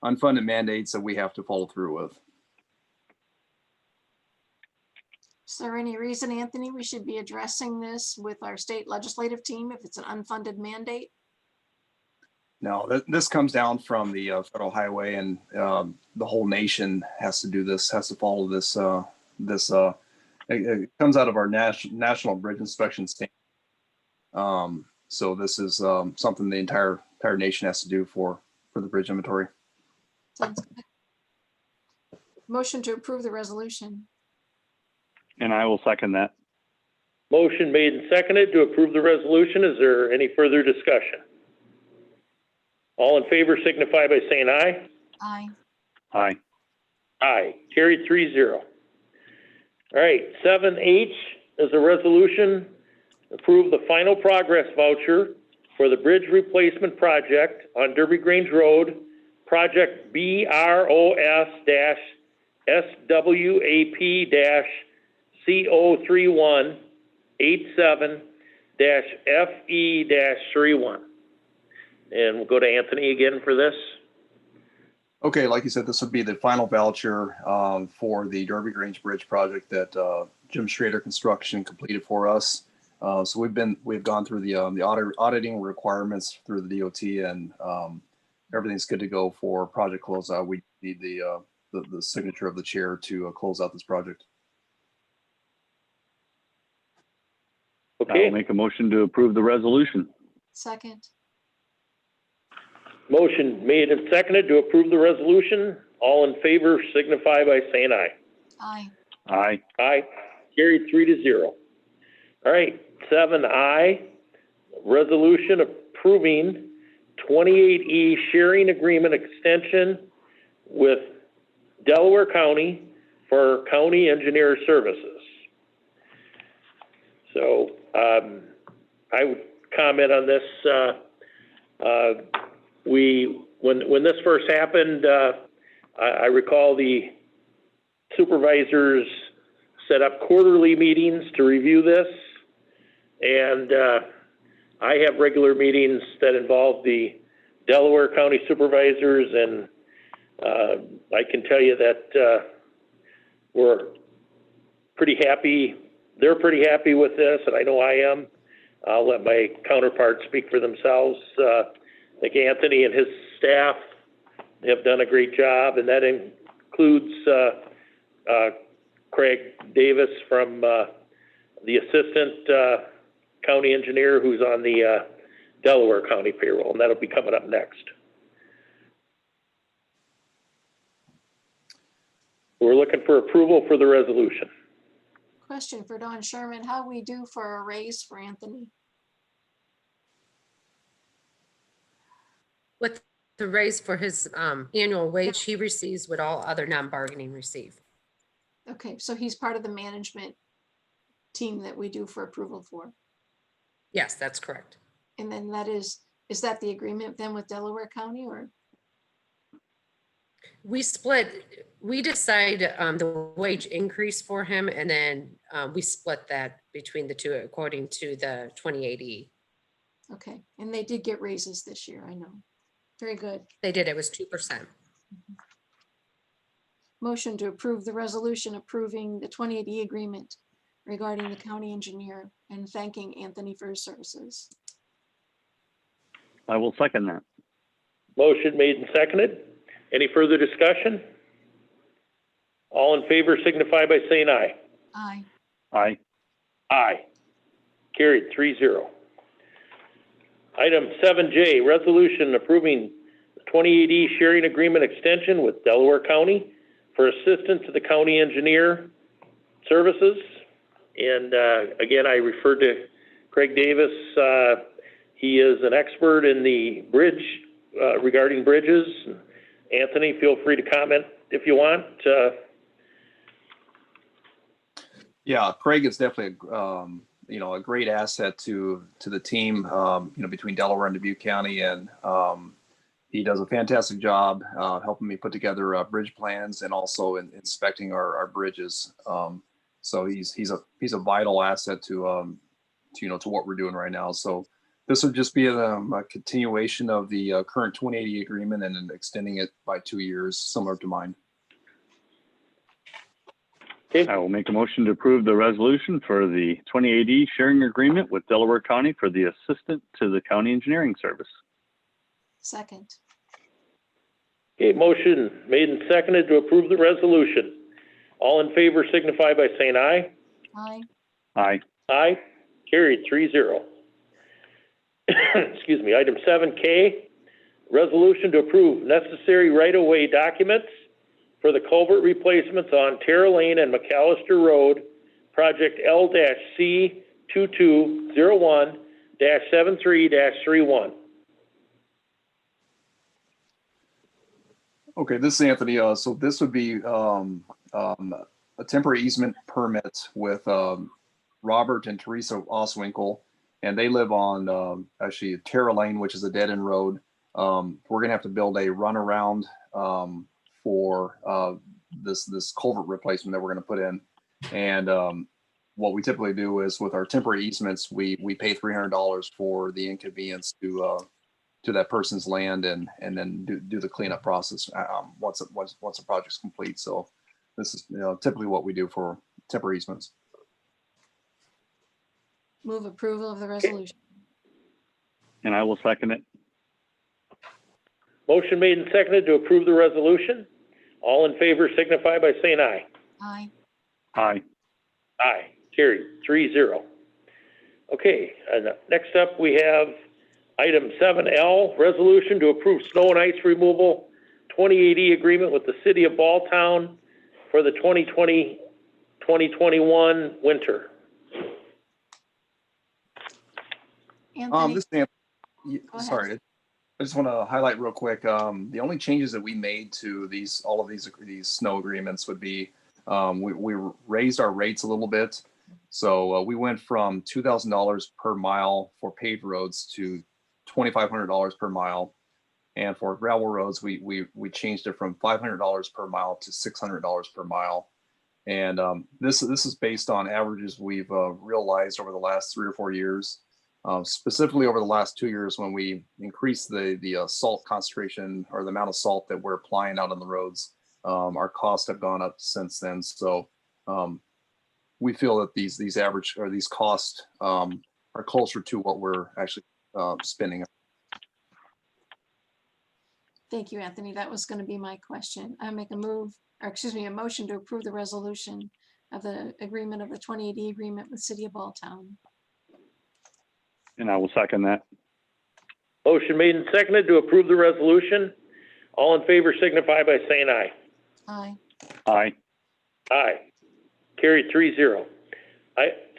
unfunded mandates that we have to follow through with. Is there any reason, Anthony, we should be addressing this with our state legislative team if it's an unfunded mandate? No, this comes down from the Federal Highway, and the whole nation has to do this, has to follow this. It comes out of our national bridge inspection standard. So this is something the entire nation has to do for the bridge inventory. Sounds good. Motion to approve the resolution. And I will second that. Motion made and seconded to approve the resolution. Is there any further discussion? All in favor signify by saying aye. Aye. Aye. Aye. Carried 3-0. All right, 7H is a resolution approve the final progress voucher for the bridge replacement project on Derby Grange Road, project BROS-SWAP-CO3187-FE-31. And we'll go to Anthony again for this. Okay, like you said, this would be the final voucher for the Derby Grange Bridge project that Jim Schrader Construction completed for us. So we've gone through the auditing requirements through the DOT, and everything's good to go for project closeout. We need the signature of the chair to close out this project. Okay. I'll make a motion to approve the resolution. Second. Motion made and seconded to approve the resolution. All in favor signify by saying aye. Aye. Aye. Aye. Carried 3-0. All right, 7I, resolution approving 28E sharing agreement extension with Delaware County for county engineer services. So I would comment on this. When this first happened, I recall the supervisors set up quarterly meetings to review this, and I have regular meetings that involve the Delaware County supervisors, and I can tell you that we're pretty happy. They're pretty happy with this, and I know I am. I'll let my counterparts speak for themselves. I think Anthony and his staff have done a great job, and that includes Craig Davis from the assistant county engineer who's on the Delaware County payroll, and that'll be coming up next. We're looking for approval for the resolution. Question for Don Sherman, how we do for a raise for Anthony? With the raise for his annual wage he receives what all other non-bargaining receive. Okay, so he's part of the management team that we do for approval for. Yes, that's correct. And then is that the agreement then with Delaware County, or? We decide the wage increase for him, and then we split that between the two according to the 28E. Okay, and they did get raises this year, I know. Very good. They did, it was 2%. Motion to approve the resolution approving the 28E agreement regarding the county engineer and thanking Anthony for his services. I will second that. Motion made and seconded. Any further discussion? All in favor signify by saying aye. Aye. Aye. Aye. Carried 3-0. Item 7J, resolution approving the 28E sharing agreement extension with Delaware County for assistance to the county engineer services. And again, I referred to Craig Davis. He is an expert in the bridge, regarding bridges. Anthony, feel free to comment if you want. Yeah, Craig is definitely a great asset to the team, between Delaware and Dubuque County, and he does a fantastic job helping me put together bridge plans and also inspecting our bridges. So he's a vital asset to what we're doing right now. So this would just be a continuation of the current 28E agreement and then extending it by 2 years, similar to mine. Okay. I will make a motion to approve the resolution for the 28E sharing agreement with Delaware County for the assistant to the county engineering service. Second. Okay, motion made and seconded to approve the resolution. All in favor signify by saying aye. Aye. Aye. Aye. Carried 3-0. Excuse me. Item 7K, resolution to approve necessary right-of-way documents for the culvert replacements on Terra Lane and McAllister Road, project L-C2201-73-31. Okay, this is Anthony. So this would be a temporary easement permit with Robert and Teresa Oswinkle, and they live on actually Terra Lane, which is a dead end road. We're gonna have to build a runaround for this culvert replacement that we're gonna put in. And what we typically do is with our temporary easements, we pay $300 for the inconvenience to that person's land and then do the cleanup process once the project's complete. So this is typically what we do for temporary easements. Move approval of the resolution. And I will second it. Motion made and seconded to approve the resolution. All in favor signify by saying aye. Aye. Aye. Aye. Carried 3-0. Okay, and next up we have item 7L, resolution to approve snow and ice removal 2080 agreement with the city of Balltown for the 2020-2021 winter. Anthony, This is Anthony. Sorry, I just want to highlight real quick. The only changes that we made to all of these snow agreements would be we raised our rates a little bit. So we went from $2,000 per mile for paved roads to $2,500 per mile, and for gravel roads we changed it from $500 per mile to $600 per mile. And this is based on averages we've realized over the last 3 or 4 years. Specifically over the last 2 years, when we increased the salt concentration or the amount of salt that we're applying out on the roads, our costs have gone up since then. So we feel that these average or these costs are closer to what we're actually spending. thank you, Anthony. That was going to be my question. I make a motion to approve the resolution of the agreement of the 2080 agreement with City of Balltown. And I will second that. Motion made and seconded to approve the resolution. All in favor signify by saying aye. Aye. Aye. Aye. Carried 3-0.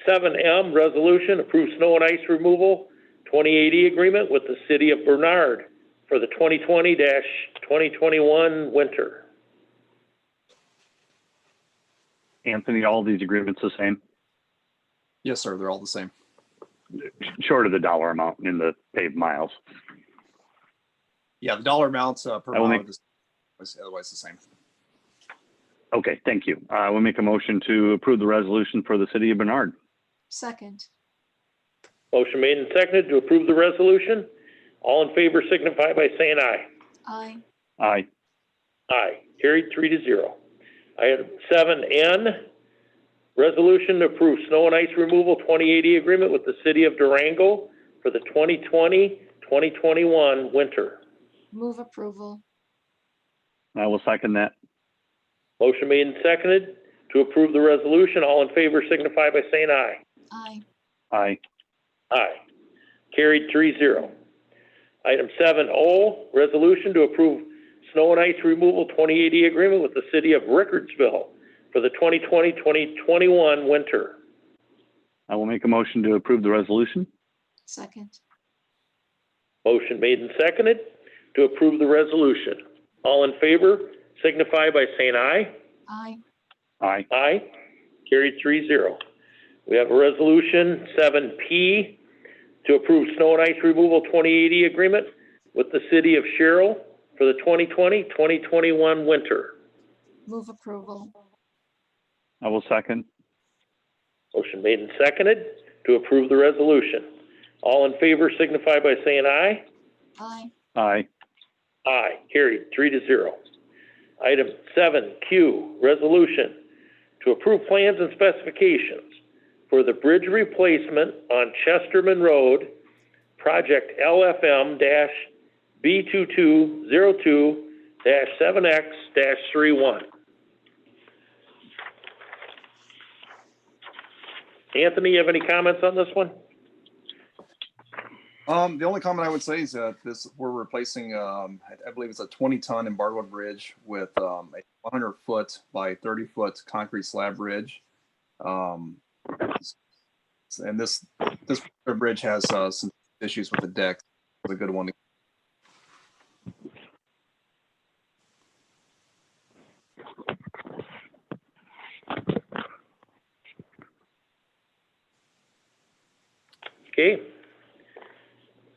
7M, resolution approve snow and ice removal 2080 agreement with the city of Bernard for the 2020-2021 winter. Anthony, all these agreements the same? Yes, sir. They're all the same. Short of the dollar amount in the paved miles. Yeah, the dollar amounts per mile is otherwise the same. Okay, thank you. I will make a motion to approve the resolution for the city of Bernard. Second. Motion made and seconded to approve the resolution. All in favor signify by saying aye. Aye. Aye. Aye. Carried 3-0. Item 7N, resolution to approve snow and ice removal 2080 agreement with the city of Durango for the 2020-2021 winter. Move approval. I will second that. Motion made and seconded to approve the resolution. All in favor signify by saying aye. Aye. Aye. Aye. Carried 3-0. Item 7O, resolution to approve snow and ice removal 2080 agreement with the city of Rickardsville for the 2020-2021 winter. I will make a motion to approve the resolution. Second. Motion made and seconded to approve the resolution. All in favor signify by saying aye. Aye. Aye. Aye. Carried 3-0. We have a resolution 7P to approve snow and ice removal 2080 agreement with the city of Sherrill for the 2020-2021 winter. Move approval. I will second. Motion made and seconded to approve the resolution. All in favor signify by saying aye. Aye. Aye. Aye. Carried 3-0. Item 7Q, resolution to approve plans and specifications for the bridge replacement on Chesterman Road, project LFM-B2202-7X-31. Anthony, you have any comments on this one? The only comment I would say is that we're replacing, I believe it's a 20-ton embargoed bridge with a 100-foot by 30-foot concrete slab bridge. And this bridge has some issues with the deck. It's a good one. Okay.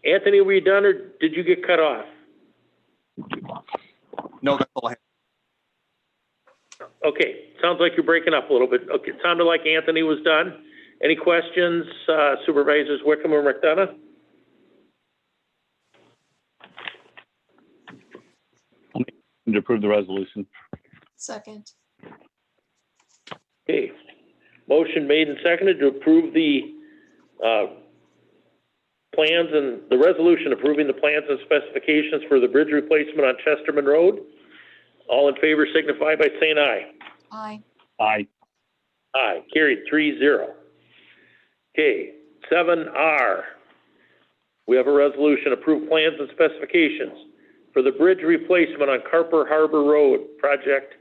Anthony, were you done or did you get cut off? No, that's all I have. Okay, sounds like you're breaking up a little bit. Okay, it sounded like Anthony was done. Any questions, Supervisors Wickham or McDonough? To approve the resolution. Second. Okay, motion made and seconded to approve the plans and the resolution approving the plans and specifications for the bridge replacement on Chesterman Road. All in favor signify by saying aye. Aye. Aye. Aye, carried 3-0. Okay, 7R. We have a resolution, approved plans and specifications for the bridge replacement on Carper Harbor Road, project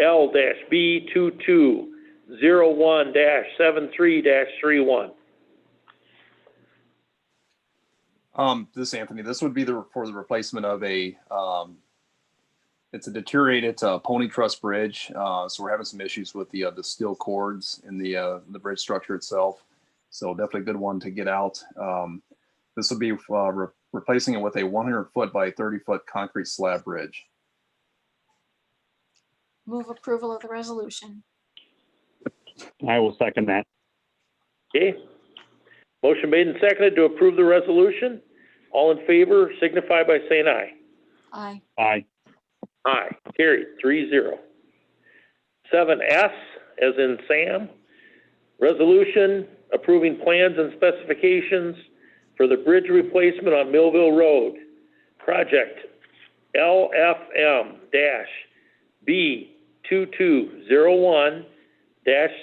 L-B2201-73-31. This is Anthony. This would be for the replacement of it's a deteriorated pony truss bridge. So we're having some issues with the steel cords in the bridge structure itself. So definitely a good one to get out. This will be replacing it with a 100-foot by 30-foot concrete slab bridge. Move approval of the resolution. I will second that. Okay, motion made and seconded to approve the resolution. All in favor signify by saying aye. Aye. Aye. Aye, carried 3-0. 7S, as in Sam, resolution approving plans and specifications for the bridge replacement on Millville Road, project LFM-B2201